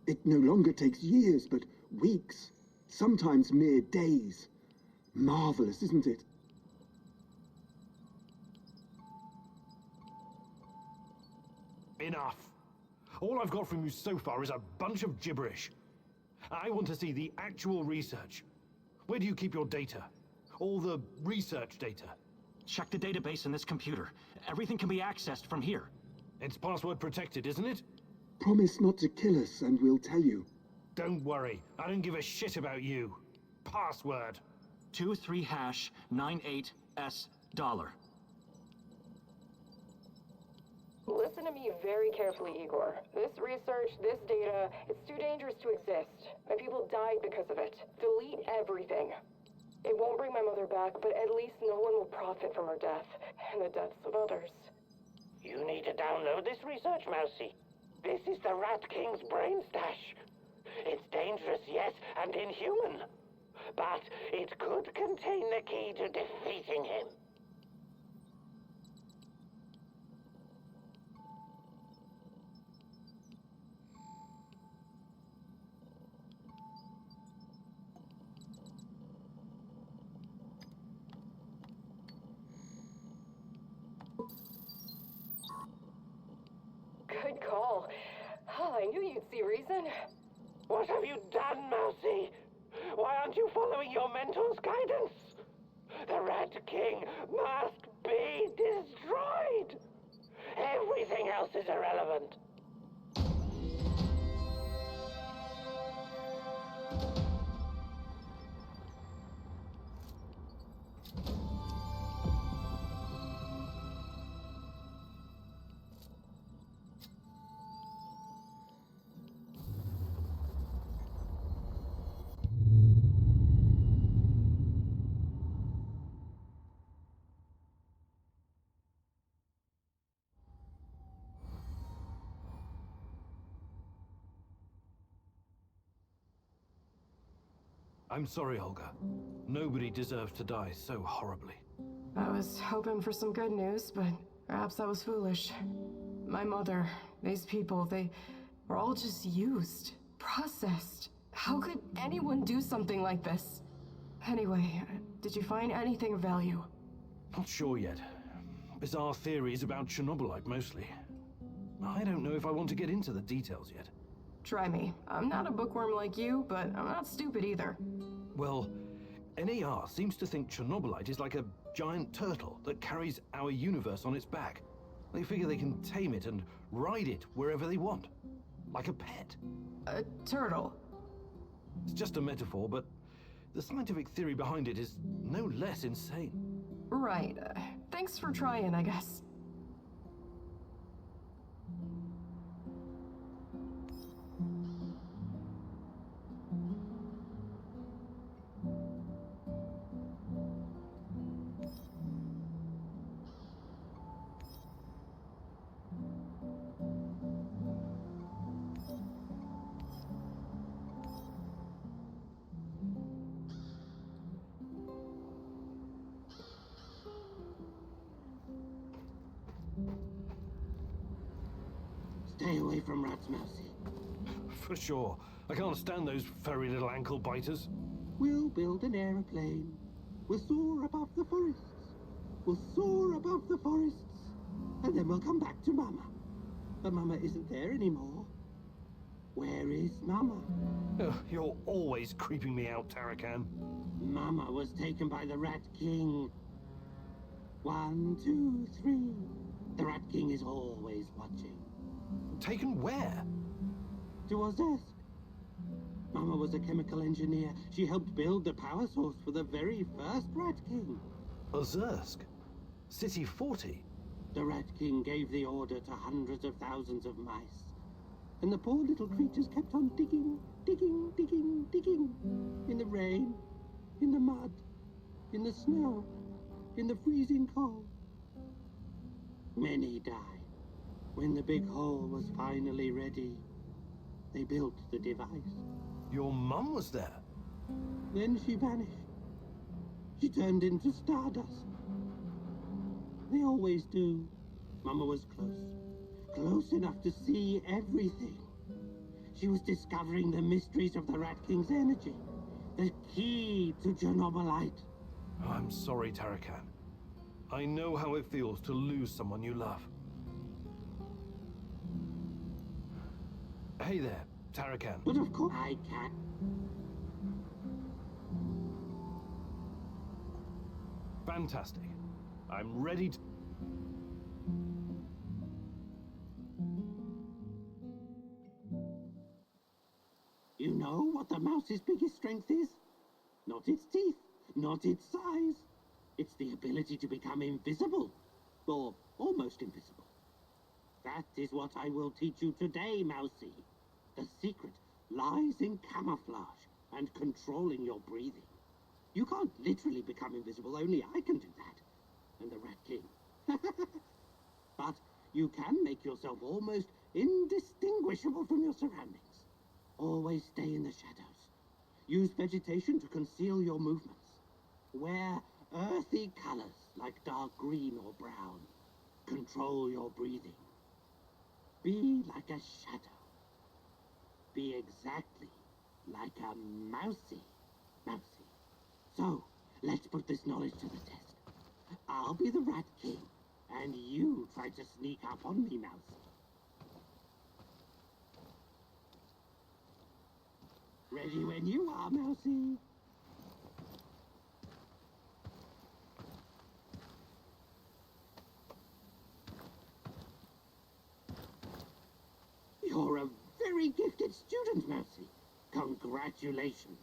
It no longer takes years, but weeks, sometimes mere days. Marvelous, isn't it? Enough. All I've got from you so far is a bunch of gibberish. I want to see the actual research. Where do you keep your data? All the research data? Check the database in this computer. Everything can be accessed from here. It's password protected, isn't it? Promise not to kill us and we'll tell you. Don't worry. I don't give a shit about you. Password. 23#98S$. Listen to me very carefully, Igor. This research, this data, it's too dangerous to exist. My people died because of it. Delete everything. It won't bring my mother back, but at least no one will profit from her death, and the deaths of others. You need to download this research, Mousy. This is the Rat King's brain stash. It's dangerous, yes, and inhuman. But it could contain the key to defeating him. Good call. Oh, I knew you'd see reason. What have you done, Mousy? Why aren't you following your mentor's guidance? The Rat King must be destroyed. Everything else is irrelevant. I'm sorry, Olga. Nobody deserves to die so horribly. I was hoping for some good news, but perhaps I was foolish. My mother, these people, they were all just used, processed. How could anyone do something like this? Anyway, did you find anything of value? Not sure yet. Bizarre theories about Chernobylite, mostly. I don't know if I want to get into the details yet. Try me. I'm not a bookworm like you, but I'm not stupid either. Well, NAR seems to think Chernobylite is like a giant turtle that carries our universe on its back. They figure they can tame it and ride it wherever they want. Like a pet. A turtle? It's just a metaphor, but the scientific theory behind it is no less insane. Right. Thanks for trying, I guess. Stay away from rats, Mousy. For sure. I can't stand those furry little ankle biters. We'll build an aeroplane. We'll soar above the forests. We'll soar above the forests. And then we'll come back to Mama. But Mama isn't there anymore. Where is Mama? Oh, you're always creeping me out, Tarakan. Mama was taken by the Rat King. 1, 2, 3. The Rat King is always watching. Taken where? To Ozersk. Mama was a chemical engineer. She helped build the power source for the very first Rat King. Ozersk? City 40? The Rat King gave the order to hundreds of thousands of mice. And the poor little creatures kept on digging, digging, digging, digging. In the rain, in the mud, in the snow, in the freezing cold. Many died. When the big hole was finally ready, they built the device. Your mum was there? Then she vanished. She turned into stardust. They always do. Mama was close. Close enough to see everything. She was discovering the mysteries of the Rat King's energy. The key to Chernobylite. I'm sorry, Tarakan. I know how it feels to lose someone you love. Hey there, Tarakan. But of course I can. Fantastic. I'm ready to... You know what the mouse's biggest strength is? Not its teeth, not its size. It's the ability to become invisible, or almost invisible. That is what I will teach you today, Mousy. The secret lies in camouflage and controlling your breathing. You can't literally become invisible, only I can do that. And the Rat King. But you can make yourself almost indistinguishable from your surroundings. Always stay in the shadows. Use vegetation to conceal your movements. Wear earthy colors like dark green or brown. Control your breathing. Be like a shadow. Be exactly like a mousy. Mousy. So, let's put this knowledge to the test. I'll be the Rat King, and you try to sneak up on me, Mousy. Ready when you are, Mousy. You're a very gifted student, Mousy. Congratulations.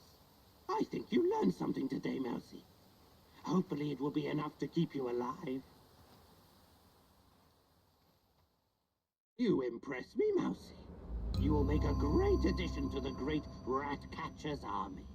I think you learned something today, Mousy. Hopefully it will be enough to keep you alive. You impress me, Mousy. You will make a great addition to the great Rat Catcher's army.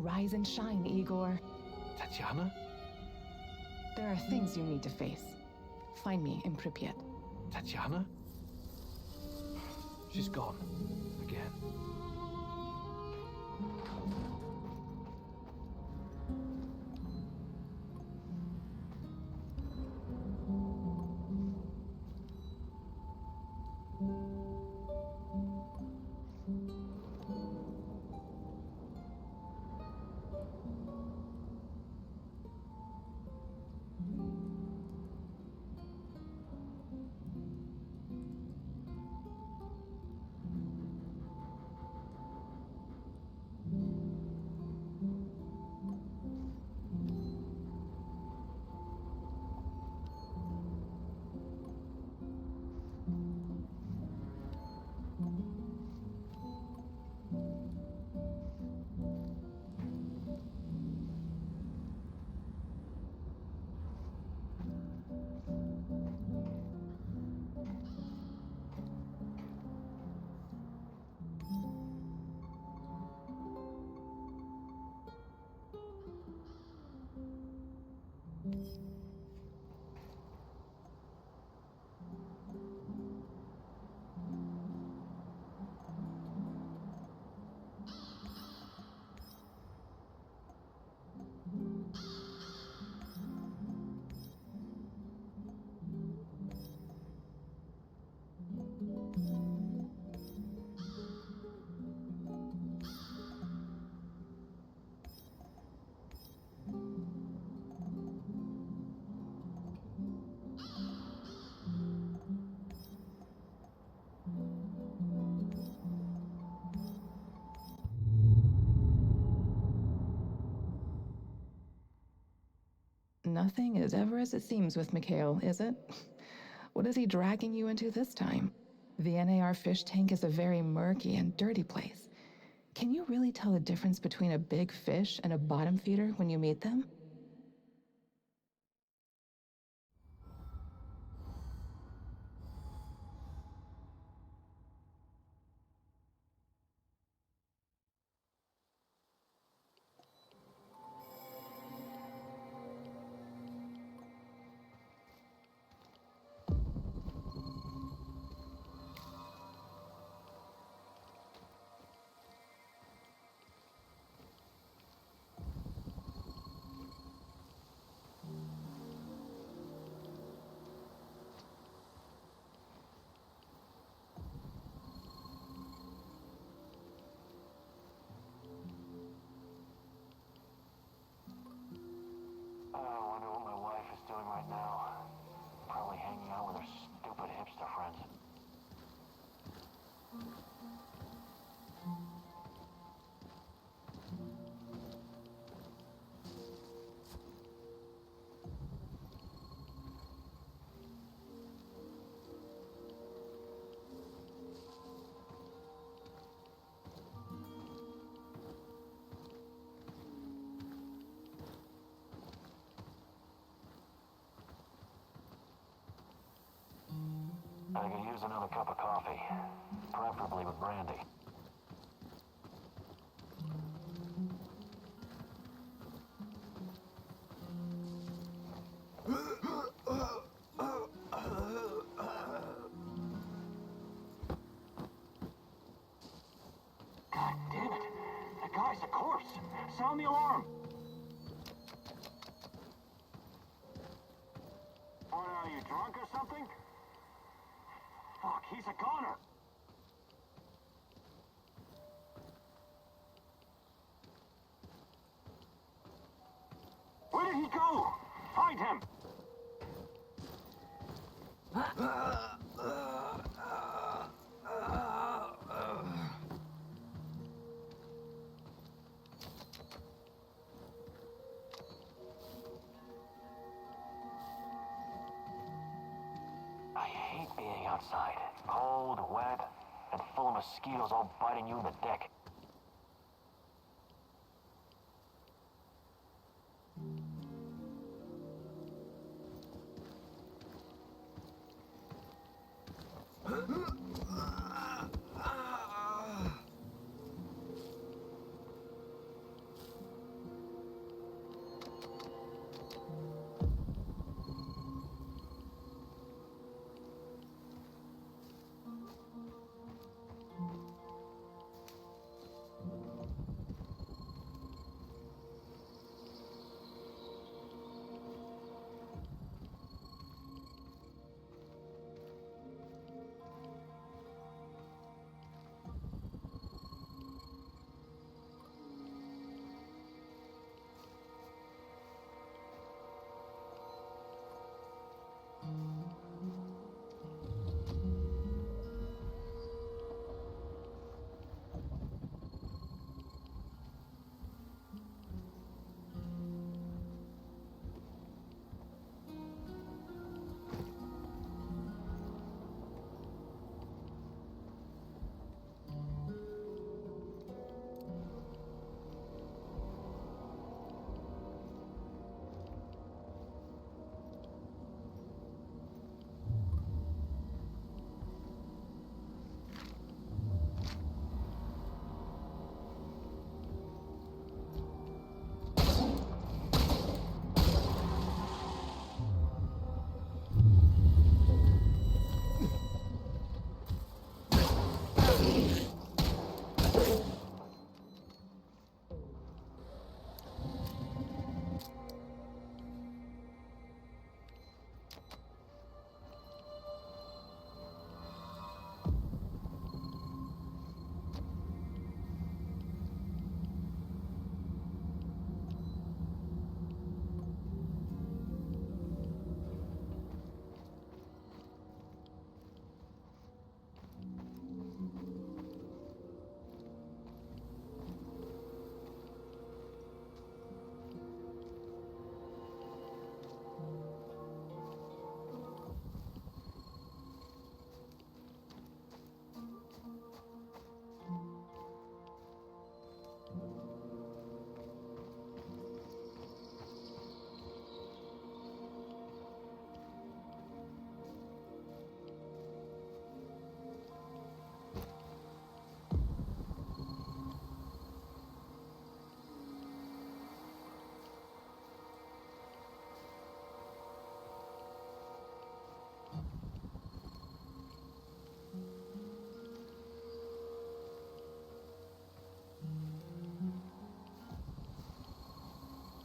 Rise and shine, Igor. Tatiana? There are things you need to face. Find me in Pripyat. Tatiana? She's gone. Again. Nothing is ever as it seems with Mikhail, is it? What is he dragging you into this time? The NAR fish tank is a very murky and dirty place. Can you really tell the difference between a big fish and a bottom feeder when you meet them? I wonder what my wife is doing right now. Probably hanging out with her stupid hipster friends. I could use another cup of coffee, preferably with brandy. God damn it! The guy's a corpse! Sound the alarm! What are you, drunk or something? Fuck, he's a goner! Where did he go? Find him! I hate being outside. Cold, wet, and full of mosquitoes all biting you in the dick.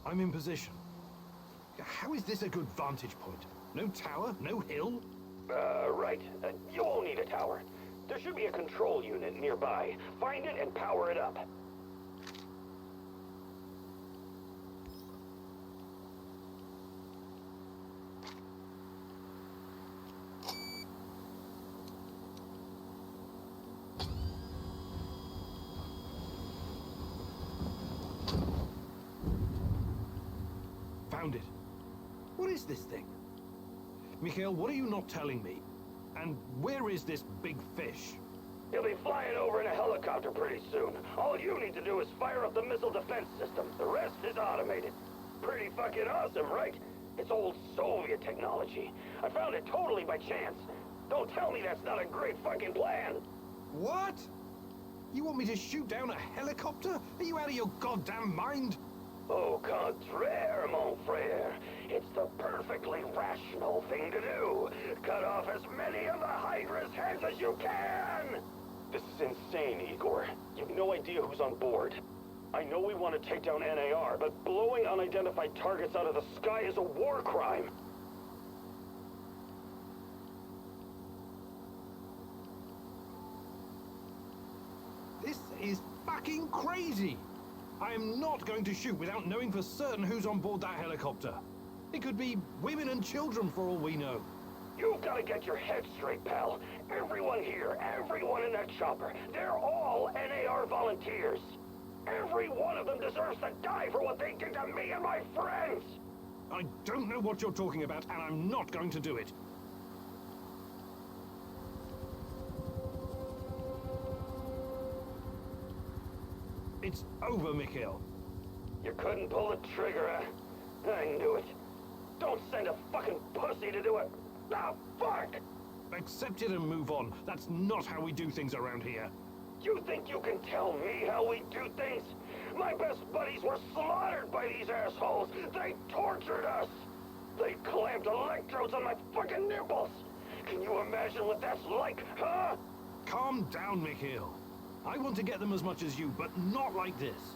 I'm in position. How is this a good vantage point? No tower? No hill? Right. You won't need a tower. There should be a control unit nearby. Find it and power it up. Found it. What is this thing? Mikhail, what are you not telling me? And where is this big fish? He'll be flying over in a helicopter pretty soon. All you need to do is fire up the missile defense system. The rest is automated. Pretty fucking awesome, right? It's old Soviet technology. I found it totally by chance. Don't tell me that's not a great fucking plan. What? You want me to shoot down a helicopter? Are you out of your goddamn mind? Au contraire, mon frère. It's the perfectly rational thing to do. Cut off as many of the Hydra's heads as you can! This is insane, Igor. You have no idea who's on board. I know we want to take down NAR, but blowing unidentified targets out of the sky is a war crime. This is fucking crazy! I am not going to shoot without knowing for certain who's on board that helicopter. It could be women and children for all we know. You've got to get your head straight, pal. Everyone here, everyone in that chopper, they're all NAR volunteers. Every one of them deserves to die for what they did to me and my friends! I don't know what you're talking about, and I'm not going to do it. It's over, Mikhail. You couldn't pull the trigger, huh? I knew it. Don't send a fucking pussy to do it. Ah, fuck! Accept it and move on. That's not how we do things around here. You think you can tell me how we do things? My best buddies were slaughtered by these assholes. They tortured us. They clamped electrodes on my fucking nipples. Can you imagine what that's like, huh? Calm down, Mikhail. I want to get them as much as you, but not like this.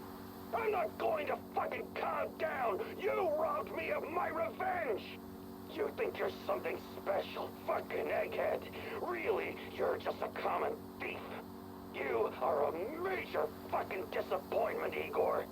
I'm not going to fucking calm down! You robbed me of my revenge! You think you're something special, fucking egghead. Really, you're just a common thief. You are a major fucking disappointment, Igor.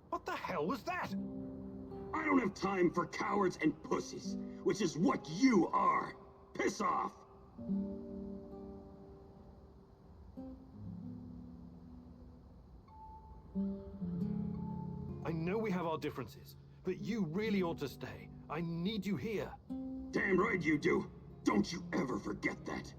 What the hell was that? I don't have time for cowards and pussies, which is what you are. Piss off! I know we have our differences, but you really ought to stay. I need you here. Damn right you do. Don't you ever forget that.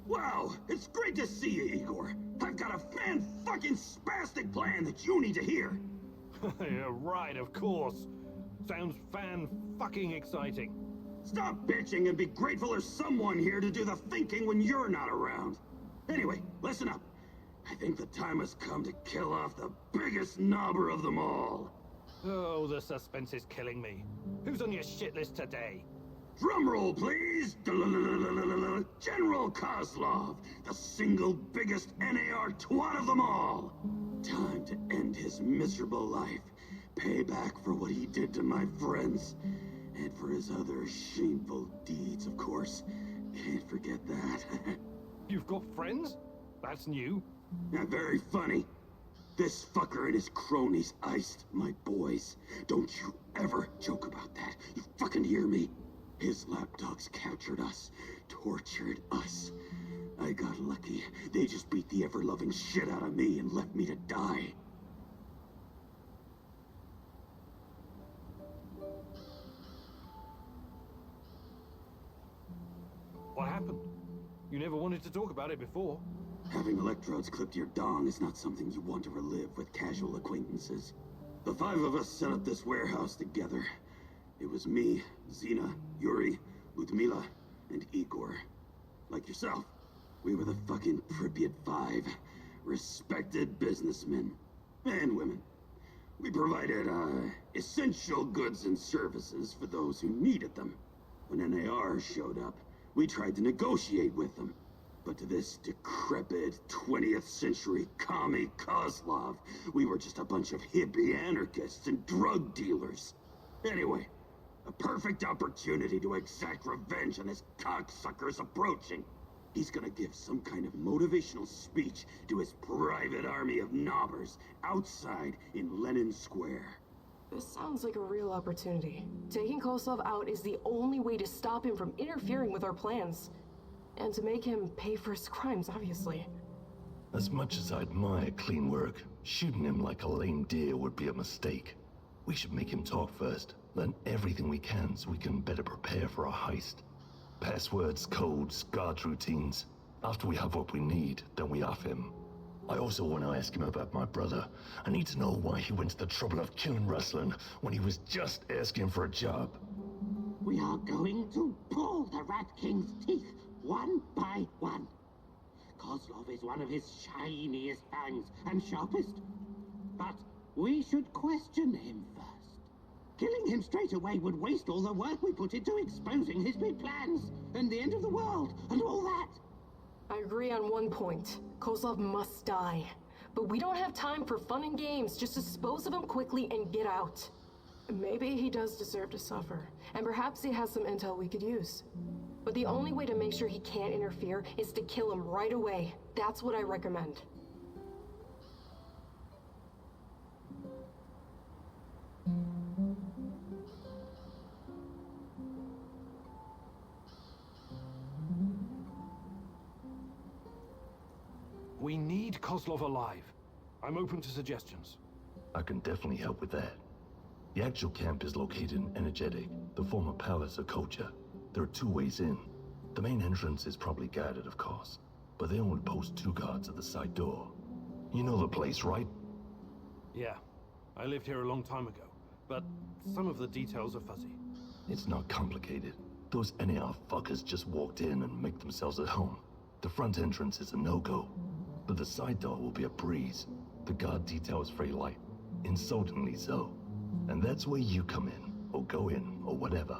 Wow, it's great to see you, Igor. I've got a fan-fucking-spastic plan that you need to hear. Yeah, right, of course. Sounds fan-fucking exciting. Stop bitching and be grateful there's someone here to do the thinking when you're not around. Anyway, listen up. I think the time has come to kill off the biggest knobber of them all. Oh, the suspense is killing me. Who's on your shit list today? Drum roll, please! General Kozlov, the single biggest NAR twat of them all! Time to end his miserable life. Pay back for what he did to my friends. And for his other shameful deeds, of course. Can't forget that. You've got friends? That's new. Yeah, very funny. This fucker and his cronies iced my boys. Don't you ever joke about that. You fucking hear me? His lapdogs captured us, tortured us. I got lucky. They just beat the ever-loving shit out of me and left me to die. What happened? You never wanted to talk about it before. Having electrodes clipped to your dong is not something you want to relive with casual acquaintances. The 5 of us set up this warehouse together. It was me, Zina, Yuri, Ludmila, and Igor. Like yourself, we were the fucking Pripyat 5. Respected businessmen. And women. We provided, essential goods and services for those who needed them. When NAR showed up, we tried to negotiate with them. But to this decrepit 20th century commie Kozlov, we were just a bunch of hippie anarchists and drug dealers. Anyway, a perfect opportunity to exact revenge on this cocksucker's approaching. He's gonna give some kind of motivational speech to his private army of knobbers outside in Lenin Square. This sounds like a real opportunity. Taking Kozlov out is the only way to stop him from interfering with our plans. And to make him pay for his crimes, obviously. As much as I admire clean work, shooting him like a lame deer would be a mistake. We should make him talk first, learn everything we can so we can better prepare for our heist. Passwords, codes, guard routines. After we have what we need, then we off him. I also want to ask him about my brother. I need to know why he went to the trouble of killing Ruslan when he was just asking for a job. We are going to pull the Rat King's teeth, one by one. Kozlov is one of his shiniest fangs and sharpest. But we should question him first. Killing him straight away would waste all the work we put into exposing his big plans, and the end of the world, and all that. I agree on one point. Kozlov must die. But we don't have time for fun and games. Just dispose of him quickly and get out. Maybe he does deserve to suffer, and perhaps he has some intel we could use. But the only way to make sure he can't interfere is to kill him right away. That's what I recommend. We need Kozlov alive. I'm open to suggestions. I can definitely help with that. The actual camp is located in Energetic, the former palace of Kocha. There are 2 ways in. The main entrance is probably guarded, of course, but they only post 2 guards at the side door. You know the place, right? Yeah, I lived here a long time ago, but some of the details are fuzzy. It's not complicated. Those NAR fuckers just walked in and make themselves at home. The front entrance is a no-go, but the side door will be a breeze. The guard detail is very light, insultingly so. And that's where you come in, or go in, or whatever.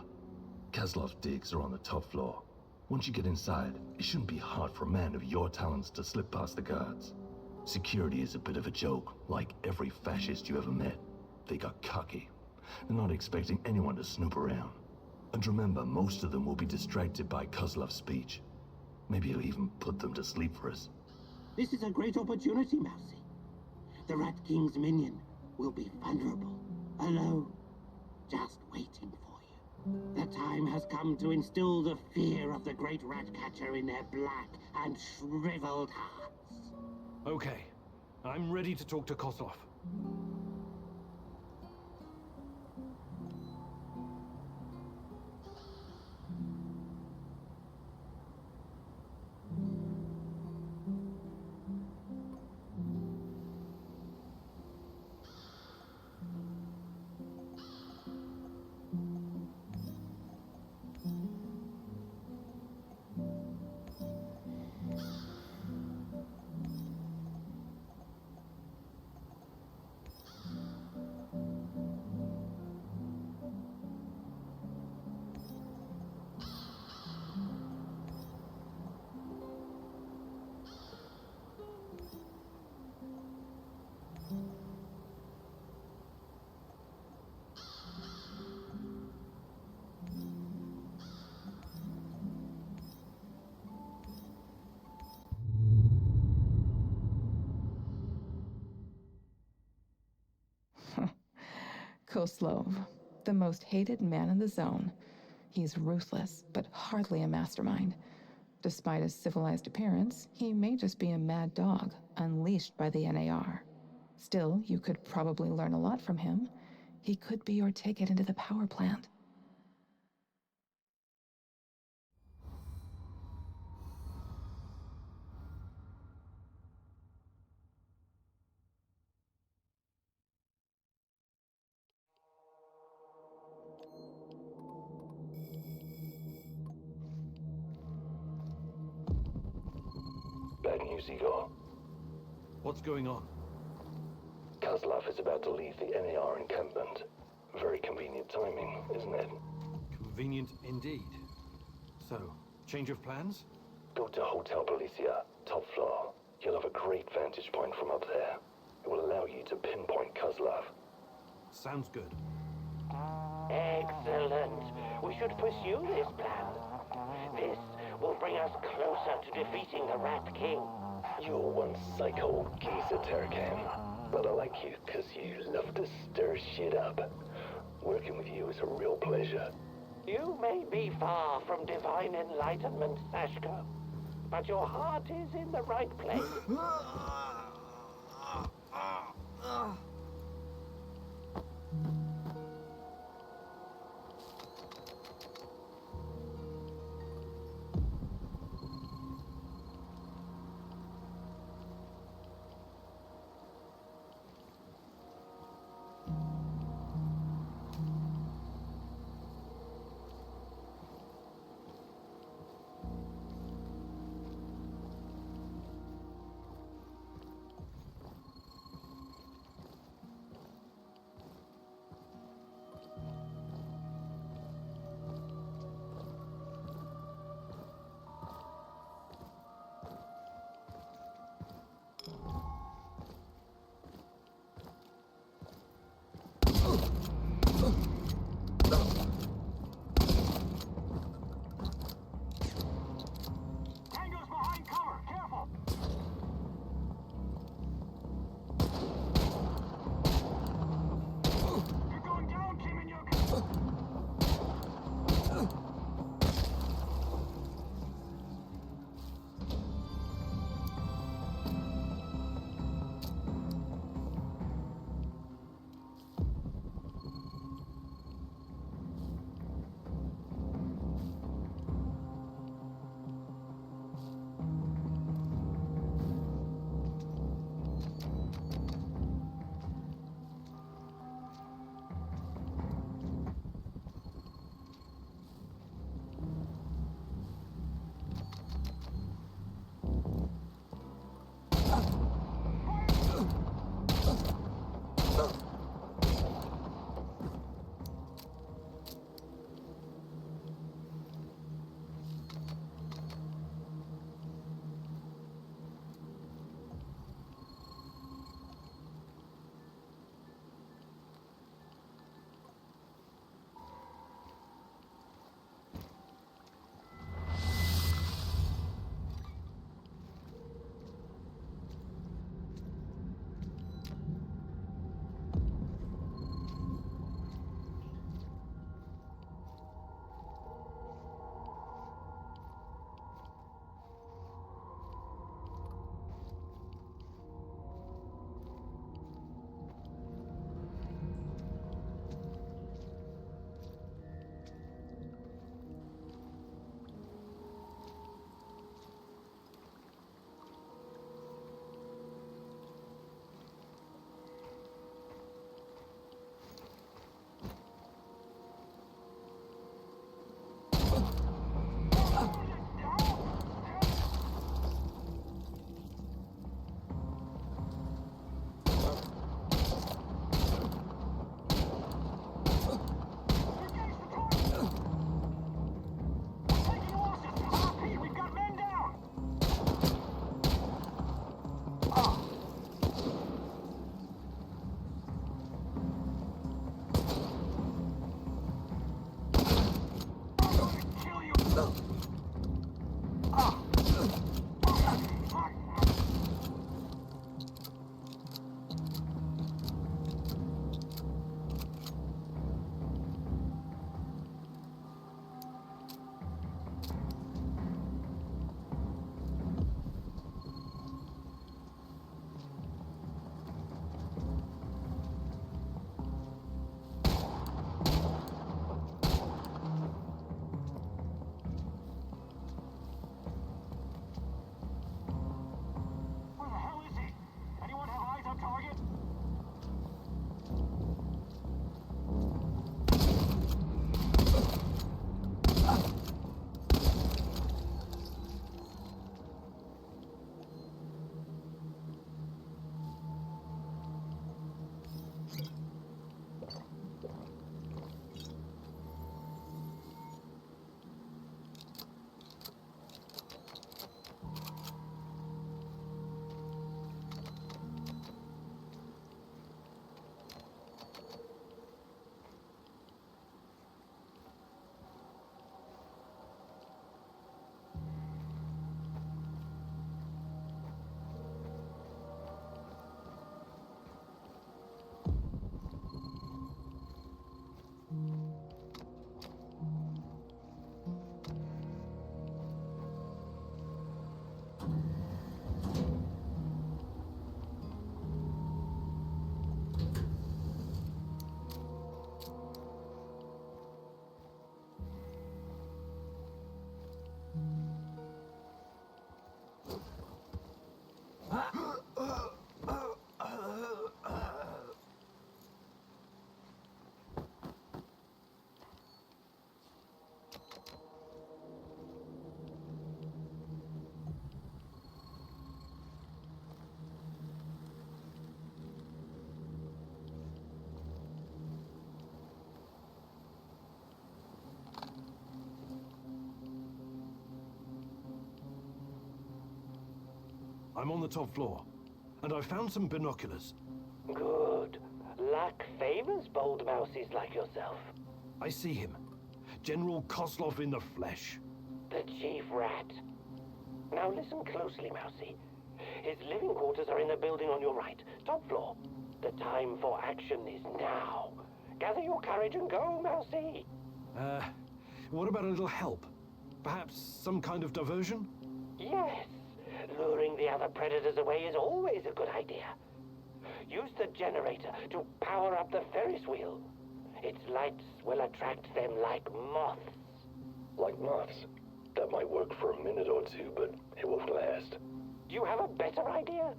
Kozlov's digs are on the top floor. Once you get inside, it shouldn't be hard for a man of your talents to slip past the guards. Security is a bit of a joke, like every fascist you ever met. They got cocky. They're not expecting anyone to snoop around. And remember, most of them will be distracted by Kozlov's speech. Maybe he'll even put them to sleep for us. This is a great opportunity, Mousy. The Rat King's minion will be vulnerable, alone, just waiting for you. The time has come to instill the fear of the great rat catcher in their black and shriveled hearts. Okay, I'm ready to talk to Kozlov. Koslov, the most hated man in the zone. He's ruthless, but hardly a mastermind. Despite his civilized appearance, he may just be a mad dog, unleashed by the NAR. Still, you could probably learn a lot from him. He could be your ticket into the power plant. Bad news, Igor. What's going on? Kozlov is about to leave the NAR encampment. Very convenient timing, isn't it? Convenient indeed. So, change of plans? Go to Hotel Policia, top floor. You'll have a great vantage point from up there. It will allow you to pinpoint Kozlov. Sounds good. Excellent. We should pursue this plan. This will bring us closer to defeating the Rat King. You're one psycho geezer, Terracan. But I like you because you love to stir shit up. Working with you is a real pleasure. You may be far from divine enlightenment, Sashko, but your heart is in the right place. I'm on the top floor, and I found some binoculars. Good. Luck favors bold mousies like yourself. I see him. General Kozlov in the flesh. The chief rat. Now listen closely, Mousy. His living quarters are in the building on your right, top floor. The time for action is now. Gather your courage and go, Mousy. What about a little help? Perhaps some kind of diversion? Yes. Luring the other predators away is always a good idea. Use the generator to power up the Ferris wheel. Its lights will attract them like moths. Like moths? That might work for a minute or two, but it won't last. Do you have a better idea?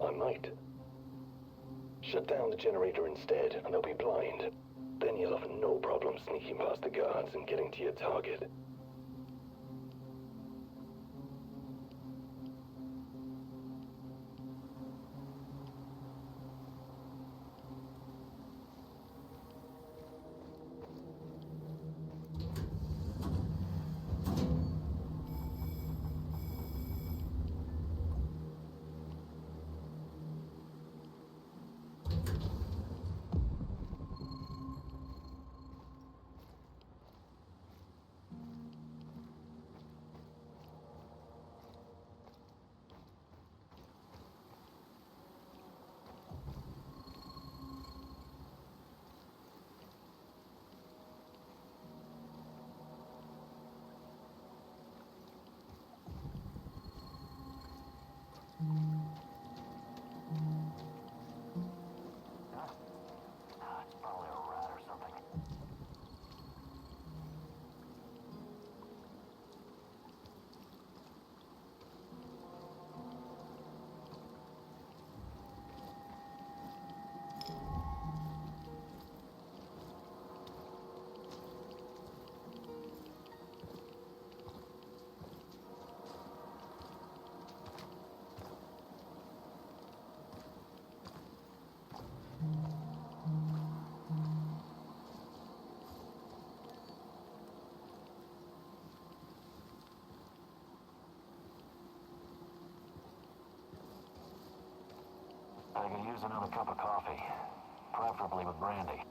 I might. Shut down the generator instead, and they'll be blind. Then you'll have no problem sneaking past the guards and getting to your target. It's probably a rat or something. I could use another cup of coffee, preferably with brandy.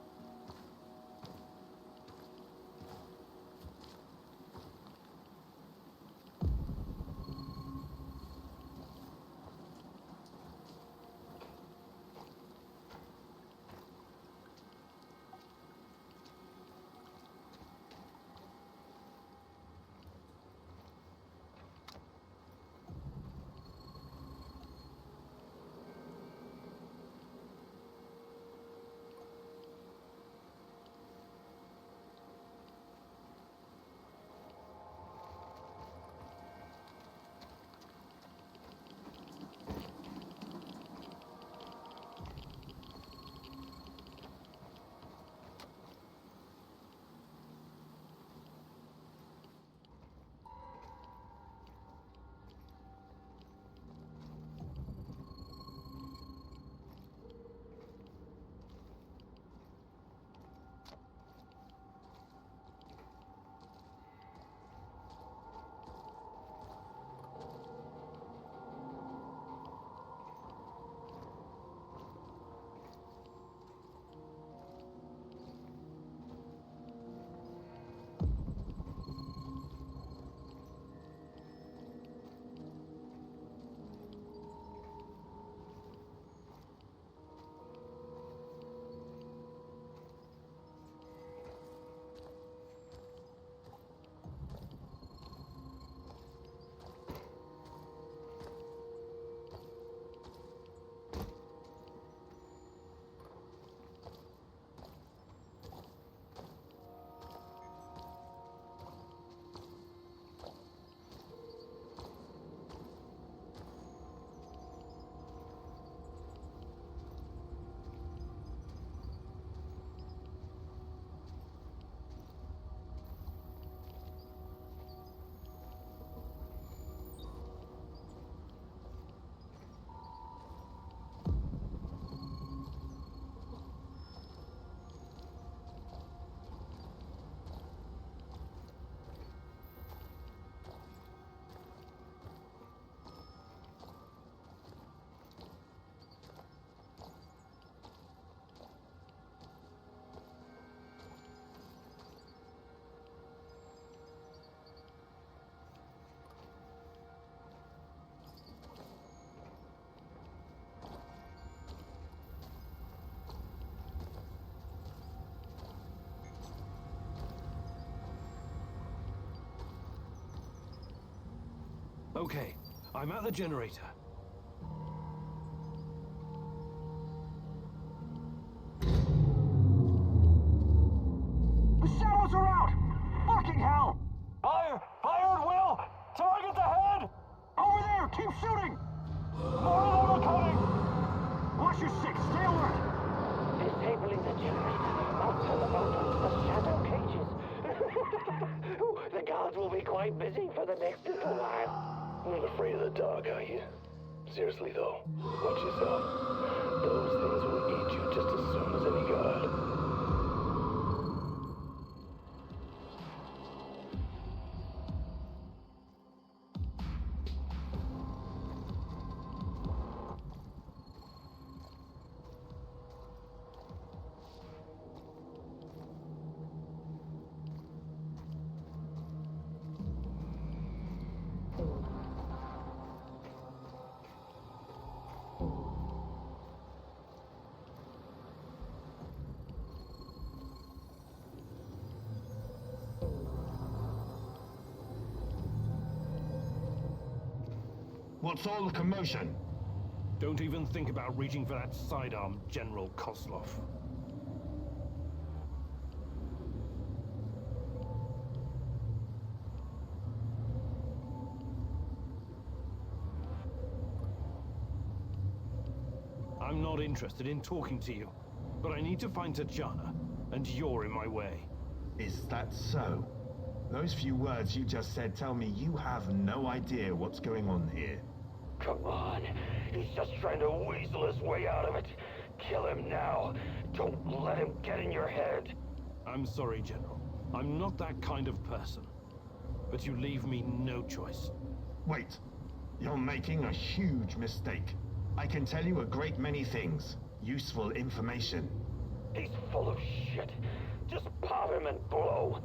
Okay, I'm at the generator. The shadows are out! Fucking hell! Fire! Fire at will! Target the head! Over there! Keep shooting! More of them are coming! Watch your six! Stay alert! Disabling the generator. I'll turn the boat onto the shadow cages. Ooh, the guards will be quite busy for the next little while. Not afraid of the dark, are you? Seriously, though, watch yourself. Those things will eat you just as soon as any guard. What's all the commotion? Don't even think about reaching for that sidearm, General Kozlov. I'm not interested in talking to you, but I need to find Tatiana, and you're in my way. Is that so? Those few words you just said tell me you have no idea what's going on here. Come on. He's just trying to weasel his way out of it. Kill him now. Don't let him get in your head. I'm sorry, General. I'm not that kind of person. But you leave me no choice. Wait. You're making a huge mistake. I can tell you a great many things. Useful information. He's full of shit. Just pop him and blow.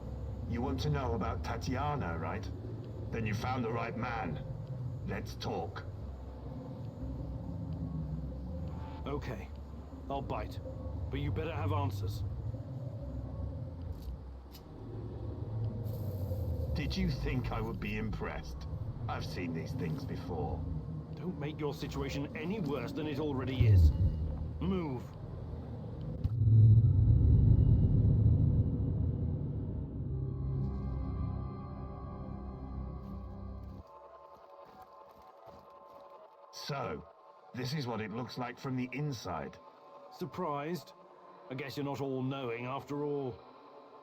You want to know about Tatiana, right? Then you found the right man. Let's talk. Okay. I'll bite. But you better have answers. Did you think I would be impressed? I've seen these things before. Don't make your situation any worse than it already is. Move. So, this is what it looks like from the inside. Surprised? I guess you're not all-knowing after all.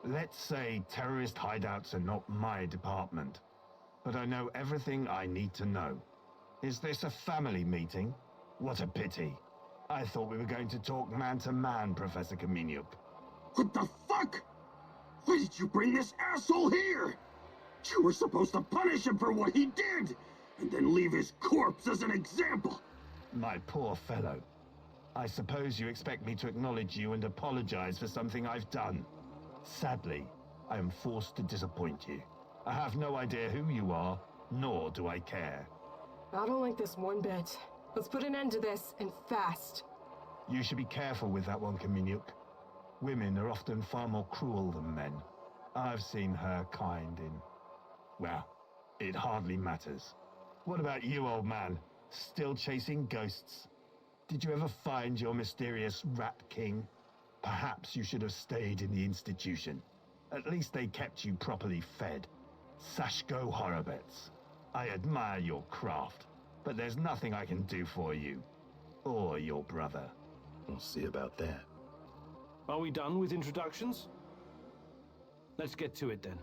Let's say terrorist hideouts are not my department. But I know everything I need to know. Is this a family meeting? What a pity. I thought we were going to talk man-to-man, Professor Kamenyuk. What the fuck? Why did you bring this asshole here? You were supposed to punish him for what he did, and then leave his corpse as an example. My poor fellow. I suppose you expect me to acknowledge you and apologize for something I've done. Sadly, I am forced to disappoint you. I have no idea who you are, nor do I care. I don't like this one bit. Let's put an end to this, and fast. You should be careful with that one, Kamenyuk. Women are often far more cruel than men. I've seen her kind in... well, it hardly matters. What about you, old man? Still chasing ghosts? Did you ever find your mysterious Rat King? Perhaps you should have stayed in the institution. At least they kept you properly fed. Sashko Horobets. I admire your craft, but there's nothing I can do for you. Or your brother. We'll see about that. Are we done with introductions? Let's get to it then.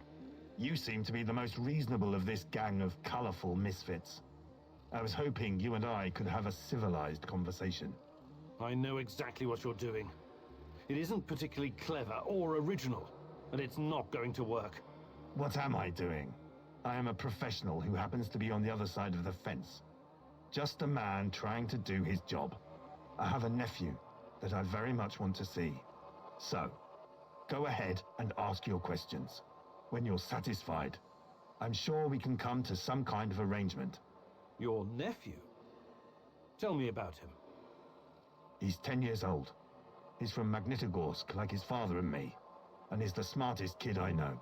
You seem to be the most reasonable of this gang of colorful misfits. I was hoping you and I could have a civilized conversation. I know exactly what you're doing. It isn't particularly clever or original, and it's not going to work. What am I doing? I am a professional who happens to be on the other side of the fence. Just a man trying to do his job. I have a nephew that I very much want to see. So, go ahead and ask your questions. When you're satisfied, I'm sure we can come to some kind of arrangement. Your nephew? Tell me about him. He's 10 years old. He's from Magnitogorsk, like his father and me, and he's the smartest kid I know.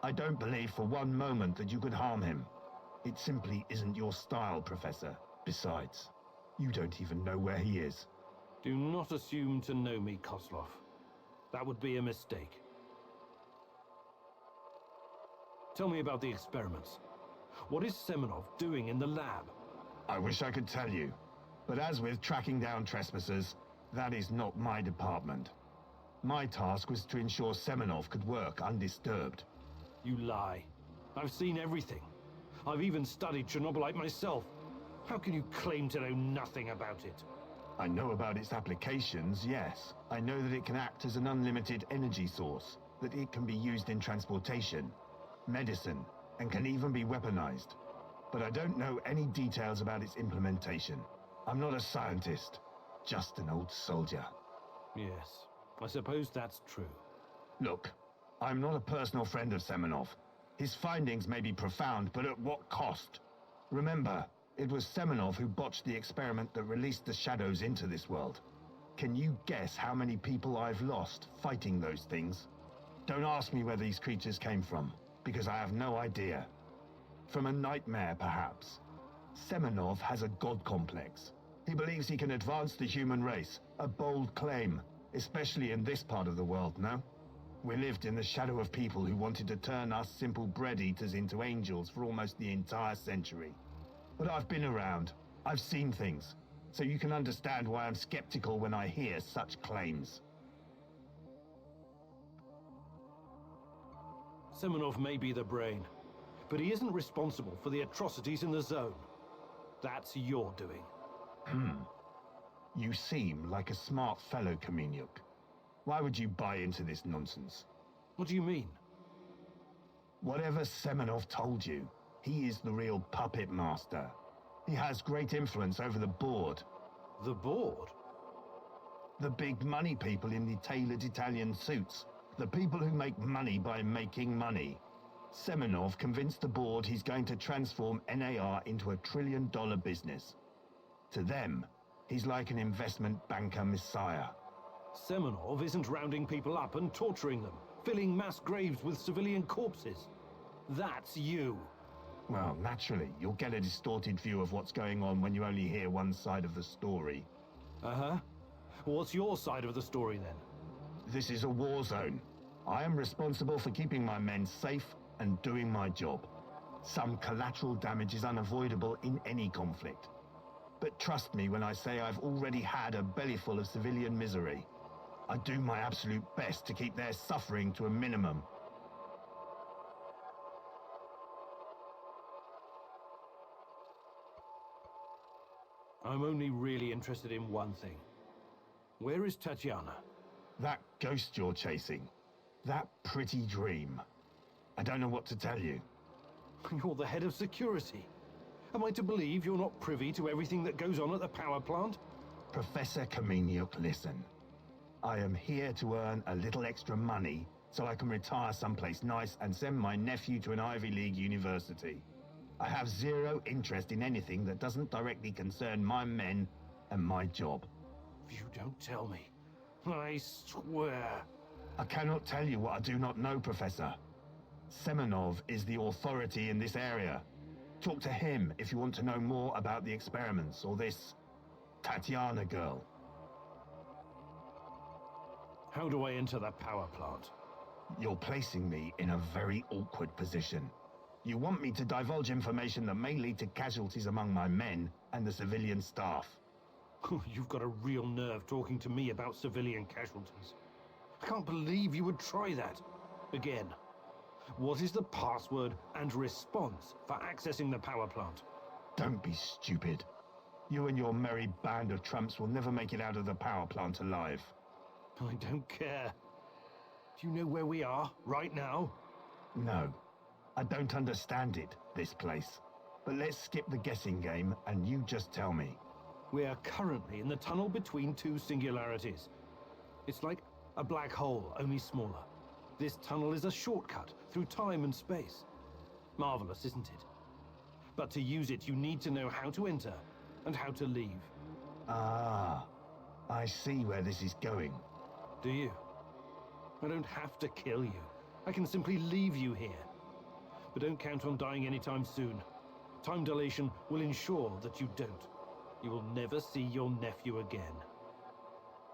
I don't believe for one moment that you could harm him. It simply isn't your style, Professor. Besides, you don't even know where he is. Do not assume to know me, Kozlov. That would be a mistake. Tell me about the experiments. What is Semenov doing in the lab? I wish I could tell you, but as with tracking down trespassers, that is not my department. My task was to ensure Semenov could work undisturbed. You lie. I've seen everything. I've even studied Chernobylite myself. How can you claim to know nothing about it? I know about its applications, yes. I know that it can act as an unlimited energy source, that it can be used in transportation, medicine, and can even be weaponized. But I don't know any details about its implementation. I'm not a scientist, just an old soldier. Yes, I suppose that's true. Look, I'm not a personal friend of Semenov. His findings may be profound, but at what cost? Remember, it was Semenov who botched the experiment that released the shadows into this world. Can you guess how many people I've lost fighting those things? Don't ask me where these creatures came from, because I have no idea. From a nightmare, perhaps. Semenov has a god complex. He believes he can advance the human race, a bold claim, especially in this part of the world, no? We lived in the shadow of people who wanted to turn us simple bread-eaters into angels for almost the entire century. But I've been around. I've seen things. So you can understand why I'm skeptical when I hear such claims. Semenov may be the brain, but he isn't responsible for the atrocities in the zone. That's your doing. You seem like a smart fellow, Kamenyuk. Why would you buy into this nonsense? What do you mean? Whatever Semenov told you, he is the real puppet master. He has great influence over the board. The board? The big money people in the tailored Italian suits. The people who make money by making money. Semenov convinced the board he's going to transform NAR into a trillion-dollar business. To them, he's like an investment banker messiah. Semenov isn't rounding people up and torturing them, filling mass graves with civilian corpses. That's you. Well, naturally, you'll get a distorted view of what's going on when you only hear one side of the story. Uh-huh. What's your side of the story, then? This is a war zone. I am responsible for keeping my men safe and doing my job. Some collateral damage is unavoidable in any conflict. But trust me when I say I've already had a bellyful of civilian misery. I do my absolute best to keep their suffering to a minimum. I'm only really interested in one thing. Where is Tatiana? That ghost you're chasing. That pretty dream. I don't know what to tell you. You're the head of security. Am I to believe you're not privy to everything that goes on at the power plant? Professor Kamenyuk, listen. I am here to earn a little extra money so I can retire someplace nice and send my nephew to an Ivy League university. I have zero interest in anything that doesn't directly concern my men and my job. You don't tell me. I swear. I cannot tell you what I do not know, Professor. Semenov is the authority in this area. Talk to him if you want to know more about the experiments or this Tatiana girl. How do I enter the power plant? You're placing me in a very awkward position. You want me to divulge information that may lead to casualties among my men and the civilian staff. You've got a real nerve talking to me about civilian casualties. I can't believe you would try that. Again. What is the password and response for accessing the power plant? Don't be stupid. You and your merry band of trumps will never make it out of the power plant alive. I don't care. Do you know where we are, right now? No. I don't understand it, this place. But let's skip the guessing game, and you just tell me. We are currently in the tunnel between two singularities. It's like a black hole, only smaller. This tunnel is a shortcut through time and space. Marvelous, isn't it? But to use it, you need to know how to enter and how to leave. Ah, I see where this is going. Do you? I don't have to kill you. I can simply leave you here. But don't count on dying anytime soon. Time dilation will ensure that you don't. You will never see your nephew again.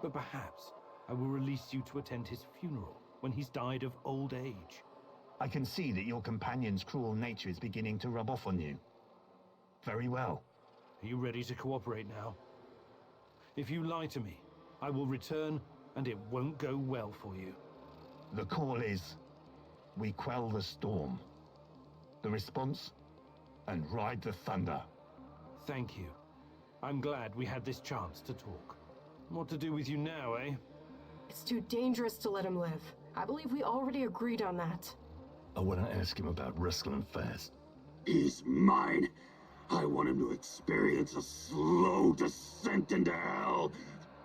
But perhaps I will release you to attend his funeral when he's died of old age. I can see that your companion's cruel nature is beginning to rub off on you. Very well. Are you ready to cooperate now? If you lie to me, I will return, and it won't go well for you. The call is, we quell the storm. The response, and ride the thunder. Thank you. I'm glad we had this chance to talk. What to do with you now, eh? It's too dangerous to let him live. I believe we already agreed on that. I want to ask him about wrestling fast. He's mine. I want him to experience a slow descent into hell.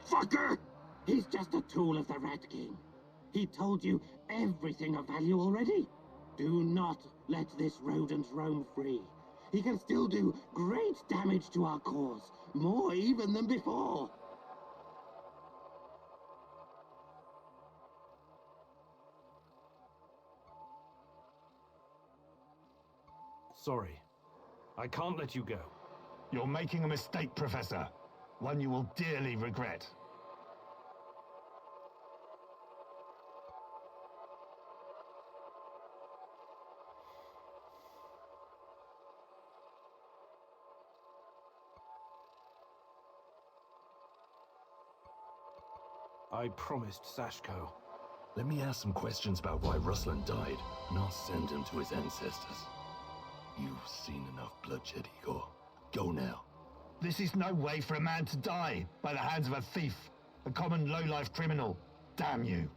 Fucker! He's just a tool of the Rat King. He told you everything of value already. Do not let this rodent roam free. He can still do great damage to our cause, more even than before. Sorry. I can't let you go. You're making a mistake, Professor. One you will dearly regret. I promised Sashko. Let me ask some questions about why Ruslan died, and I'll send him to his ancestors. You've seen enough bloodshed, Igor. Go now. This is no way for a man to die by the hands of a thief, a common low-life criminal. Damn you.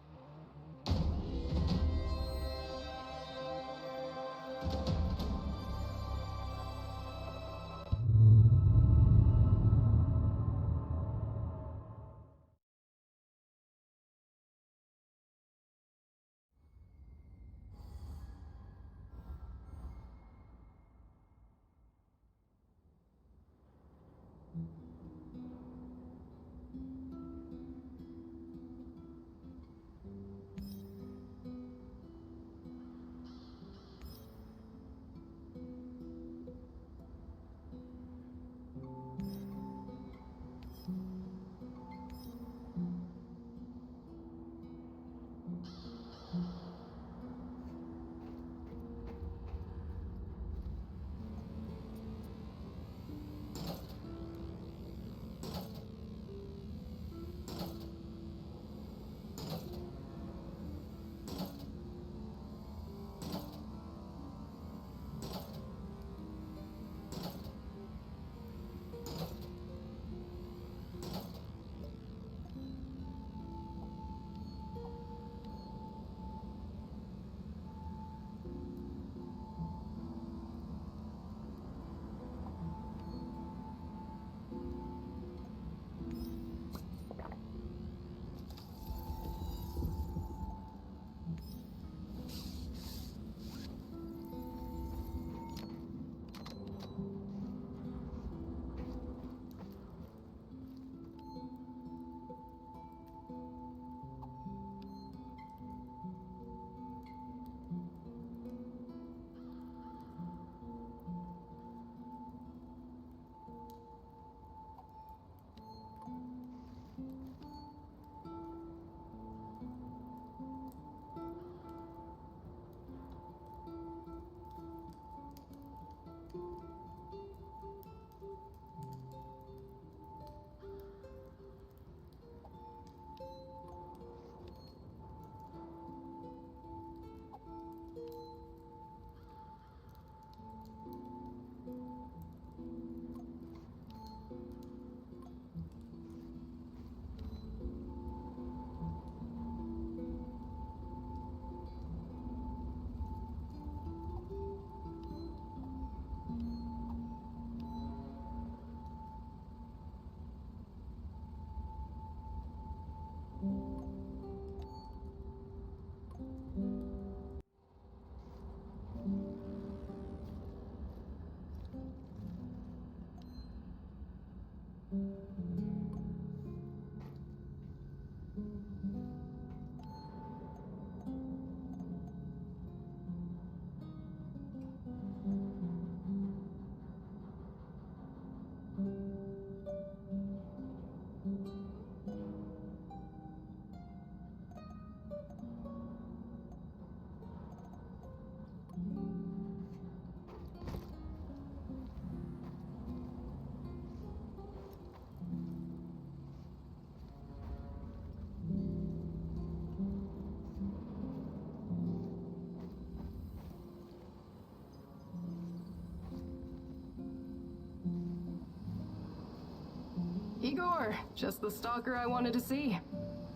Igor, just the stalker I wanted to see.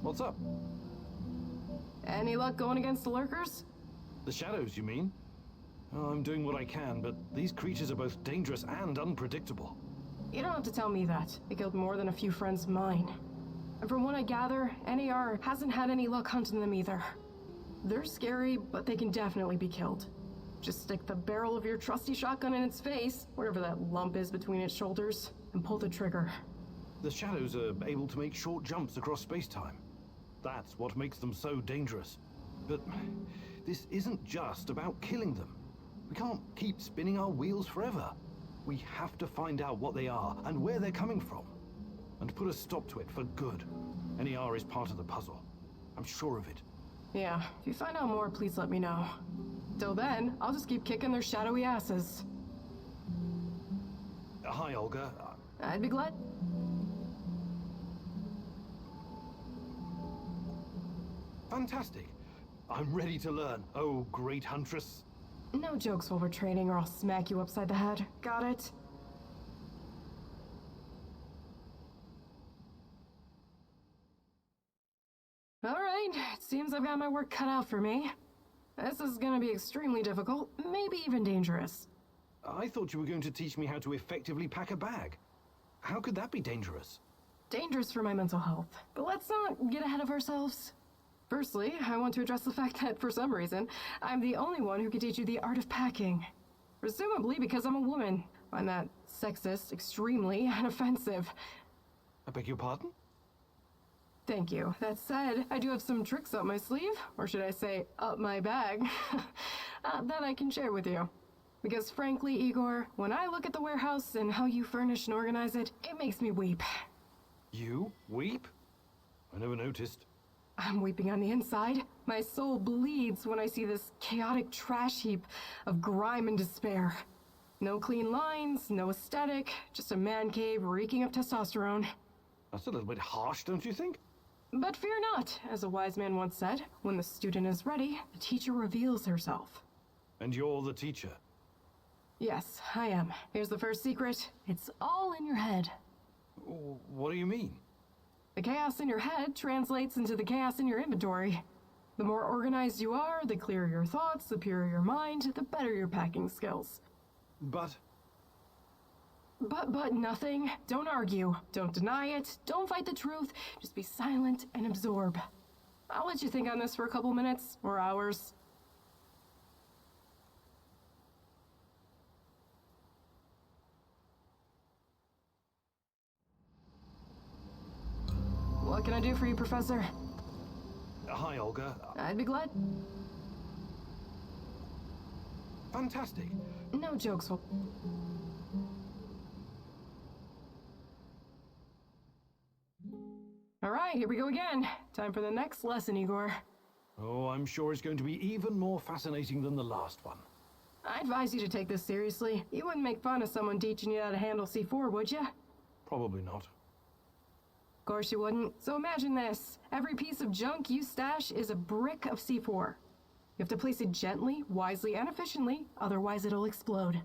What's up? Any luck going against the lurkers? The shadows, you mean? Oh, I'm doing what I can, but these creatures are both dangerous and unpredictable. You don't have to tell me that. They killed more than a few friends of mine. And from what I gather, NAR hasn't had any luck hunting them either. They're scary, but they can definitely be killed. Just stick the barrel of your trusty shotgun in its face, wherever that lump is between its shoulders, and pull the trigger. The shadows are able to make short jumps across space-time. That's what makes them so dangerous. But this isn't just about killing them. We can't keep spinning our wheels forever. We have to find out what they are and where they're coming from. And put a stop to it for good. NER is part of the puzzle. I'm sure of it. Yeah, if you find out more, please let me know. Till then, I'll just keep kicking their shadowy asses. Hi, Olga. I'd be glad. Fantastic. I'm ready to learn. Oh, great huntress. No jokes while we're training or I'll smack you upside the head. Got it? Alright, it seems I've got my work cut out for me. This is gonna be extremely difficult, maybe even dangerous. I thought you were going to teach me how to effectively pack a bag. How could that be dangerous? Dangerous for my mental health. But let's not get ahead of ourselves. Firstly, I want to address the fact that, for some reason, I'm the only one who can teach you the art of packing. Presumably because I'm a woman. Find that sexist, extremely, and offensive. I beg your pardon? Thank you. That said, I do have some tricks up my sleeve, or should I say, up my bag, that I can share with you. Because frankly, Igor, when I look at the warehouse and how you furnish and organize it, it makes me weep. You weep? I never noticed. I'm weeping on the inside. My soul bleeds when I see this chaotic trash heap of grime and despair. No clean lines, no aesthetic, just a man cave reeking of testosterone. That's a little bit harsh, don't you think? But fear not, as a wise man once said, when the student is ready, the teacher reveals herself. And you're the teacher? Yes, I am. Here's the first secret. It's all in your head. What do you mean? The chaos in your head translates into the chaos in your inventory. The more organized you are, the clearer your thoughts, the purer your mind, the better your packing skills. But nothing. Don't argue. Don't deny it. Don't fight the truth. Just be silent and absorb. I'll let you think on this for a couple minutes or hours. What can I do for you, Professor? Hi, Olga. I'd be glad. Fantastic. No jokes. Alright, here we go again. Time for the next lesson, Igor. Oh, I'm sure it's going to be even more fascinating than the last one. I advise you to take this seriously. You wouldn't make fun of someone teaching you how to handle C4, would you? Probably not. Of course you wouldn't. So imagine this. Every piece of junk you stash is a brick of C4. You have to place it gently, wisely, and efficiently, otherwise it'll explode.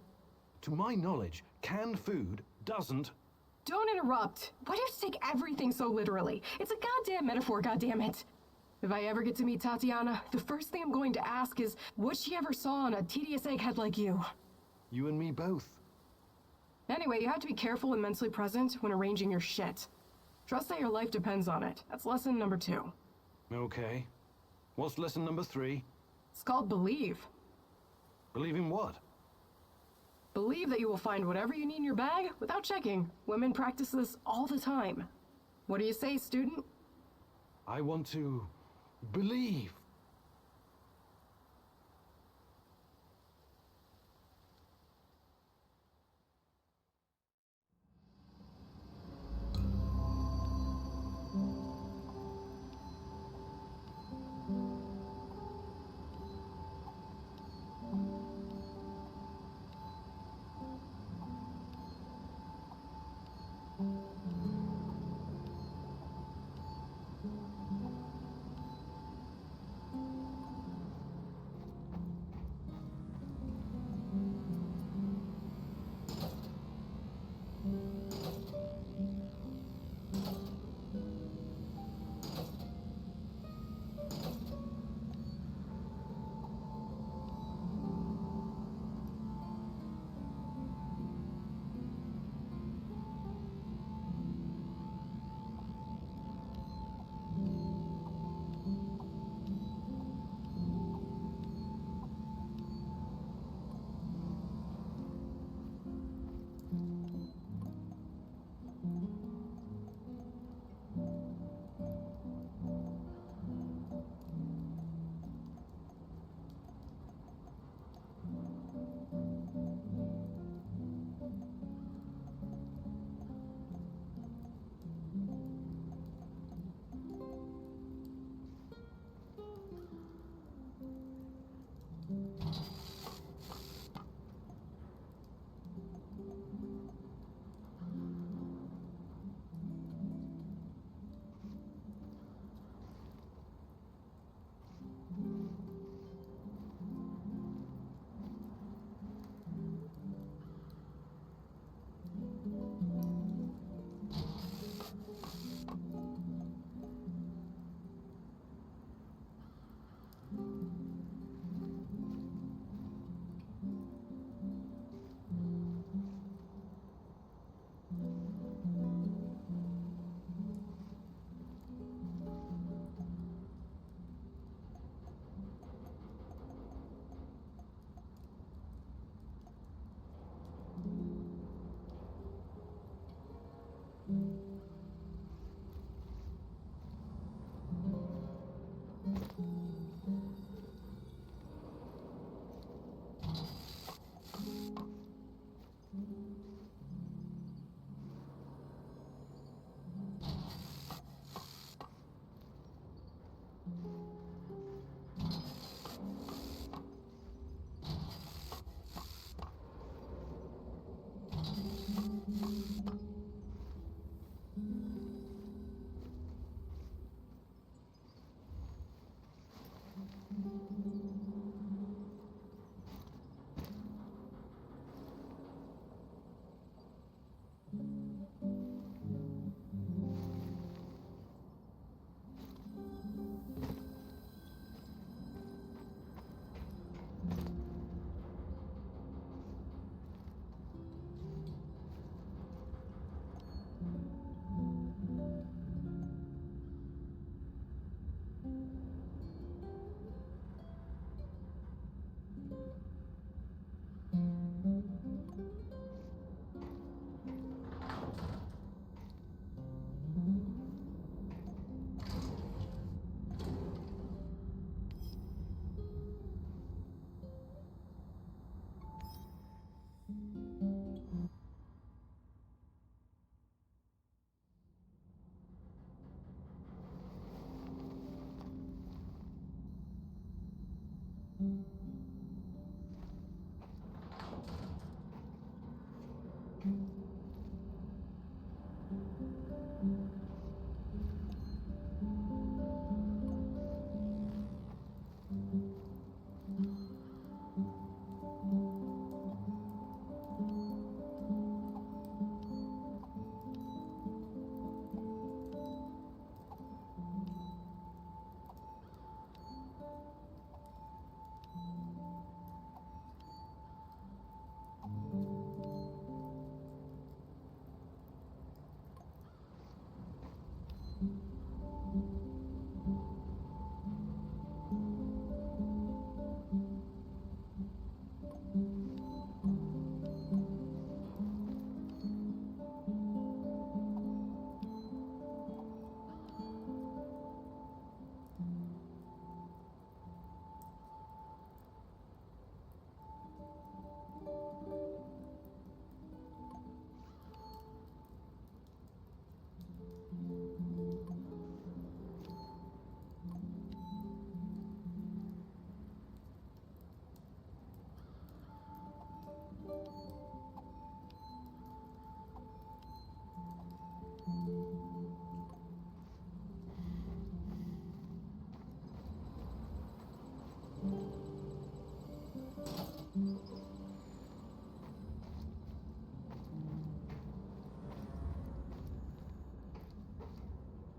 To my knowledge, canned food doesn't... Don't interrupt. Why do you take everything so literally? It's a goddamn metaphor, goddammit. If I ever get to meet Tatiana, the first thing I'm going to ask is what she ever saw in a tedious egghead like you. You and me both. Anyway, you have to be careful and mentally present when arranging your shit. Trust that your life depends on it. That's lesson number 2. Okay. What's lesson number 3? It's called believe. Believe in what? Believe that you will find whatever you need in your bag without checking. Women practice this all the time. What do you say, student? I want to believe.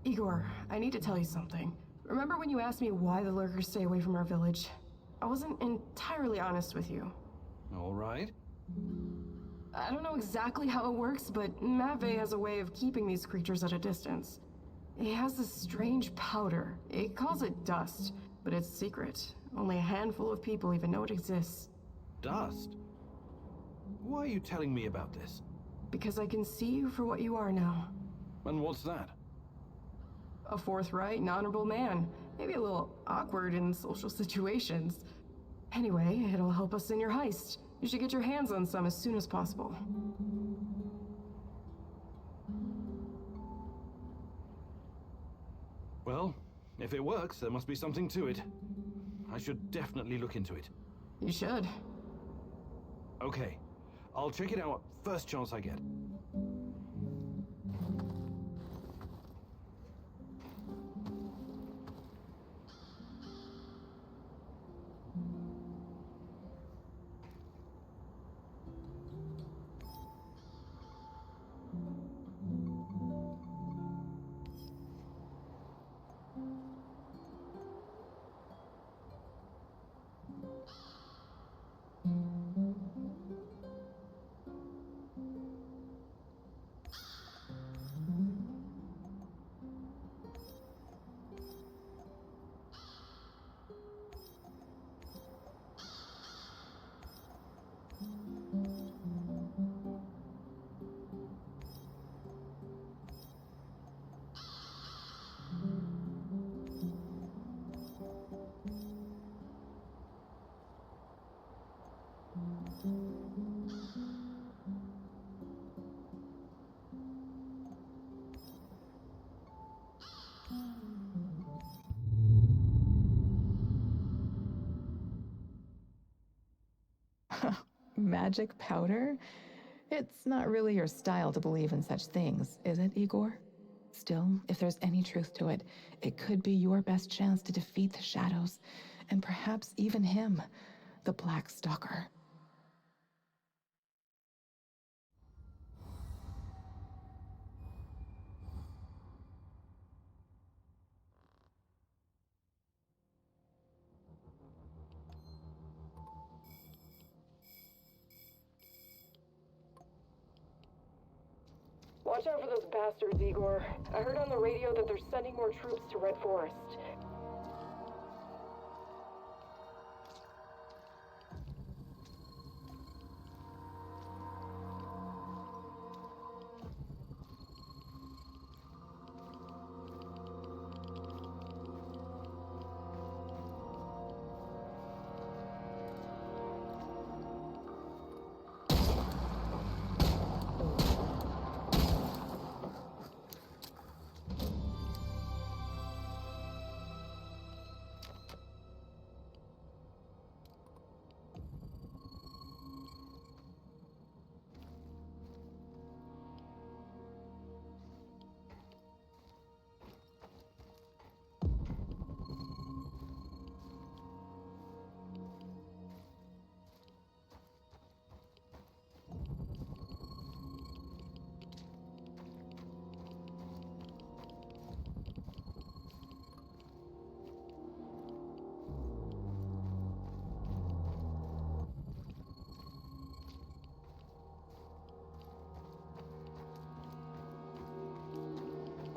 Igor, I need to tell you something. Remember when you asked me why the lurkers stay away from our village? I wasn't entirely honest with you. All right. I don't know exactly how it works, but Matvey has a way of keeping these creatures at a distance. He has this strange powder. He calls it dust, but it's secret. Only a handful of people even know it exists. Dust? Why are you telling me about this? Because I can see you for what you are now. And what's that? A forthright and honorable man. Maybe a little awkward in social situations. Anyway, it'll help us in your heist. You should get your hands on some as soon as possible. Well, if it works, there must be something to it. I should definitely look into it. You should. Okay. I'll check it out first chance I get. Magic powder? It's not really your style to believe in such things, is it, Igor? Still, if there's any truth to it, it could be your best chance to defeat the shadows, and perhaps even him, the Black Stalker. Watch out for those bastards, Igor. I heard on the radio that they're sending more troops to Red Forest.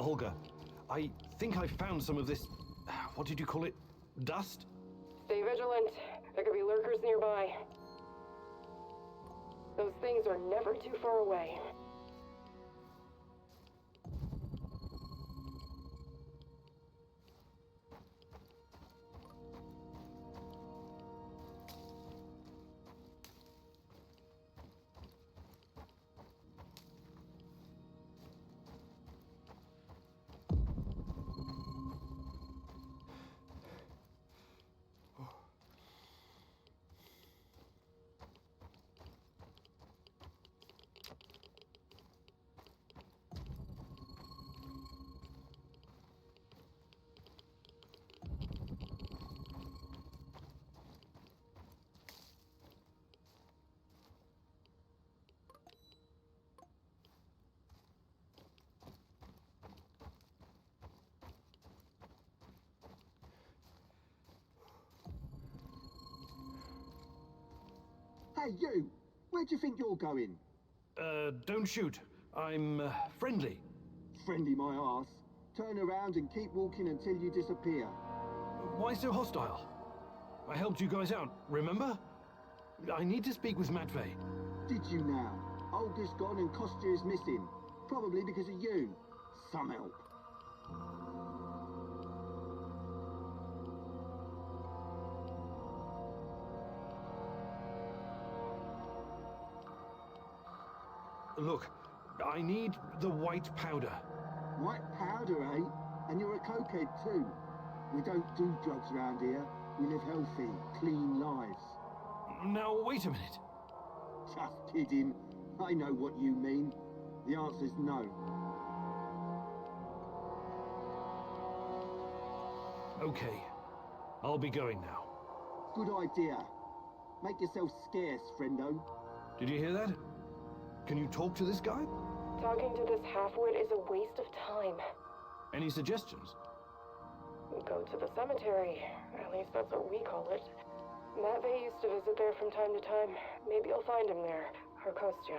Olga, I think I found some of this... what did you call it? Dust? Stay vigilant. There could be lurkers nearby. Those things are never too far away. Hey, you! Where do you think you're going? Don't shoot. I'm, friendly. Friendly my arse. Turn around and keep walking until you disappear. Why so hostile? I helped you guys out, remember? I need to speak with Matvey. Did you now? Olga's gone and Kostya's missing. Probably because of you. Some help. Look, I need the white powder. White powder, eh? And you're a cokehead too. We don't do drugs around here. We live healthy, clean lives. Now, wait a minute. Just kidding. I know what you mean. The answer's no. Okay. I'll be going now. Good idea. Make yourself scarce, friendo. Did you hear that? Can you talk to this guy? Talking to this halfwit is a waste of time. Any suggestions? Go to the cemetery. At least that's what we call it. Matvey used to visit there from time to time. Maybe you'll find him there. Or Kostya.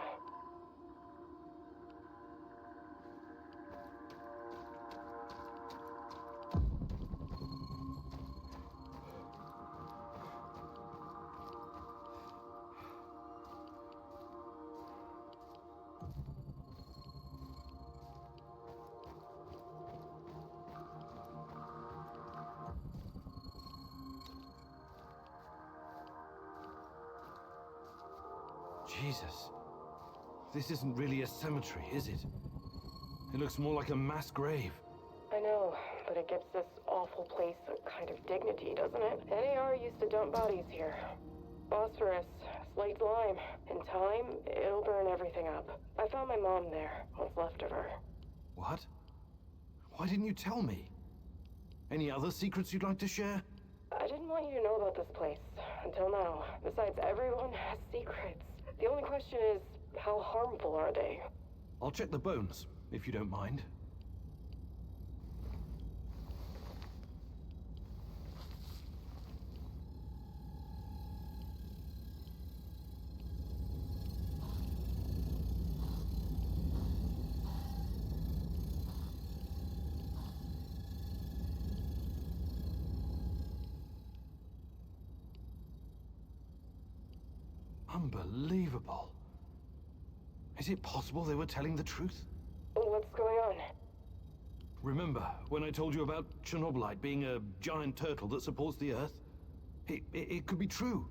Jesus. This isn't really a cemetery, is it? It looks more like a mass grave. I know, but it gives this awful place a kind of dignity, doesn't it? NAR used to dump bodies here. Phosphorus, slaked lime. In time, it'll burn everything up. I found my mom there, what's left of her. What? Why didn't you tell me? Any other secrets you'd like to share? I didn't want you to know about this place, until now. Besides, everyone has secrets. The only question is, how harmful are they? I'll check the bones, if you don't mind. Unbelievable. Is it possible they were telling the truth? What's going on? Remember when I told you about Chernobylite being a giant turtle that supports the Earth? It could be true.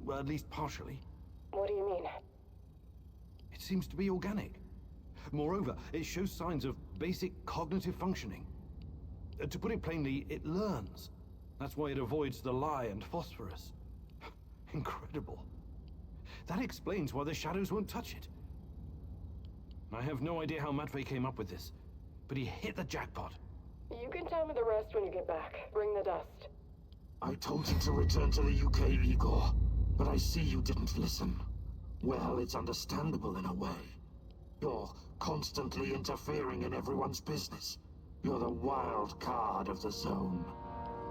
Well, at least partially. What do you mean? It seems to be organic. Moreover, it shows signs of basic cognitive functioning. To put it plainly, it learns. That's why it avoids the lye and phosphorus. Incredible. That explains why the shadows won't touch it. I have no idea how Matvey came up with this, but he hit the jackpot. You can tell me the rest when you get back. Bring the dust. I told you to return to the UK, Igor, but I see you didn't listen. Well, it's understandable in a way. You're constantly interfering in everyone's business. You're the wild card of the zone.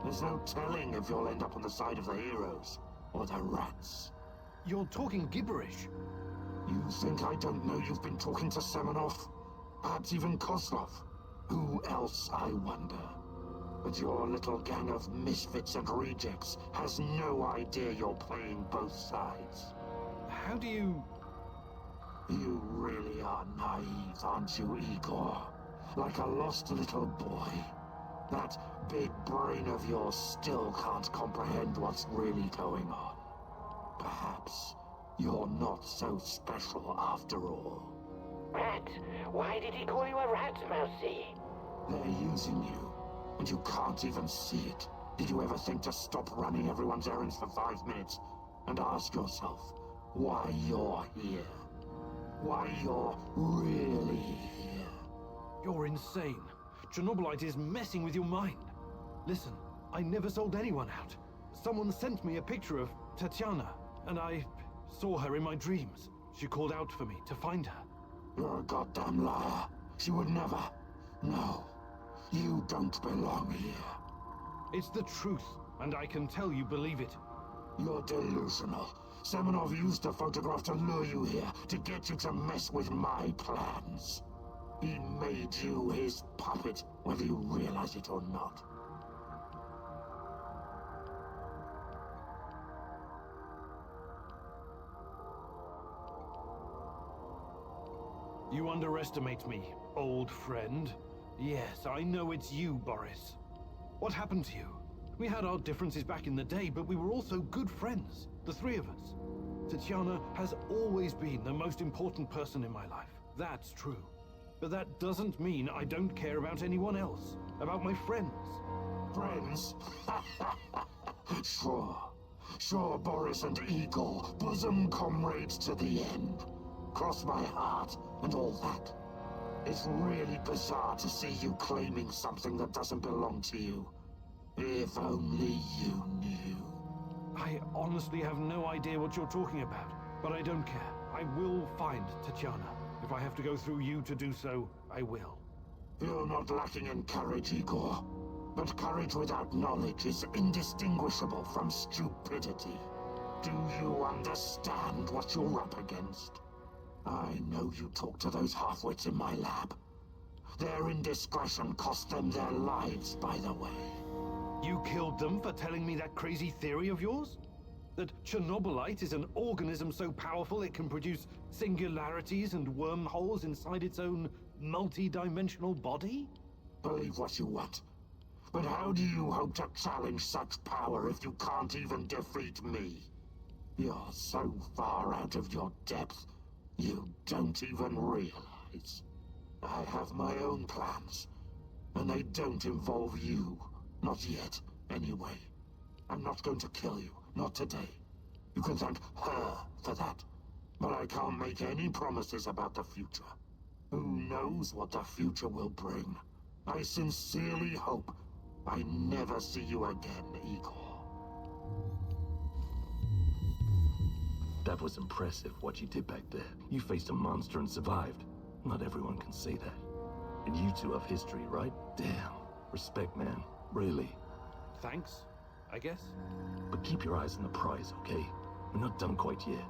There's no telling if you'll end up on the side of the heroes or the rats. You're talking gibberish. You think I don't know you've been talking to Semenov? Perhaps even Kozlov? Who else, I wonder? But your little gang of misfits and rejects has no idea you're playing both sides. How do you... You really are naive, aren't you, Igor? Like a lost little boy. That big brain of yours still can't comprehend what's really going on. Perhaps you're not so special after all. Rat? Why did he call you a rat, Mousy? They're using you, and you can't even see it. Did you ever think to stop running everyone's errands for 5 minutes and ask yourself why you're here? Why you're really here? You're insane. Chernobylite is messing with your mind. Listen, I never sold anyone out. Someone sent me a picture of Tatiana, and I saw her in my dreams. She called out for me to find her. You're a goddamn liar. She would never. No. You don't belong here. It's the truth, and I can tell you believe it. You're delusional. Semenov used a photograph to lure you here, to get you to mess with my plans. He made you his puppet, whether you realize it or not. You underestimate me, old friend. Yes, I know it's you, Boris. What happened to you? We had our differences back in the day, but we were also good friends, the three of us. Tatiana has always been the most important person in my life. That's true. But that doesn't mean I don't care about anyone else, about my friends. Friends? Sure. Sure, Boris and Igor, bosom comrades to the end. Cross my heart and all that. It's really bizarre to see you claiming something that doesn't belong to you. If only you knew. I honestly have no idea what you're talking about, but I don't care. I will find Tatiana. If I have to go through you to do so, I will. You're not lacking in courage, Igor. But courage without knowledge is indistinguishable from stupidity. Do you understand what you're up against? I know you talk to those half-wits in my lab. Their indiscretion cost them their lives, by the way. You killed them for telling me that crazy theory of yours? That Chernobylite is an organism so powerful it can produce singularities and wormholes inside its own multi-dimensional body? Believe what you want. But how do you hope to challenge such power if you can't even defeat me? You're so far out of your depth, you don't even realize. I have my own plans, and they don't involve you. Not yet, anyway. I'm not going to kill you, not today. You can thank her for that. But I can't make any promises about the future. Who knows what the future will bring? I sincerely hope I never see you again, Igor. That was impressive, what you did back there. You faced a monster and survived. Not everyone can say that. And you two have history, right? Damn. Respect, man. Really. Thanks, I guess. But keep your eyes on the prize, okay? We're not done quite yet.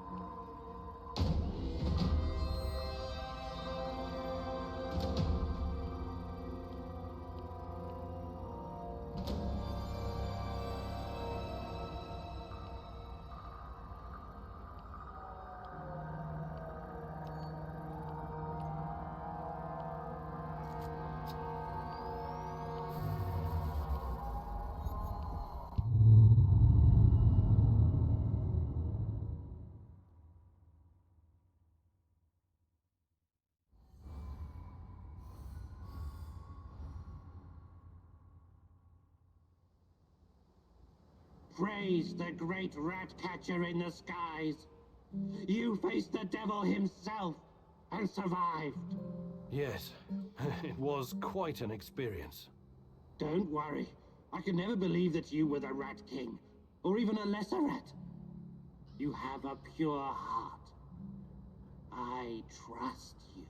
Praise the great rat catcher in the skies. You faced the devil himself and survived. Yes, it was quite an experience. Don't worry. I could never believe that you were the Rat King, or even a lesser rat. You have a pure heart. I trust you.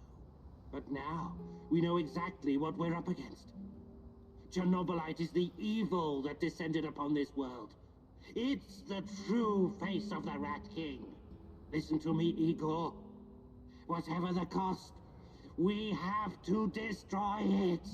But now, we know exactly what we're up against. Chernobylite is the evil that descended upon this world. It's the true face of the Rat King. Listen to me, Igor. Whatever the cost, We have to destroy it.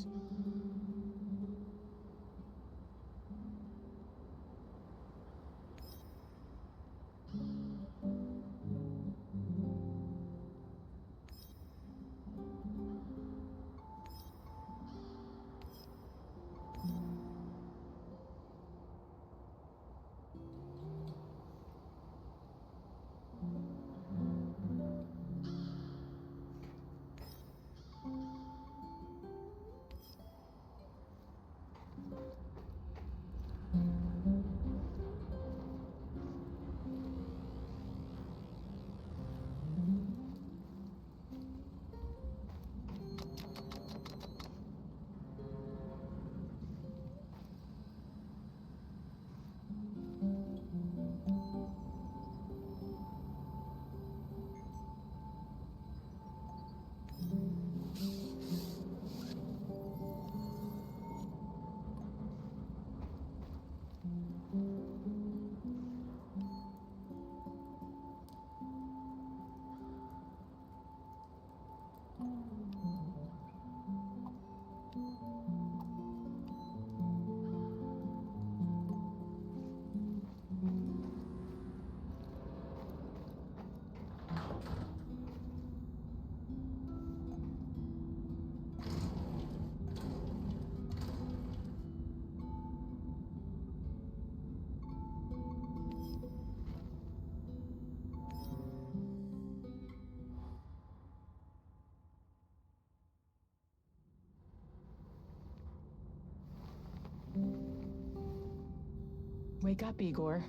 Wake up, Igor.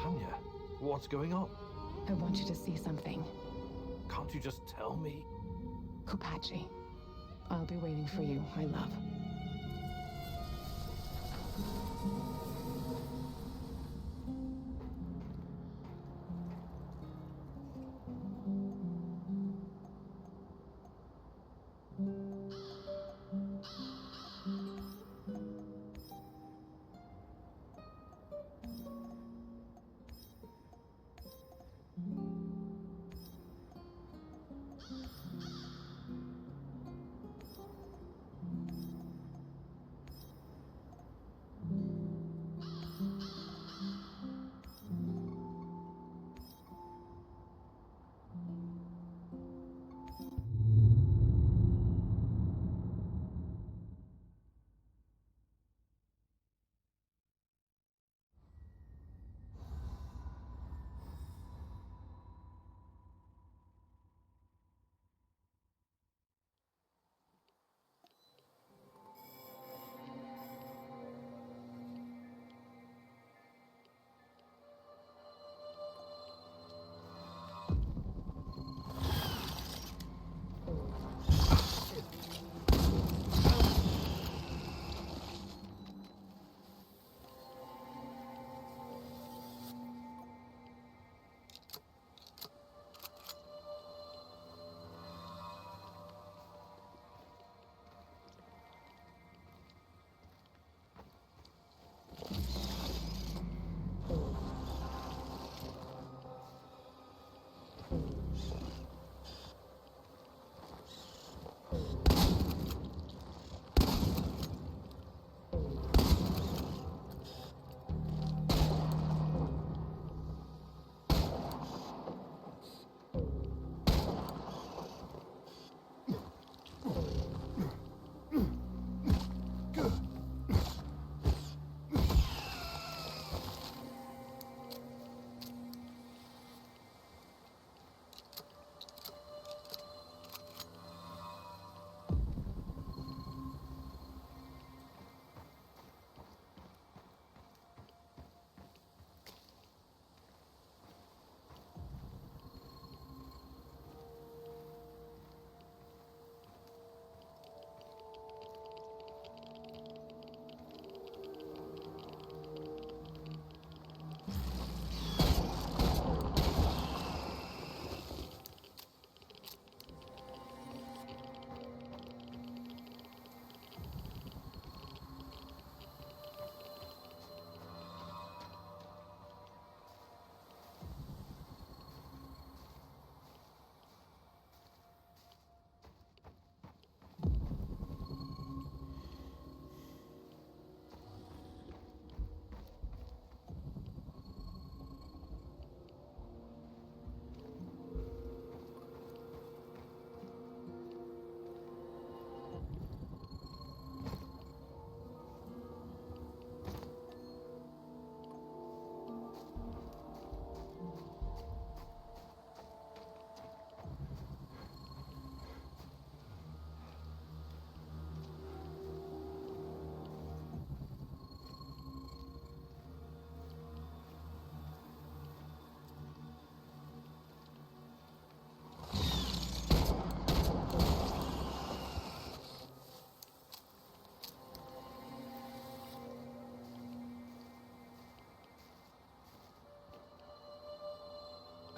Tanya, what's going on? I want you to see something. Can't you just tell me? Kupachi. I'll be waiting for you, my love.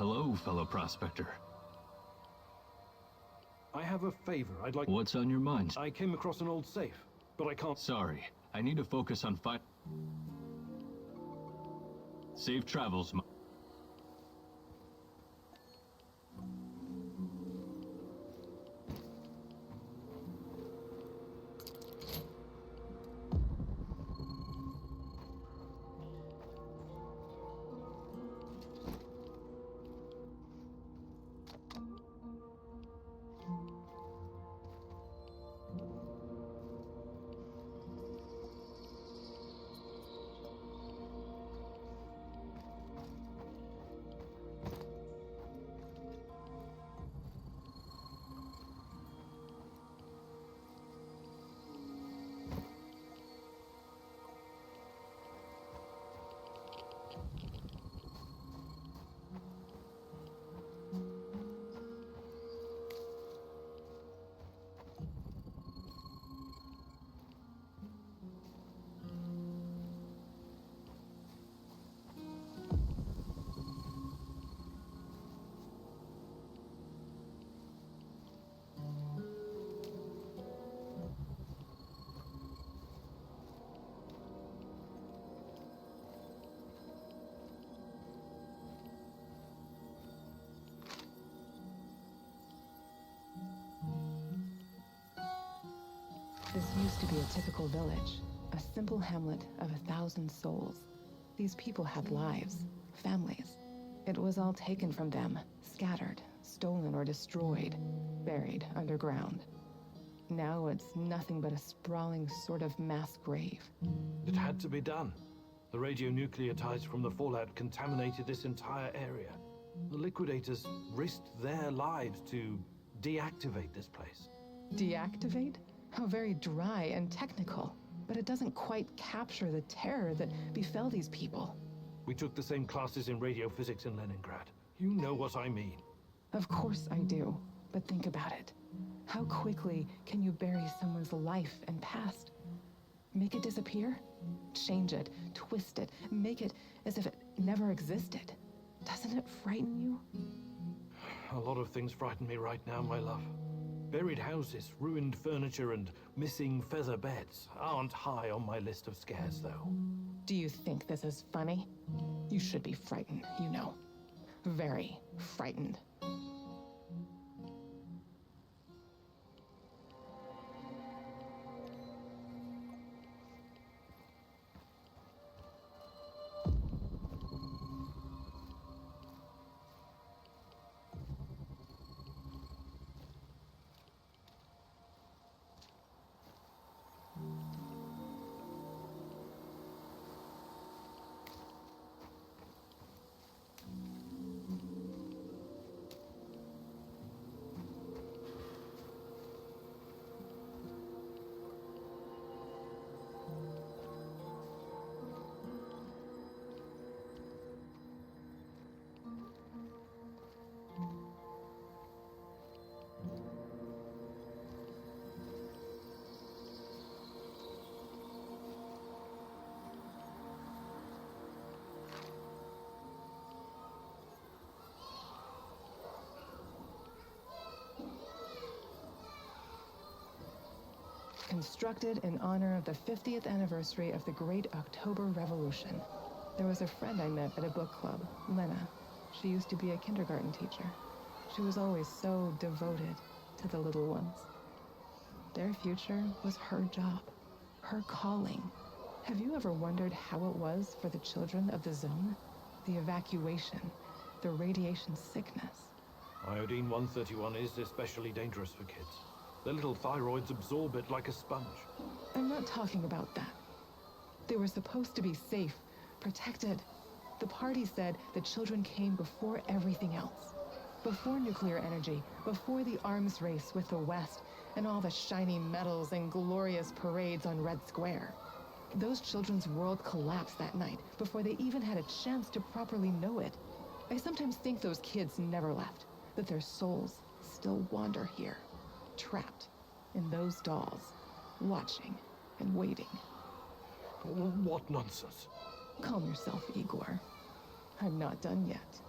Hello, fellow prospector. I have a favor I'd like... What's on your mind? I came across an old safe, but I can't... Sorry, I need to focus on Safe travels, This used to be a typical village, a simple hamlet of 1,000 souls. These people had lives, families. It was all taken from them, scattered, stolen or destroyed, buried underground. Now it's nothing but a sprawling sort of mass grave. It had to be done. The radionucleotides from the fallout contaminated this entire area. The liquidators risked their lives to deactivate this place. Deactivate? How very dry and technical. But it doesn't quite capture the terror that befell these people. We took the same classes in radiophysics in Leningrad. You know what I mean. Of course I do. But think about it. How quickly can you bury someone's life and past? Make it disappear? Change it, twist it, make it as if it never existed. Doesn't it frighten you? A lot of things frighten me right now, my love. Buried houses, ruined furniture, and missing feather beds aren't high on my list of scares, though. Do you think this is funny? You should be frightened, you know. Very frightened. Constructed in honor of the 50th anniversary of the Great October Revolution. There was a friend I met at a book club, Lena. She used to be a kindergarten teacher. She was always so devoted to the little ones. Their future was her job, her calling. Have you ever wondered how it was for the children of the zone? The evacuation, the radiation sickness. Iodine-131 is especially dangerous for kids. Their little thyroids absorb it like a sponge. I'm not talking about that. They were supposed to be safe, protected. The party said the children came before everything else. Before nuclear energy, before the arms race with the West, and all the shiny medals and glorious parades on Red Square. Those children's world collapsed that night before they even had a chance to properly know it. I sometimes think those kids never left, that their souls still wander here. Trapped in those dolls, watching and waiting. What nonsense? Calm yourself, Igor. I'm not done yet.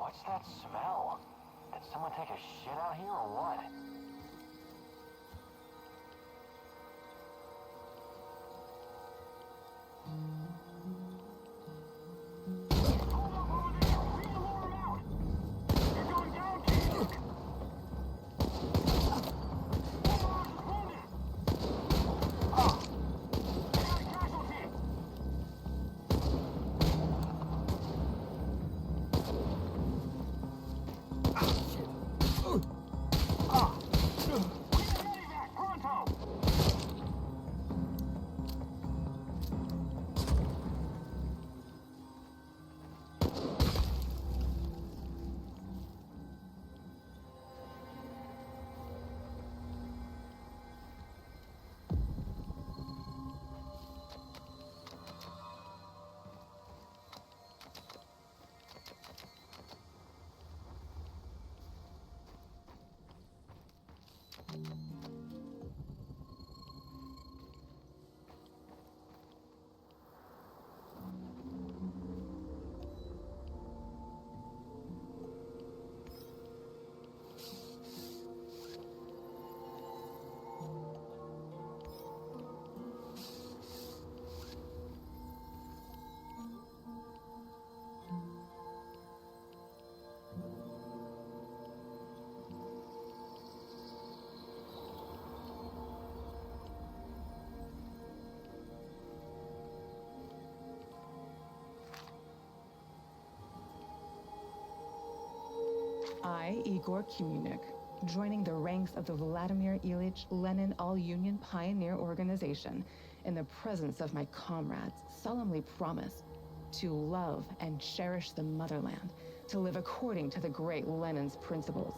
What's that smell? Did someone take a shit out here or what? I, Igor Kumunik, joining the ranks of the Vladimir Ilyich Lenin All-Union Pioneer Organization, in the presence of my comrades, solemnly promise to love and cherish the motherland, to live according to the great Lenin's principles,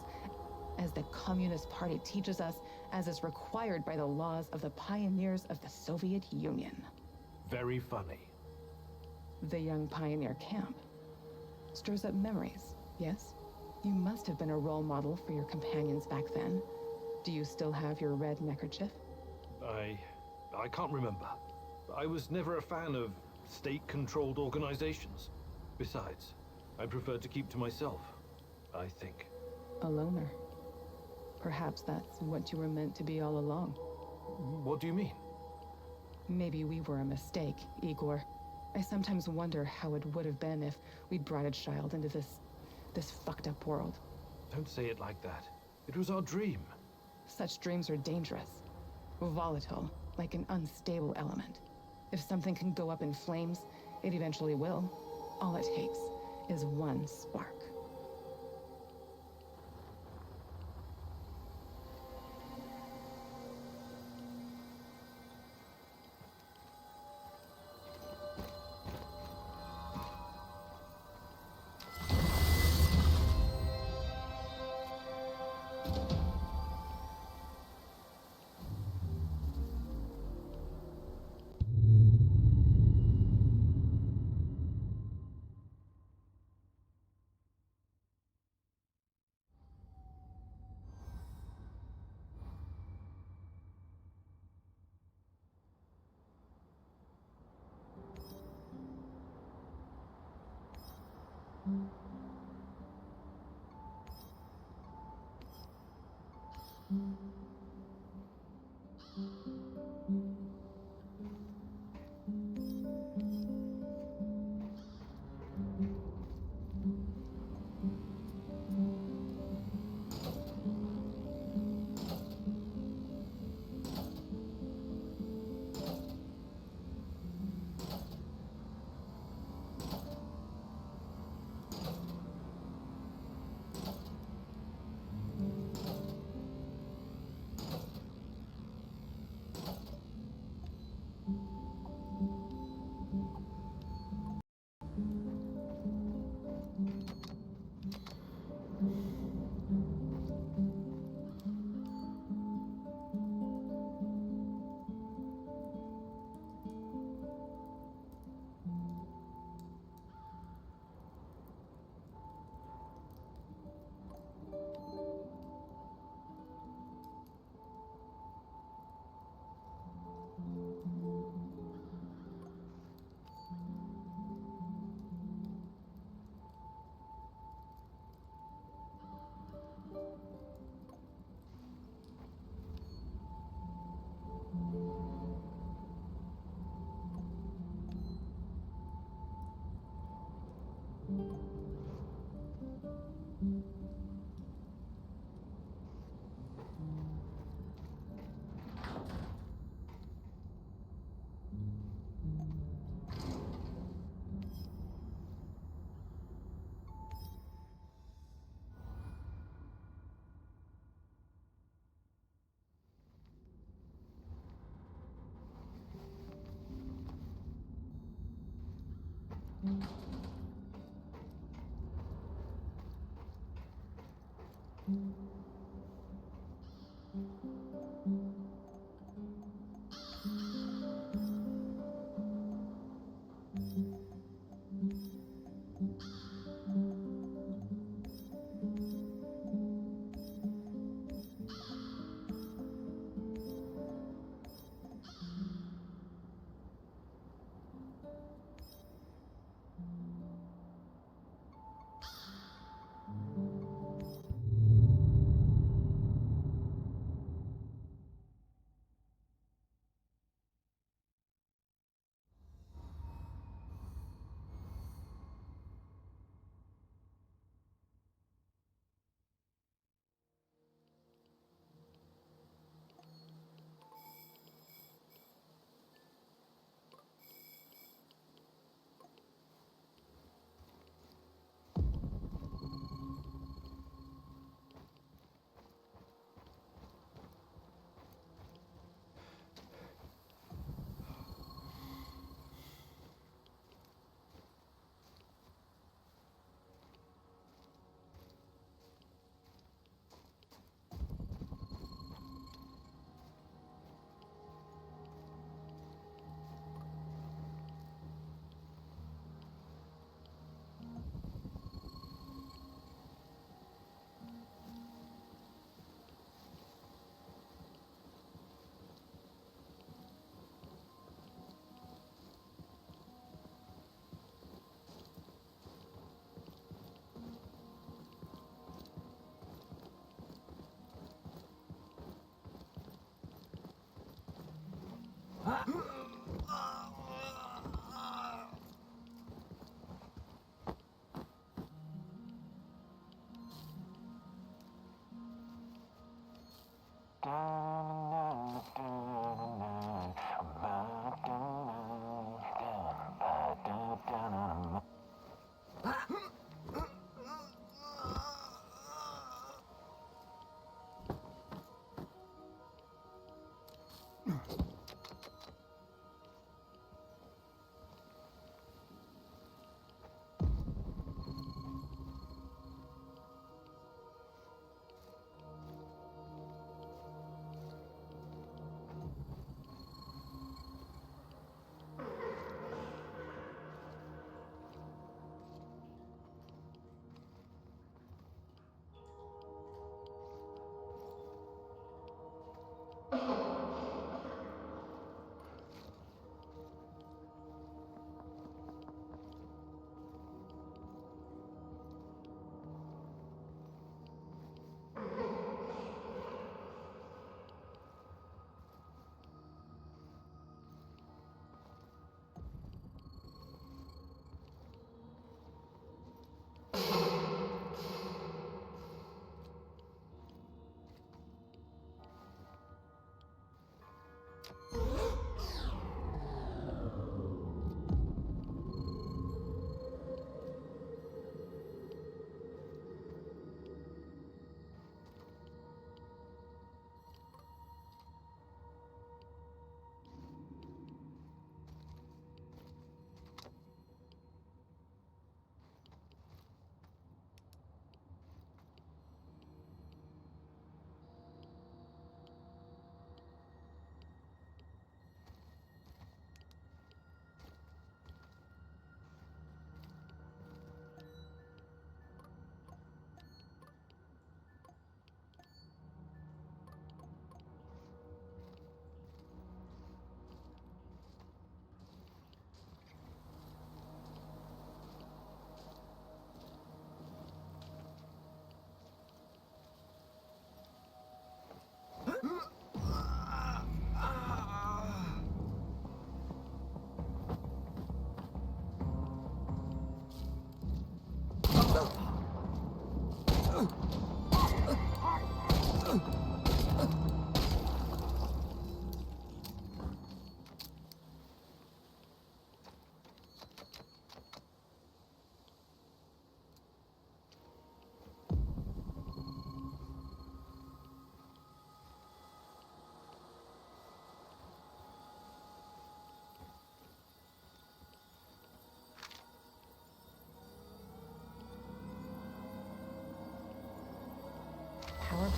as the Communist Party teaches us, as is required by the laws of the pioneers of the Soviet Union. Very funny. The young pioneer camp stirs up memories, yes? You must have been a role model for your companions back then. Do you still have your red neckerchief? I can't remember. I was never a fan of state-controlled organizations. Besides, I prefer to keep to myself, I think. A loner. Perhaps that's what you were meant to be all along. What do you mean? Maybe we were a mistake, Igor. I sometimes wonder how it would have been if we'd brought a child into this fucked up world. Don't say it like that. It was our dream. Such dreams are dangerous. Volatile, like an unstable element. If something can go up in flames, it eventually will. All it takes is one spark.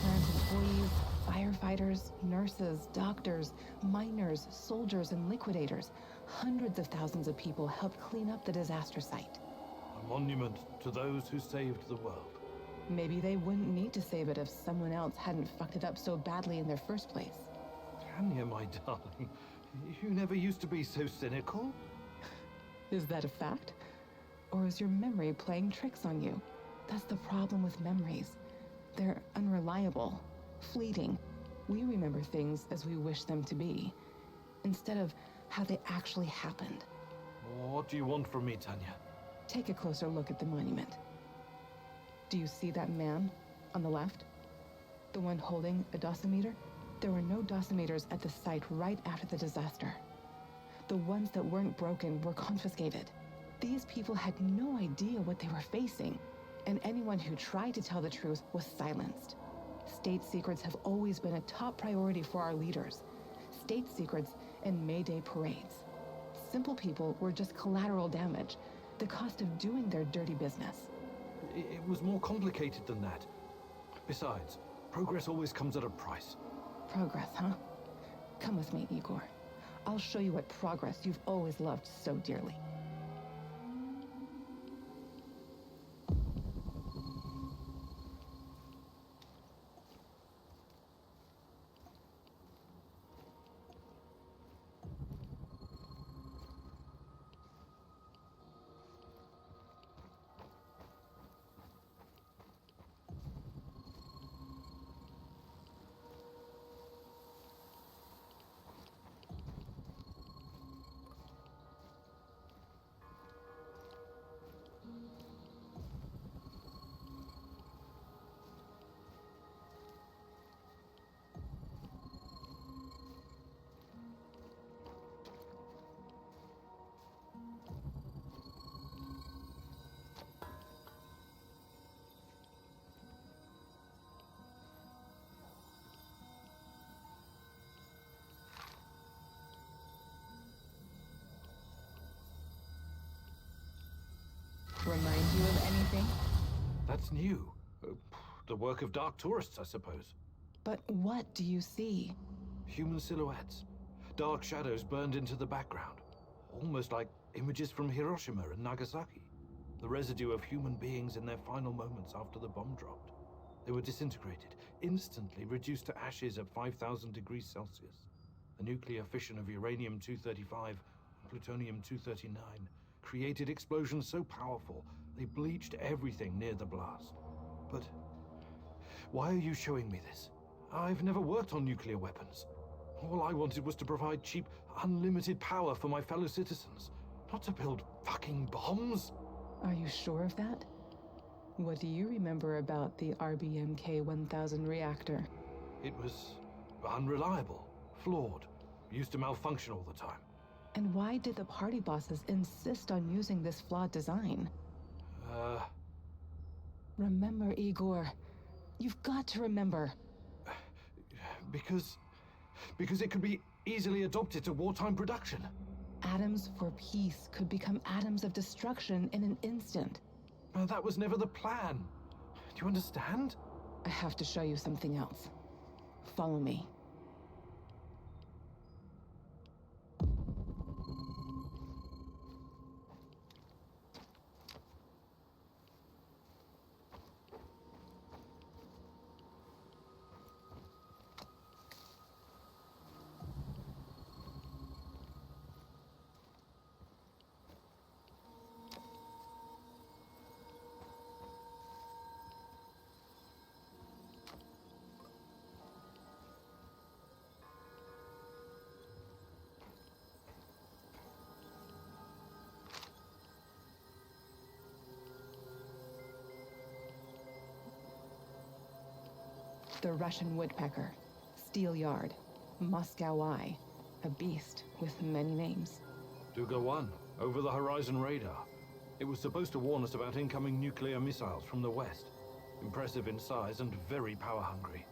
plant employees, firefighters, nurses, doctors, miners, soldiers, and liquidators. Hundreds of thousands of people helped clean up the disaster site. A monument to those who saved the world. Maybe they wouldn't need to save it if someone else hadn't fucked it up so badly in their first place. Tanya, my darling, you never used to be so cynical. Is that a fact? Or is your memory playing tricks on you? That's the problem with memories. They're unreliable, fleeting. We remember things as we wish them to be, instead of how they actually happened. What do you want from me, Tanya? Take a closer look at the monument. Do you see that man on the left? The one holding a dosimeter? There were no dosimeters at the site right after the disaster. The ones that weren't broken were confiscated. These people had no idea what they were facing, and anyone who tried to tell the truth was silenced. State secrets have always been a top priority for our leaders. State secrets and May Day parades. Simple people were just collateral damage, the cost of doing their dirty business. It was more complicated than that. Besides, progress always comes at a price. Progress, huh? Come with me, Igor. I'll show you what progress you've always loved so dearly. Remind you of anything? That's new. The work of dark tourists, I suppose. But what do you see? Human silhouettes. Dark shadows burned into the background. Almost like images from Hiroshima and Nagasaki. The residue of human beings in their final moments after the bomb dropped. They were disintegrated, instantly reduced to ashes at 5,000 degrees Celsius. The nuclear fission of uranium-235 and plutonium-239 created explosions so powerful they bleached everything near the blast. But why are you showing me this? I've never worked on nuclear weapons. All I wanted was to provide cheap, unlimited power for my fellow citizens, not to build fucking bombs. Are you sure of that? What do you remember about the RBMK-1000 reactor? It was unreliable, flawed, used to malfunction all the time. And why did the party bosses insist on using this flawed design? Remember, Igor. You've got to remember. Because it could be easily adopted to wartime production. Atoms for peace could become atoms of destruction in an instant. That was never the plan. Do you understand? I have to show you something else. Follow me. The Russian woodpecker, Steel Yard, Moscow Eye, a beast with many names. Duga 1, over the horizon radar. It was supposed to warn us about incoming nuclear missiles from the west. Impressive in size and very power-hungry.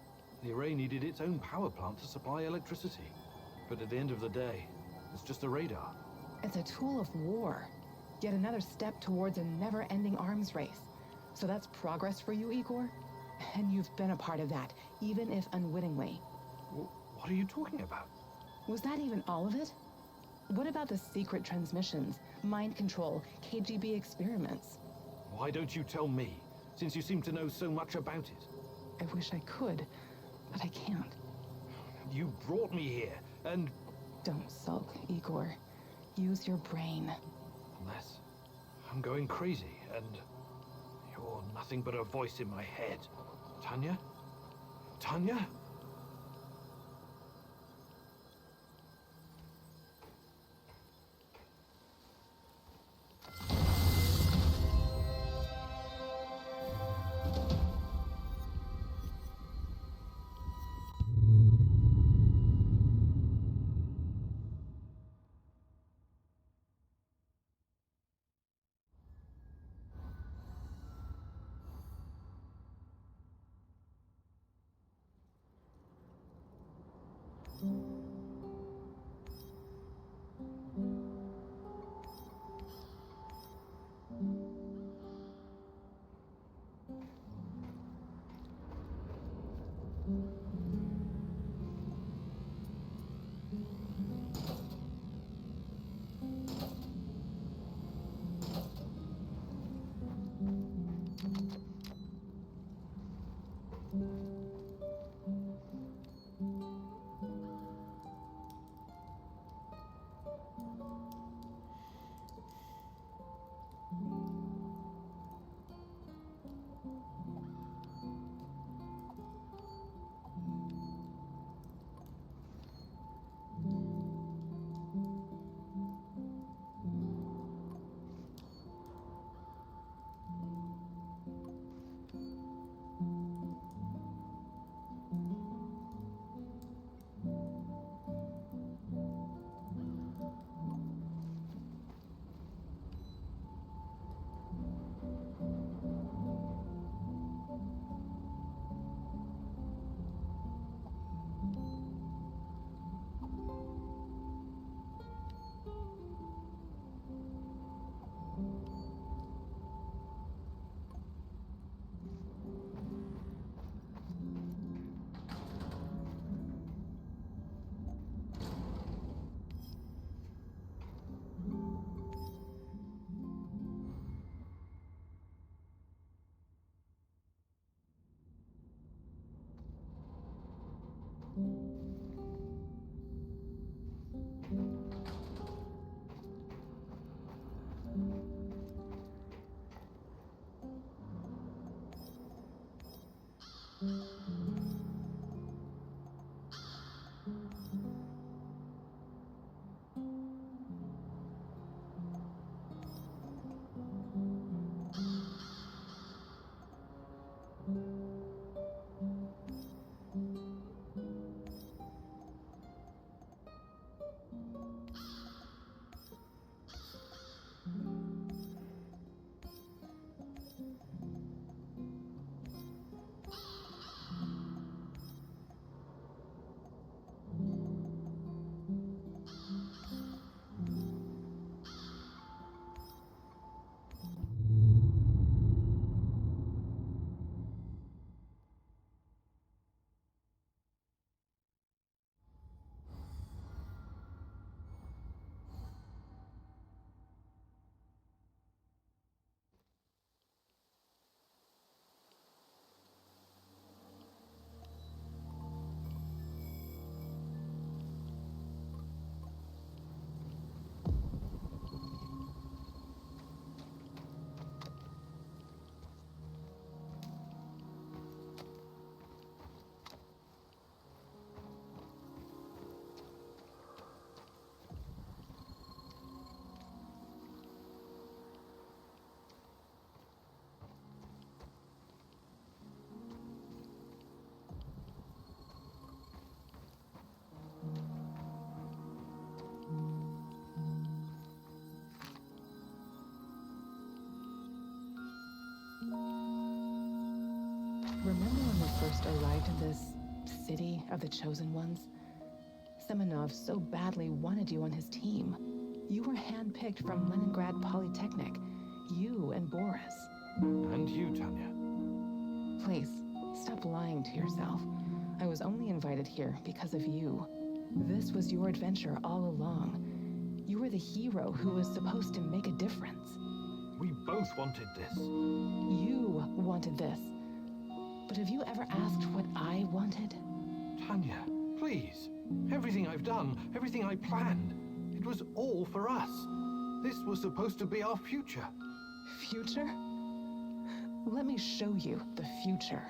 The array needed its own power plant to supply electricity. But at the end of the day, it's just a radar. It's a tool of war. Yet another step towards a never-ending arms race. So that's progress for you, Igor? And you've been a part of that, even if unwittingly. What are you talking about? Was that even all of it? What about the secret transmissions, mind control, KGB experiments? Why don't you tell me, since you seem to know so much about it? I wish I could, but I can't. You brought me here, and... Don't sulk, Igor. Use your brain. Unless I'm going crazy, and you're nothing but a voice in my head. Tanya? Tanya? Remember when we first arrived in this city of the Chosen Ones? Semenov so badly wanted you on his team. You were handpicked from Leningrad Polytechnic. You and Boris. And you, Tanya. Please, Stop lying to yourself. I was only invited here because of you. This was your adventure all along. You were the hero who was supposed to make a difference. We both wanted this. You wanted this. But have you ever asked what I wanted? Tanya, please. Everything I've done, everything I planned, it was all for us. This was supposed to be our future. Future? Let me show you the future.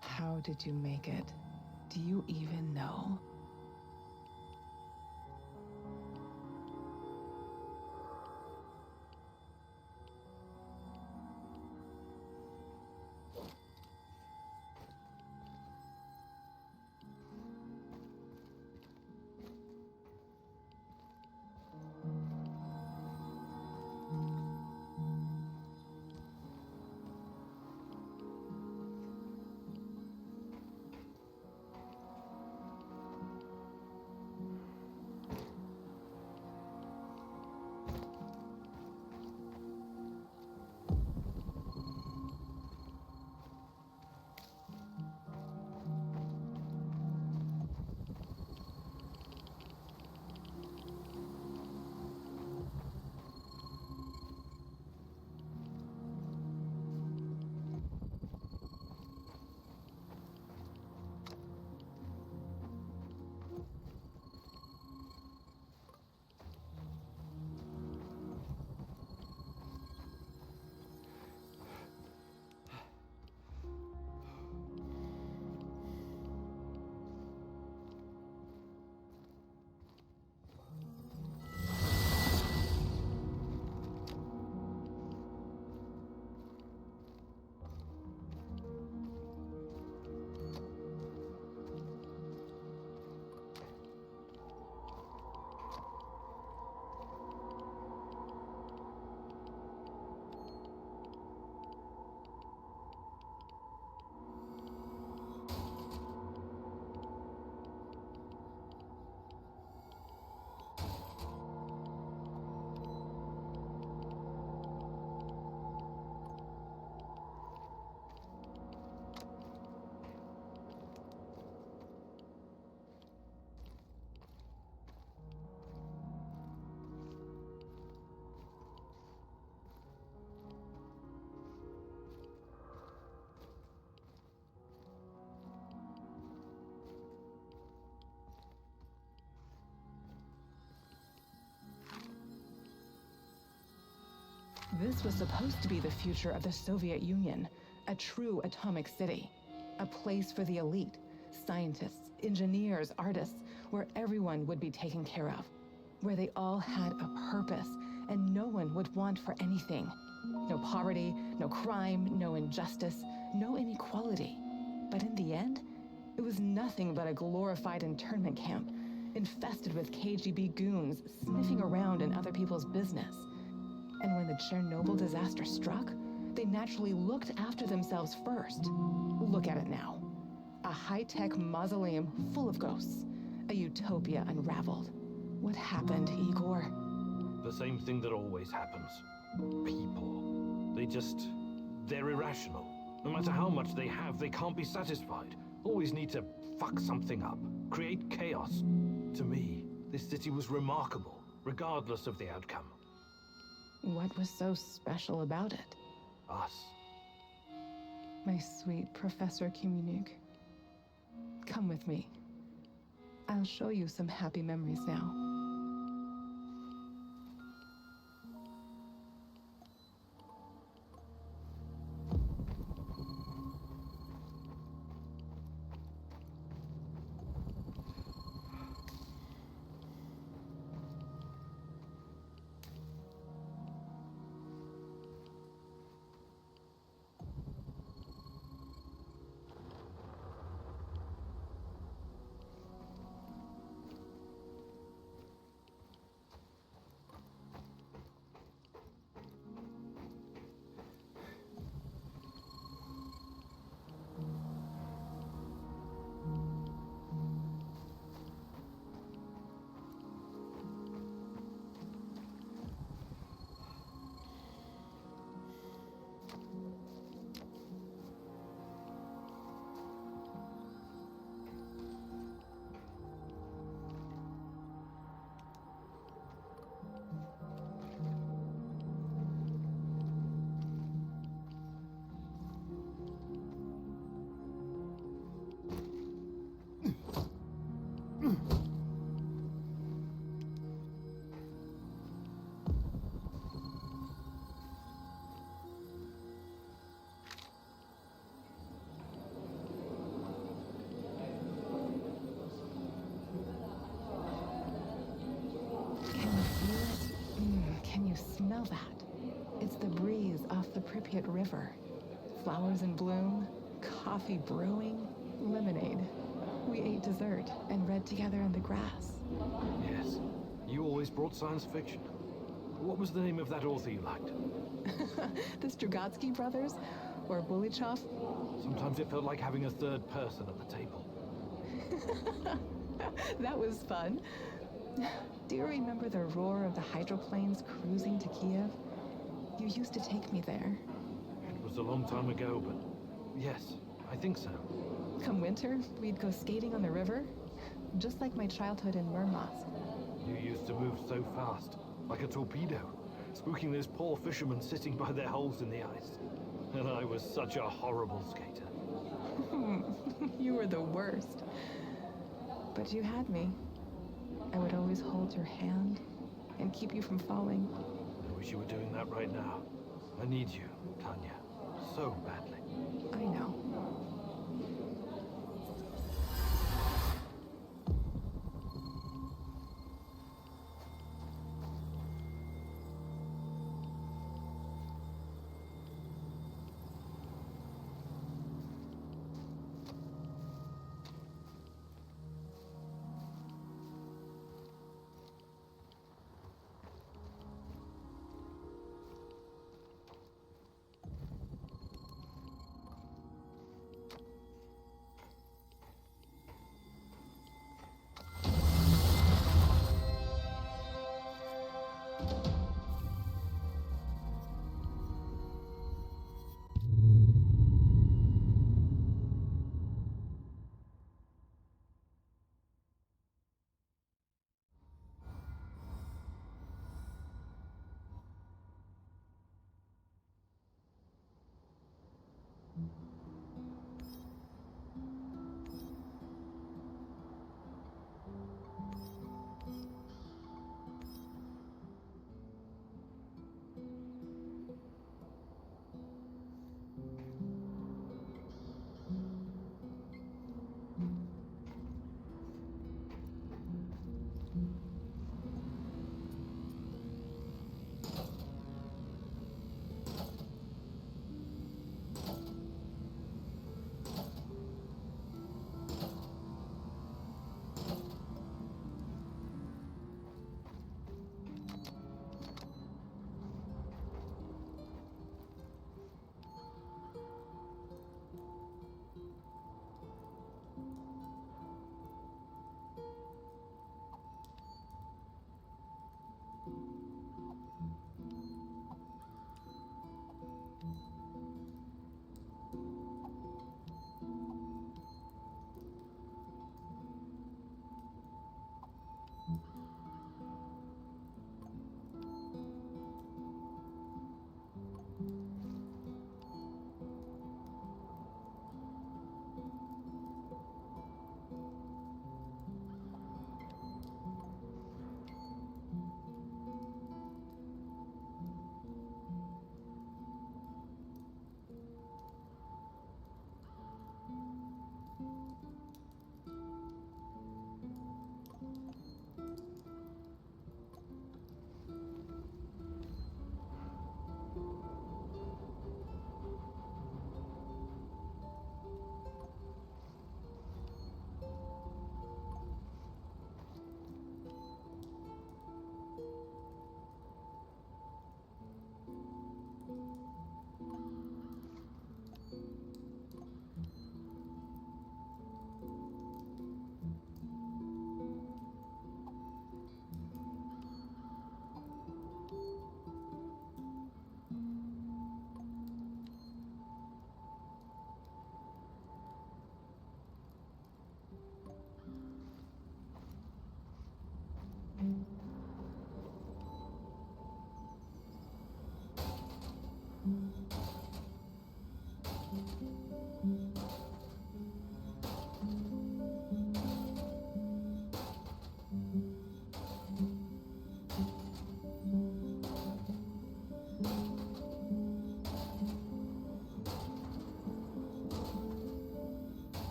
How did you make it? Do you even know? This was supposed to be the future of the Soviet Union, a true atomic city, a place for the elite, scientists, engineers, artists, where everyone would be taken care of, where they all had a purpose and no one would want for anything. No poverty, no crime, no injustice, no inequality. But in the end, it was nothing but a glorified internment camp, infested with KGB goons sniffing around in other people's business. And when the Chernobyl disaster struck, they naturally looked after themselves first. Look at it now. A high-tech mausoleum full of ghosts. A utopia unraveled. What happened, Igor? The same thing that always happens. People. They're irrational. No matter how much they have, they can't be satisfied. Always need to fuck something up. Create chaos. To me, this city was remarkable, regardless of the outcome. What was so special about it? Us. My sweet Professor Kumunik. Come with me. I'll show you some happy memories now. Smell that. It's the breeze off the Pripyat River. Flowers in bloom, coffee brewing, lemonade. We ate dessert and read together in the grass. Yes. You always brought science fiction. What was the name of that author you liked? The Strugatsky brothers? Or Bulichov? Sometimes it felt like having a third person at the table. That was fun. Do you remember the roar of the hydroplanes cruising to Kiev? You used to take me there. It was a long time ago, but yes, I think so. Come winter, we'd go skating on the river, just like my childhood in Murmansk. You used to move so fast, like a torpedo, spooking those poor fishermen sitting by their holes in the ice. And I was such a horrible skater. You were the worst. But you had me. I would always hold your hand and keep you from falling. I wish you were doing that right now. I need you, Tanya, so badly. I know.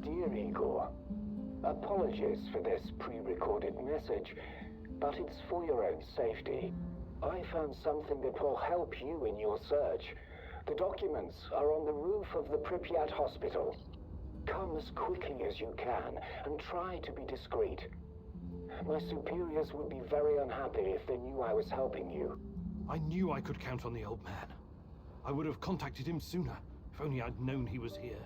Dear Igor, apologies for this pre-recorded message, but it's for your own safety. I found something that will help you in your search. The documents are on the roof of the Pripyat hospital. Come as quickly as you can, and try to be discreet. My superiors would be very unhappy if they knew I was helping you. I knew I could count on the old man. I would have contacted him sooner, if only I'd known he was here.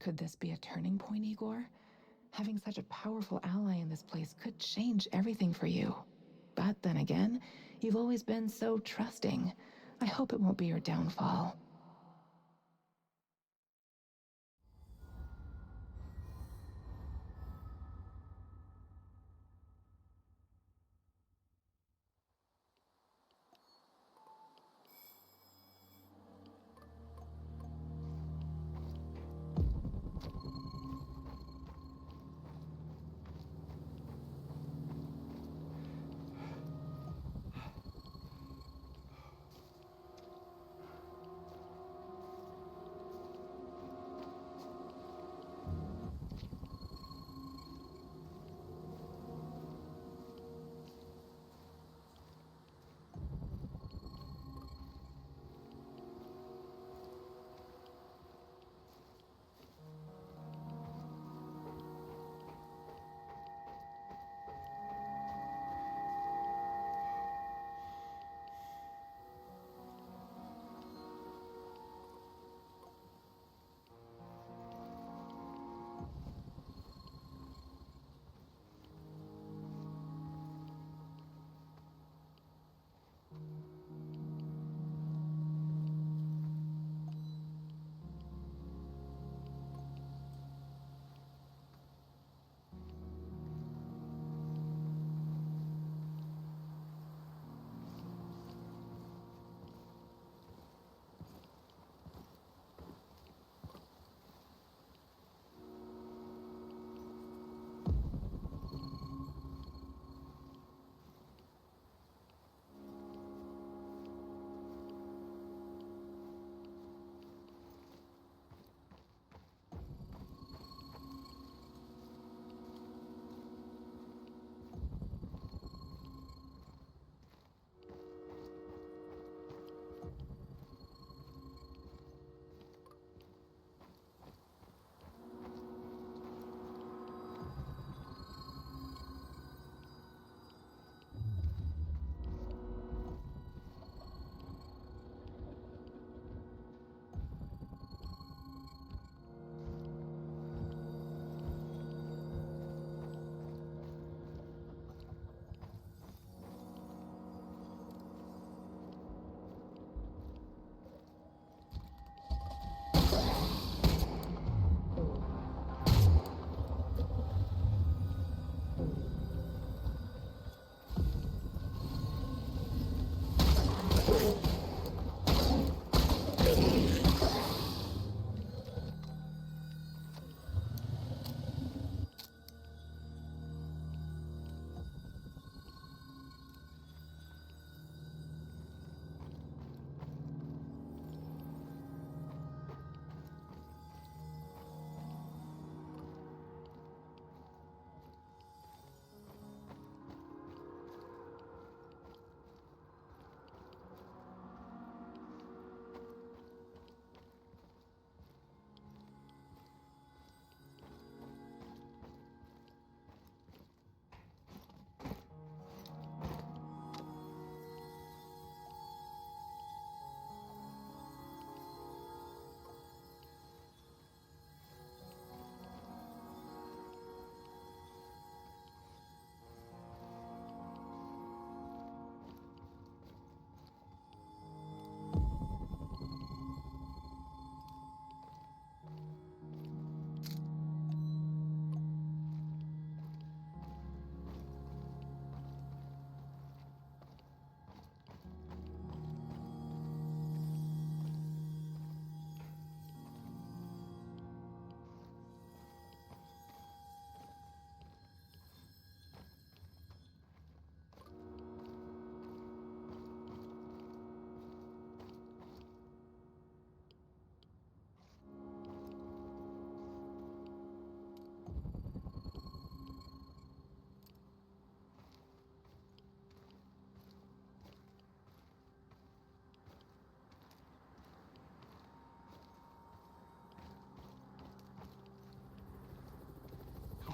Could this be a turning point, Igor? Having such a powerful ally in this place could change everything for you. But then again, you've always been so trusting. I hope it won't be your downfall.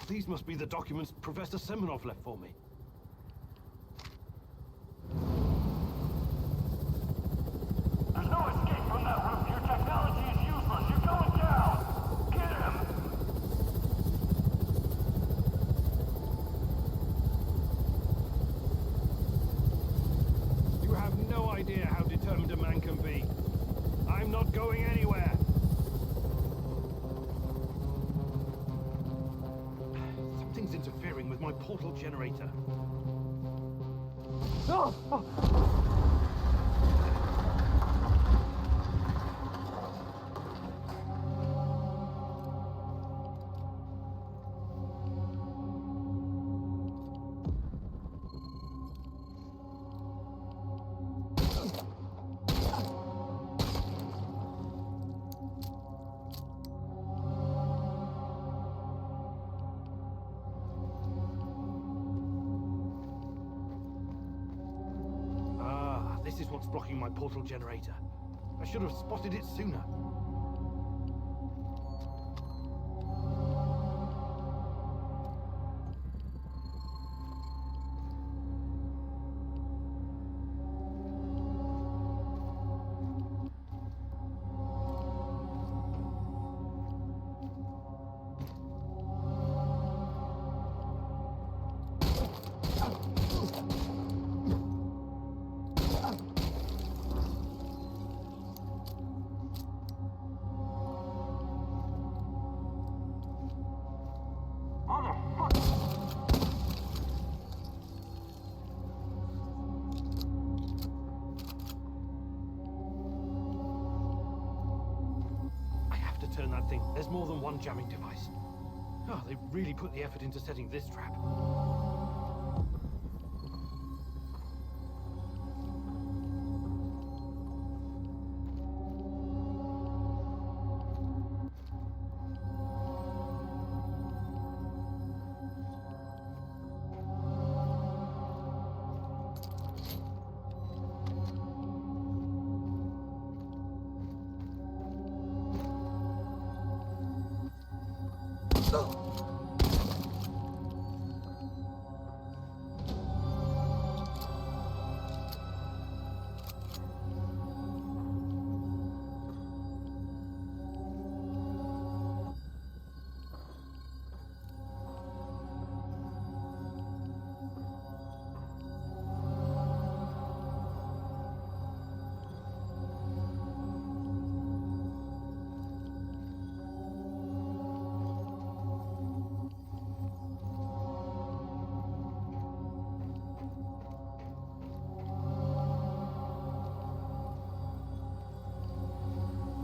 These must be the documents Professor Semenov left for me. There's no escape from that roof. Your technology is useless. You're going down. Get him. You have no idea how determined a man can be. I'm not going anywhere. Something's interfering with my portal generator. This is what's blocking my portal generator. I should have spotted it sooner. Turn that thing. There's more than one jamming device. Oh, they really put the effort into setting this trap.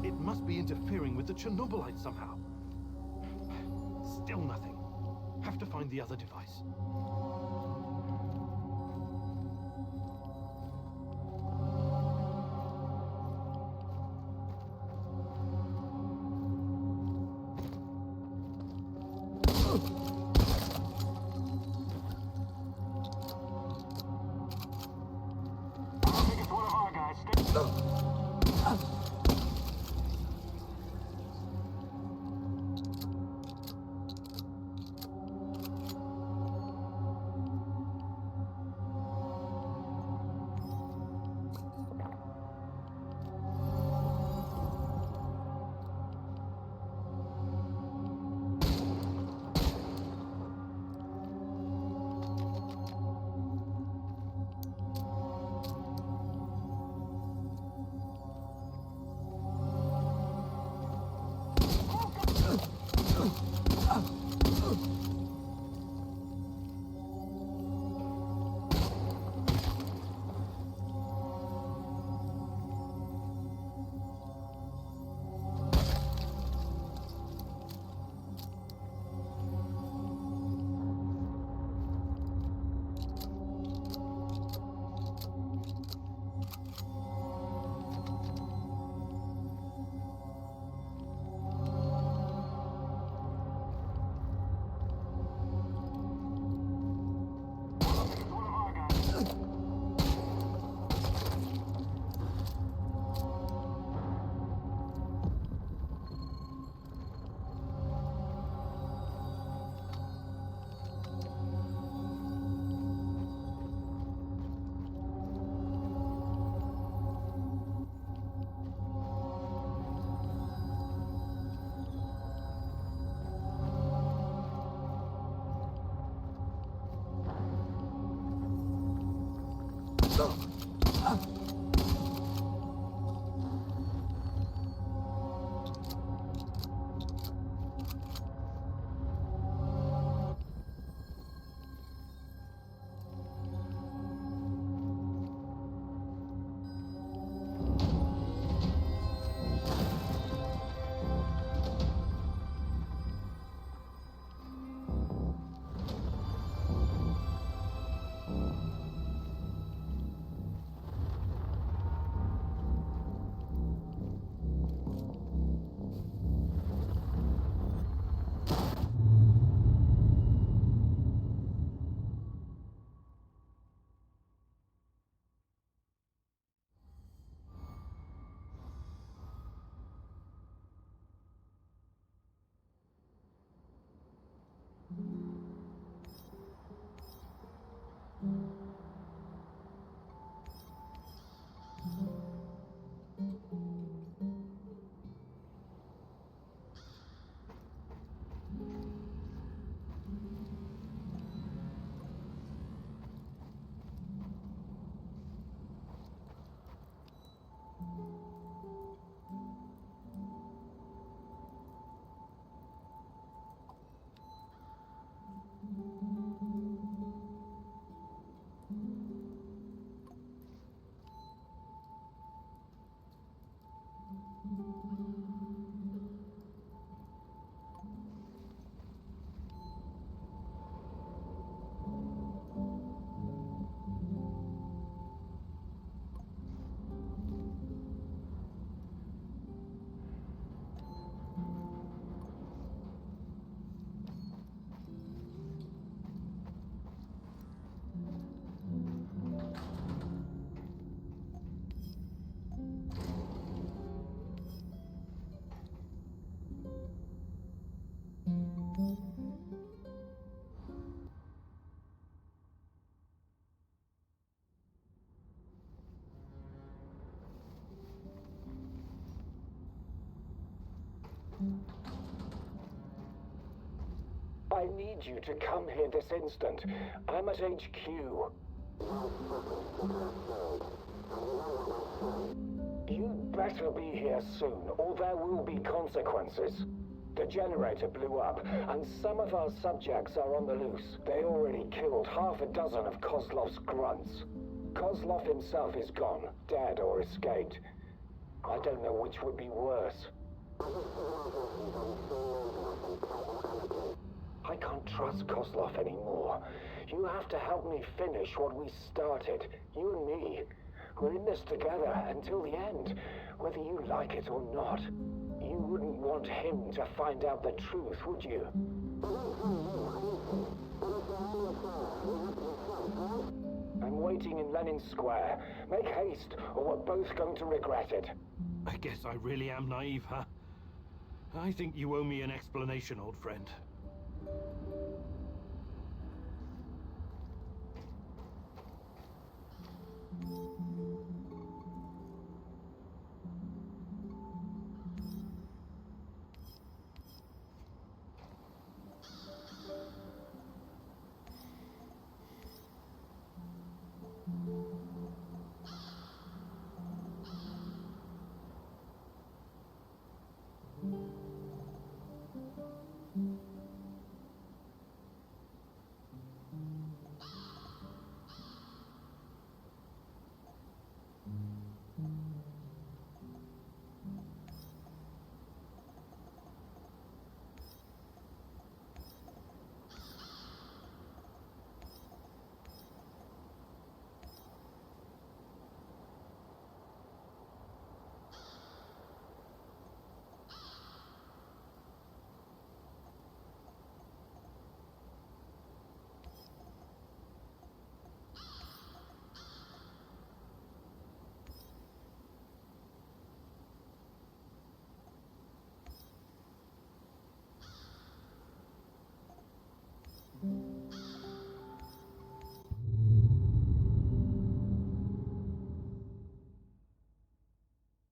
It must be interfering with the Chernobylite somehow. Still nothing. Have to find the other device. I think it's one of our guys. I need you to come here this instant. I'm at HQ. You better be here soon, or there will be consequences. The generator blew up, and some of our subjects are on the loose. They already killed half a dozen of Kozlov's grunts. Kozlov himself is gone, dead or escaped. I don't know which would be worse. I can't trust Kozlov anymore. You have to help me finish what we started. You and me. We're in this together until the end, whether you like it or not. You wouldn't want him to find out the truth, would you? I'm waiting in Lenin Square. Make haste, or we're both going to regret it. I guess I really am naive, huh? I think you owe me an explanation, old friend.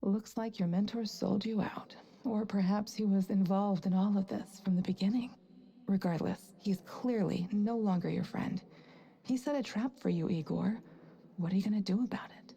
Looks like your mentor sold you out. Or perhaps he was involved in all of this from the beginning. Regardless, he's clearly no longer your friend. He set a trap for you, Igor. What are you gonna do about it?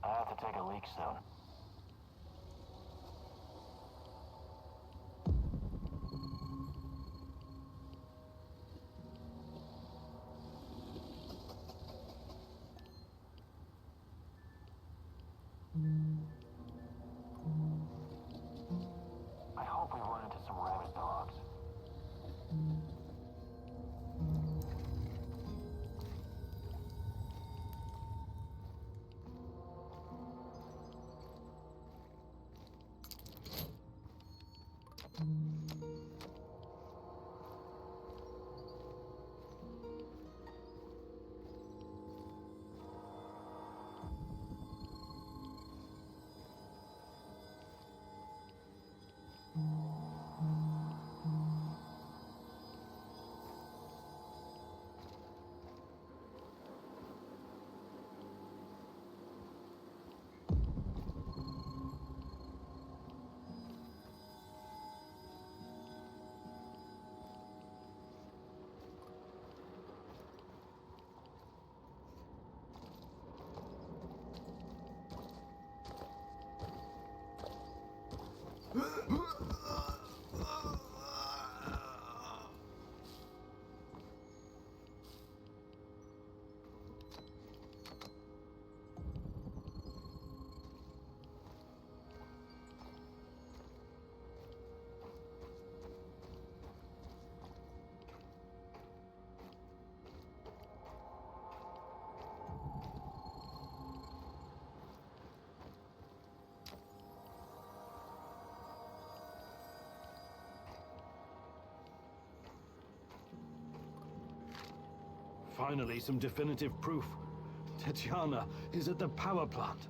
I have to take a leak soon. I hope we run into some rabid dogs. Finally, some definitive proof. Tatiana is at the power plant.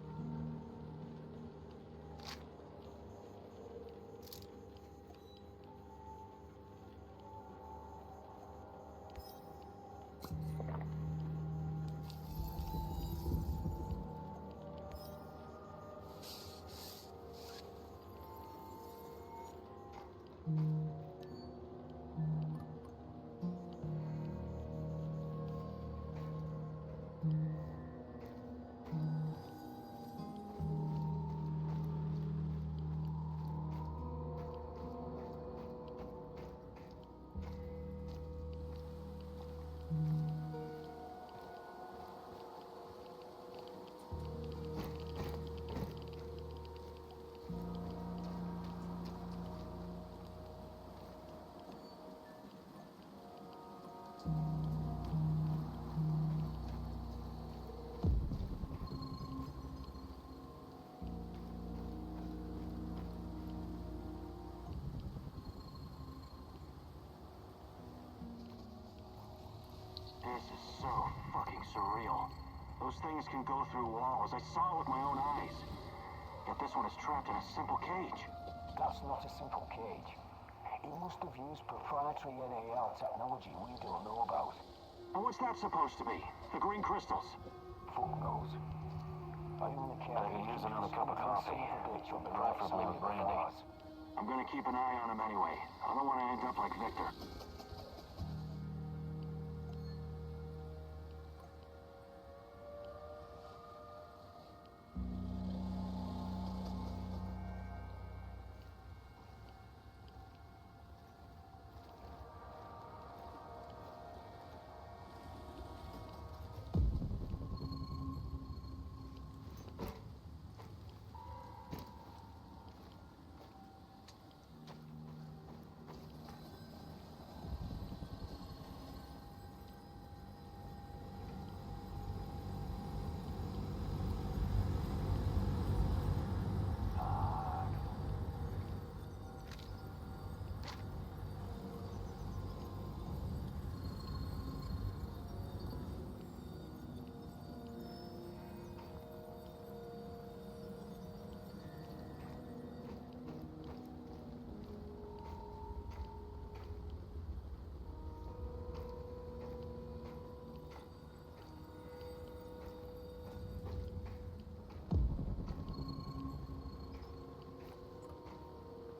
This is so fucking surreal. Those things can go through walls. I saw it with my own eyes. Yet this one is trapped in a simple cage. That's not a simple cage. It must have used proprietary NAL technology we don't know about. And what's that supposed to be? The green crystals? Fuck knows. I only care. I can use another cup of coffee, preferably with brandy. I'm gonna keep an eye on him anyway. I don't want to end up like Victor.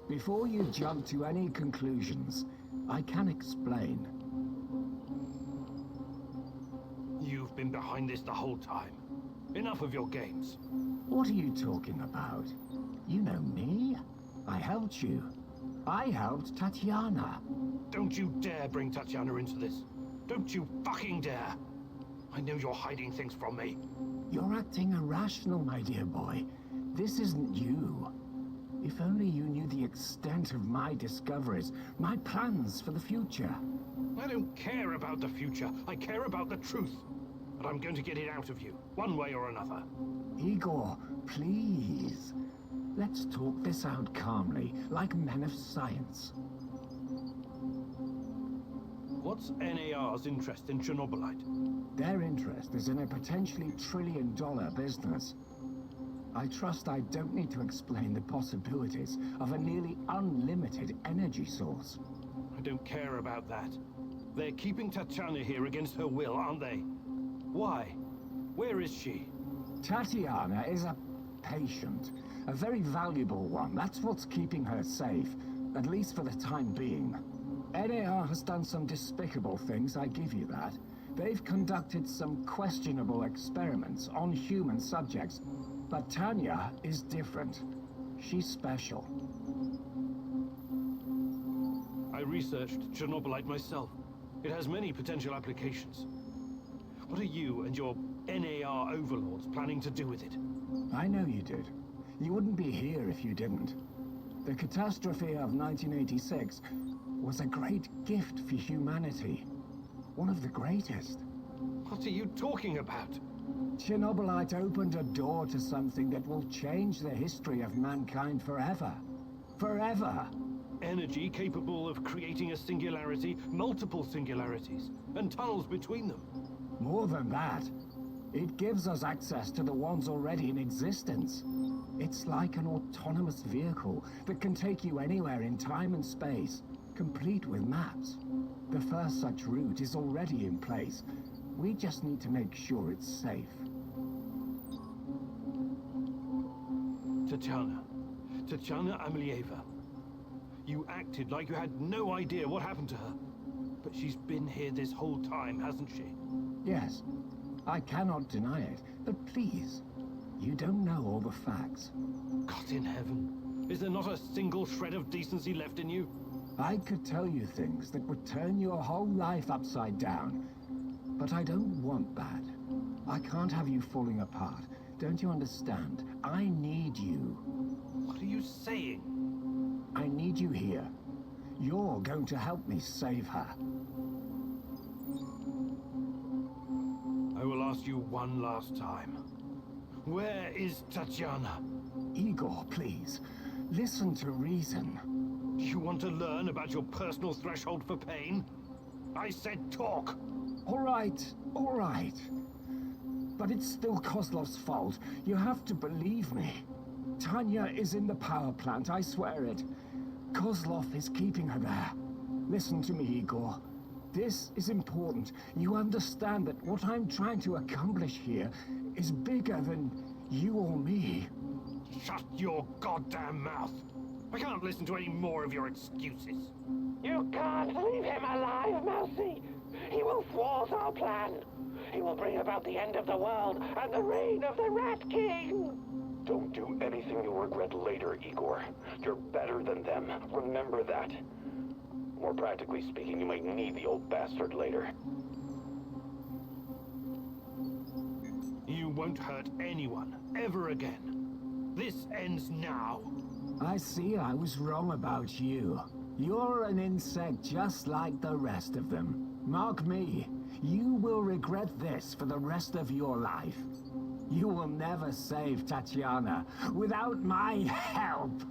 Before you jump to any conclusions, I can explain. You've been behind this the whole time. Enough of your games. What are you talking about? You know me. I helped you. I helped Tatiana. Don't you dare bring Tatiana into this. Don't you fucking dare. I know you're hiding things from me. You're acting irrational, my dear boy. This isn't you. If only you knew the extent of my discoveries, my plans for the future. I don't care about the future. I care about the truth. But I'm going to get it out of you, one way or another. Igor, please. Let's talk this out calmly, like men of science. What's NAR's interest in Chernobylite? Their interest is in a potentially trillion-dollar business. I trust I don't need to explain the possibilities of a nearly unlimited energy source. I don't care about that. They're keeping Tatiana here against her will, aren't they? Why? Where is she? Tatiana is a patient. A very valuable one. That's what's keeping her safe. At least for the time being. NAR has done some despicable things, I give you that. They've conducted some questionable experiments on human subjects. But Tanya is different. She's special. I researched Chernobylite myself. It has many potential applications. What are you and your NAR overlords planning to do with it? I know you did. You wouldn't be here if you didn't. The catastrophe of 1986 was a great gift for humanity. One of the greatest. What are you talking about? Chernobylite opened a door to something that will change the history of mankind forever. Forever! Energy capable of creating a singularity, multiple singularities, and tunnels between them. More than that, it gives us access to the ones already in existence. It's like an autonomous vehicle that can take you anywhere in time and space, complete with maps. The first such route is already in place. We just need to make sure it's safe. Tatiana Amelieva. You acted like you had no idea what happened to her. But she's been here this whole time, hasn't she? Yes, I cannot deny it, but please, you don't know all the facts. God in heaven, is there not a single shred of decency left in you? I could tell you things that would turn your whole life upside down, but I don't want that. I can't have you falling apart. Don't you understand? I need you. What are you saying? I need you here. You're going to help me save her. I will ask you one last time. Where is Tatiana? Igor, please. Listen to reason. You want to learn about your personal threshold for pain? I said talk! All right. But it's still Kozlov's fault. You have to believe me. Tanya is in the power plant, I swear it. Kozlov is keeping her there. Listen to me, Igor. This is important. You understand that what I'm trying to accomplish here is bigger than you or me. Shut your goddamn mouth! I can't listen to any more of your excuses. You can't leave him alive, Mousy! He will thwart our plan! He will bring about the end of the world and the reign of the Rat King! Don't do anything you'll regret later, Igor. You're better than them. Remember that. More practically speaking, you might need the old bastard later. You won't hurt anyone, ever again. This ends now. I see I was wrong about you. You're an insect just like the rest of them. Mark me, you will regret this for the rest of your life. You will never save Tatiana without my help.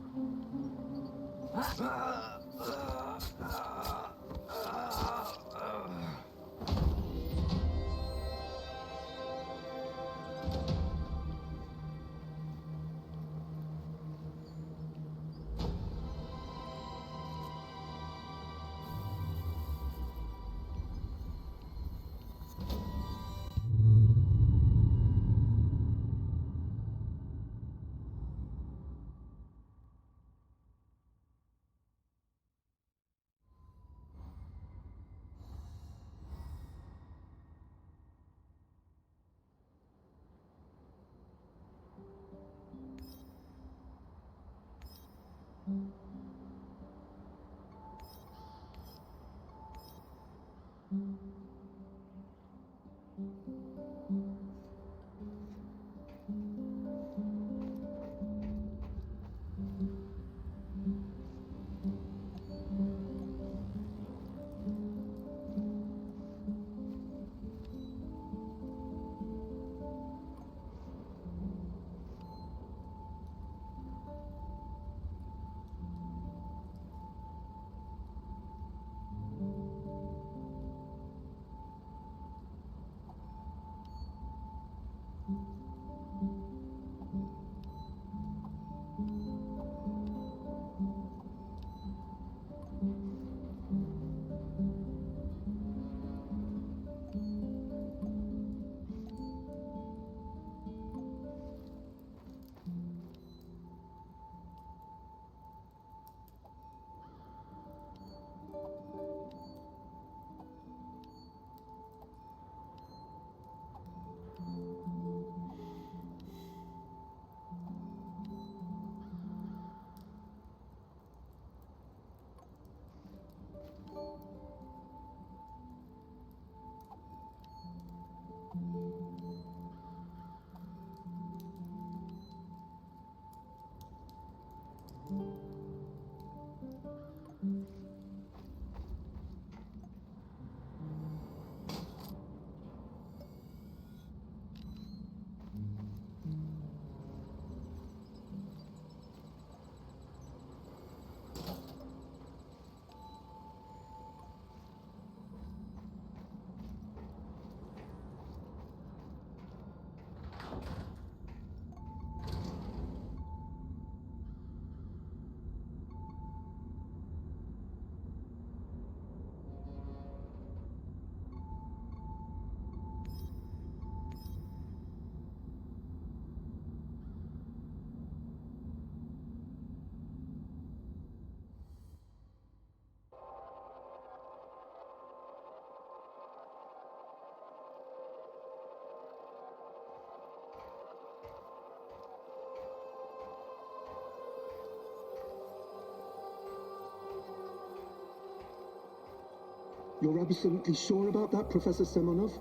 You're absolutely sure about that, Professor Semonov?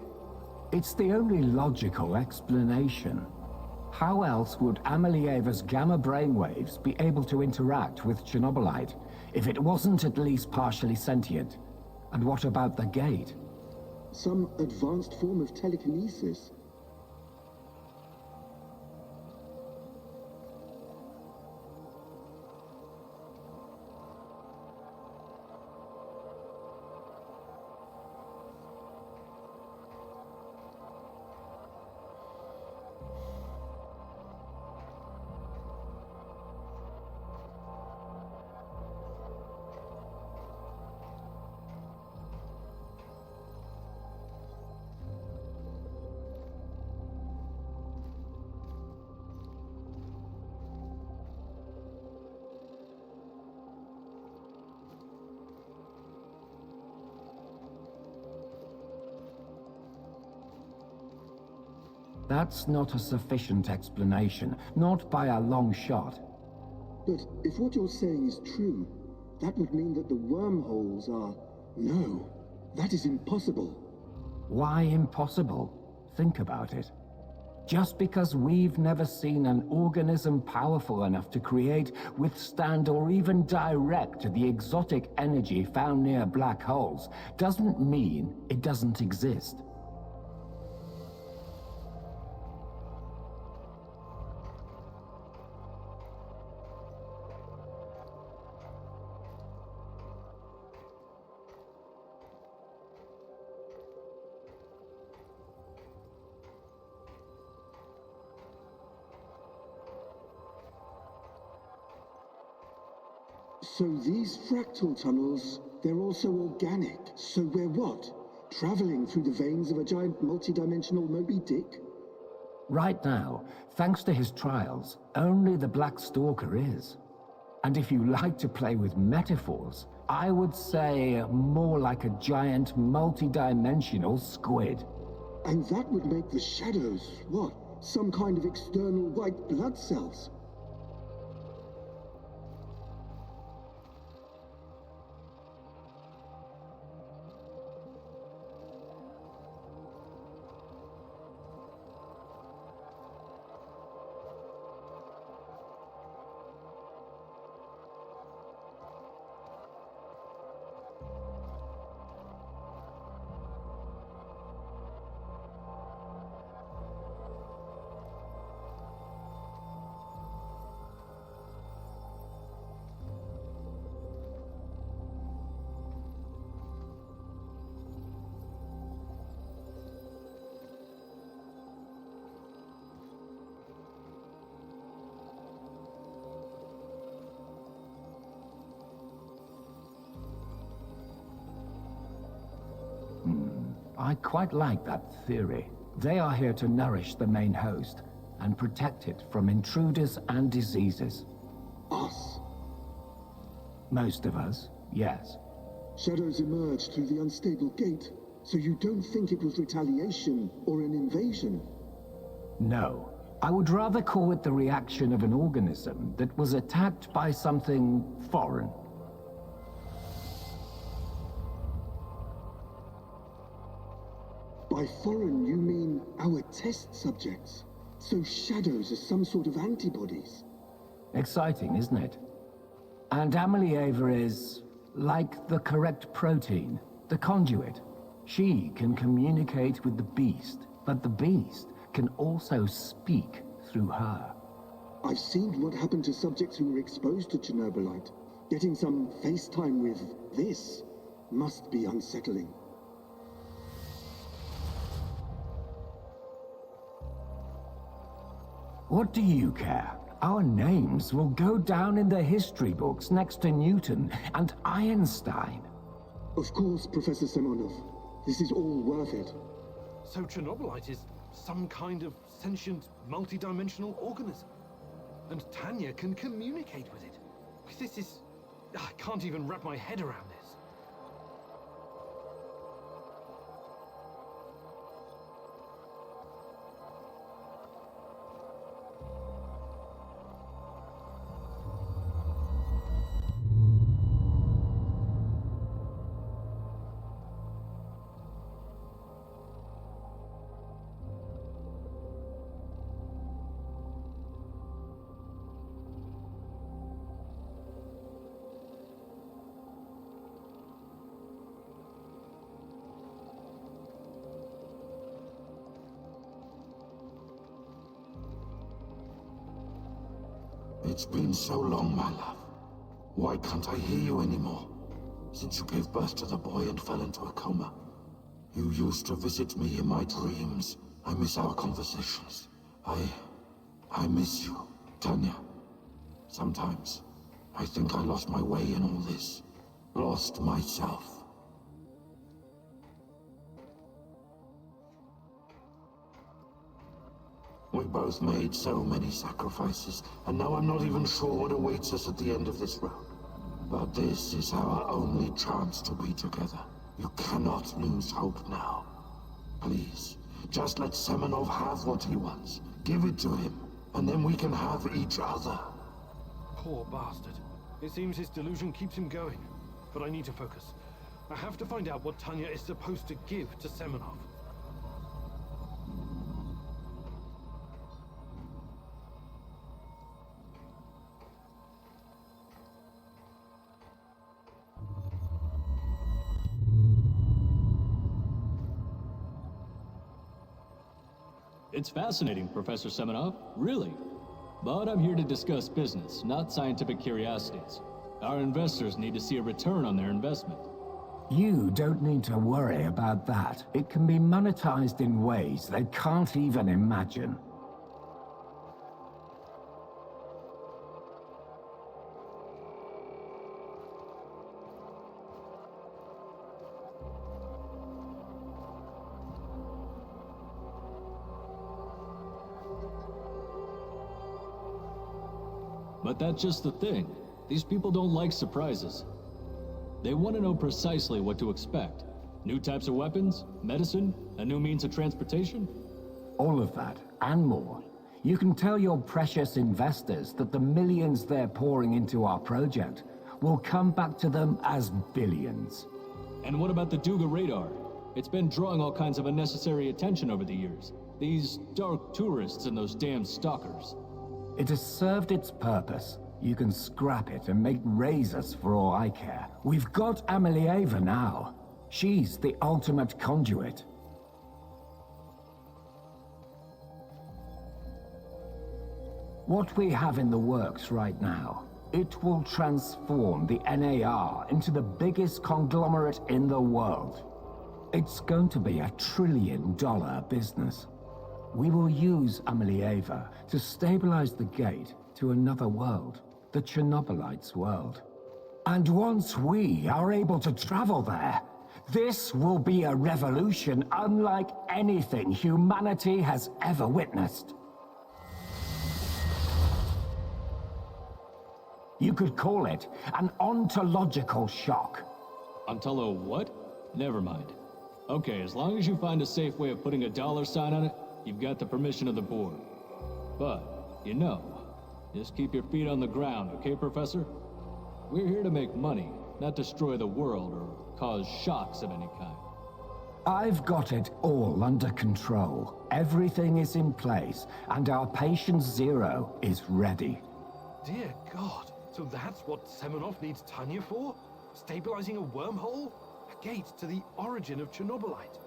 It's the only logical explanation. How else would Amelieva's gamma brainwaves be able to interact with Chernobylite if it wasn't at least partially sentient? And what about the gate? Some advanced form of telekinesis. That's not a sufficient explanation, not by a long shot. But if what you're saying is true, that would mean that the wormholes are... No, that is impossible. Why impossible? Think about it. Just because we've never seen an organism powerful enough to create, withstand, or even direct the exotic energy found near black holes, doesn't mean it doesn't exist. So these fractal tunnels, they're also organic. So we're what? Traveling through the veins of a giant multi-dimensional Moby Dick? Right now, thanks to his trials, only the Black Stalker is. And if you like to play with metaphors, I would say more like a giant multi-dimensional squid. And that would make the shadows, what? Some kind of external white blood cells? I quite like that theory. They are here to nourish the main host and protect it from intruders and diseases. Us? Most of us, yes. Shadows emerged through the unstable gate, so you don't think it was retaliation or an invasion? No. I would rather call it the reaction of an organism that was attacked by something foreign. By foreign, you mean our test subjects? So shadows are some sort of antibodies? Exciting, isn't it? And Amelieva is like the correct protein, the conduit. She can communicate with the beast, but the beast can also speak through her. I've seen what happened to subjects who were exposed to Chernobylite. Getting some FaceTime with this must be unsettling. What do you care? Our names will go down in the history books next to Newton and Einstein. Of course, Professor Semonov. This is all worth it. So Chernobylite is some kind of sentient, multi-dimensional organism. And Tanya can communicate with it. This is... I can't even wrap my head around this. It's been so long, my love. Why can't I hear you anymore? Since you gave birth to the boy and fell into a coma. You used to visit me in my dreams. I miss our conversations. I miss you, Tanya. Sometimes, I think I lost my way in all this. Lost myself. We both made so many sacrifices, and now I'm not even sure what awaits us at the end of this road. But this is our only chance to be together. You cannot lose hope now. Please, just let Semenov have what he wants. Give it to him, and then we can have each other. Poor bastard. It seems his delusion keeps him going. But I need to focus. I have to find out what Tanya is supposed to give to Semenov. It's fascinating, Professor Semenov, really. But I'm here to discuss business, not scientific curiosities. Our investors need to see a return on their investment. You don't need to worry about that. It can be monetized in ways they can't even imagine. But that's just the thing. These people don't like surprises. They want to know precisely what to expect. New types of weapons, medicine, a new means of transportation. All of that, and more. You can tell your precious investors that the millions they're pouring into our project will come back to them as billions. And what about the Duga radar? It's been drawing all kinds of unnecessary attention over the years. These dark tourists and those damn stalkers. It has served its purpose. You can scrap it and make razors for all I care. We've got Amelieva now. She's the ultimate conduit. What we have in the works right now, it will transform the NAR into the biggest conglomerate in the world. It's going to be $1 trillion business. We will use Amelieva to stabilize the gate to another world, the Chernobylite's world. And once we are able to travel there, this will be a revolution unlike anything humanity has ever witnessed. You could call it an ontological shock. Ontolo what? Never mind. Okay, as long as you find a safe way of putting a $ sign on it, you've got the permission of the board. But, you know, just keep your feet on the ground, okay, Professor? We're here to make money, not destroy the world or cause shocks of any kind. I've got it all under control. Everything is in place, and our patient zero is ready. Dear God, so that's what Semenov needs Tanya for? Stabilizing a wormhole? A gate to the origin of Chernobylite.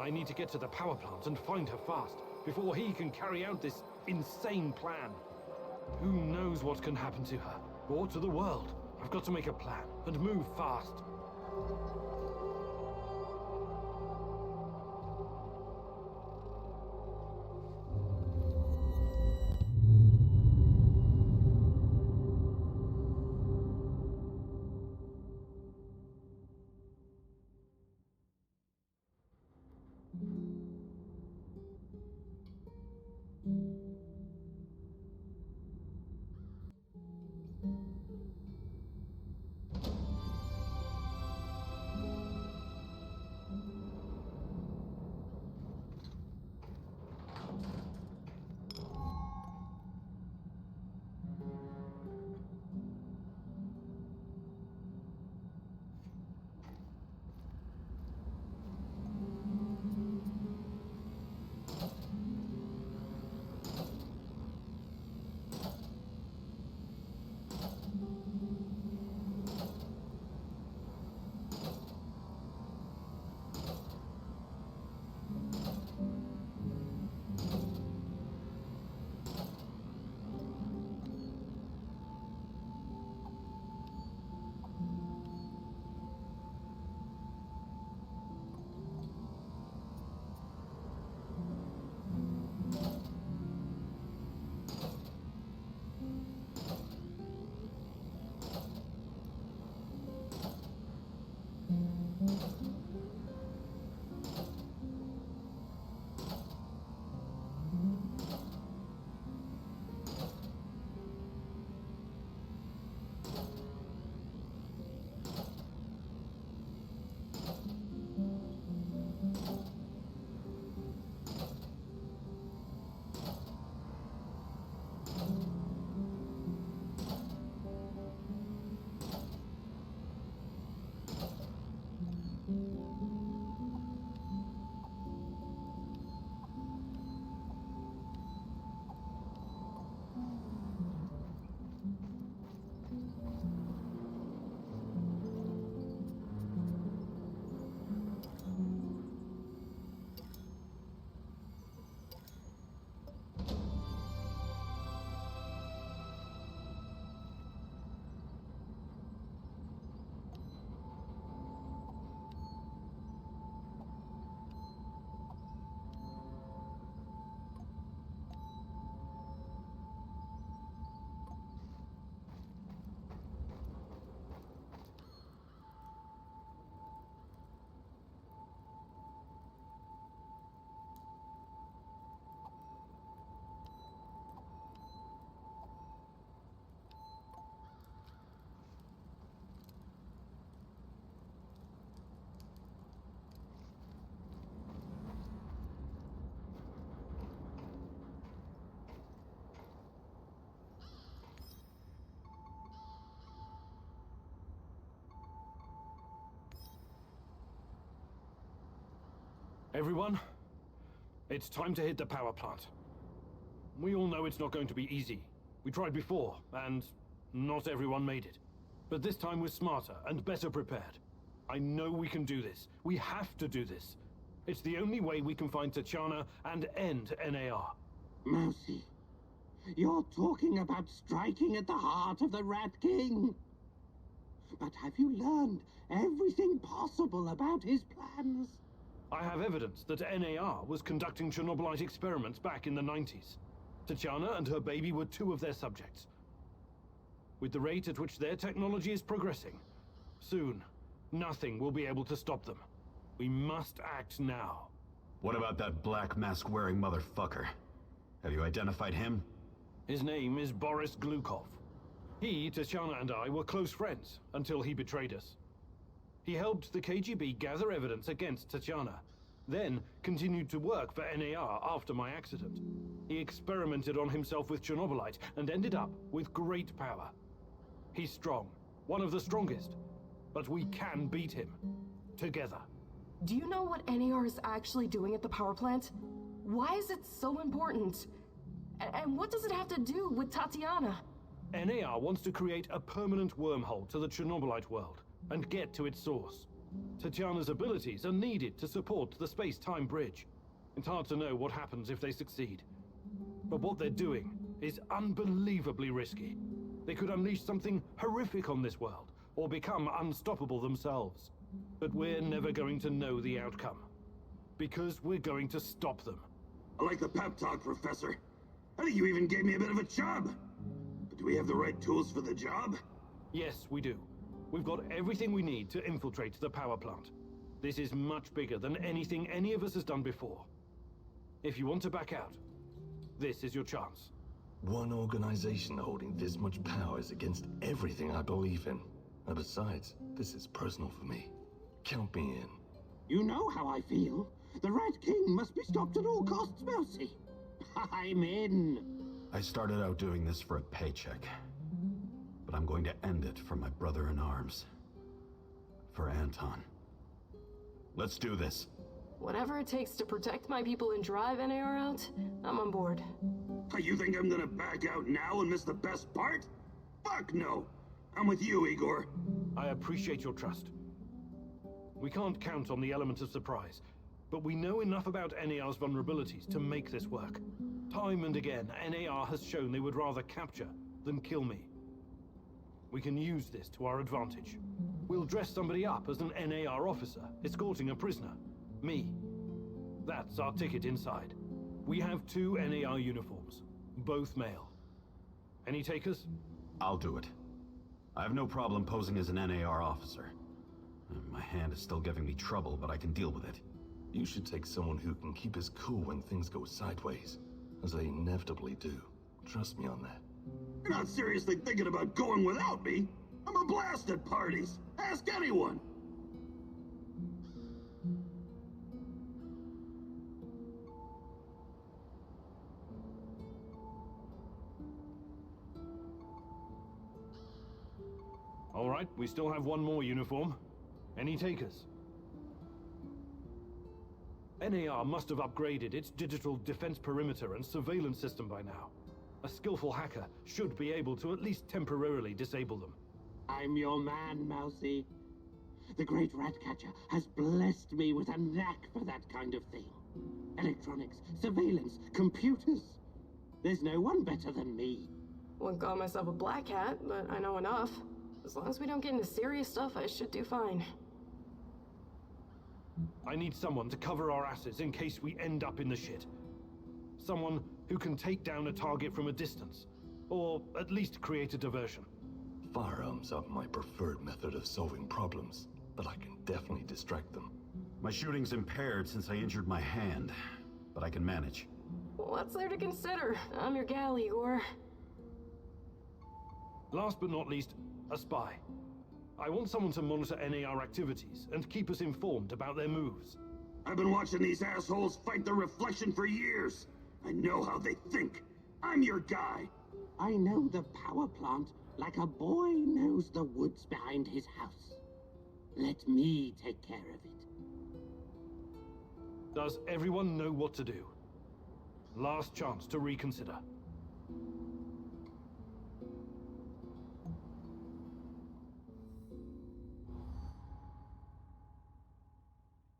I need to get to the power plant and find her fast, before he can carry out this insane plan. Who knows what can happen to her, or to the world? I've got to make a plan, and move fast. Everyone, it's time to hit the power plant. We all know it's not going to be easy. We tried before, and not everyone made it. But this time we're smarter and better prepared. I know we can do this. We have to do this. It's the only way we can find Tatiana and end NAR. Mousy, you're talking about striking at the heart of the Rat King. But have you learned everything possible about his plans? I have evidence that NAR was conducting Chernobylite experiments back in the 90s. Tatiana and her baby were 2 of their subjects. With the rate at which their technology is progressing, soon, nothing will be able to stop them. We must act now. What about that black mask-wearing motherfucker? Have you identified him? His name is Boris Glukov. He, Tatiana, and I were close friends until he betrayed us. He helped the KGB gather evidence against Tatiana, then continued to work for NAR after my accident. He experimented on himself with Chernobylite and ended up with great power. He's strong, one of the strongest, but we can beat him. Together. Do you know what NAR is actually doing at the power plant? Why is it so important? And what does it have to do with Tatiana? NAR wants to create a permanent wormhole to the Chernobylite world and get to its source. Tatiana's abilities are needed to support the space-time bridge. It's hard to know what happens if they succeed. But what they're doing is unbelievably risky. They could unleash something horrific on this world, or become unstoppable themselves. But we're never going to know the outcome. Because we're going to stop them. I like the pep talk, Professor. I think you even gave me a bit of a chub. But do we have the right tools for the job? Yes, we do. We've got everything we need to infiltrate the power plant. This is much bigger than anything any of us has done before. If you want to back out, this is your chance. One organization holding this much power is against everything I believe in. And besides, this is personal for me. Count me in. You know how I feel. The Rat King must be stopped at all costs, Mousy. I'm in. I started out doing this for a paycheck. But I'm going to end it for my brother in arms. For Anton. Let's do this. Whatever it takes to protect my people and drive NAR out, I'm on board. You think I'm gonna back out now and miss the best part? Fuck no! I'm with you, Igor. I appreciate your trust. We can't count on the element of surprise, but we know enough about NAR's vulnerabilities to make this work. Time and again, NAR has shown they would rather capture than kill me. We can use this to our advantage. We'll dress somebody up as an NAR officer, escorting a prisoner. Me. That's our ticket inside. We have 2 NAR uniforms, both male. Any takers? I'll do it. I have no problem posing as an NAR officer. My hand is still giving me trouble, but I can deal with it. You should take someone who can keep his cool when things go sideways, as they inevitably do. Trust me on that. You're not seriously thinking about going without me? I'm a blast at parties. Ask anyone. All right, we still have one more uniform. Any takers? NAR must have upgraded its digital defense perimeter and surveillance system by now. A skillful hacker should be able to at least temporarily disable them. I'm your man, Mousy. The great Ratcatcher has blessed me with a knack for that kind of thing. Electronics, surveillance, computers. There's no one better than me. Wouldn't call myself a black hat, but I know enough. As long as we don't get into serious stuff, I should do fine. I need someone to cover our asses in case we end up in the shit. Someone who can take down a target from a distance, or at least create a diversion. Firearms are my preferred method of solving problems, but I can definitely distract them. My shooting's impaired since I injured my hand, but I can manage. What's there to consider? I'm your gal, Igor. Last but not least, a spy. I want someone to monitor NAR activities and keep us informed about their moves. I've been watching these assholes fight the reflection for years. I know how they think. I'm your guy. I know the power plant like a boy knows the woods behind his house. Let me take care of it. Does everyone know what to do? Last chance to reconsider.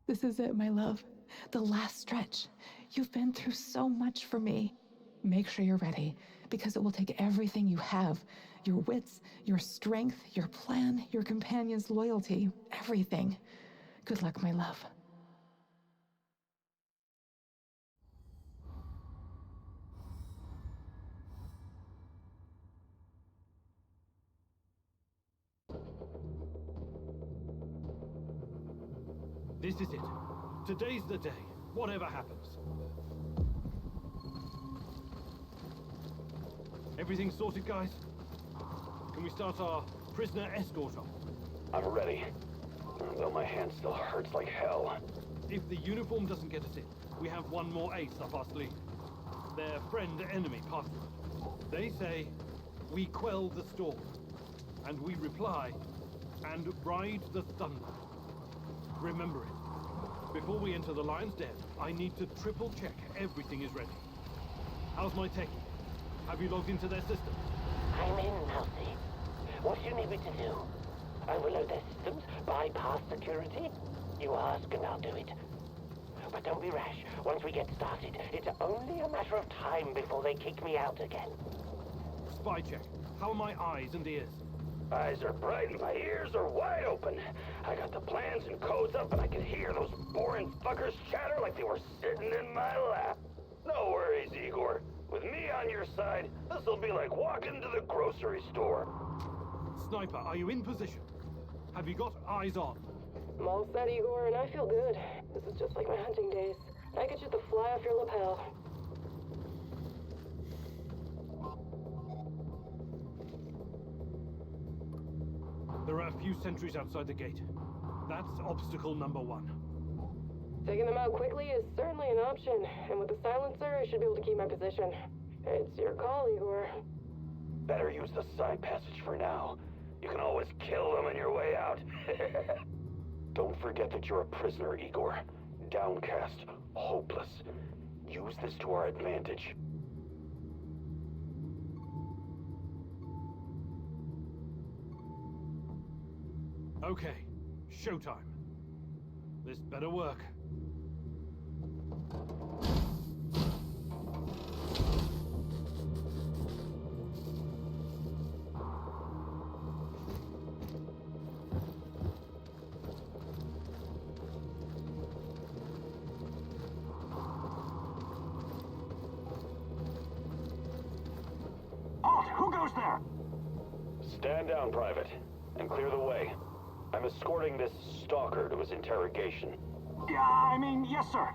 This is it, my love. The last stretch. You've been through so much for me. Make sure you're ready, because it will take everything you have. Your wits, your strength, your plan, your companion's loyalty, everything. Good luck, my love. This is it. Today's the day, whatever happens. Everything sorted, guys? Can we start our prisoner escort off? I'm ready. Though my hand still hurts like hell. If the uniform doesn't get us in, we have one more ace up our sleeve. Their friend-enemy password. They say, we quell the storm. And we reply, and ride the thunder. Remember it. Before we enter the Lion's Den, I need to triple check everything is ready. How's my techie? Have you logged into their system? I'm in, Mousy. What do you need me to do? Overload their systems? Bypass security? You ask and I'll do it. But don't be rash. Once we get started, it's only a matter of time before they kick me out again. Spy check. How are my eyes and ears? Eyes are bright and my ears are wide open. I got the plans and codes up and I can hear those boring fuckers chatter like they were sitting in my lap. No worries, Igor. With me on your side, this'll be like walking to the grocery store. Sniper, are you in position? Have you got eyes on? I'm all set, Igor, and I feel good. This is just like my hunting days. I could shoot the fly off your lapel. There are a few sentries outside the gate. That's obstacle number 1. Taking them out quickly is certainly an option, and with the silencer, I should be able to keep my position. It's your call, Igor. Better use the side passage for now. You can always kill them on your way out. Don't forget that you're a prisoner, Igor. Downcast, hopeless. Use this to our advantage. Okay, showtime. This better work. Halt! Who goes there? Stand down, Private, and clear the way. I'm escorting this stalker to his interrogation. Yes, sir.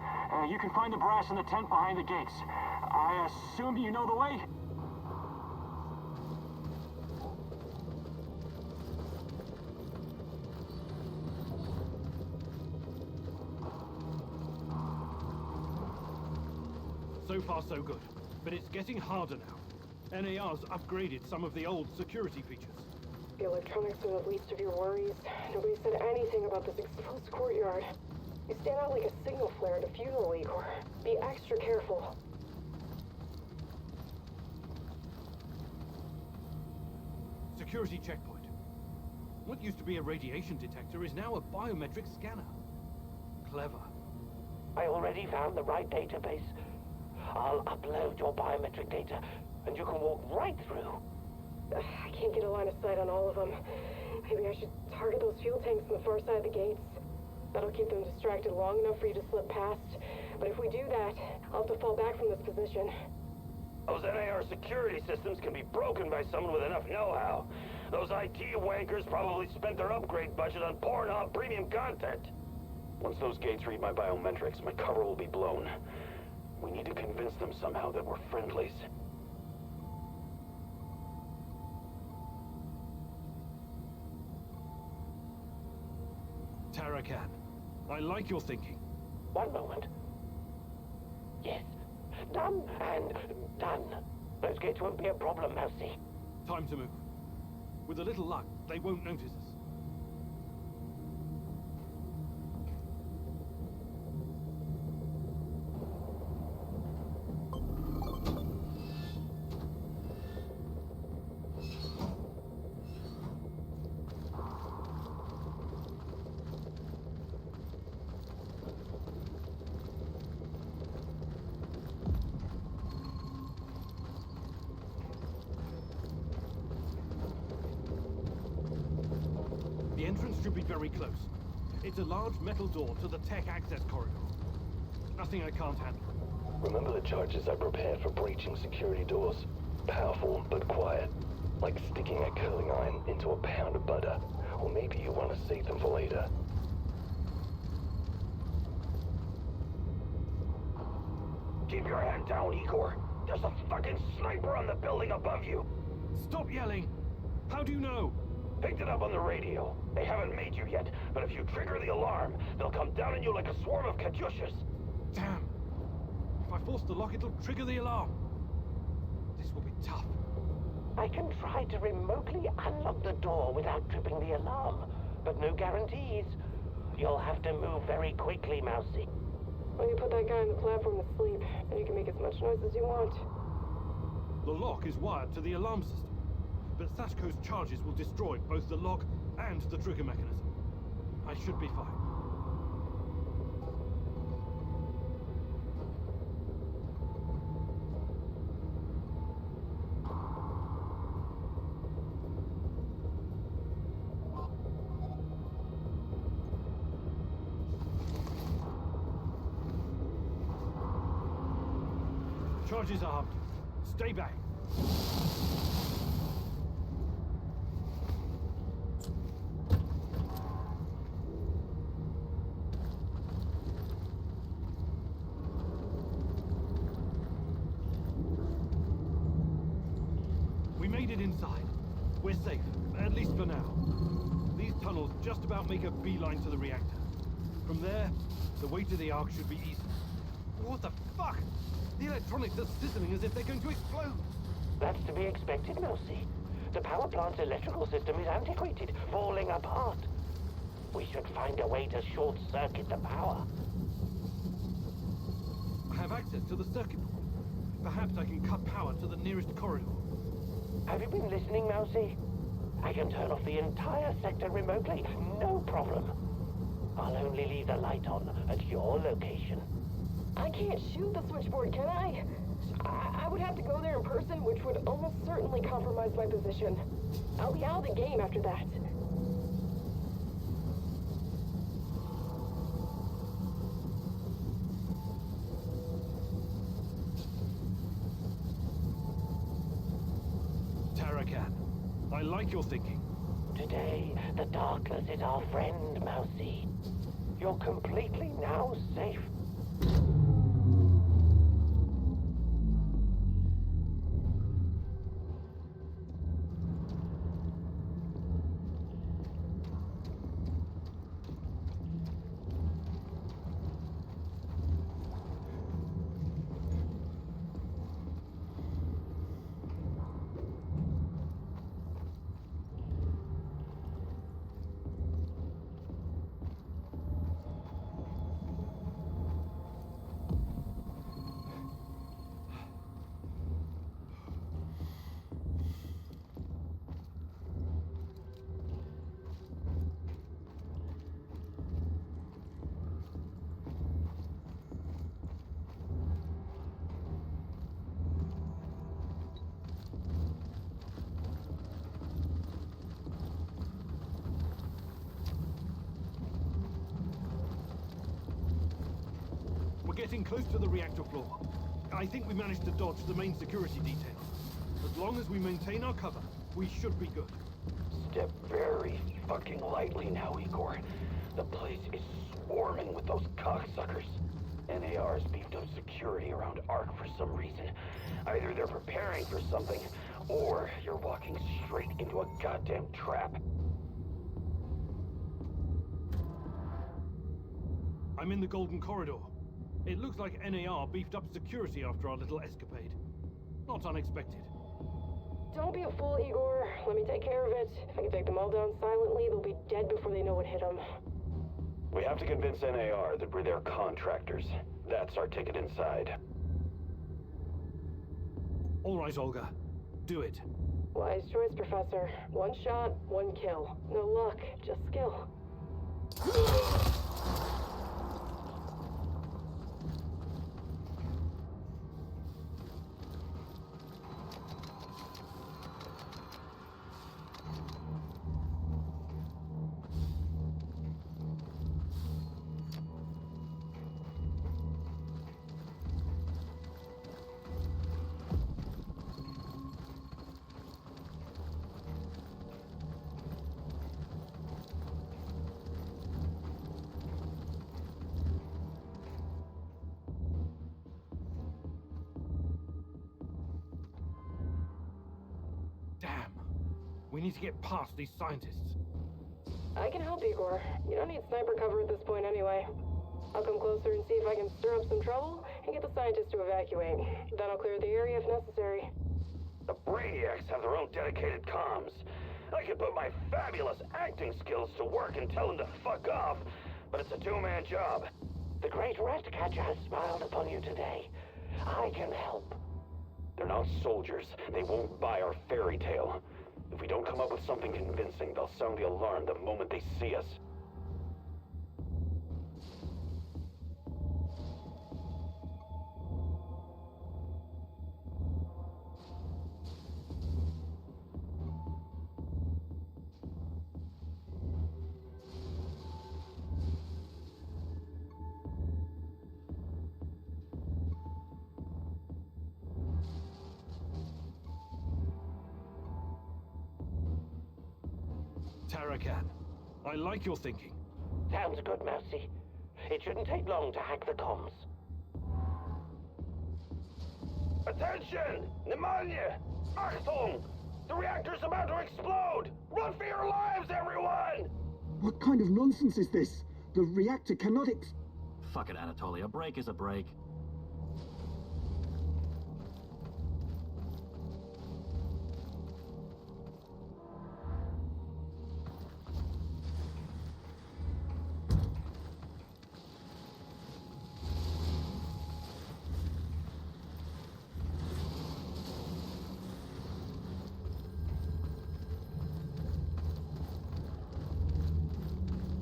You can find the brass in the tent behind the gates. I assume you know the way? So far, so good. But it's getting harder now. NAR's upgraded some of the old security features. The electronics are the least of your worries. Nobody said anything about this exposed courtyard. You stand out like a signal flare at a funeral, Igor. Be extra careful. Security checkpoint. What used to be a radiation detector is now a biometric scanner. Clever. I already found the right database. I'll upload your biometric data, and you can walk right through. I can't get a line of sight on all of them. Maybe I should target those fuel tanks on the far side of the gates. That'll keep them distracted long enough for you to slip past. But if we do that, I'll have to fall back from this position. Those NAR security systems can be broken by someone with enough know-how. Those IT wankers probably spent their upgrade budget on Pornhub premium content. Once those gates read my biometrics, my cover will be blown. We need to convince them somehow that we're friendlies. Tarakan, I like your thinking. One moment. Yes. Done and done. Those gates won't be a problem, Mousy. Time to move. With a little luck, they won't notice us. should be very close. It's a large metal door to the tech access corridor. Nothing I can't handle. Remember the charges I prepared for breaching security doors? Powerful, but quiet. Like sticking a curling iron into a pound of butter. Or maybe you want to save them for later. Keep your hand down, Igor. There's a fucking sniper on the building above you. Stop yelling! How do you know? Picked it up on the radio. They haven't made you yet, but if you trigger the alarm, they'll come down on you like a swarm of Katyushas. Damn! If I force the lock, it'll trigger the alarm. This will be tough. I can try to remotely unlock the door without tripping the alarm, but no guarantees. You'll have to move very quickly, Mousy. Well, you put that guy on the platform to sleep, and you can make as much noise as you want. The lock is wired to the alarm system, but Sashko's charges will destroy both the lock and the trigger mechanism. I should be fine. Charges are humped. Stay back. We made it inside. We're safe, at least for now. These tunnels just about make a beeline to the reactor. From there, the way to the Ark should be easy. What the fuck? The electronics are sizzling as if they're going to explode. That's to be expected, Mousy. The power plant's electrical system is antiquated, falling apart. We should find a way to short-circuit the power. I have access to the circuit board. Perhaps I can cut power to the nearest corridor. Have you been listening, Mousy? I can turn off the entire sector remotely, no problem. I'll only leave the light on at your location. I can't shoot the switchboard, can I? I would have to go there in person, which would almost certainly compromise my position. I'll be out of the game after that. Tarakan, I like your thinking. Today, the darkness is our friend, Mousy. You're completely now safe. Getting close to the reactor floor. I think we managed to dodge the main security detail. As long as we maintain our cover, we should be good. Step very fucking lightly now, Igor. The place is swarming with those cocksuckers. NAR's beefed up security around Ark for some reason. Either they're preparing for something, or you're walking straight into a goddamn trap. I'm in the Golden Corridor. It looks like NAR beefed up security after our little escapade. Not unexpected. Don't be a fool, Igor. Let me take care of it. If I can take them all down silently, they'll be dead before they know what hit them. We have to convince NAR that we're their contractors. That's our ticket inside. All right, Olga. Do it. Wise choice, Professor. One shot, one kill. No luck, just skill. We need to get past these scientists. I can help, Igor. You don't need sniper cover at this point anyway. I'll come closer and see if I can stir up some trouble and get the scientists to evacuate. Then I'll clear the area if necessary. The Brainiacs have their own dedicated comms. I could put my fabulous acting skills to work and tell them to fuck off, but it's a two-man job. The great Ratcatcher has smiled upon you today. I can help. They're not soldiers. They won't buy our fairy tale. If we don't come up with something convincing, they'll sound the alarm the moment they see us. Tarakan, I like your thinking. Sounds good, Mousy. It shouldn't take long to hack the comms. Attention! Pneumonia! Achtung! The reactor's about to explode! Run for your lives, everyone! What kind of nonsense is this? The reactor cannot Fuck it, Anatoly. A break is a break.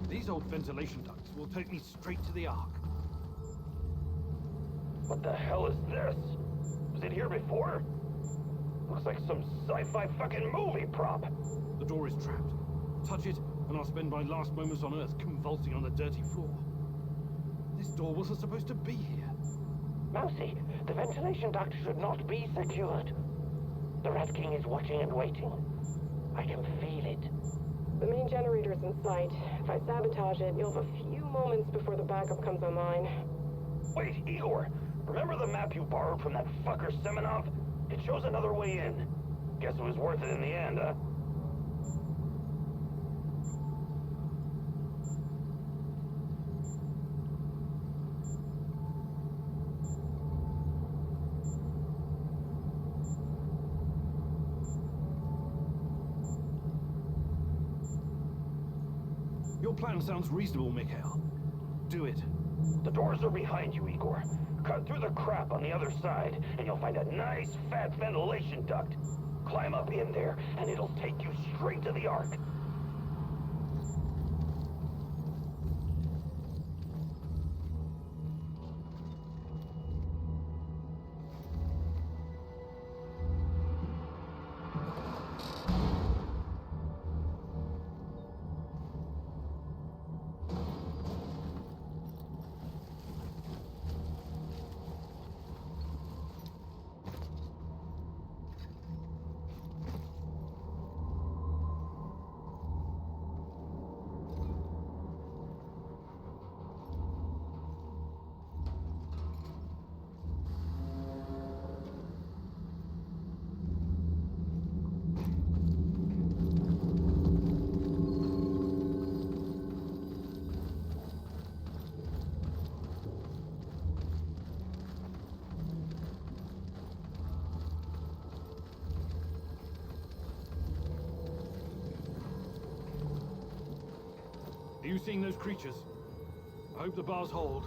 These old ventilation ducts will take me straight to the Ark. What the hell is this? Was it here before? Looks like some sci-fi fucking movie prop. The door is trapped. Touch it, and I'll spend my last moments on Earth convulsing on the dirty floor. This door wasn't supposed to be here. Mousy, the ventilation duct should not be secured. The Rat King is watching and waiting. I can feel it. The main generator's in sight. If I sabotage it, you'll have a few moments before the backup comes online. Wait, Igor. Remember the map you borrowed from that fucker Semenov? It shows another way in. Guess it was worth it in the end, huh? Your plan sounds reasonable, Mikhail. Do it. The doors are behind you, Igor. Cut through the crap on the other side, and you'll find a nice, fat ventilation duct. Climb up in there, and it'll take you straight to the Ark. Are you seeing those creatures? I hope the bars hold.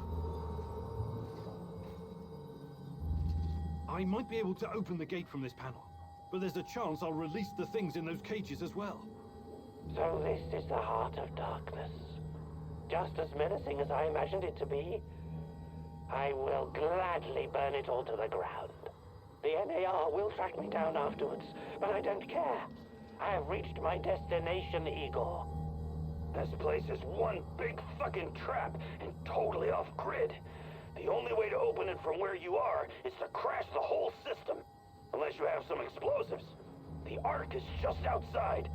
I might be able to open the gate from this panel, but there's a chance I'll release the things in those cages as well. So this is the heart of darkness. Just as menacing as I imagined it to be. I will gladly burn it all to the ground. The NAR will track me down afterwards, but I don't care. I have reached my destination, Igor. This place is one big fucking trap and totally off-grid. The only way to open it from where you are is to crash the whole system. Unless you have some explosives. The Ark is just outside.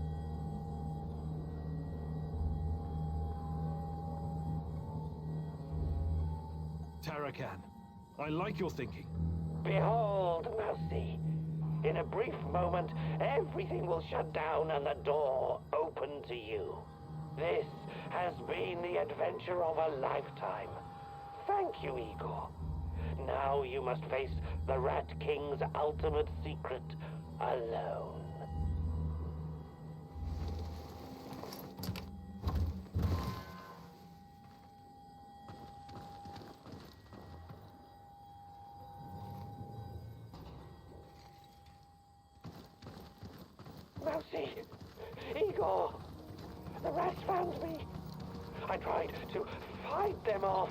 Tarakan, I like your thinking. Behold, Mousy. In a brief moment, everything will shut down and the door open to you. This has been the adventure of a lifetime. Thank you, Igor. Now you must face the Rat King's ultimate secret alone. Mousy! Igor! The rats found me! I tried to fight them off,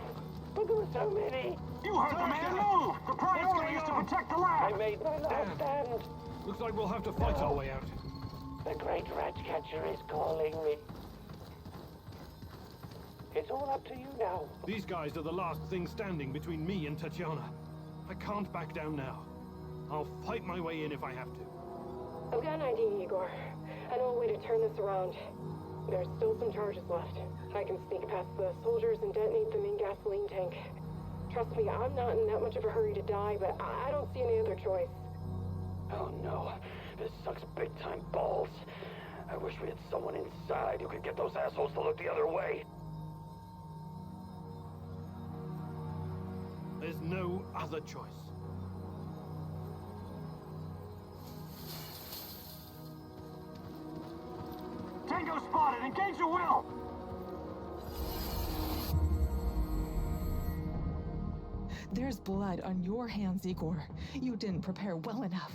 but there were so many! You heard the man move! The priority is to protect the lab! I made my last stand! Looks like we'll have to fight our way out. The great rat catcher is calling me. It's all up to you now. These guys are the last thing standing between me and Tatiana. I can't back down now. I'll fight my way in if I have to. I've got an idea, Igor. I know a way to turn this around. There's still some charges left. I can sneak past the soldiers and detonate them in gasoline tank. Trust me, I'm not in that much of a hurry to die, but I don't see any other choice. Oh no, this sucks big time balls. I wish we had someone inside who could get those assholes to look the other way. There's no other choice. Tango spotted! Engage your will! There's blood on your hands, Igor. You didn't prepare well enough.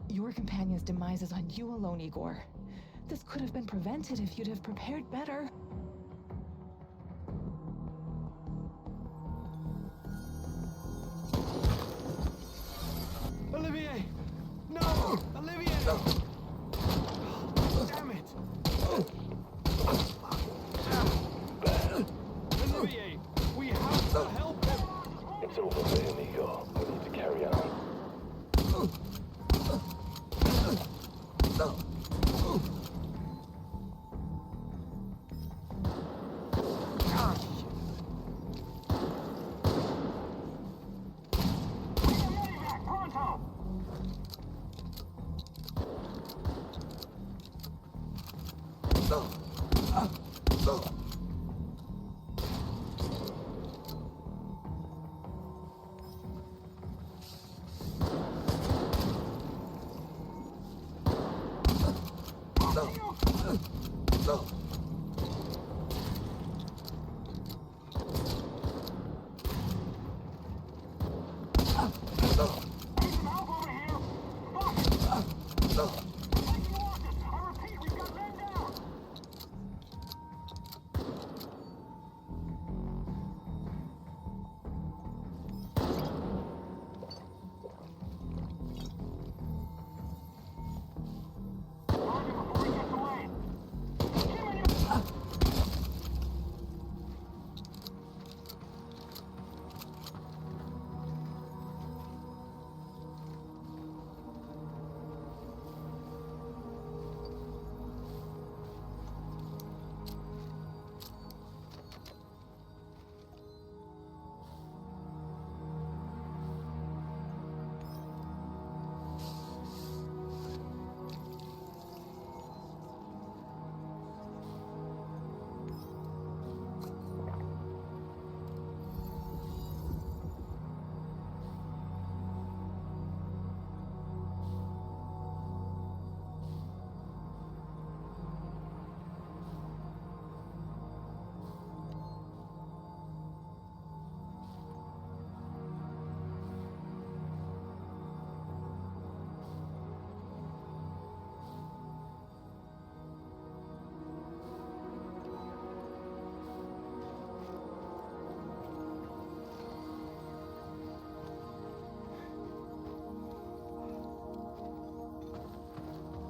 Your companion's demise is on you alone, Igor. This could have been prevented if you'd have prepared better. Olivier! No! Olivier! Damn it! Olivier! We have to help him! It's over for him, Igor. We need to carry on.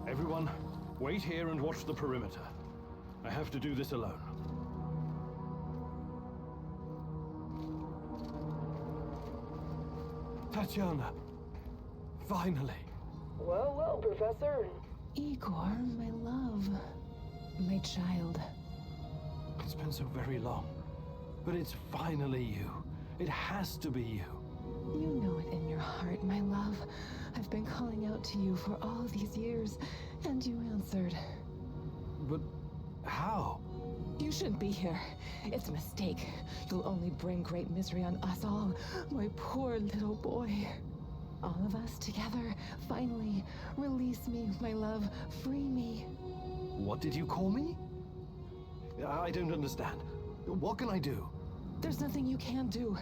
Everyone, wait here and watch the perimeter. I have to do this alone. Tatiana! Finally! Well, well, Professor. Igor, my love. My child. It's been so very long. But it's finally you. It has to be you. You know it in your heart, my love. I've been calling out to you for all these years, and you answered. But how? You shouldn't be here. It's a mistake. You'll only bring great misery on us all. My poor little boy. All of us together, finally. Release me, my love. Free me. What did you call me? I don't understand. What can I do? There's nothing you can do.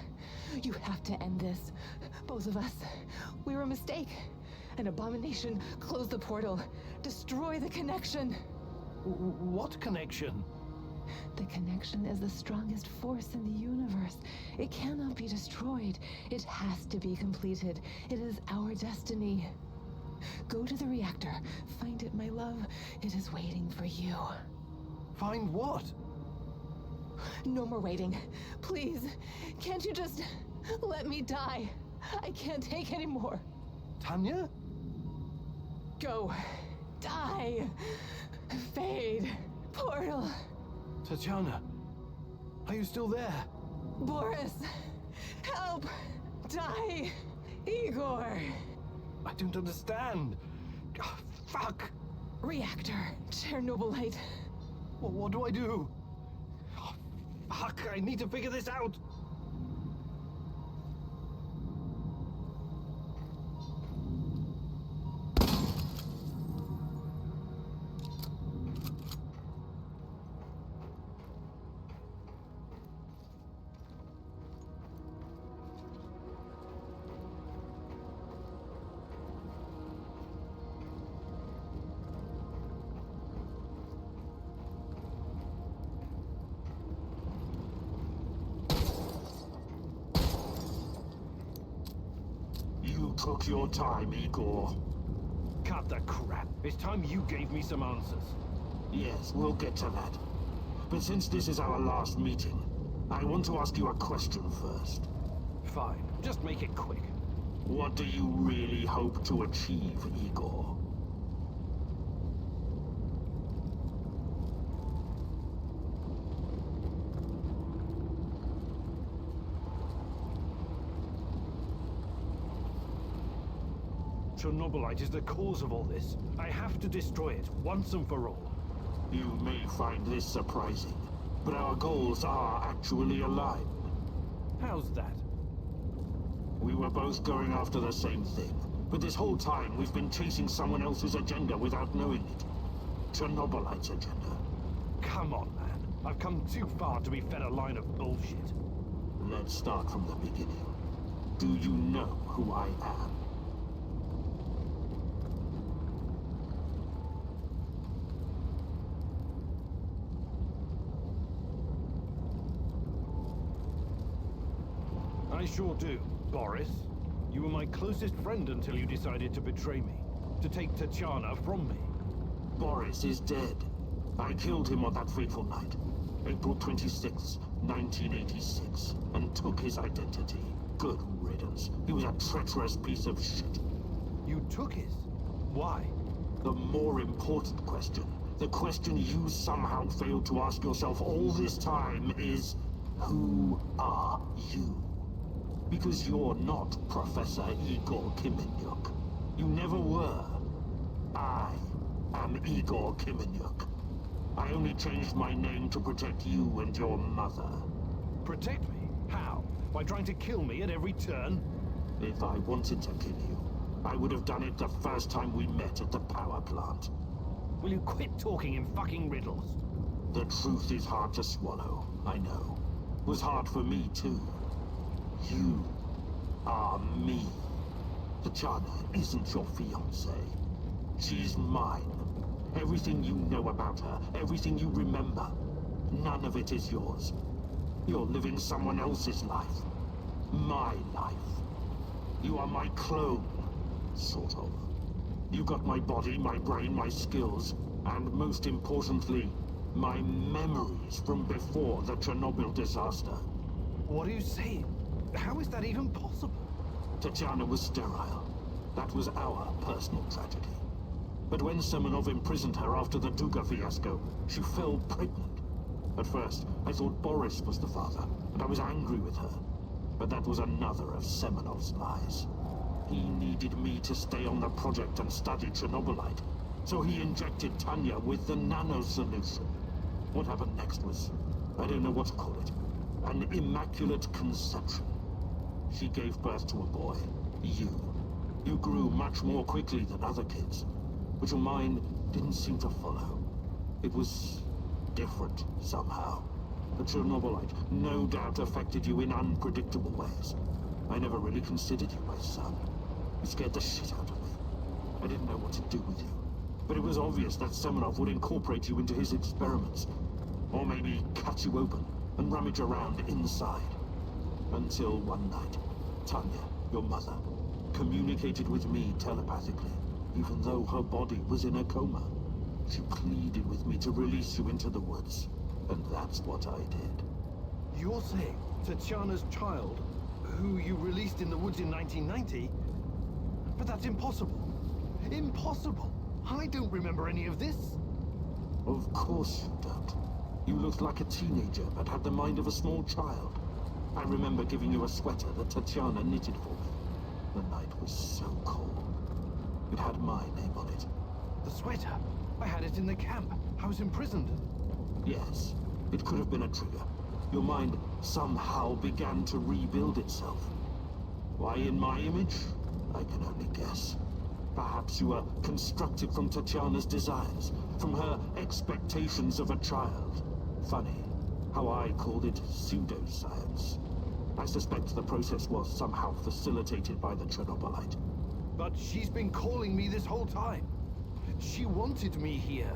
You have to end this. Both of us. We're a mistake. An abomination. Close the portal. Destroy the connection. What connection? The connection is the strongest force in the universe. It cannot be destroyed. It has to be completed. It is our destiny. Go to the reactor. Find it, my love. It is waiting for you. Find what? No more waiting. Please, can't you just let me die? I can't take any more. Tanya? Go. Die. Fade. Portal. Tatiana, are you still there? Boris, help. Die. Igor. I don't understand. Oh, fuck. Reactor. Chernobylite. What do I do? Oh, fuck, I need to figure this out. Took your time, Igor. Cut the crap. It's time you gave me some answers. Yes, we'll get to that. But since this is our last meeting, I want to ask you a question first. Fine. Just make it quick. What do you really hope to achieve, Igor? Chernobylite is the cause of all this. I have to destroy it, once and for all. You may find this surprising, but our goals are actually aligned. How's that? We were both going after the same thing, but this whole time we've been chasing someone else's agenda without knowing it. Chernobylite's agenda. Come on, man. I've come too far to be fed a line of bullshit. Let's start from the beginning. Do you know who I am? I sure do, Boris. You were my closest friend until you decided to betray me. To take Tatiana from me. Boris is dead. I killed him on that fateful night. April 26, 1986. And took his identity. Good riddance. He was a treacherous piece of shit. You took his? Why? The more important question, the question you somehow failed to ask yourself all this time is, who are you? Because you're not Professor Igor Kiminyuk. You never were. I am Igor Kiminyuk. I only changed my name to protect you and your mother. Protect me? How? By trying to kill me at every turn? If I wanted to kill you, I would have done it the first time we met at the power plant. Will you quit talking in fucking riddles? The truth is hard to swallow, I know. It was hard for me, too. You are me. Tatiana isn't your fiancée. She's mine. Everything you know about her, everything you remember, none of it is yours. You're living someone else's life. My life. You are my clone, sort of. You got my body, my brain, my skills, and most importantly, my memories from before the Chernobyl disaster. What are you saying? How is that even possible? Tatiana was sterile. That was our personal tragedy. But when Semenov imprisoned her after the Duga fiasco, she fell pregnant. At first, I thought Boris was the father, and I was angry with her. But that was another of Semenov's lies. He needed me to stay on the project and study Chernobylite, so he injected Tanya with the nano solution. What happened next was, I don't know what to call it, an immaculate conception. She gave birth to a boy, you. You grew much more quickly than other kids, but your mind didn't seem to follow. It was different somehow. The Chernobylite no doubt affected you in unpredictable ways. I never really considered you my son. You scared the shit out of me. I didn't know what to do with you. But it was obvious that Semenov would incorporate you into his experiments. Or maybe cut you open and rummage around inside. Until one night, Tanya, your mother, communicated with me telepathically, even though her body was in a coma. She pleaded with me to release you into the woods, and that's what I did. You're saying Tatiana's child, who you released in the woods in 1990? But that's impossible. Impossible! I don't remember any of this. Of course you don't. You looked like a teenager, but had the mind of a small child. I remember giving you a sweater that Tatiana knitted for me. The night was so cold. It had my name on it. The sweater? I had it in the camp. I was imprisoned. Yes, it could have been a trigger. Your mind somehow began to rebuild itself. Why in my image? I can only guess. Perhaps you were constructed from Tatiana's desires, from her expectations of a child. Funny, how I called it pseudoscience. I suspect the process was somehow facilitated by the Chernobylite. But she's been calling me this whole time. She wanted me here.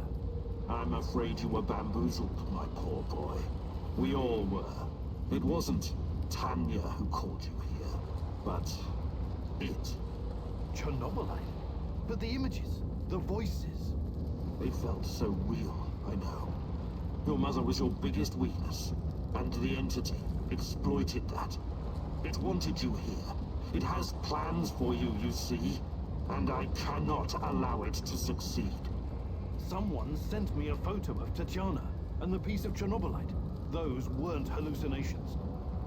I'm afraid you were bamboozled, my poor boy. We all were. It wasn't Tanya who called you here, but it. Chernobylite? But the images, the voices. They felt so real, I know. Your mother was your biggest weakness, and the entity exploited that. It wanted you here. It has plans for you, you see, and I cannot allow it to succeed. Someone sent me a photo of Tatiana and the piece of Chernobylite. Those weren't hallucinations.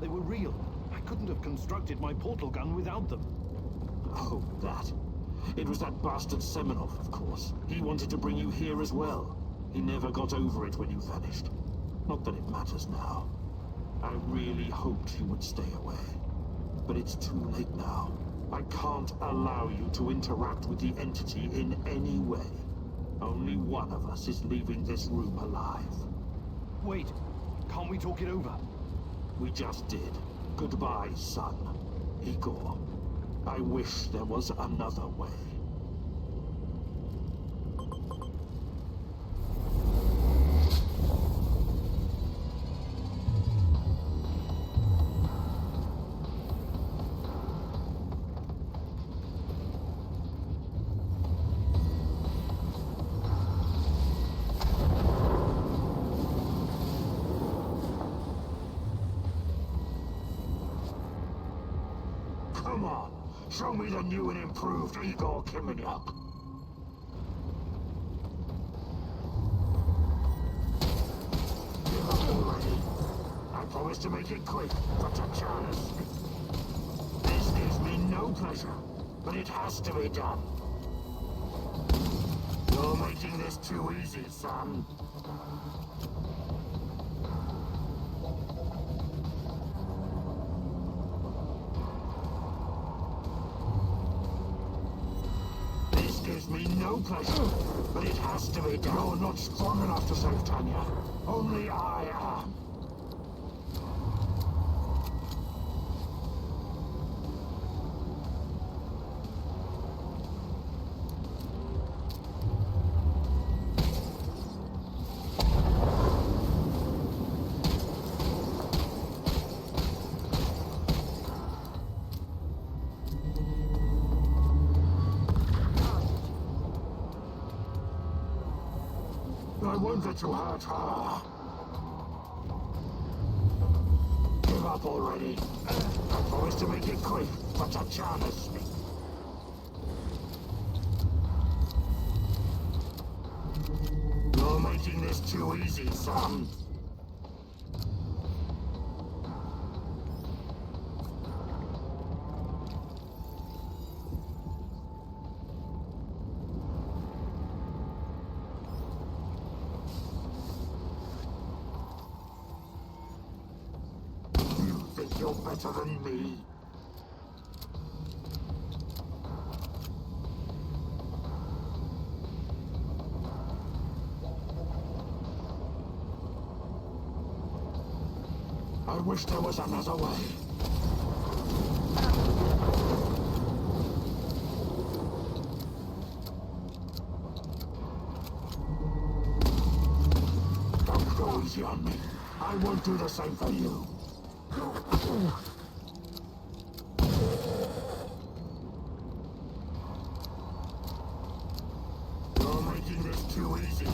They were real. I couldn't have constructed my portal gun without them. Oh, that. It was that bastard Semenov, of course. He wanted to bring you here as well. He never got over it when you vanished. Not that it matters now. I really hoped you would stay away. But it's too late now. I can't allow you to interact with the entity in any way. Only one of us is leaving this room alive. Wait, can't we talk it over? We just did. Goodbye, son. Igor. I wish there was another way. Come on, show me the new and improved Igor Kimenyuk. Give up already. I promise to make it quick for Tatiana's sake. This gives me no pleasure, but it has to be done. You're making this too easy, son. Gives me no pleasure, but it has to be done. You're not strong enough to save Tanya. Only I am. I won't let you hurt her. Give up already. I promise to make it quick for Tatiana's sake. You're making this too easy, son. you're better than me? I wish there was another way. Don't go easy on me. I won't do the same for you. You're making this too easy.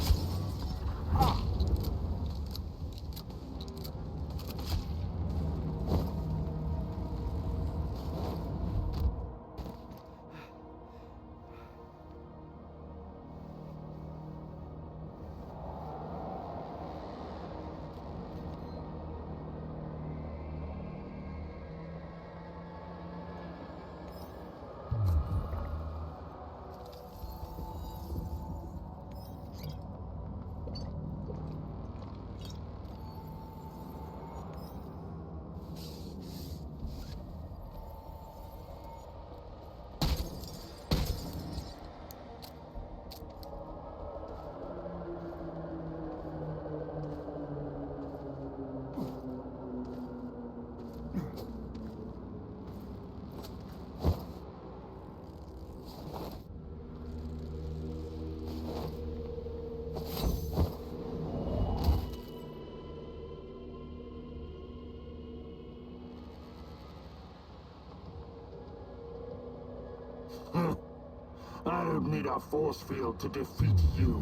I don't need a force field to defeat you.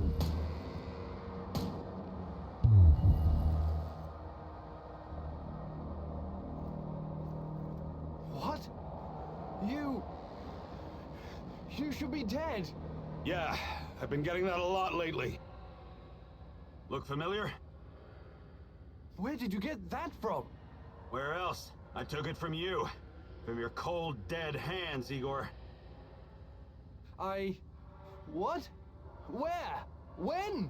What? You should be dead. Yeah, I've been getting that a lot lately. Look familiar? Where did you get that from? Where else? I took it from you. From your cold, dead hands, Igor. What? Where? When?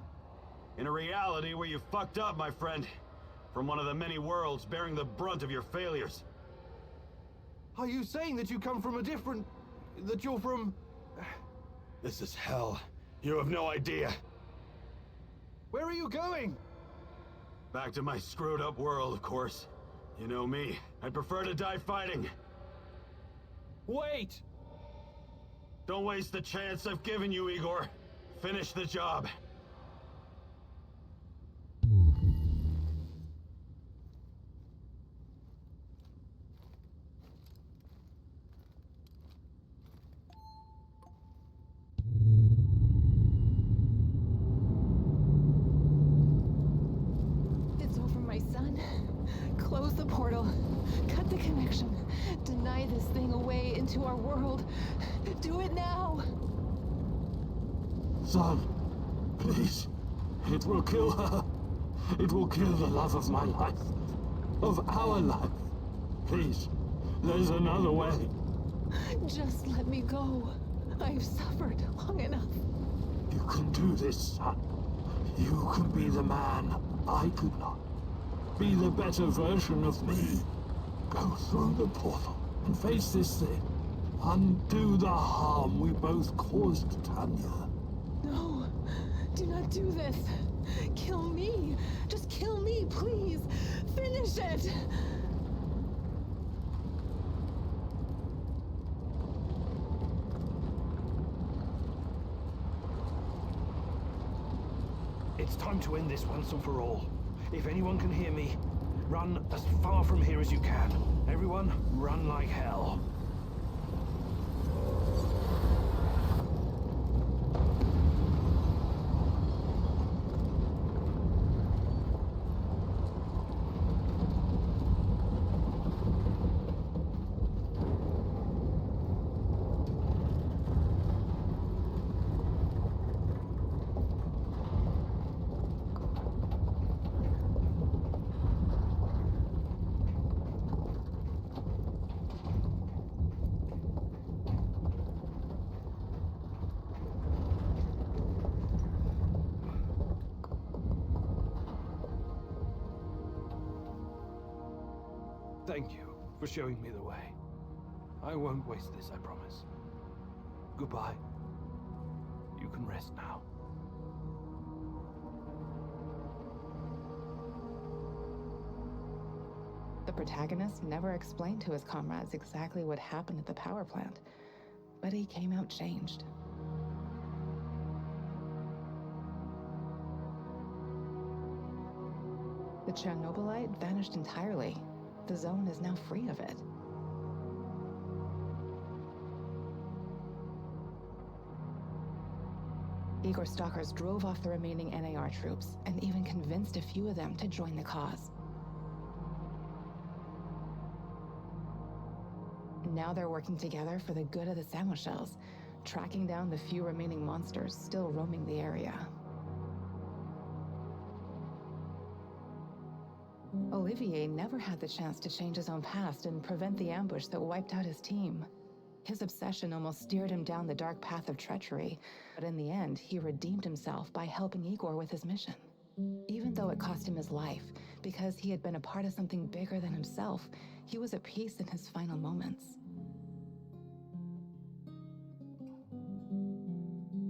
In a reality where you fucked up, my friend. From one of the many worlds bearing the brunt of your failures. Are you saying that you come from a different... that you're from... This is hell. You have no idea. Where are you going? Back to my screwed up world, of course. You know me. I'd prefer to die fighting. Wait! Don't waste the chance I've given you, Igor. Finish the job. It's over, my son. Close the portal. Cut the connection. Deny this thing away into our world. Do it now! Son, please. It will kill her. It will kill the love of my life. Of our life. Please, there's another way. Just let me go. I've suffered long enough. You can do this, son. You can be the man I could not. Be the better version of me. Go through the portal and face this thing. Undo the harm we both caused Tanya. No, do not do this. Kill me. Just kill me, please. Finish it. It's time to end this once and for all. If anyone can hear me, run as far from here as you can. Everyone, run like hell. Thank you. for showing me the way. I won't waste this, I promise. Goodbye. You can rest now. The protagonist never explained to his comrades exactly what happened at the power plant, but he came out changed. The Chernobylite vanished entirely. The zone is now free of it. Igor stalkers drove off the remaining NAR troops and even convinced a few of them to join the cause. Now they're working together for the good of the Samoshels, tracking down the few remaining monsters still roaming the area. Olivier never had the chance to change his own past and prevent the ambush that wiped out his team. His obsession almost steered him down the dark path of treachery, but in the end, he redeemed himself by helping Igor with his mission. Even though it cost him his life, because he had been a part of something bigger than himself, he was at peace in his final moments.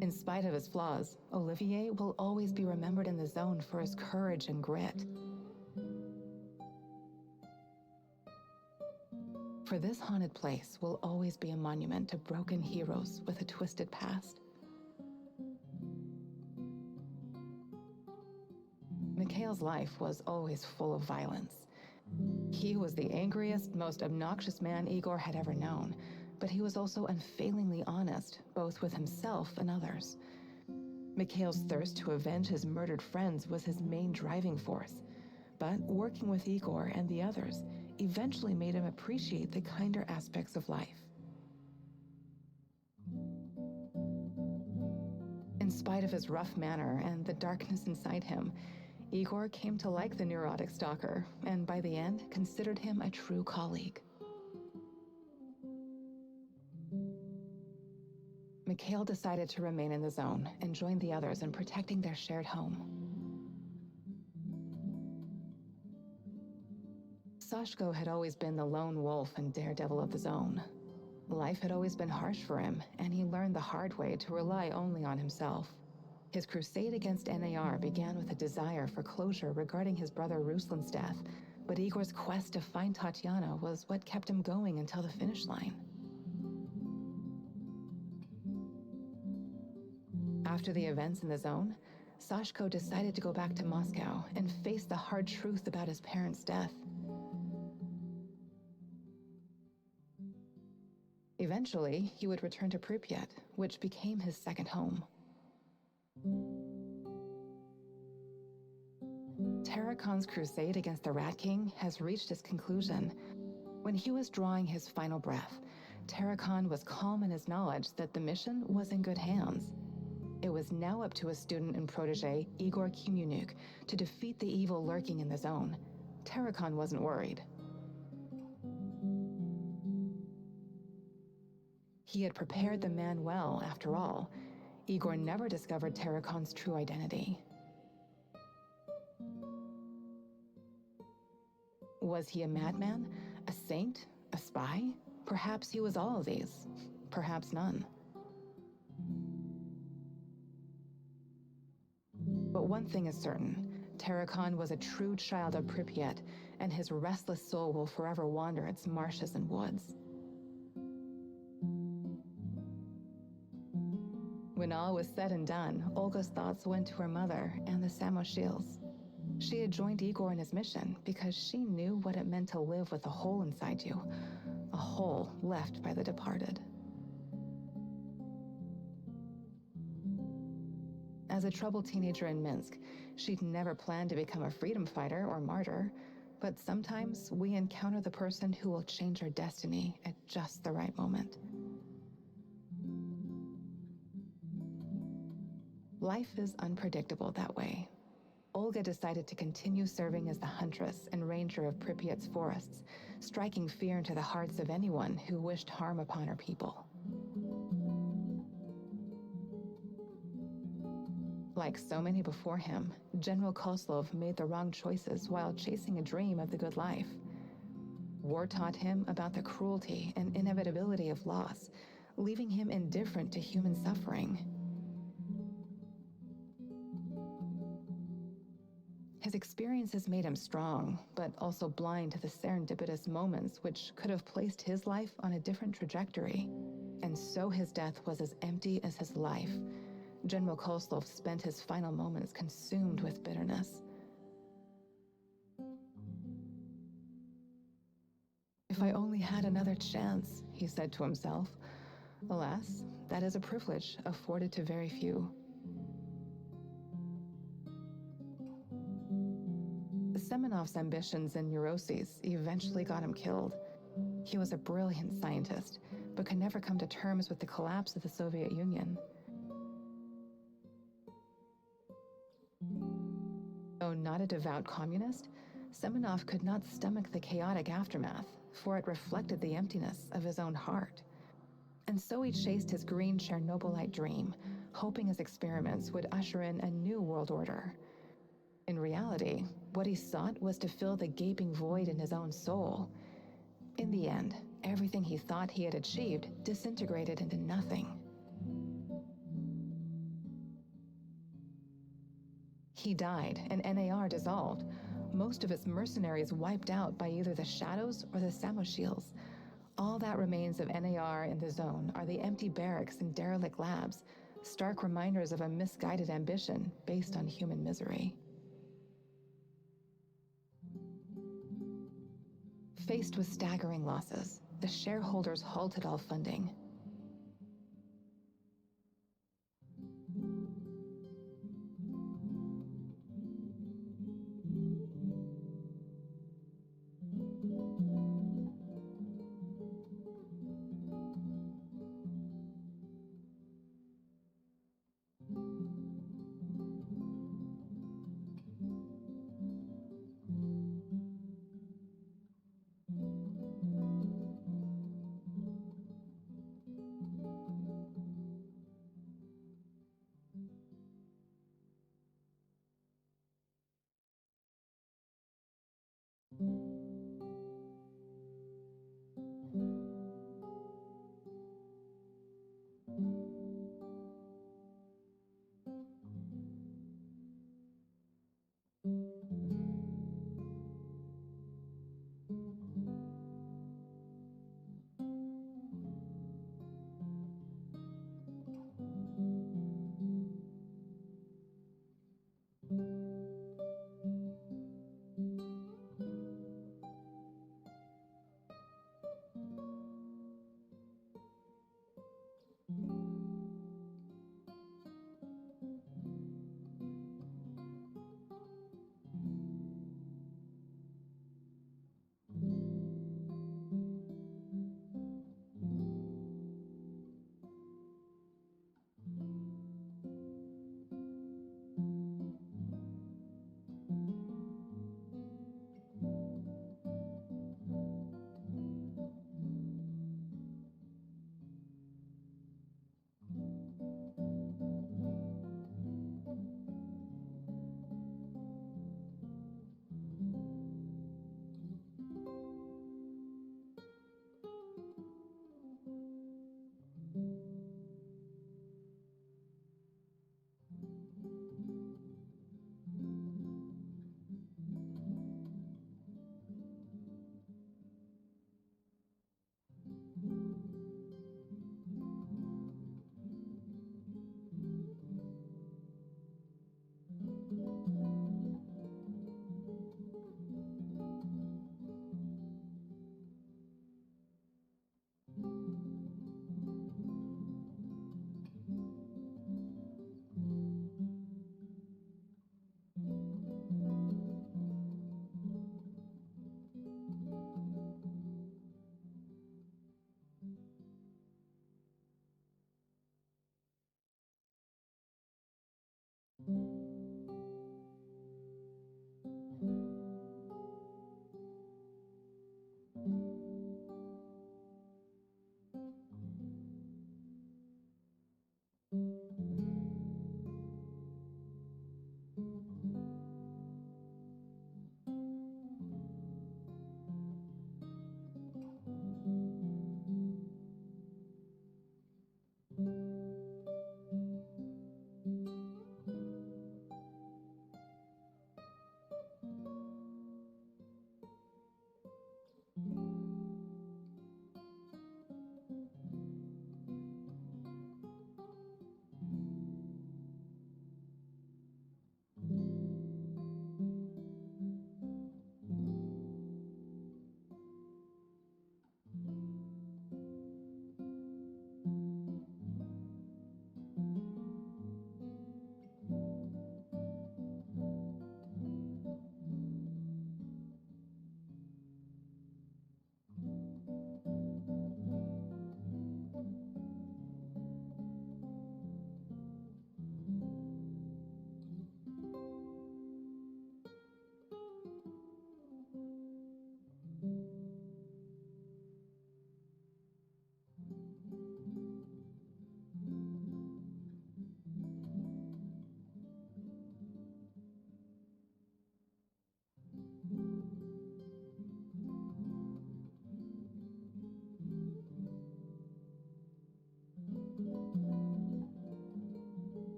In spite of his flaws, Olivier will always be remembered in the zone for his courage and grit. For this haunted place will always be a monument to broken heroes with a twisted past. Mikhail's life was always full of violence. He was the angriest, most obnoxious man Igor had ever known, but he was also unfailingly honest, both with himself and others. Mikhail's thirst to avenge his murdered friends was his main driving force, but working with Igor and the others eventually made him appreciate the kinder aspects of life. In spite of his rough manner and the darkness inside him, Igor came to like the neurotic stalker, and by the end, considered him a true colleague. Mikhail decided to remain in the zone and join the others in protecting their shared home. Sashko had always been the lone wolf and daredevil of the zone. Life had always been harsh for him, and he learned the hard way to rely only on himself. His crusade against NAR began with a desire for closure regarding his brother Ruslan's death, but Igor's quest to find Tatiana was what kept him going until the finish line. After the events in the zone, Sashko decided to go back to Moscow and face the hard truth about his parents' death. Eventually, he would return to Pripyat, which became his second home. Tarakon's crusade against the Rat King has reached its conclusion. When he was drawing his final breath, Tarakon was calm in his knowledge that the mission was in good hands. It was now up to his student and protege, Igor Kimunuk, to defeat the evil lurking in the zone. Tarakon wasn't worried. He had prepared the man well, after all. Igor never discovered Tarakon's true identity. Was he a madman? A saint? A spy? Perhaps he was all of these. Perhaps none. But one thing is certain. Tarakon was a true child of Pripyat, and his restless soul will forever wander its marshes and woods. When all was said and done, Olga's thoughts went to her mother and the Samoshels. She had joined Igor in his mission because she knew what it meant to live with a hole inside you, a hole left by the departed. As a troubled teenager in Minsk, she'd never planned to become a freedom fighter or martyr, but sometimes we encounter the person who will change our destiny at just the right moment. Life is unpredictable that way. Olga decided to continue serving as the huntress and ranger of Pripyat's forests, striking fear into the hearts of anyone who wished harm upon her people. Like so many before him, General Koslov made the wrong choices while chasing a dream of the good life. War taught him about the cruelty and inevitability of loss, leaving him indifferent to human suffering. His experiences made him strong, but also blind to the serendipitous moments which could have placed his life on a different trajectory. And so his death was as empty as his life. General Koslov spent his final moments consumed with bitterness. If I only had another chance, he said to himself. Alas, that is a privilege afforded to very few. Semenov's ambitions and neuroses eventually got him killed. He was a brilliant scientist, but could never come to terms with the collapse of the Soviet Union. Though not a devout communist, Semenov could not stomach the chaotic aftermath, for it reflected the emptiness of his own heart. And so he chased his green Chernobylite dream, hoping his experiments would usher in a new world order. In reality, what he sought was to fill the gaping void in his own soul. In the end, everything he thought he had achieved disintegrated into nothing. He died, and NAR dissolved, most of its mercenaries wiped out by either the Shadows or the Samoshils. All that remains of NAR in the zone are the empty barracks and derelict labs, stark reminders of a misguided ambition based on human misery. Faced with staggering losses, the shareholders halted all funding.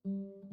you